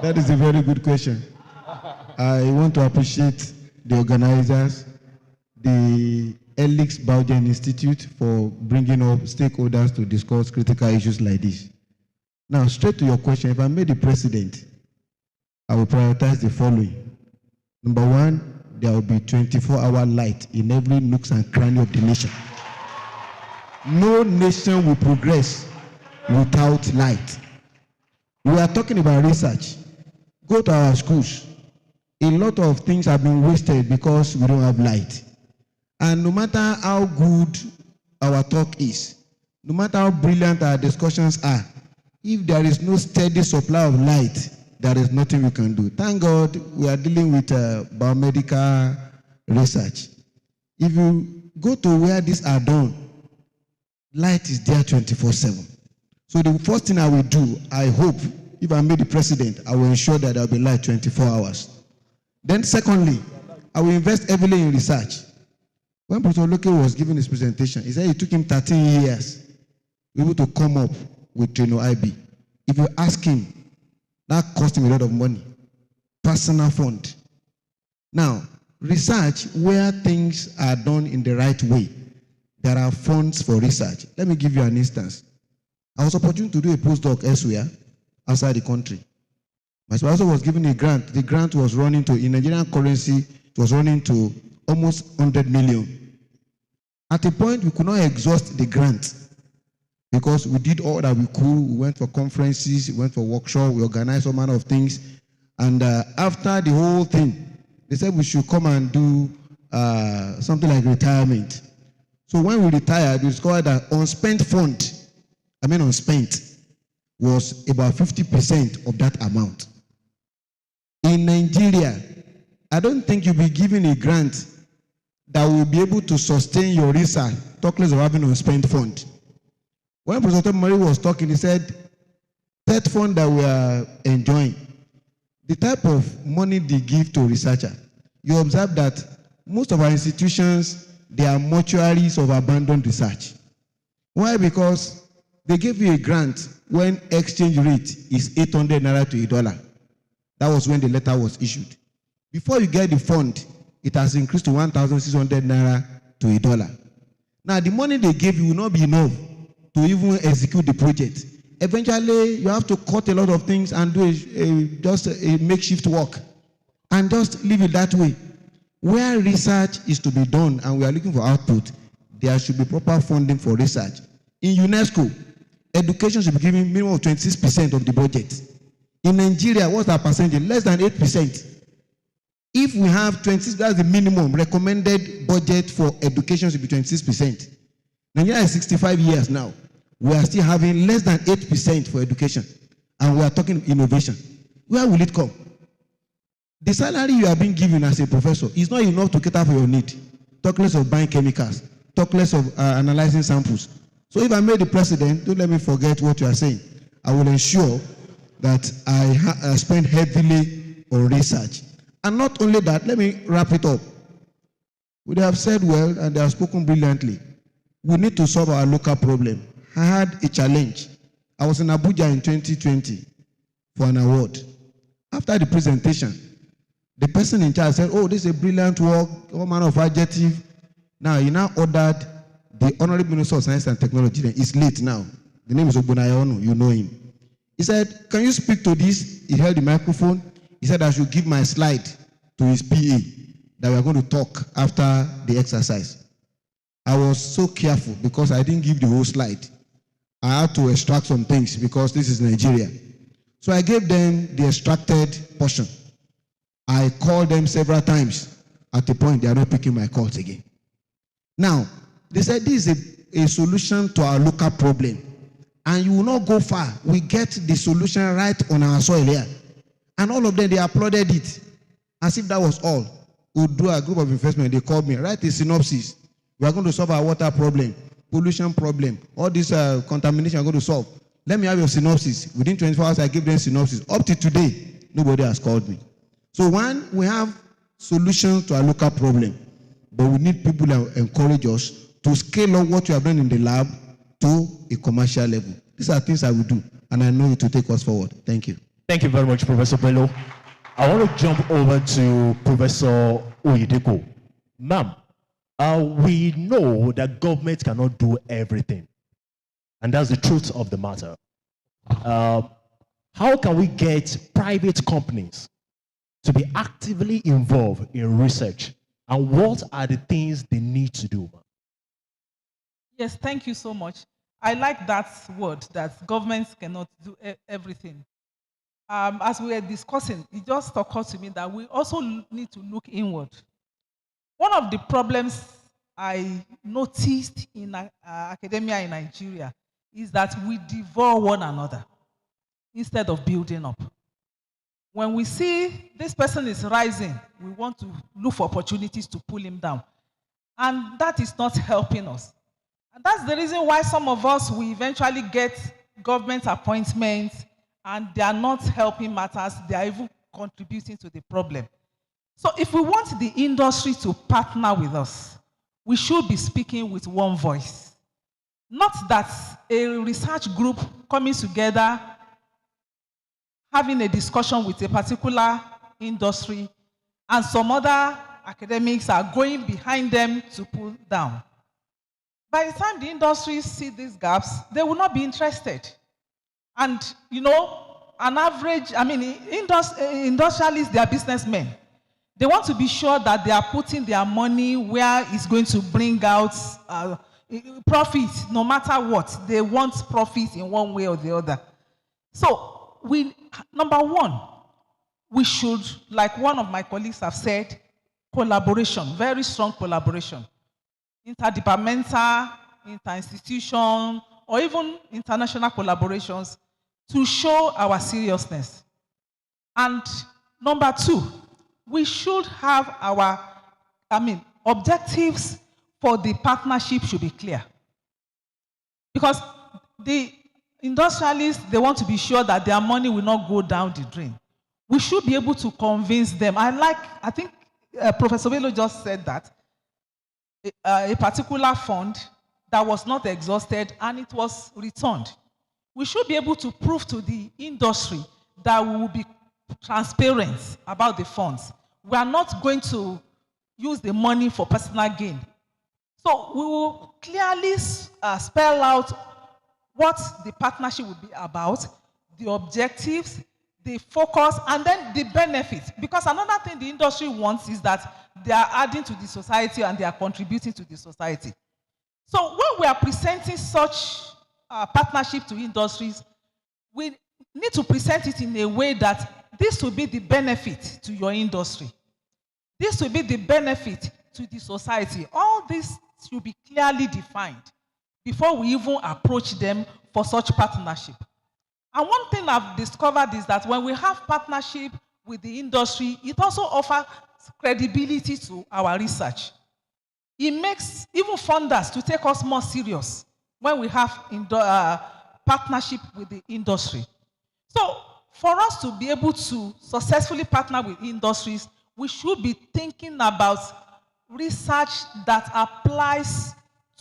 That is a very good question. I want to appreciate the organizers, the Elix Bowden Institute, for bringing up stakeholders to discuss critical issues like this. Now, straight to your question, if I'm made the president, I will prioritize the following. Number one, there will be 24-hour light in every nooks and cranny of the nation. No nation will progress without light. We are talking about research. Go to our schools. A lot of things have been wasted because we don't have light. And no matter how good our talk is, no matter how brilliant our discussions are, if there is no steady supply of light, there is nothing we can do. Thank God we are dealing with biomedical research. If you go to where these are done, light is there 24/7. So the first thing I will do, I hope, if I'm made the president, I will ensure that there will be light 24 hours. Then secondly, I will invest heavily in research. When Professor Loke was giving his presentation, he said it took him 13 years to be able to come up with Trino IB. If you ask him, that cost him a lot of money. Personal fund. Now, research where things are done in the right way, there are funds for research. Let me give you an instance. I was opportune to do a postdoc elsewhere, outside the country. My supervisor was given a grant. The grant was running to, in Nigerian currency, it was running to almost 100 million. At a point, we could not exhaust the grant because we did all that we could. We went for conferences, we went for workshops, we organized all manner of things. And after the whole thing, they said we should come and do something like retirement. So when we retired, we discovered that unspent fund, unspent, was about 50% of that amount. In Nigeria, I don't think you'll be given a grant that will be able to sustain your research, talk less of having unspent fund. When Professor Murray was talking, he said, that fund that we are enjoying, the type of money they give to researchers, you observe that most of our institutions, they are mortuaries of abandoned research. Why? Because they gave you a grant when exchange rate is 800 naira to $1. That was when the letter was issued. Before you get the fund, it has increased to 1,600 naira to $1. Now, the money they gave you will not be enough to even execute the project. Eventually, you have to cut a lot of things and do just a makeshift work and just leave it that way. Where research is to be done and we are looking for output, there should be proper funding for research. In UNESCO, education should be given minimum of 26% of the budget. In Nigeria, what's our percentage? Less than 8%. If we have 26, that's the minimum recommended budget for education should be 26%. Nigeria is 65 years now. We are still having less than 8% for education. And we are talking innovation. Where will it come? The salary you are being given as a professor is not enough to cater for your need. Talk less of buying chemicals. Talk less of analyzing samples. So if I made the president, don't let me forget what you are saying. I will ensure that I spend heavily on research. And not only that, let me wrap it up. They have said well and they have spoken brilliantly. We need to solve our local problem. I had a challenge. I was in Abuja in 2020 for an award. After the presentation, the person in charge said, oh, this is a brilliant work, all manner of adjective. Now, he now ordered the Honorable Minister of Science and Technology. It's late now. The name is Ogbonayonu, you know him. He said, can you speak to this? He held the microphone. He said I should give my slide to his PA that we are going to talk after the exercise. I was so careful because I didn't give the whole slide. I had to extract some things because this is Nigeria. So I gave them the extracted portion. I called them several times. At a point, they are not picking my calls again. Now, they said this is a solution to our local problem. And you will not go far. We get the solution right on our soil here. And all of them, they applauded it. As if that was all. We'll do a group of investment. They called me, write a synopsis. We are going to solve our water problem, pollution problem, all this contamination we are going to solve. Let me have your synopsis. Within 24 hours, I give them synopsis. Up to today, nobody has called me. So one, we have solutions to our local problem, but we need people that encourage us to scale up what we have done in the lab to a commercial level. These are things I will do, and I know it will take us forward. Thank you. Thank you very much, Professor Bello. I want to jump over to Professor Oyedepo. Ma'am, we know that government cannot do everything, and that's the truth of the matter. How can we get private companies to be actively involved in research, and what are the things they need to do? Yes, thank you so much. I like that word, that governments cannot do everything. As we were discussing, it just occurred to me that we also need to look inward. One of the problems I noticed in academia in Nigeria is that we devour one another instead of building up. When we see this person is rising, we want to look for opportunities to pull him down. And that is not helping us. And that's the reason why some of us, we eventually get government appointments and they are not helping matters, they are even contributing to the problem. So if we want the industry to partner with us, we should be speaking with one voice. Not that a research group coming together, having a discussion with a particular industry, and some other academics are going behind them to pull down. By the time the industry see these gaps, they will not be interested. And, you know, an average, industrialists, they are businessmen. They want to be sure that they are putting their money where it's going to bring out profit, no matter what. They want profit in one way or the other. So, number one, we should, like one of my colleagues have said, collaboration, very strong collaboration. interdepartmental, interinstitution, or even international collaborations to show our seriousness. And number two, we should have our, objectives for the partnership should be clear. Because the industrialists, they want to be sure that their money will not go down the drain. We should be able to convince them. I think Professor Bello just said that a particular fund that was not exhausted and it was returned. We should be able to prove to the industry that we will be transparent about the funds. We are not going to use the money for personal gain. So we will clearly spell out what the partnership will be about, the objectives, the focus, and then the benefits. Because another thing the industry wants is that they are adding to the society and they are contributing to the society. So when we are presenting such partnership to industries, we need to present it in a way that this will be the benefit to your industry. This will be the benefit to the society. All this should be clearly defined before we even approach them for such partnership. And one thing I've discovered is that when we have partnership with the industry, it also offers credibility to our research. It makes even funders to take us more serious when we have partnership with the industry. So for us to be able to successfully partner with industries, we should be thinking about research that applies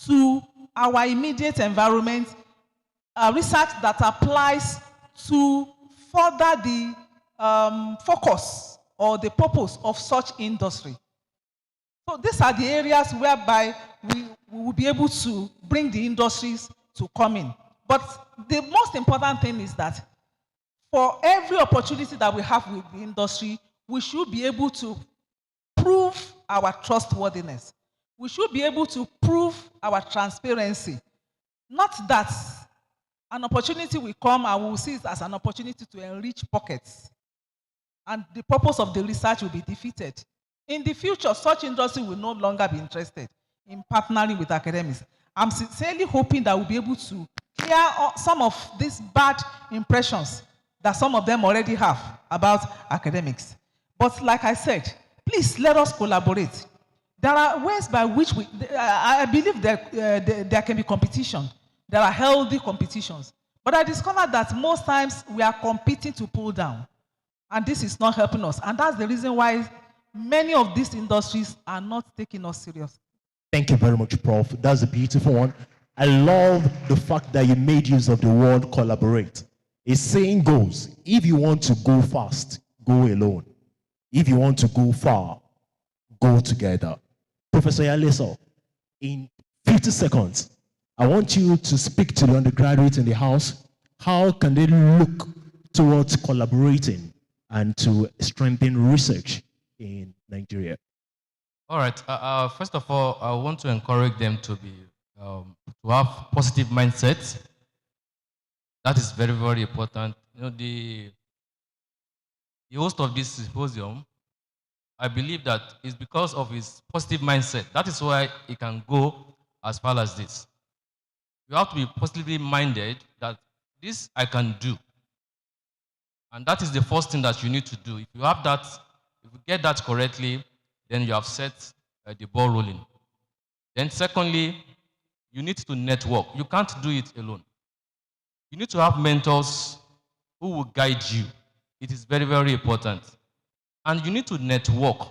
to our immediate environment, research that applies to further the focus or the purpose of such industry. So these are the areas whereby we will be able to bring the industries to come in. But the most important thing is that for every opportunity that we have with the industry, we should be able to prove our trustworthiness. We should be able to prove our transparency. Not that an opportunity will come and we will see it as an opportunity to enrich pockets. And the purpose of the research will be defeated. In the future, such industry will no longer be interested in partnering with academics. I'm sincerely hoping that we'll be able to clear some of these bad impressions that some of them already have about academics. But like I said, please let us collaborate. There are ways by which I believe that there can be competition. There are healthy competitions. But I discovered that most times we are competing to pull down. And this is not helping us. And that's the reason why many of these industries are not taking us serious. Thank you very much, Prof. That's a beautiful one. I love the fact that you made use of the word collaborate. A saying goes, if you want to go fast, go alone. If you want to go far, go together. Professor Yaleso, in 50 seconds, I want you to speak to the undergraduates in the house. How can they look towards collaborating and to strengthen research in Nigeria? All right. First of all, I want to encourage them to have positive mindsets. That is very, very important. You know, the host of this symposium, I believe that it's because of his positive mindset. That is why he can go as far as this. You have to be positively minded that this I can do. And that is the first thing that you need to do. If you have that, if you get that correctly, then you have set the ball rolling. Then secondly, you need to network. You can't do it alone. You need to have mentors who will guide you. It is very, very important. And you need to network.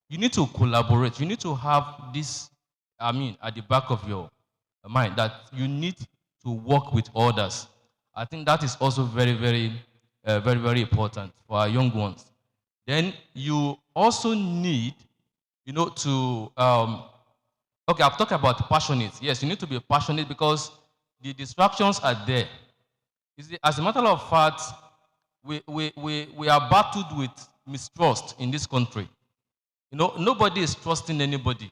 You need to collaborate. You need to have this, at the back of your mind, that you need to work with others. I think that is also very, very, very important for our young ones. Then you also need, to, okay, I've talked about passionate. Yes, you need to be passionate because the distractions are there. You see, as a matter of fact, we are battled with mistrust in this country. Nobody is trusting anybody.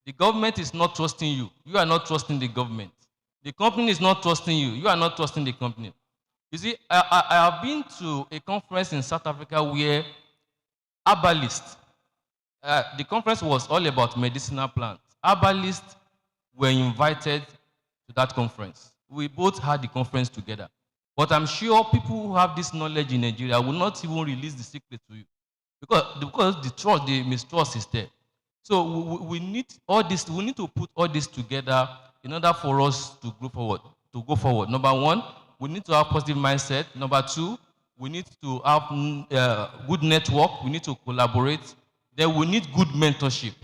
The government is not trusting you. You are not trusting the government. The company is not trusting you. You are not trusting the company. You see, I have been to a conference in South Africa where herbalists, the conference was all about medicinal plants. Herbalists were invited to that conference. We both had the conference together. But I'm sure people who have this knowledge in Nigeria will not even release the secret to you. Because the trust, the mistrust is there. So we need all this, we need to put all this together in order for us to go forward. Number one, we need to have positive mindset. Number two, we need to have good network. We need to collaborate. Then we need good mentorship.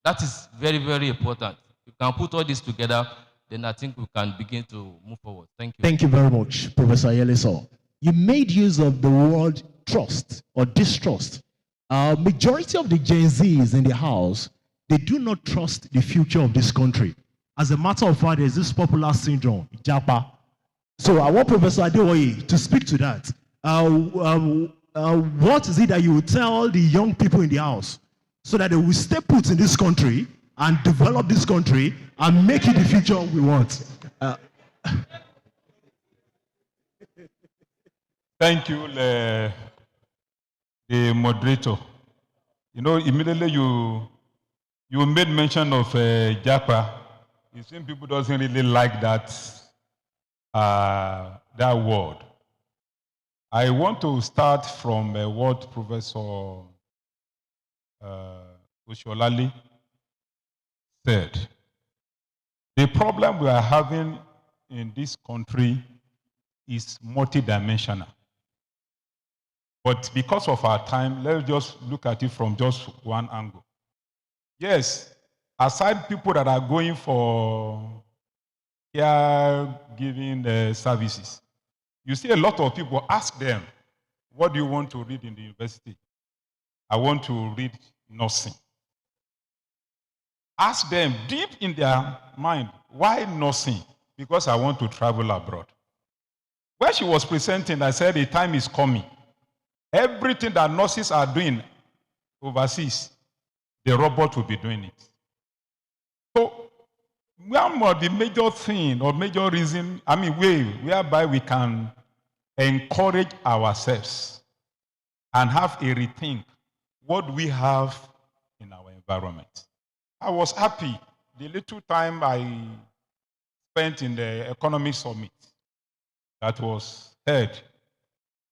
That is very, very important. If we can put all this together, then I think we can begin to move forward. Thank you. Thank you very much, Professor Yeleso. You made use of the word trust or distrust. Majority of the Gen Zs in the house, they do not trust the future of this country. As a matter of fact, there's this popular syndrome, JAPA. So I want Professor Adewoye to speak to that. What is it that you would tell the young people in the house so that they will stay put in this country and develop this country and make it the future we want? Thank you, the moderator. You know, immediately you made mention of JAPA. It seems people doesn't really like that word. I want to start from what Professor Osholali said. The problem we are having in this country is multidimensional. But because of our time, let's just look at it from just one angle. Yes, aside people that are going for caregiving services, you see a lot of people ask them, what do you want to read in the university? I want to read nursing. Ask them deep in their mind, why nursing? Because I want to travel abroad. When she was presenting, I said the time is coming. Everything that nurses are doing overseas, the robot will be doing it. So one of the major thing or major reason, whereby we can encourage ourselves and have a rethink what we have in our environment. I was happy the little time I spent in the economic summit that was held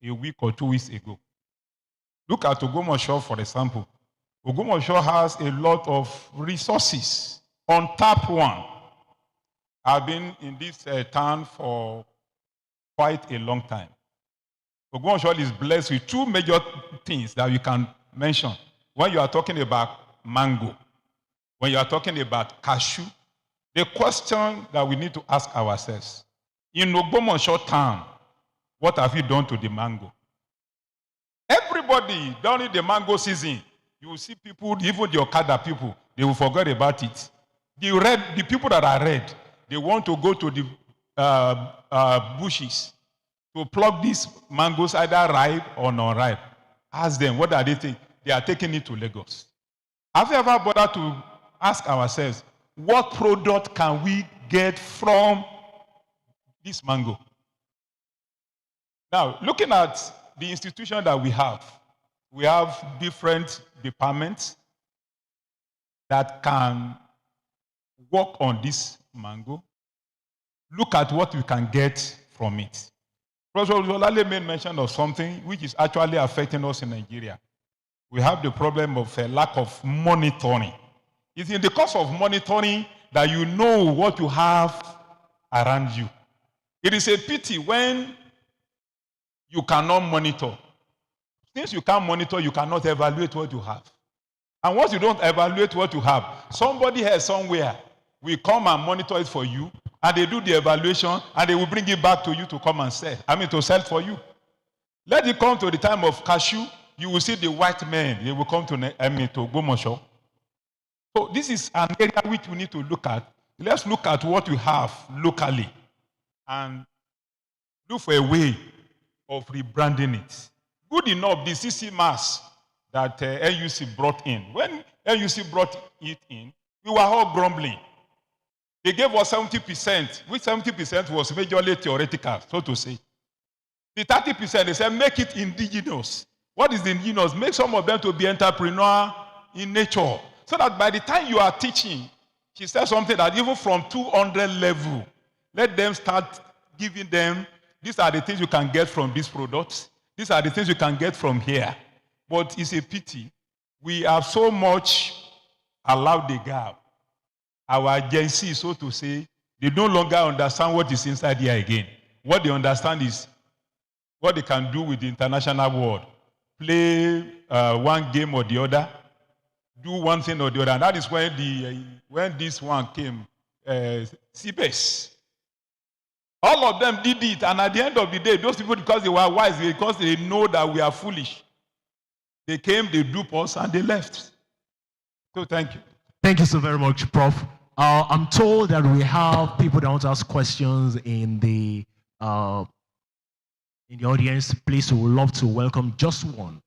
a week or 2 weeks ago. Look at Ogbomoso, for example. Ogbomoso has a lot of resources. On tap one, I've been in this town for quite a long time. Ogbomoso is blessed with two major things that you can mention when you are talking about mango, when you are talking about cashew. The question that we need to ask ourselves, in Ogbomoso town, what have you done to the mango? Everybody, during the mango season, you will see people, even the Okada people, they will forget about it. The people that are red, they want to go to the bushes to pluck these mangoes, either ripe or non-ripe. Ask them, what are they taking? They are taking it to Lagos. Have you ever bothered to ask ourselves, what product can we get from this mango? Now, looking at the institution that we have different departments that can work on this mango. Look at what we can get from it. Professor Olale made mention of something which is actually affecting us in Nigeria. We have the problem of a lack of monitoring. It's in the course of monitoring that you know what you have around you. It is a pity when you cannot monitor. Since you can't monitor, you cannot evaluate what you have. And once you don't evaluate what you have, somebody else somewhere will come and monitor it for you, and they do the evaluation, and they will bring it back to you to come and sell. To sell for you. Let it come to the time of cashew, you will see the white men, they will come to Ogbomoso. So this is an area which we need to look at. Let's look at what we have locally and look for a way of rebranding it. Good enough, the CC mass that NUC brought in. When NUC brought it in, we were all grumbling. They gave us 70%, which 70% was majorly theoretical, so to say. The 30%, they said, make it indigenous. What is the indigenous? Make some of them to be entrepreneur in nature. So that by the time you are teaching, She said something that even from 200 level, let them start giving them, these are the things you can get from these products. These are the things you can get from here. But it's a pity. We have so much allowed the gap. Our agency, so to say, they no longer understand what is inside here again. What they understand is what they can do with the international world. Play one game or the other, do one thing or the other. And that is when this one came, CBS. All of them did it. And at the end of the day, those people, because they were wise, because they know that we are foolish, they came, they duped us, and they left. So thank you. Thank you so very much, Prof. I'm told that we have people that want to ask questions in the audience. Please, we would love to welcome just one.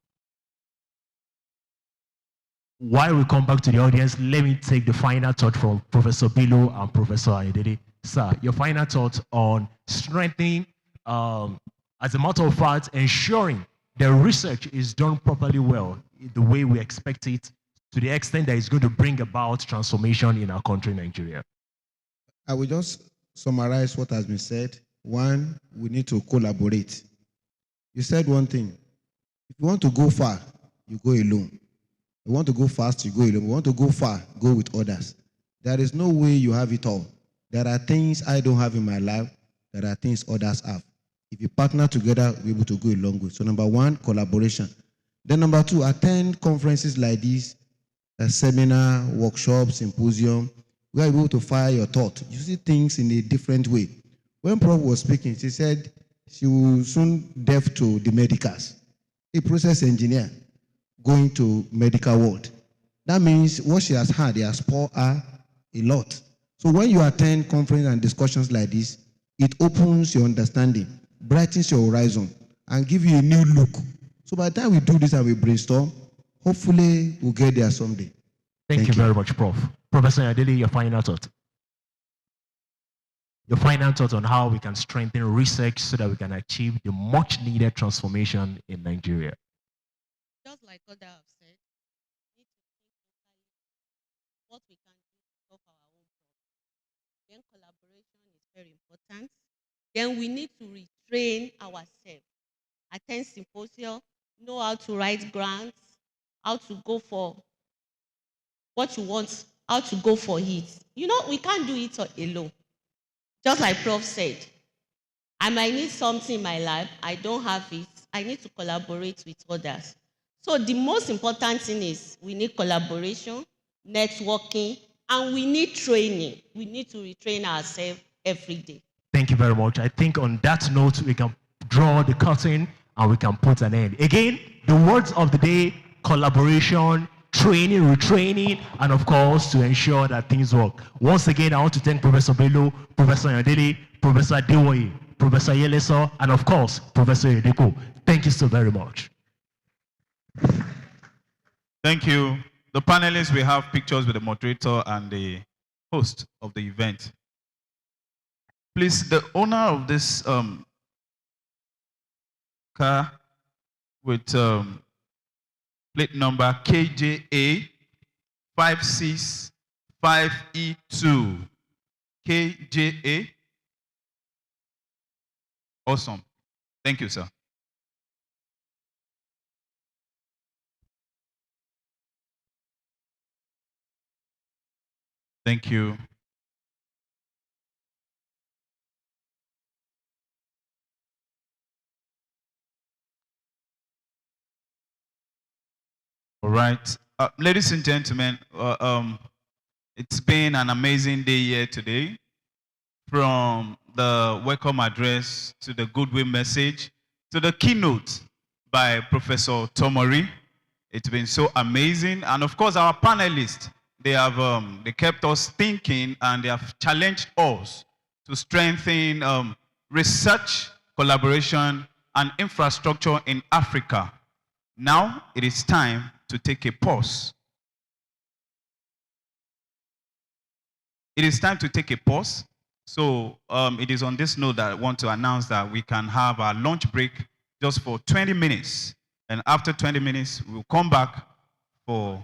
While we come back to the audience, let me take the final thought from Professor Bello and Professor Ayodele. Sir, your final thought on strengthening, as a matter of fact, ensuring the research is done properly well, the way we expect it, to the extent that it's going to bring about transformation in our country, Nigeria. I will just summarize what has been said. One, we need to collaborate. You said one thing. If you want to go far, you go alone. You want to go fast, you go alone. You want to go far, go with others. There is no way you have it all. There are things I don't have in my life. There are things others have. If you partner together, we're able to go a long way. So number one, collaboration. Then number two, attend conferences like this, a seminar, workshop, symposium, where you're able to fire your thought. You see things in a different way. When Prof was speaking, she said she will soon deaf to the medicals. A process engineer going to medical world. That means what she has had, it has poured her a lot. So when you attend conferences and discussions like this, it opens your understanding, brightens your horizon, and give you a new look. So by the time we do this and we brainstorm, hopefully we'll get there someday. Thank you very much, Prof. Professor Adeli, your final thought. Your final thought on how we can strengthen research so that we can achieve the much needed transformation in Nigeria. Just like others have said, we need to think locally what we can do to solve our own problem. Then collaboration is very important. Then we need to retrain ourselves, attend symposium, know how to write grants, how to go for what you want, how to go for it. You know, we can't do it alone. Just like Prof said, I might need something in my life, I don't have it, I need to collaborate with others. So the most important thing is we need collaboration, networking, and we need training. We need to retrain ourselves every day. Thank you very much. I think on that note, we can draw the curtain and we can put an end. Again, the words of the day: collaboration, training, retraining, and of course, to ensure that things work. Once again, I want to thank Professor Bello, Professor Yadeli, Professor Dewoye, Professor Yeleso, and of course, Professor Yedeko. Thank you so very much. Thank you. The panelists, we have pictures with the moderator and the host of the event. Please, the owner of this car with plate number KJA 565E2. KJA. Awesome. Thank you, sir. Thank you. All right. Ladies and gentlemen, it's been an amazing day here today. From the welcome address to the goodwill message to the keynote by Professor Tomori. It's been so amazing. And of course, our panelists, they kept us thinking and they have challenged us to strengthen research, collaboration, and infrastructure in Africa. Now it is time to take a pause. It is time to take a pause. So it is on this note that I want to announce that we can have our lunch break just for 20 minutes. And after 20 minutes, we'll come back for...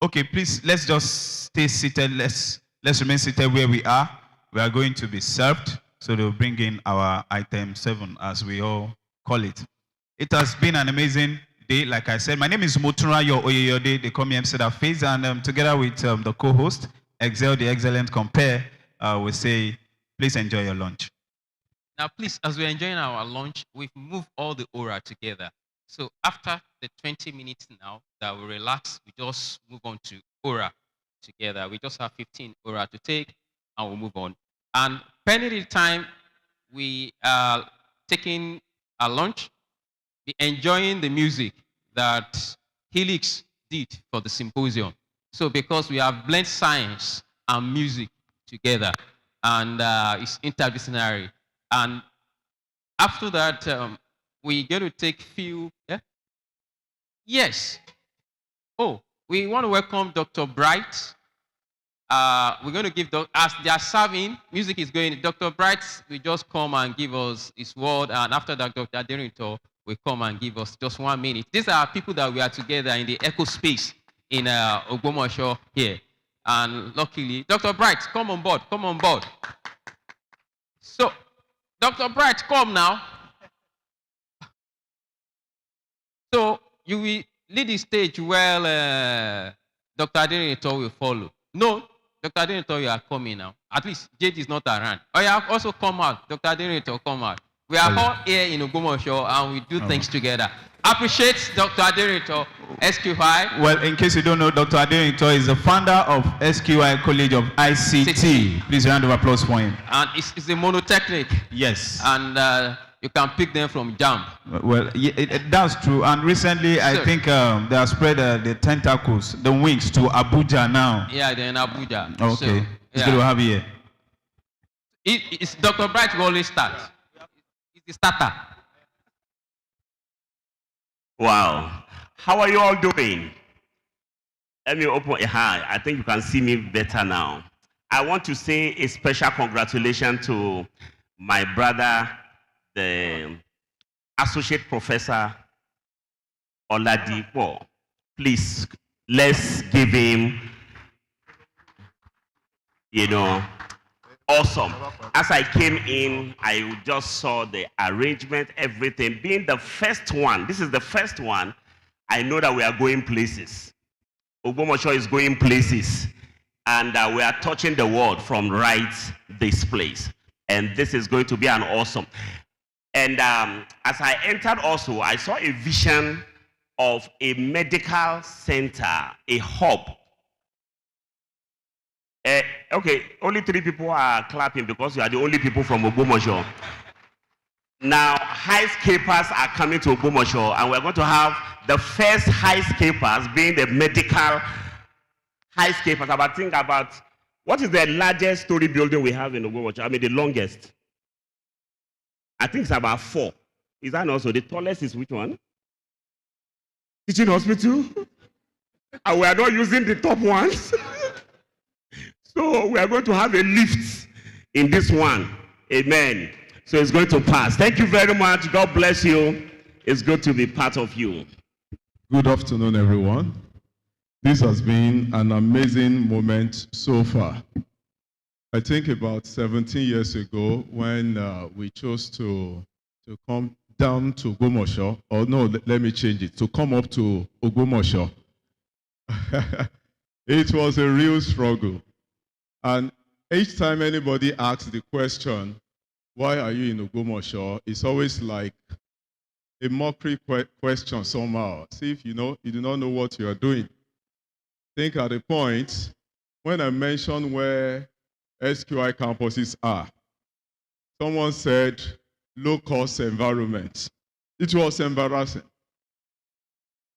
Okay, please, let's just stay seated. Let's remain seated where we are. We are going to be served. So they'll bring in our item 7, as we all call it. It has been an amazing day, like I said. My name is Motunrayo Oyeyode. They call me MC That Face. And together with the co-host, Excel the Excellent Compare, we say, please enjoy your lunch. Now, please, as we're enjoying our lunch, we've moved all the aura together. So after the 20 minutes now that we relax, we just move on to aura together. We just have 15 aura to take, and we'll move on. And pending the time, we are taking our lunch, be enjoying the music that Helix did for the symposium. So because we have blended science and music together, and it's interdisciplinary. And after that, we're going to take few. Yeah? Yes. Oh, we want to welcome Dr. Bright. We're going to give, as they are serving, music is going. Dr. Bright will just come and give us his word. And after that, Dr. Aderito will come and give us just 1 minute. These are people that we are together in the echo space in Ogbomoso here. And luckily, Dr. Bright, come on board. Come on board. So, Dr. Bright, come now. So, you will lead the stage while Dr. Adenito will follow. No, Dr. Adenito, you are coming now. At least Jade is not around. Oh, you have also come out. Dr. Adenito, come out. We are all here in Ogbomoso and we do things together. Appreciate Dr. Adenito, SQI. Well, in case you don't know, Dr. Adenito is the founder of SQI College of ICT. Please round of applause for him. And it's a monotechnic. Yes. And you can pick them from JAM. Well, that's true. And recently, I think they have spread the tentacles, the wings to Abuja now. Yeah, they're in Abuja. Okay. So, it's good to have you here. It's Dr. Bright who always starts. It's the starter. Wow. How are you all doing? Let me open my hand. I think you can see me better now. I want to say a special congratulations to my brother, the Associate Professor Oladipo. Please, let's give him, awesome. As I came in, I just saw the arrangement, everything. Being the first one, this is the first one, I know that we are going places. Ogbomoso is going places. And we are touching the world from right this place. And this is going to be an awesome. And as I entered also, I saw a vision of a medical center, a hub. Okay, only 3 people are clapping because you are the only people from Ogbomoso. Now, highscapers are coming to Ogbomoso, and we're going to have the first highscapers being the medical highscapers. Think about what is the largest story building we have in Ogbomoso? I mean, the longest. I think it's about 4. Is that also the tallest? Is which one? Teaching hospital. And we are not using the top ones. So we are going to have a lift in this one. Amen. So it's going to pass. Thank you very much. God bless you. It's good to be part of you. Good afternoon, everyone. This has been an amazing moment so far. I think about 17 years ago when we chose to come down to Ogbomoso, or no, let me change it, to come up to Ogbomoso. It was a real struggle. And each time anybody asks the question, why are you in Ogbomoso? It's always like a mockery question somehow. See if you do not know what you are doing. Think at the point when I mentioned where SQI campuses are, someone said low-cost environment. It was embarrassing.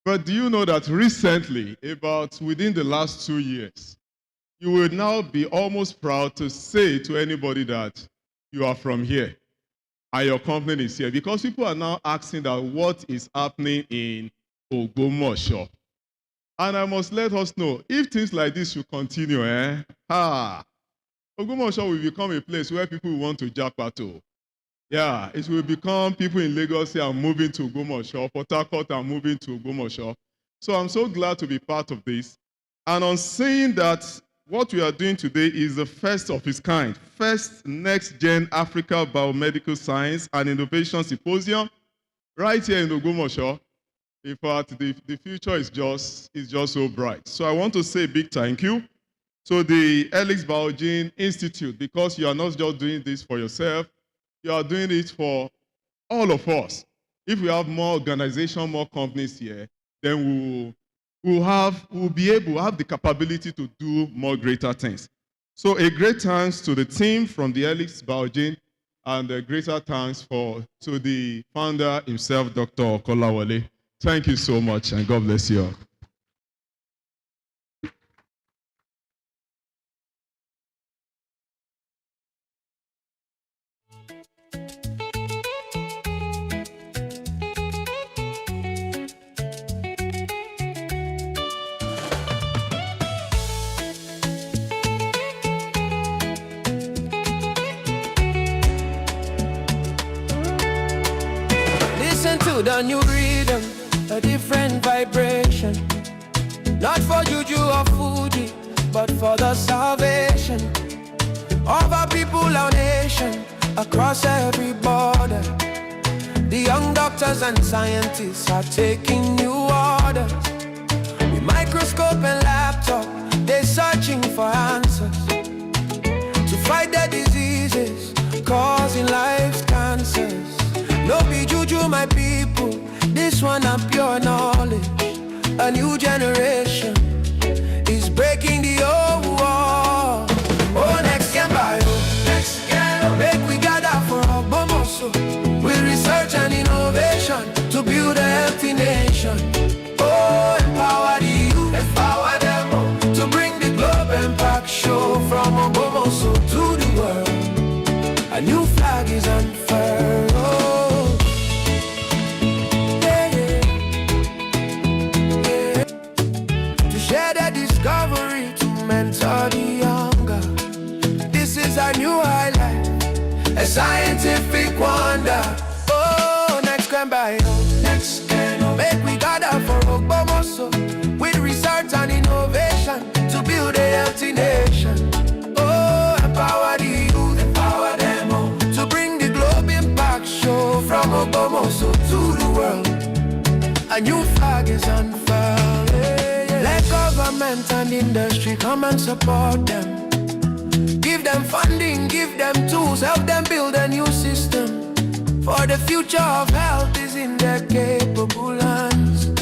But do you know that recently, about within the last 2 years, you will now be almost proud to say to anybody that you are from here and your company is here, because people are now asking that what is happening in Ogbomoso. And I must let us know, if things like this should continue, Ogbomoso will become a place where people want to jackpot to. Yeah, it will become people in Lagos are moving to Ogbomoso, Port Harcourt are moving to Ogbomoso. So I'm so glad to be part of this. And on seeing that what we are doing today is the first of its kind, first Next-Gen Africa Biomedical Science and Innovation Symposium, right here in Ogbomoso. In fact, the future is just so bright. So I want to say a big thank you to the Helix Biogene Institute, because you are not just doing this for yourself, you are doing it for all of us. If we have more organizations, more companies here, then we'll be able to have the capability to do more greater things. So a great thanks to the team from the Helix Biogene, and a greater thanks to the founder himself, Dr. Kolawole. Thank you so much, and God bless you all. Listen to the new rhythm, a different vibration. Not for juju or Fuji, but for the salvation of our people, our nation, across every border. The young doctors and scientists are taking new orders. With microscope and laptop, they're searching for answers to fight the diseases causing life's cancers. No be juju, my people, this one a pure knowledge. A new generation is breaking the old wall. Oh, Nextgen bio, Nextgen, make we gather for Ogbomoso, with research and innovation to build a healthy nation. Oh, empower the youth, empower them all, to bring the globe impact show from Ogbomoso to the world. A new flag is unfurled. Oh. Discovery to mentor the younger. This is our new highlight, a scientific wonder. Oh, Nextgen bio, Nextgen, make we gather for Ogbomoso, with research and innovation to build a healthy nation. Oh, empower the youth, empower them all, to bring the globe impact show from Ogbomoso to the world. A new flag is unfurled. Let government and industry come and support them. Give them funding, give them tools, help them build a new system. For the future of health is in their capable hands.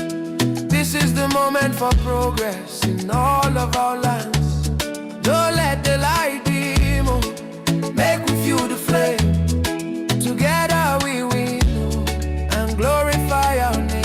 This is the moment for progress in all of our lands. Don't let the light dim, make we fuel the flame. Together we win and glorify our name.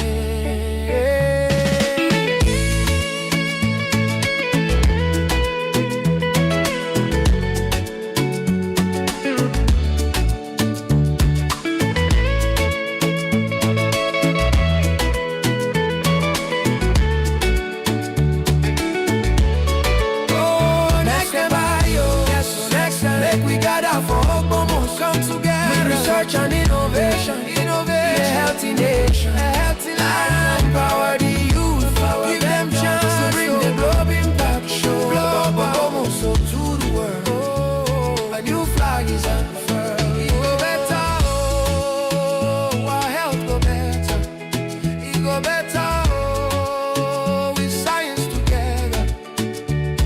And innovation, a healthy nation, a healthy life. Empower the youth, give them chance to bring the globe impact show. Ogbomoso to the world. A new flag is unfurled. It go better, oh, our health go better. It go better, oh, with science together.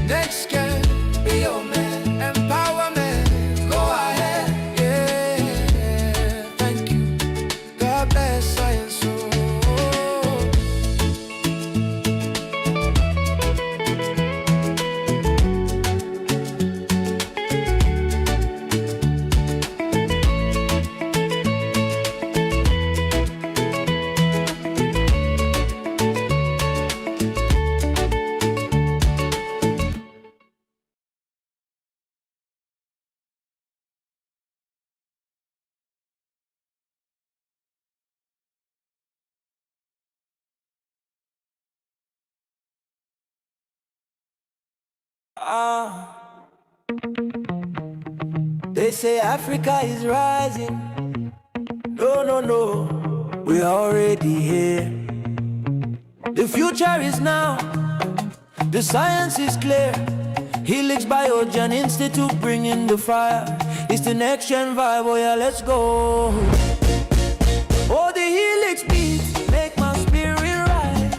Nextgen, BI0MEDICAL, empowerment, go ahead. They say Africa is rising. No, no, no, we're already here. The future is now. The science is clear. Helix Biogen Institute bringing the fire. It's the next gen vibe, oh yeah, let's go. Oh, the Helix beats make my spirit rise.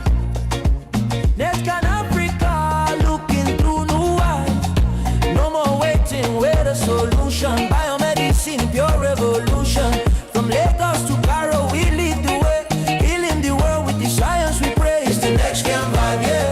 Nextgen Africa, looking through new eyes. No more waiting, we're the solution. Biomedicine, pure revolution. From Lagos to Cairo, we lead the way. Healing the world with the science we praise. It's the next gen vibe, yeah.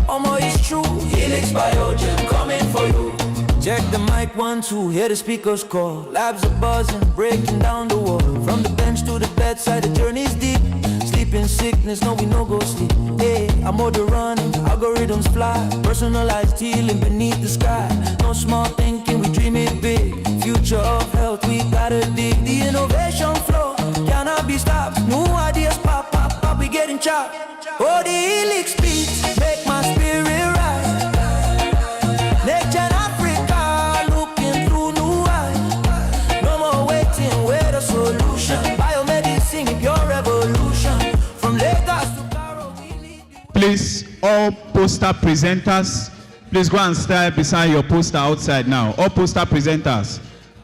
Omo, it's true. Helix Biogen coming for you. Check the mic 1, 2, hear the speakers call. Labs are buzzing, breaking down the wall. From the bench to the bedside, the journey's deep. Sleeping sickness, no we no go sleep. Hey, I'm on the running, algorithms fly. Personalized healing beneath the sky. No small thinking, we dream it big. Future of health, we gotta dig. The innovation flow cannot be stopped. New ideas pop, pop, pop, we getting chopped. Oh, the Helix beats make my spirit rise. Nextgen Africa, looking through new eyes. No more waiting, we're the solution. Biomedicine, pure revolution. From Lagos to Cairo, Please, all poster presenters, please go and stand beside your poster outside now. All poster presenters,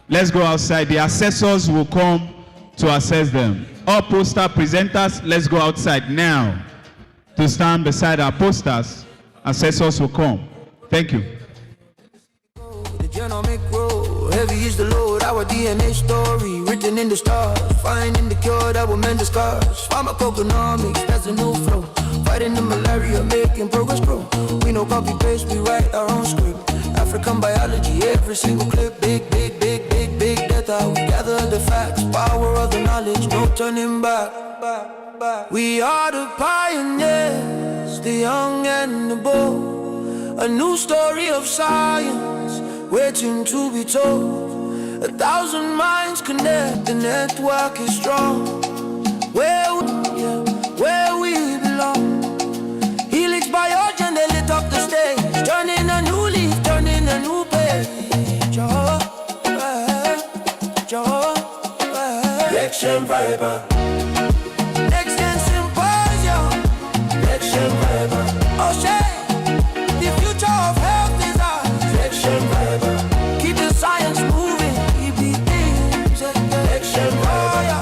let's go outside. The assessors will come to assess them. All poster presenters, let's go outside now to stand beside our posters. Assessors will come. Thank you. the genomic road. Heavy is the load, our DNA story written in the stars. Finding the cure that will mend the scars. Pharmacoeconomics, that's a new flow. Fighting the malaria, making progress grow. We no copy paste, we write our own script. African biology, every single clip. Big, big, big, big, big data. We gather the facts, power of the knowledge, no turning back. We are the pioneers, the young and the bold. A new story of science, waiting to be told. 1,000 minds connect, the network is strong. Where we belong. Helix Biogen, they lit up the stage. Turning a new leaf, turning a new page. Nextgen Viber. Nextgen Symposium. Nextgen Viber. Oh shit, the future of health is ours. Nextgen Viber. Keep the science moving, keep the things. Nextgen Viber.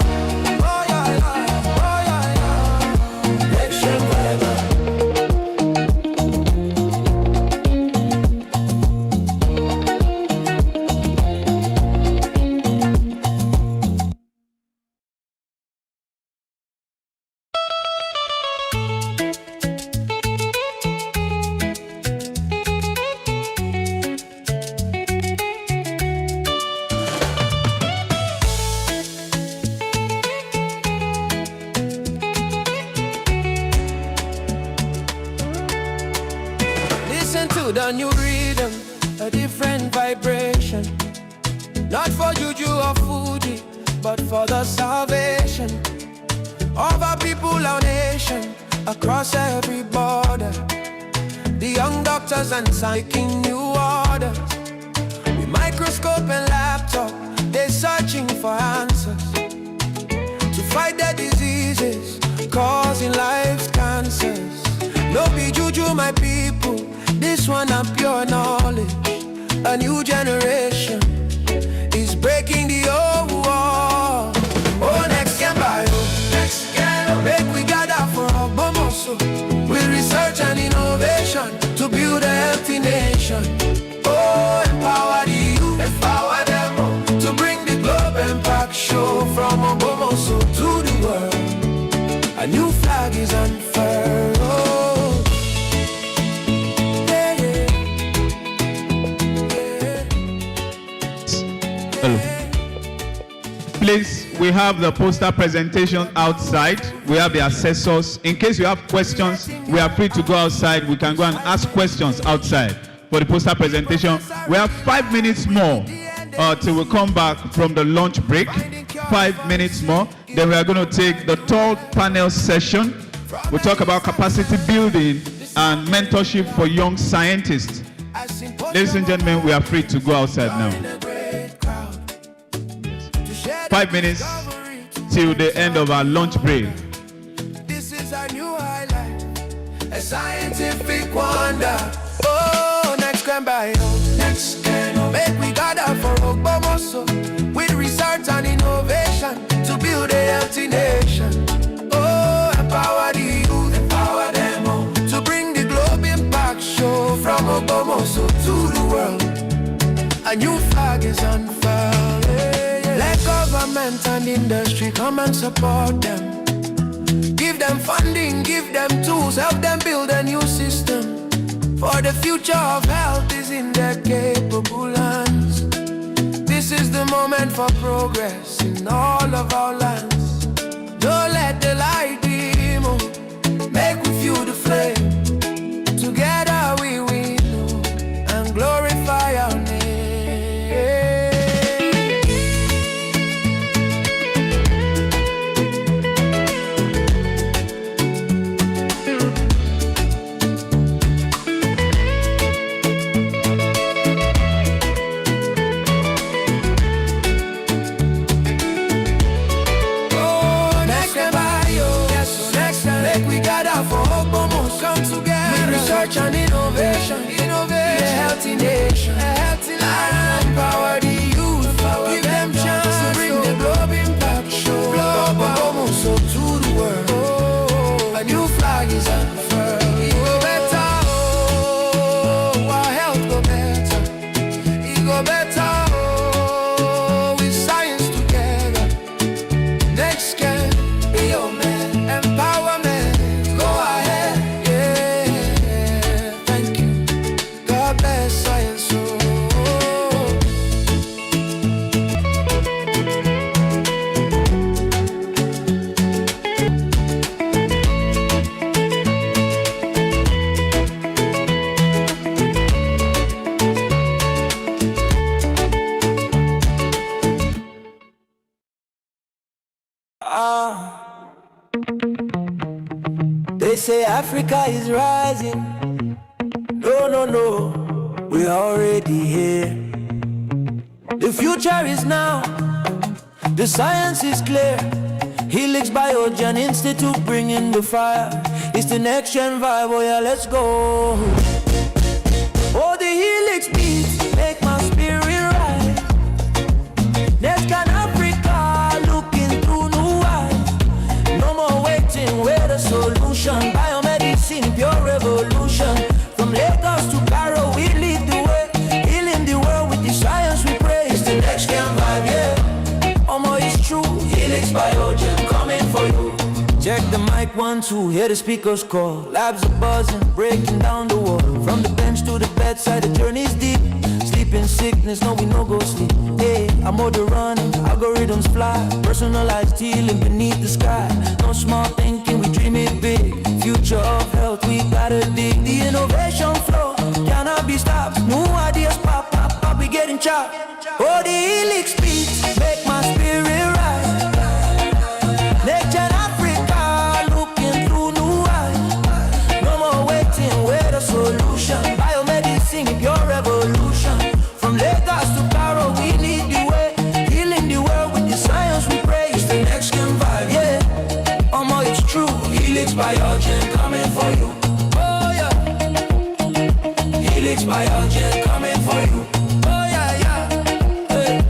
Oh yeah. Nextgen Viber. Listen to the new rhythm, a different vibration. Not for juju or Fuji, but for the salvation of our people, our nation, across every border. The young doctors and making new orders. With microscope and laptop, they're searching for answers to fight the diseases causing life's cancers. No be juju, my people. This one a pure knowledge. A new generation is breaking the old wall. Oh, Nextgen Bio, Nextgen. Make we gather for a bomoso. With research and innovation to build a healthy nation. Oh, empower the youth, empower them all. To bring the globe impact show from a bomoso to the world. A new flag is unfurled. Please, we have the poster presentation outside. We have the assessors. In case you have questions, we are free to go outside. We can go and ask questions outside for the poster presentation. We have 5 minutes more till we come back from the lunch break. 5 minutes more. Then we are going to take the third panel session. We'll talk about capacity building and mentorship for young scientists. Ladies and gentlemen, we are free to go outside now. 5 minutes till the end of our lunch break. This is our new highlight. scientific wonder. Oh, Nextgen bio, Nextgen. Make we gather for Ogbomoso with research and innovation to build a healthy nation. Oh, empower the youth, empower them all to bring the globe impact show from Ogbomoso to the world. A new flag is unfurled. Let government and industry come and support them. Give them funding, give them tools, help them build a new system. For the future of health is in their capable hands. This is the moment for progress in all of our lands. Don't let the light dim, make we fuel the flame. Together we win and glorify our name. And innovation, a healthy nation, a healthy life. Empower the youth, give them chance to bring the globe impact show. Global, so to the world. A new flag is unfurled. It go better, oh, our health go better. It go better, oh, with science together. Nextgen, BI0MEDICAL, empowerment, go ahead. They say Africa is rising. No, no, no, we're already here. The future is now. The science is clear. Helix Biogen Institute bringing the fire. It's the Nextgen vibe, oh yeah, let's go. Oh, the Helix beats make my spirit rise. Nextgen Africa looking through new eyes. No more waiting, we're the solution. Biomedicine, pure revolution. From Lagos to Cairo, we lead the way. Healing the world with the science we praise. It's the Nextgen vibe, yeah. Omo, it's true. Helix Biogen coming for you. Check the mic 1, 2, hear the speakers call. Labs are buzzing, breaking down the wall. From the bench to the bedside, the journey's deep. Sleeping sickness, no we no go sleep. Hey, I'm on the running, algorithms fly. Personalized healing beneath the sky. No small thinking, we dream it big. Future of health, we gotta dig. The innovation flow cannot be stopped. New ideas pop, pop, pop, we getting chopped. Oh, the Helix beats make my spirit rise. Nextgen Africa looking through new eyes. No more waiting, we're the solution. Biomedicine, pure revolution. From Lagos to Cairo, we lead the way. Healing the world with the science we praise. It's the Nextgen vibe, yeah. Omo, it's true. Helix Biogen coming for you. Oh yeah. Helix Biogen coming for you. Oh yeah, yeah. Hey.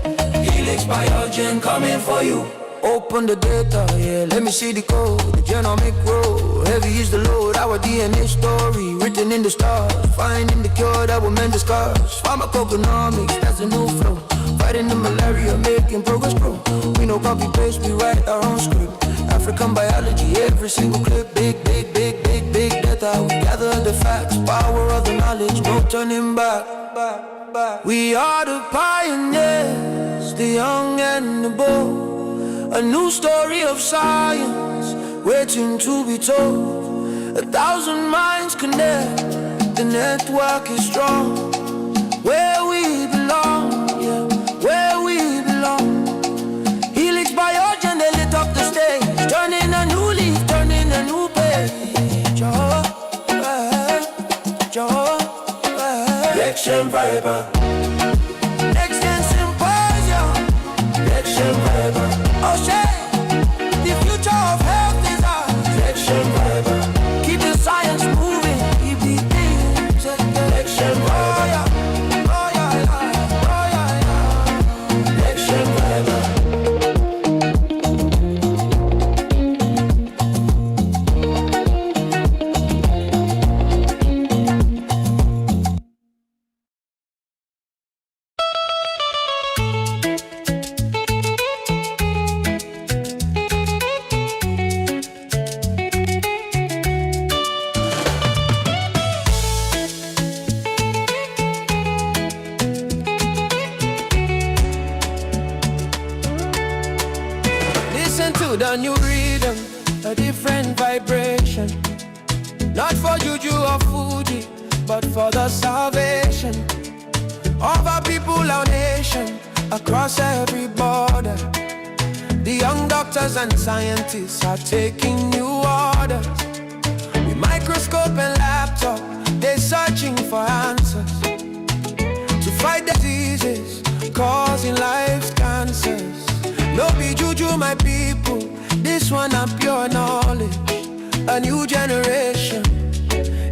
Helix Biogen coming for you. Open the data, yeah, let me see the code. The genomic road, heavy is the load. Our DNA story, written in the stars. Finding the cure that will mend the scars. Pharmacoeconomics, that's a new flow. Fighting the malaria, making progress grow. We no copy paste, we write our own script. African biology, every single clip. Big, big, big, big, big data. We gather the facts, power of the knowledge, no turning back. We are the pioneers, the young and the bold. A new story of science, waiting to be told. 1,000 minds connect, the network is strong. Where we belong, yeah, where we belong. Helix Biogen, they lit up the stage. Turning a new leaf, turning a new page. Nextgen Viber. Nextgen Symposium. Nextgen Viber. Oh shit, the future of health is ours. Nextgen Viber. Keep the science moving. with a new rhythm, a different vibration. Not for juju or foodie, but for the salvation of our people, our nation, across every border. The young doctors and scientists are taking new orders. With microscope and laptop, they're searching for answers to fight diseases causing life's cancers. No be juju, my people, this one a pure knowledge. A new generation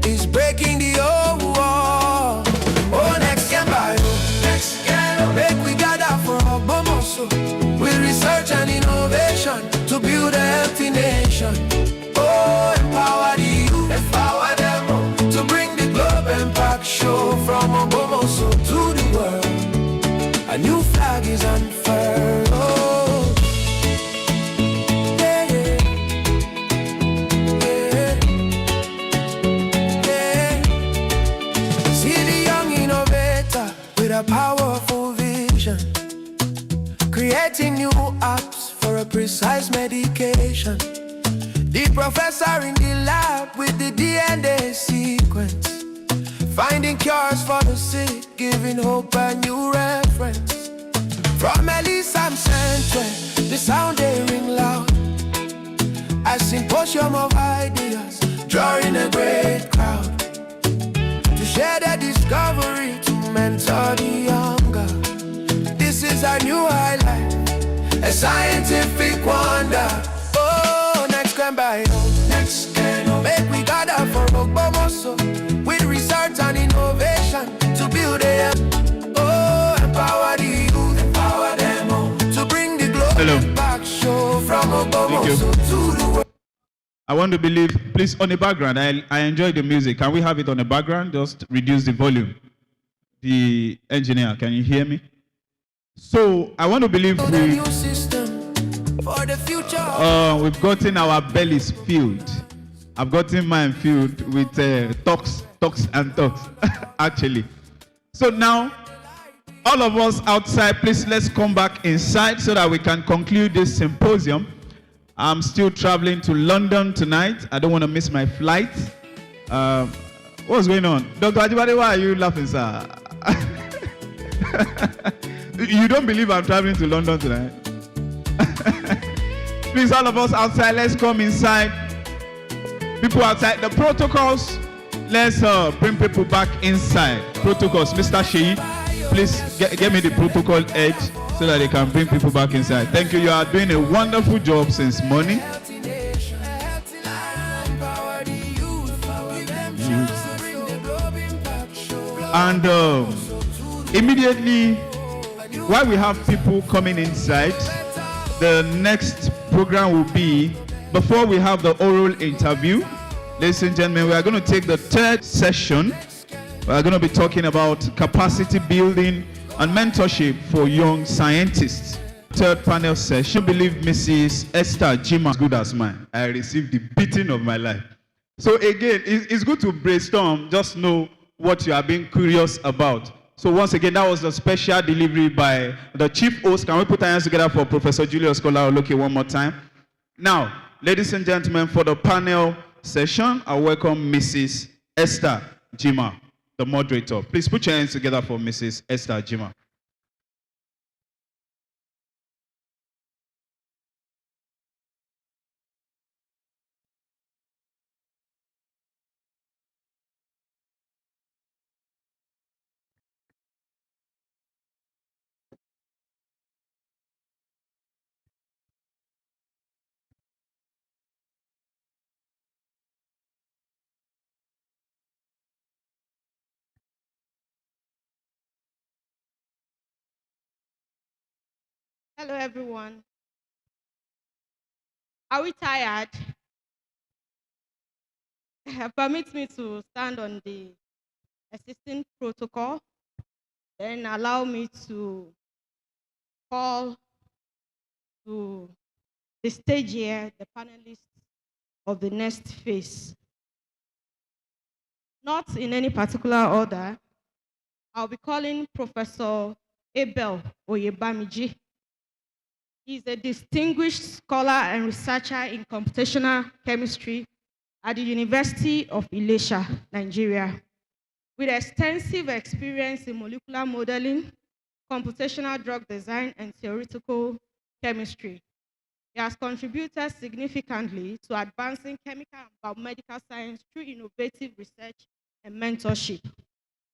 is breaking the old wall. Oh, Nextgen bio, Nextgen, make we gather for Obomoso with research and innovation to build a healthy nation. Oh, empower the youth, empower them all, to bring the globe impact show from Obomoso to the world. A new flag is unfurled. Oh. A powerful vision, creating new apps for a precise medication. The professor in the lab with the DNA sequence, finding cures for the sick, giving hope a new reference. From Elisam Central, the sound they ring loud. A symposium of ideas, drawing a great crowd to share their discovery, to mentor the younger. This is our new highlight, a scientific wonder. Oh, Nextgen bio, Nextgen, make we gather for Ogbomoso with research and innovation to build a empower the youth, empower them all, to bring the globe back show from Ogbomoso to the world. I want to believe, please, on the background, I enjoy the music. Can we have it on the background? Just reduce the volume. The engineer, can you hear me? So I want to believe we've gotten our bellies filled. I've gotten mine filled with talks and talks, actually. So now, all of us outside, please let's come back inside so that we can conclude this symposium. I'm still traveling to London tonight. I don't want to miss my flight. What's going on? Dr. Ajibade, why are you laughing, sir? You don't believe I'm traveling to London tonight? Please, all of us outside, let's come inside. People outside, the protocols, let's bring people back inside. Protocols, Mr. Sheyi, please get me the protocol edge so that they can bring people back inside. Thank you. You are doing a wonderful job since morning. And immediately, while we have people coming inside, the next program will be, before we have the oral interview, ladies and gentlemen, we are going to take the third session. We are going to be talking about capacity building and mentorship for young scientists. Third panel session, I believe Mrs. Esther Jima is good as mine. I received the beating of my life. So again, it's good to brainstorm, just know what you are being curious about. So once again, that was the special delivery by the chief host. Can we put our hands together for Professor Julius Kola-Oloke one more time? Now, ladies and gentlemen, for the panel session, I welcome Mrs. Esther Jima, the moderator. Please put your hands together for Mrs. Esther Jima. Hello, everyone. Are we tired? Permit me to stand on the existing protocol, then allow me to call to the stage here the panelists of the next phase. Not in any particular order, I'll be calling Professor Abel Oyebamiji. He's a distinguished scholar and researcher in computational chemistry at the University of Ilesha, Nigeria. With extensive experience in molecular modeling, computational drug design, and theoretical chemistry. He has contributed significantly to advancing chemical and biomedical science through innovative research and mentorship.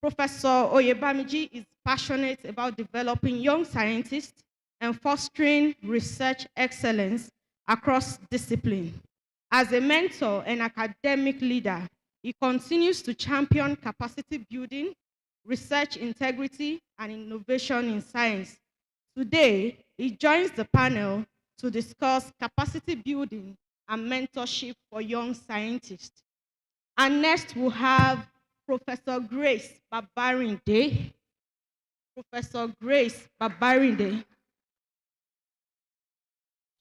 Professor Oyebamiji is passionate about developing young scientists and fostering research excellence across disciplines. As a mentor and academic leader, he continues to champion capacity building, research integrity, and innovation in science. Today, he joins the panel to discuss capacity building and mentorship for young scientists. And next, we'll have Professor Grace Babarinde. Professor Grace Babarinde.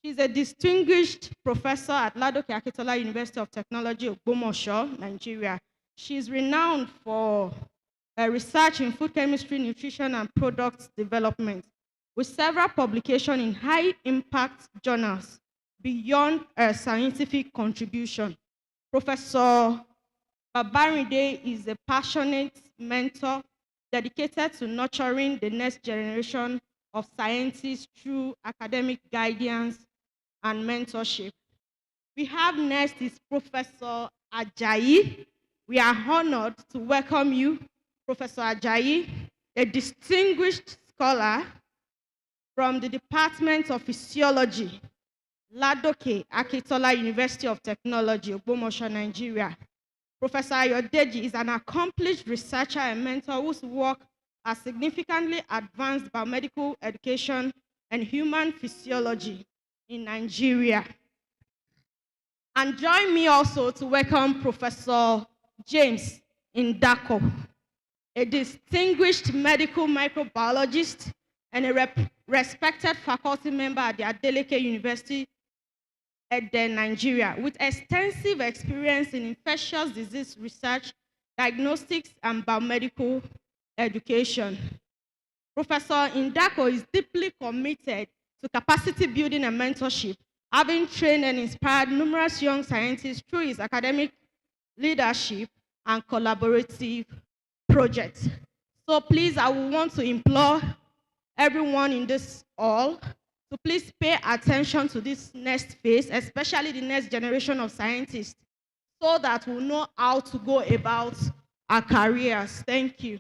She's a distinguished professor at Ladoke Akintola University of Technology, Ogbomoso, Nigeria. She's renowned for her research in food chemistry, nutrition, and product development, with several publications in high-impact journals beyond her scientific contribution. Professor Babarinde is a passionate mentor dedicated to nurturing the next generation of scientists through academic guidance and mentorship. We have next is Professor Ajayi. We are honored to welcome you, Professor Ajayi, a distinguished scholar from the Department of Physiology, Ladoke Akintola University of Technology, Ogbomoso, Nigeria. Professor Ayodeji is an accomplished researcher and mentor whose work has significantly advanced biomedical education and human physiology in Nigeria. And join me also to welcome Professor James Indako, a distinguished medical microbiologist and a respected faculty member at the Adeleke University at Nigeria, with extensive experience in infectious disease research, diagnostics, and biomedical education. Professor Indako is deeply committed to capacity building and mentorship, having trained and inspired numerous young scientists through his academic leadership and collaborative projects. So please, I would want to implore everyone in this hall to please pay attention to this next phase, especially the next generation of scientists, so that we'll know how to go about our careers. Thank you.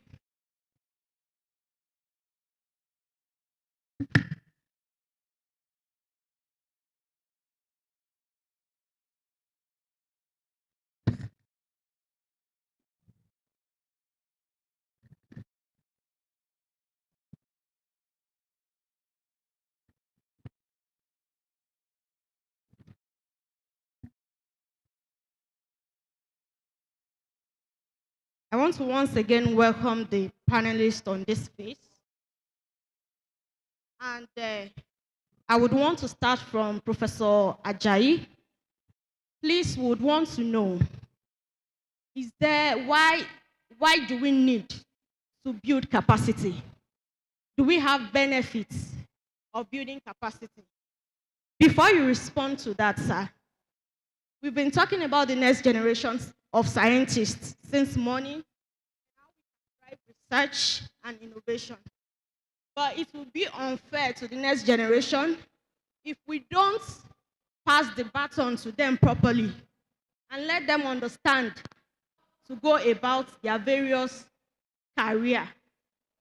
I want to once again welcome the panelists on this phase. And I would want to start from Professor Ajayi. Please would want to know, is there, why do we need to build capacity? Do we have benefits of building capacity? Before you respond to that, sir, we've been talking about the next generations of scientists since morning, how we can drive research and innovation. But it would be unfair to the next generation if we don't pass the baton to them properly and let them understand to go about their various career.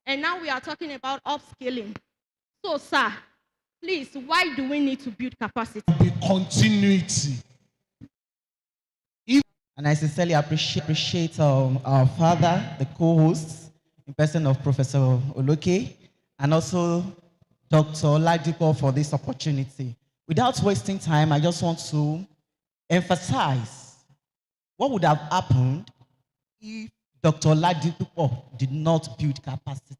And now we are talking about upskilling. So, sir, please, why do we need to build capacity? The continuity. And I sincerely appreciate our father, the co-hosts, in person of Professor Oloke, and also Dr. Oladipo for this opportunity. Without wasting time, I just want to emphasize what would have happened if Dr. Oladipo did not build capacity.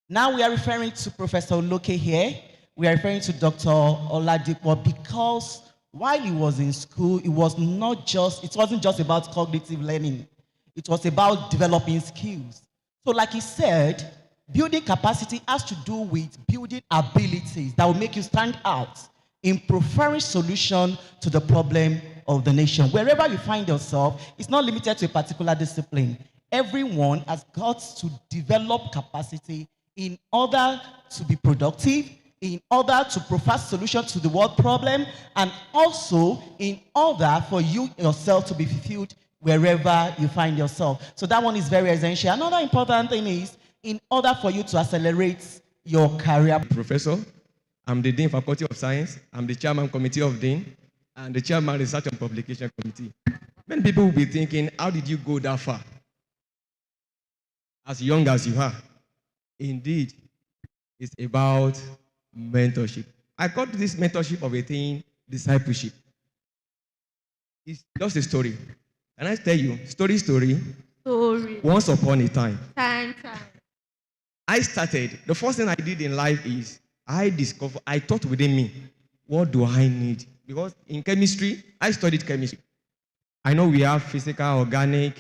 Now we are referring to Professor Oloke here. We are referring to Dr. Oladipo because while he was in school, it wasn't just about cognitive learning. It was about developing skills. So like he said, Building capacity has to do with building abilities that will make you stand out in preferring solution to the problem of the nation. Wherever you find yourself, it's not limited to a particular discipline. Everyone has got to develop capacity in order to be productive, in order to provide solutions to the world problem, and also in order for you yourself to be fulfilled wherever you find yourself. So that one is very essential. Another important thing is, in order for you to accelerate your career. Professor, I'm the Dean Faculty of Science, I'm the Chairman Committee of Dean, and the Chairman Research and Publication Committee. Many people will be thinking, how did you go that far? As young as you are. Indeed, it's about mentorship. I call this mentorship of a thing discipleship. It's just a story. Can I tell you, story. Story. Once upon a time. Time. I started, the first thing I did in life is, I thought within me, what do I need? Because in chemistry, I studied chemistry. I know we have physical, organic,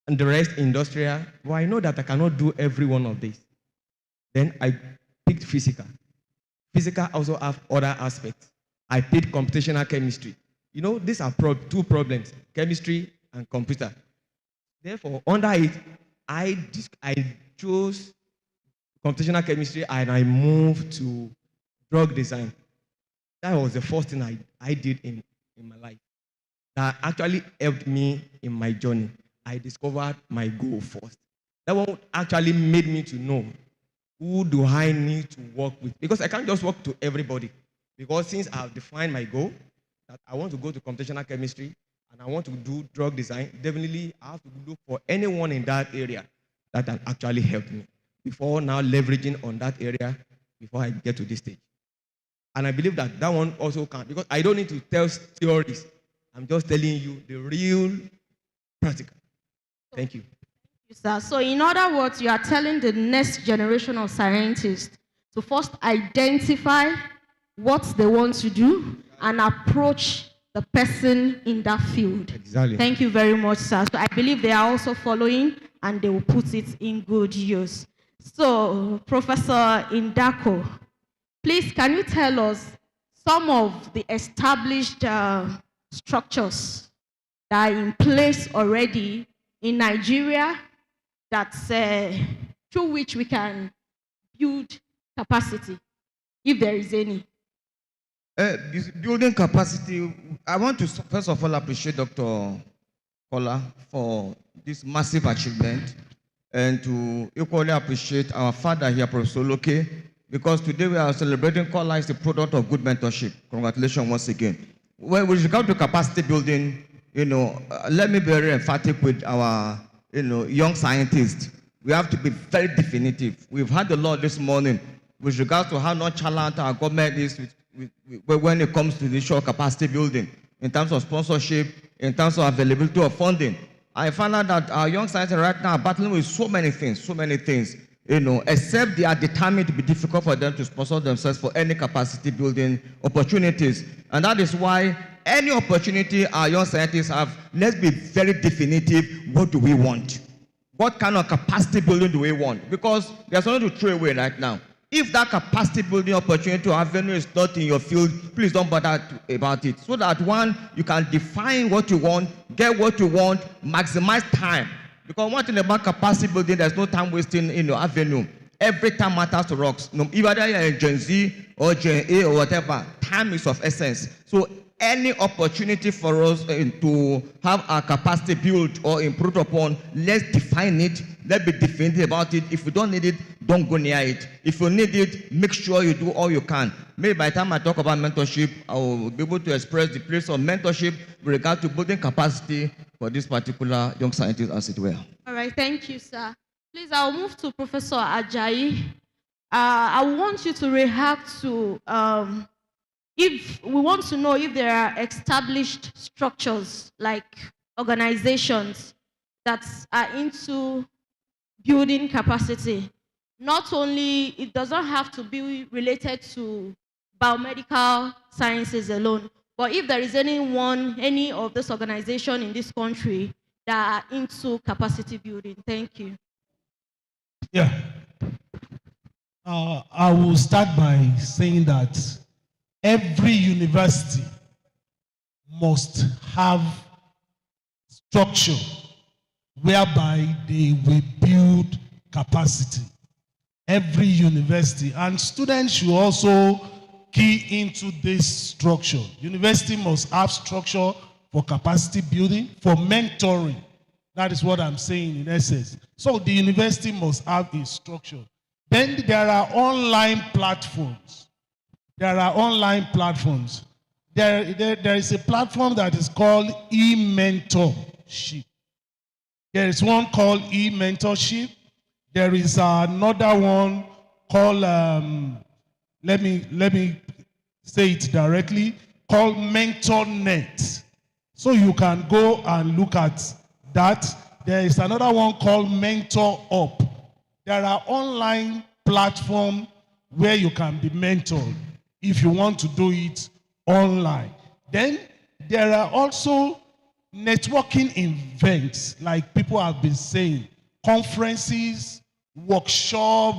and the rest industrial, but I know that I cannot do every one of these. Then I picked physical. Physical also have other aspects. I picked computational chemistry. You know, these are two problems, chemistry and computer. Therefore, under it, I chose computational chemistry and I moved to drug design. That was the first thing I did in my life. That actually helped me in my journey. I discovered my goal first. That one actually made me to know who do I need to work with. Because I can't just work to everybody. Because since I've defined my goal, that I want to go to computational chemistry and I want to do drug design, definitely I have to look for anyone in that area that can actually help me before now leveraging on that area before I get to this stage. And I believe that that one also can, because I don't need to tell theories. I'm just telling you the real practical. Thank you. Sir. So in other words, you are telling the next generation of scientists to first identify what they want to do and approach the person in that field. Exactly. Thank you very much, sir. So I believe they are also following and they will put it in good use. So, Professor Indako, please can you tell us some of the established structures that are in place already in Nigeria that's through which we can build capacity, if there is any? Building capacity, I want to first of all appreciate Dr. Kola for this massive achievement and to equally appreciate our father here, Professor Oloke, because today we are celebrating Kola is the product of good mentorship. Congratulations once again. When with regard to capacity building, let me be very emphatic with our young scientists. We have to be very definitive. We've had a lot this morning with regards to how nonchalant our government is when it comes to the issue of capacity building, in terms of sponsorship, in terms of availability of funding. I found out that our young scientists right now are battling with so many things, except they are determined to be difficult for them to sponsor themselves for any capacity building opportunities. And that is why any opportunity our young scientists have, let's be very definitive, what do we want? What kind of capacity building do we want? Because there's nothing to throw away right now. If that capacity building opportunity or avenue is not in your field, please don't bother about it. So that one, you can define what you want, get what you want, maximize time. Because one thing about capacity building, there's no time wasting in your avenue. Every time matters to rocks. No, either you're in Gen Z or Gen A or whatever, time is of essence. So any opportunity for us to have our capacity built or improved upon, let's define it. Let's be definitive about it. If you don't need it, don't go near it. If you need it, make sure you do all you can. Maybe by the time I talk about mentorship, I will be able to express the place of mentorship with regard to building capacity for this particular young scientist, as it were. All right, thank you, sir. Please, I'll move to Professor Ajayi. I want you to react to, if we want to know if there are established structures like organizations that are into building capacity. Not only, it doesn't have to be related to biomedical sciences alone, but if there is any of this organization in this country that are into capacity building. Thank you. Yeah. I will start by saying that every university must have structure whereby they will build capacity. Every university, and students should also key into this structure. University must have structure for capacity building, for mentoring. That is what I'm saying in essence. So the university must have a structure. Then there are online platforms. There are online platforms. There is a platform that is called e-mentorship. There is one called e-mentorship. There is another one called, let me say it directly, called MentorNet. So you can go and look at that. There is another one called MentorUp. There are online platforms where you can be mentored if you want to do it online. Then there are also networking events, like people have been saying, conferences, workshop,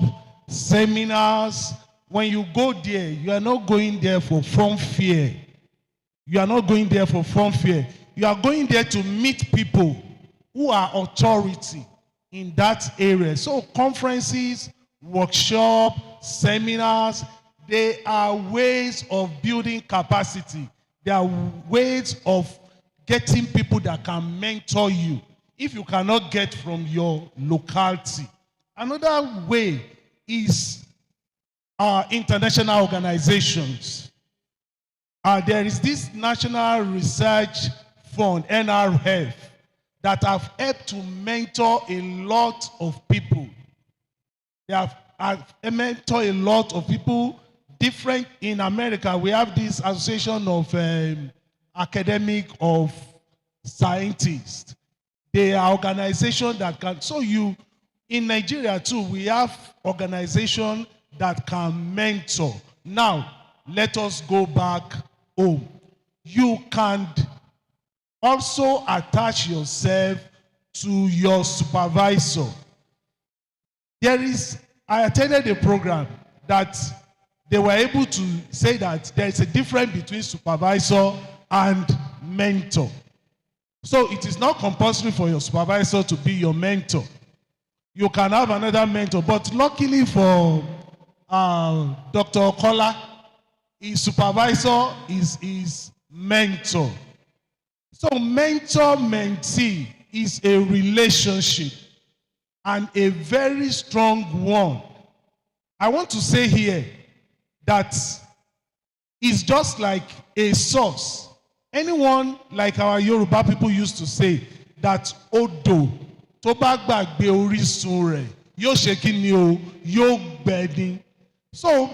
seminars. When you go there, you are not going there for fun fear. You are not going there for fun fear. You are going there to meet people who are authority in that area. So conferences, workshop, seminars, they are ways of building capacity. They are ways of getting people that can mentor you if you cannot get from your locality. Another way is international organizations. There is this National Research Fund, NRF, that have helped to mentor a lot of people. They have mentored a lot of people. Different in America, we have this association of academic of scientists. They are organizations that can, so you, in Nigeria too, we have organizations that can mentor. Now, let us go back home. You can also attach yourself to your supervisor. I attended a program that they were able to say that there is a difference between supervisor and mentor. So it is not compulsory for your supervisor to be your mentor. You can have another mentor, but luckily for Dr. Okola, his supervisor is his mentor. So mentor-mentee is a relationship, and a very strong one. I want to say here that it's just like a source. Anyone, like our Yoruba people used to say, that Odo, tó bá gbàgbé orísun rẹ̀, yóò ṣe kí ni o, yóò gbẹ ni. So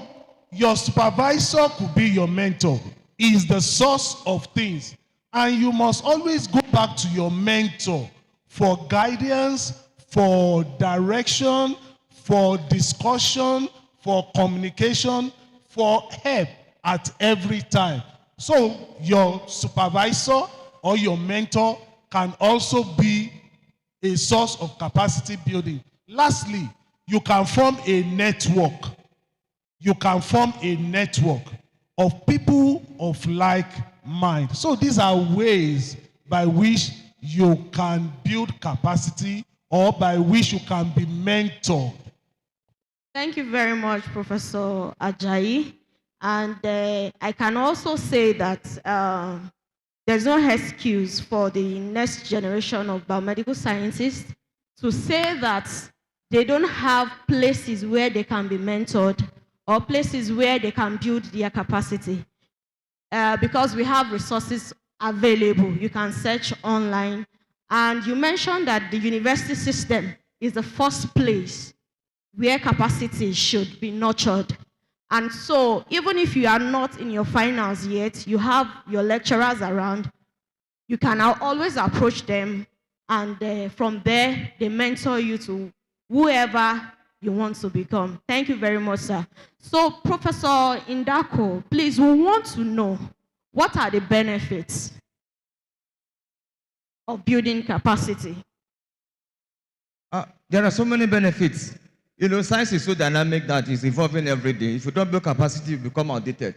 your supervisor could be your mentor. He is the source of things. And you must always go back to your mentor for guidance, for direction, for discussion, for communication, for help at every time. So your supervisor or your mentor can also be a source of capacity building. Lastly, you can form a network. You can form a network of people of like mind. So these are ways by which you can build capacity or by which you can be mentored. Thank you very much, Professor Ajayi. And I can also say that there's no excuse for the next generation of biomedical scientists to say that they don't have places where they can be mentored or places where they can build their capacity. Because we have resources available. You can search online. And you mentioned that the university system is the first place where capacity should be nurtured. And so, even if you are not in your finals yet, you have your lecturers around, you can always approach them, and from there, they mentor you to whoever you want to become. Thank you very much, sir. So, Professor Indako, please, we want to know, what are the benefits of building capacity? There are so many benefits. You know, science is so dynamic that it's evolving every day. If you don't build capacity, you become outdated.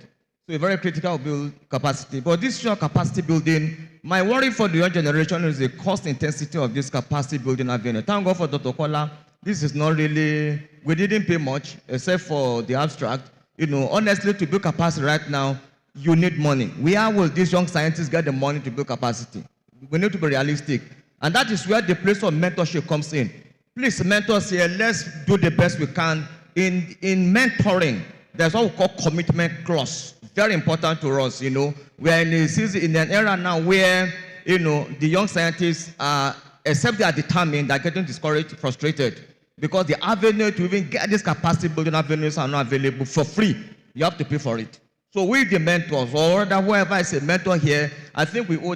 So it's very critical to build capacity. But this short capacity building, my worry for the young generation is the cost intensity of this capacity building avenue. Thank God for Dr. Kola. This is not really, we didn't pay much except for the abstract. You know, honestly, to build capacity right now, you need money. Where will these young scientists get the money to build capacity? We need to be realistic. And that is where the place of mentorship comes in. Please, mentors here, let's do the best we can. In mentoring, there's what we call commitment clause. Very important to us, you know. We are in an era now where, you know, the young scientists are, except they are determined, they're getting discouraged, frustrated, because the avenue to even get this capacity building avenues are not available for free. You have to pay for it. So we, the mentors, or whoever is a mentor here, I think we owe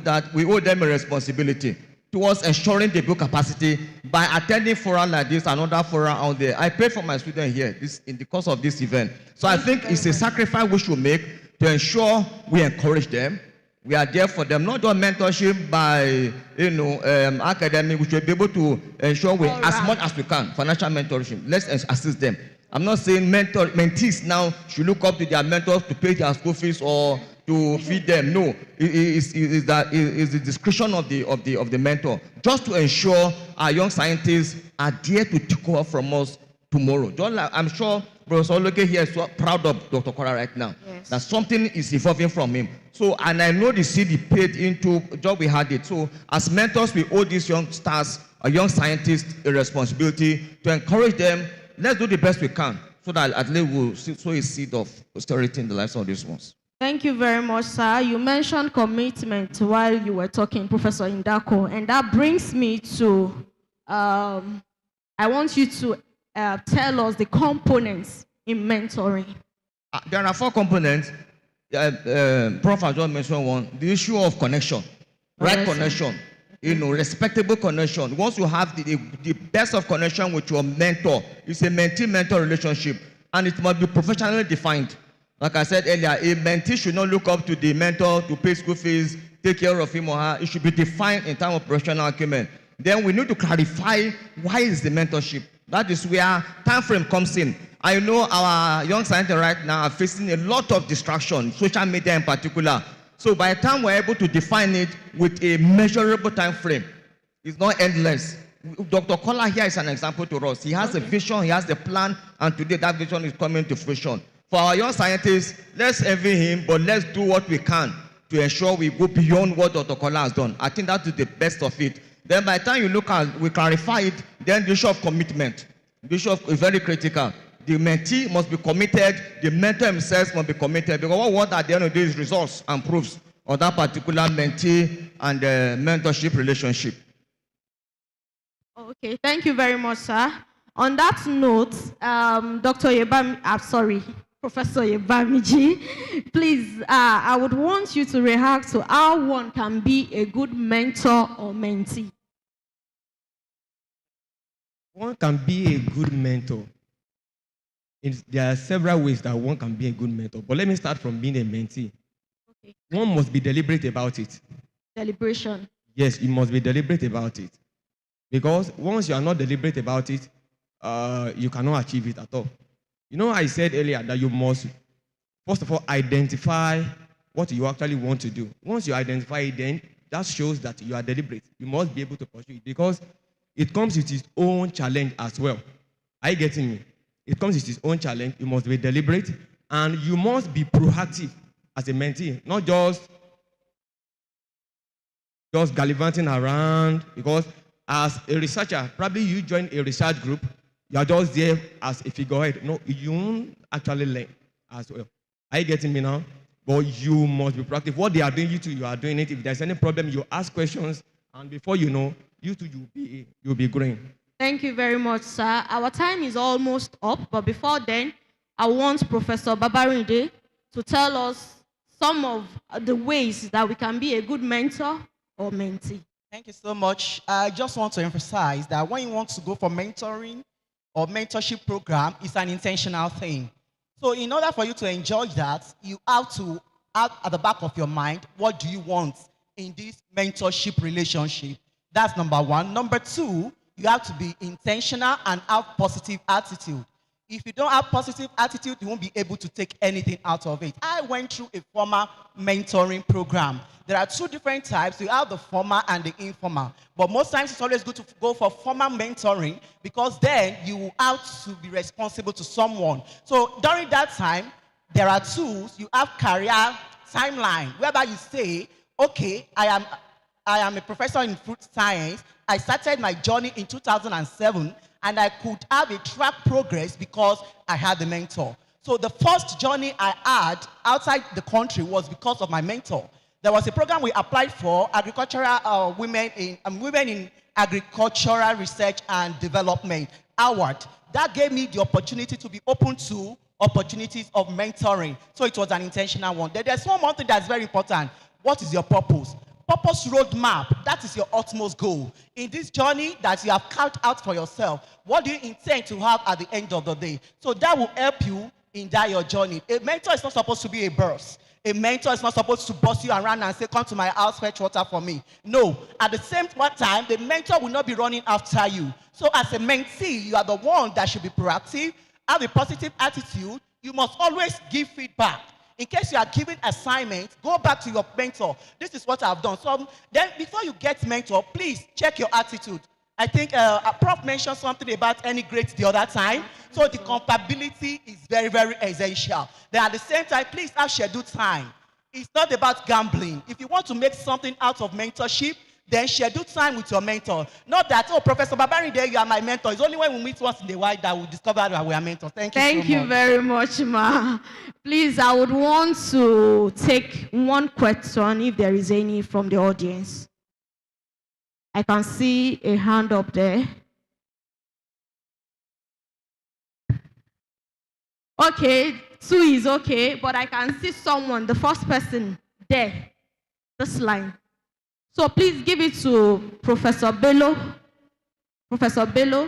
them a responsibility towards ensuring they build capacity by attending fora like this and other fora out there. I paid for my students here in the course of this event. So I think it's a sacrifice we should make to ensure we encourage them. We are there for them, not just mentorship by, you know, academic. We should be able to ensure we, as much as we can, financial mentorship. Let's assist them. I'm not saying mentees now should look up to their mentors to pay their school fees or to feed them. No, it's the discretion of the mentor, just to ensure our young scientists are there to take over from us tomorrow. Just like, I'm sure Professor Oloke here is so proud of Dr. Kora right now. Yes. That something is evolving from him. So, and I know the seed he paid into job we had it. So, as mentors, we owe these young stars, young scientists, a responsibility to encourage them. Let's do the best we can so that at least we'll sow a seed of austerity in the lives of these ones. Thank you very much, sir. You mentioned commitment while you were talking, Professor Indako, and that brings me to, I want you to tell us the components in mentoring. There are 4 components. Prof. has just mentioned one, the issue of connection, right connection, you know, respectable connection. Once you have the best of connection with your mentor, it's a mentee-mentor relationship, and it must be professionally defined. Like I said earlier, a mentee should not look up to the mentor to pay school fees, take care of him or her. It should be defined in terms of professional acumen. Then we need to clarify why is the mentorship. That is where time frame comes in. I know our young scientists right now are facing a lot of distraction, social media in particular. So by the time we're able to define it with a measurable time frame, it's not endless. Dr. Kola here is an example to us. He has a vision, he has the plan, and today that vision is coming to fruition. For our young scientists, let's envy him, but let's do what we can to ensure we go beyond what Dr. Kola has done. I think that is the best of it. Then by the time you look at, we clarify it, then the issue of commitment. The issue is very critical. The mentee must be committed, the mentor himself must be committed, because what we want at the end of the day is results and proofs of that particular mentee and mentorship relationship. Okay, thank you very much, sir. On that note, Dr. Yebami, Professor Yebamiji, please, I would want you to react to how one can be a good mentor or mentee. One can be a good mentor. There are several ways that one can be a good mentor, but let me start from being a mentee. Okay. One must be deliberate about it. Deliberation. Yes, you must be deliberate about it. Because once you are not deliberate about it, you cannot achieve it at all. You know, I said earlier that you must, first of all, identify what you actually want to do. Once you identify it, then that shows that you are deliberate. You must be able to pursue it because it comes with its own challenge as well. Are you getting me? It comes with its own challenge. You must be deliberate and you must be proactive as a mentee, not just gallivanting around. Because as a researcher, probably you join a research group, you are just there as a figurehead. No, you won't actually learn as well. Are you getting me now? But you must be proactive. What they are doing, you are doing it. If there's any problem, you ask questions, and before you know, you'll be growing. Thank you very much, sir. Our time is almost up, but before then, I want Professor Babarinde to tell us some of the ways that we can be a good mentor or mentee. Thank you so much. I just want to emphasize that when you want to go for mentoring or mentorship program, it's an intentional thing. So in order for you to enjoy that, you have to have at the back of your mind, what do you want in this mentorship relationship? That's number one. Number two, you have to be intentional and have positive attitude. If you don't have positive attitude, you won't be able to take anything out of it. I went through a formal mentoring program. There are two different types. You have the formal and the informal. But most times it's always good to go for formal mentoring because then you will have to be responsible to someone. So during that time, there are tools. You have career timeline, whereby you say, okay, I am a professor in food science. I started my journey in 2007, and I could have a track progress because I had a mentor. So the first journey I had outside the country was because of my mentor. There was a program we applied for, agricultural women in agricultural research and development, award. That gave me the opportunity to be open to opportunities of mentoring. So it was an intentional one. There's one more thing that's very important. What is your purpose? Purpose roadmap, that is your utmost goal. In this journey that you have carved out for yourself, what do you intend to have at the end of the day? So that will help you in that your journey. A mentor is not supposed to be a boss. A mentor is not supposed to boss you around and say, come to my house, fetch water for me. No, at the same time, the mentor will not be running after you. So as a mentee, you are the one that should be proactive, have a positive attitude. You must always give feedback. In case you are giving assignments, go back to your mentor. This is what I've done. So then before you get mentor, please check your attitude. I think Prof mentioned something about any grade the other time. So the compatibility is very, very essential. Then at the same time, please have scheduled time. It's not about gambling. If you want to make something out of mentorship, then schedule time with your mentor. Not that, oh, Professor Babarinde, you are my mentor. It's only when we meet once in a while that we discover that we are mentors. Thank you so much. Thank you very much, Ma. Please, I would want to take one question, if there is any, from the audience. I can see a hand up there. Okay, two is okay, but I can see someone, the first person there, this line. So please give it to Professor Bello. Professor Bello.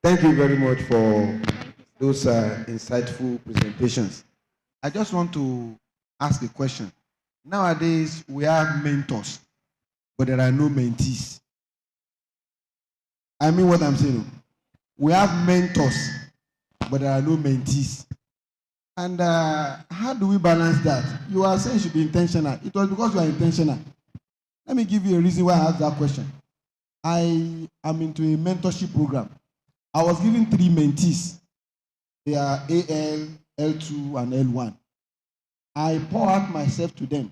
Thank you very much for those insightful presentations. I just want to ask a question. Nowadays, we have mentors, but there are no mentees. I mean what I'm saying. We have mentors, but there are no mentees. And how do we balance that? You are saying you should be intentional. It was because you are intentional. Let me give you a reason why I asked that question. I am into a mentorship program. I was given 3 mentees. They are AL, L2, and L1. I pour out myself to them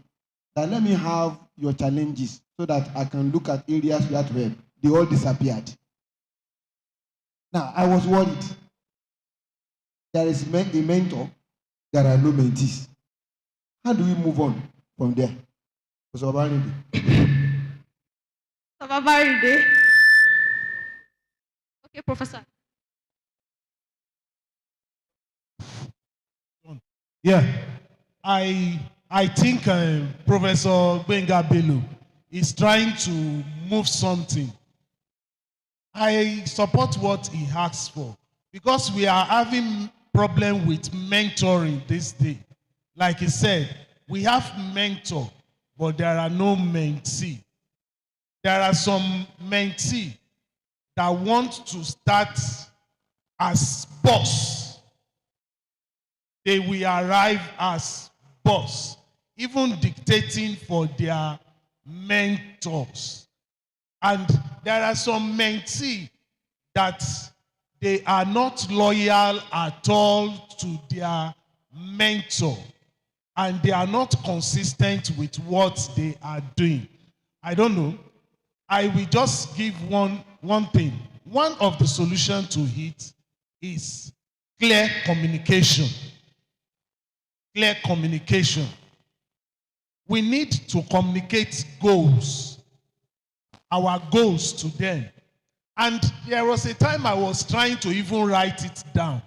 that let me have your challenges so that I can look at areas where to help. They all disappeared. Now, I was worried. There is a mentor, there are no mentees. How do we move on from there? Professor Babarinde. Okay, Professor. Yeah, I think Professor Benga Bello is trying to move something. I support what he asks for because we are having problem with mentoring this day. Like he said, we have mentor, but there are no mentee. There are some mentee that want to start as boss. They will arrive as boss, even dictating for their mentors. And there are some mentee that they are not loyal at all to their mentor, and they are not consistent with what they are doing. I don't know. I will just give one thing. One of the solutions to it is clear communication. Clear communication. We need to communicate goals, our goals to them. And there was a time I was trying to even write it down.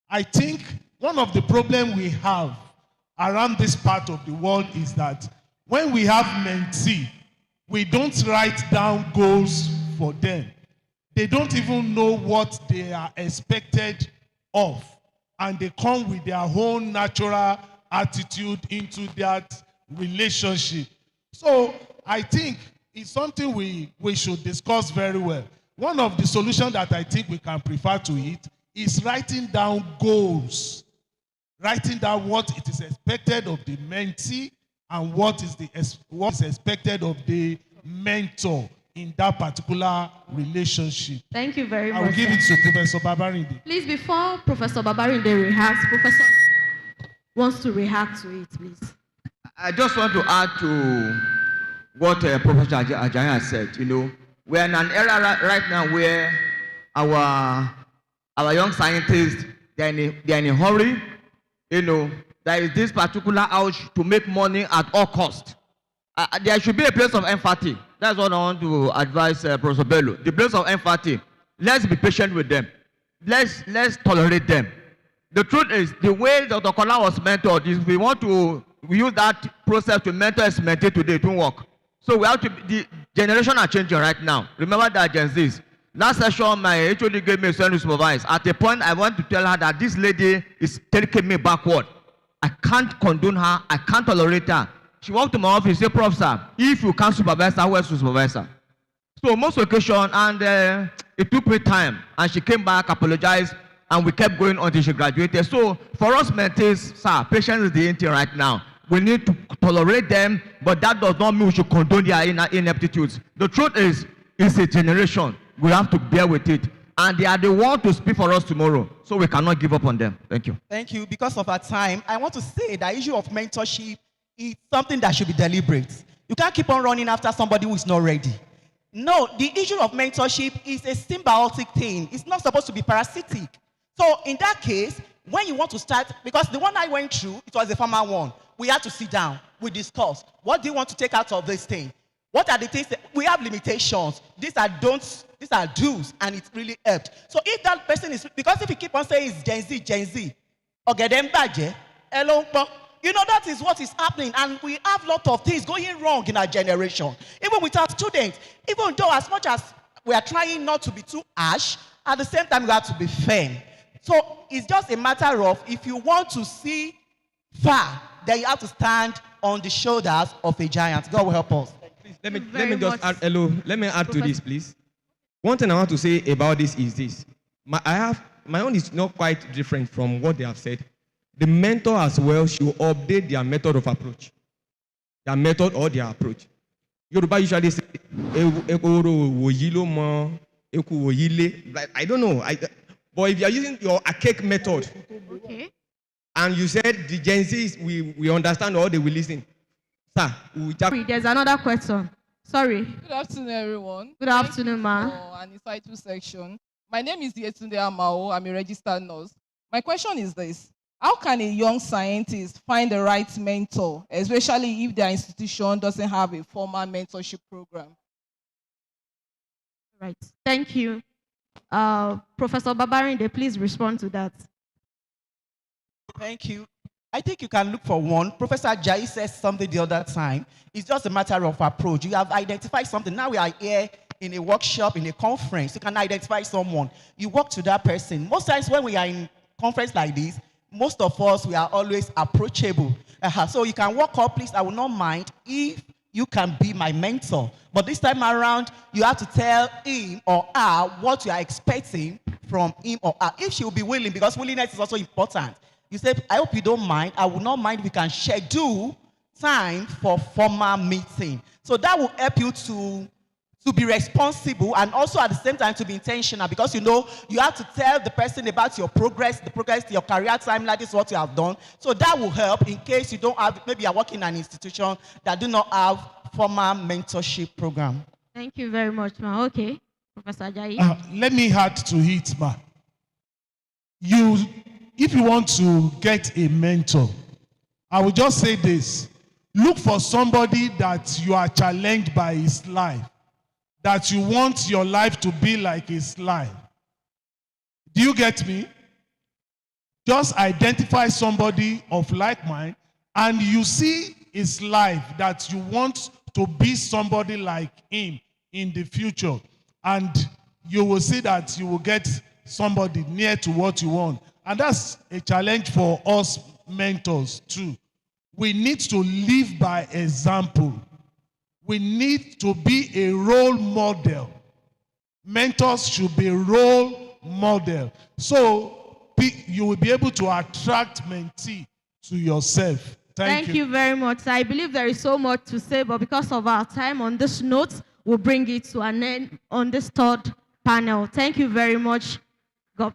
I think one of the problems we have around this part of the world is that when we have mentee, we don't write down goals for them. they don't even know what they are expected of, and they come with their own natural attitude into that relationship. So I think it's something we should discuss very well. One of the solutions that I think we can prefer to it is writing down goals, writing down what it is expected of the mentee and what is expected of the mentor in that particular relationship. Thank you very much. I will give it to Professor Babarinde. Please, before Professor Babarinde reacts, Professor wants to react to it, please. I just want to add to what Professor Ajaya said. You know, we're in an era right now where our young scientists, they're in a hurry. You know, there is this particular urge to make money at all cost. There should be a place of empathy. That's what I want to advise Professor Bello. The place of empathy. Let's be patient with them. Let's tolerate them. The truth is, the way Dr. Kola was mentored is we use that process to mentor his mentee today, it won't work. So we have to, the generation are changing right now. Remember that Gen Zs. Last session, my HOD gave me a son to supervise. At a point, I want to tell her that this lady is taking me backward. I can't condone her. I can't tolerate her. She walked to my office, say, Prof, sir, if you can't supervise her, who else will supervise her? So most occasion, and it took me time. And she came back, apologized, and we kept going until she graduated. So for us mentees, sir, patience is the thing right now. We need to tolerate them, but that does not mean we should condone their ineptitudes. The truth is, it's a generation. We have to bear with it. And they are the ones to speak for us tomorrow. So we cannot give up on them. Thank you. Thank you. Because of our time, I want to say the issue of mentorship is something that should be deliberate. You can't keep on running after somebody who is not ready. No, the issue of mentorship is a symbiotic thing. It's not supposed to be parasitic. So in that case, when you want to start, because the one I went through, it was a formal one. We had to sit down, we discuss. What do you want to take out of this thing? What are the things that we have limitations? These are don'ts, these are do's, and it really helped. So if that person is, because if you keep on saying it's Gen Z, you know, that is what is happening, and we have a lot of things going wrong in our generation. Even with our students, even though as much as we are trying not to be too harsh, at the same time we have to be firm. So it's just a matter of, if you want to see far, then you have to stand on the shoulders of a giant. God will help us. Let me just add, let me add to this, please. One thing I want to say about this is this. My own is not quite different from what they have said. The mentor as well should update their method of approach. Their method or their approach. Yoruba usually say, I don't know. But if you are using your archaic method, okay, and you said the Gen Zs, we understand or they will listen. Sir, there's another question. Sorry. Good afternoon, everyone. Good afternoon, ma. For an insightful section. My name is Yetunde Amao. I'm a registered nurse. My question is this. How can a young scientist find the right mentor, especially if their institution doesn't have a formal mentorship program? Right. Thank you. Professor Babarinde, please respond to that. Thank you. I think you can look for one. Professor Jai said something the other time. It's just a matter of approach. You have identified something. Now we are here in a workshop, in a conference. You can identify someone. You walk to that person. Most times when we are in conference like this, most of us, we are always approachable. So you can walk up, please. I will not mind if you can be my mentor. But this time around, you have to tell him or her what you are expecting from him or her. If she will be willing, because willingness is also important. You say, I hope you don't mind. I will not mind if we can schedule time for formal meeting. So that will help you to be responsible and also at the same time to be intentional, because you know you have to tell the person about your progress, your career timeline, this is what you have done. So that will help in case you don't have, maybe you're working in an institution that do not have formal mentorship program. Thank you very much, ma. Okay, Professor Ajayi. Let me add to it, ma. If you want to get a mentor, I will just say this. Look for somebody that you are challenged by his life, that you want your life to be like his life. Do you get me? Just identify somebody of like mind, and you see his life that you want to be somebody like him in the future. And you will see that you will get somebody near to what you want. And that's a challenge for us mentors too. We need to live by example. We need to be a role model. Mentors should be role model. So you will be able to attract mentee to yourself. Thank you very much. I believe there is so much to say, but because of our time on this note, we'll bring it to an end on this third panel. Thank you very much. God.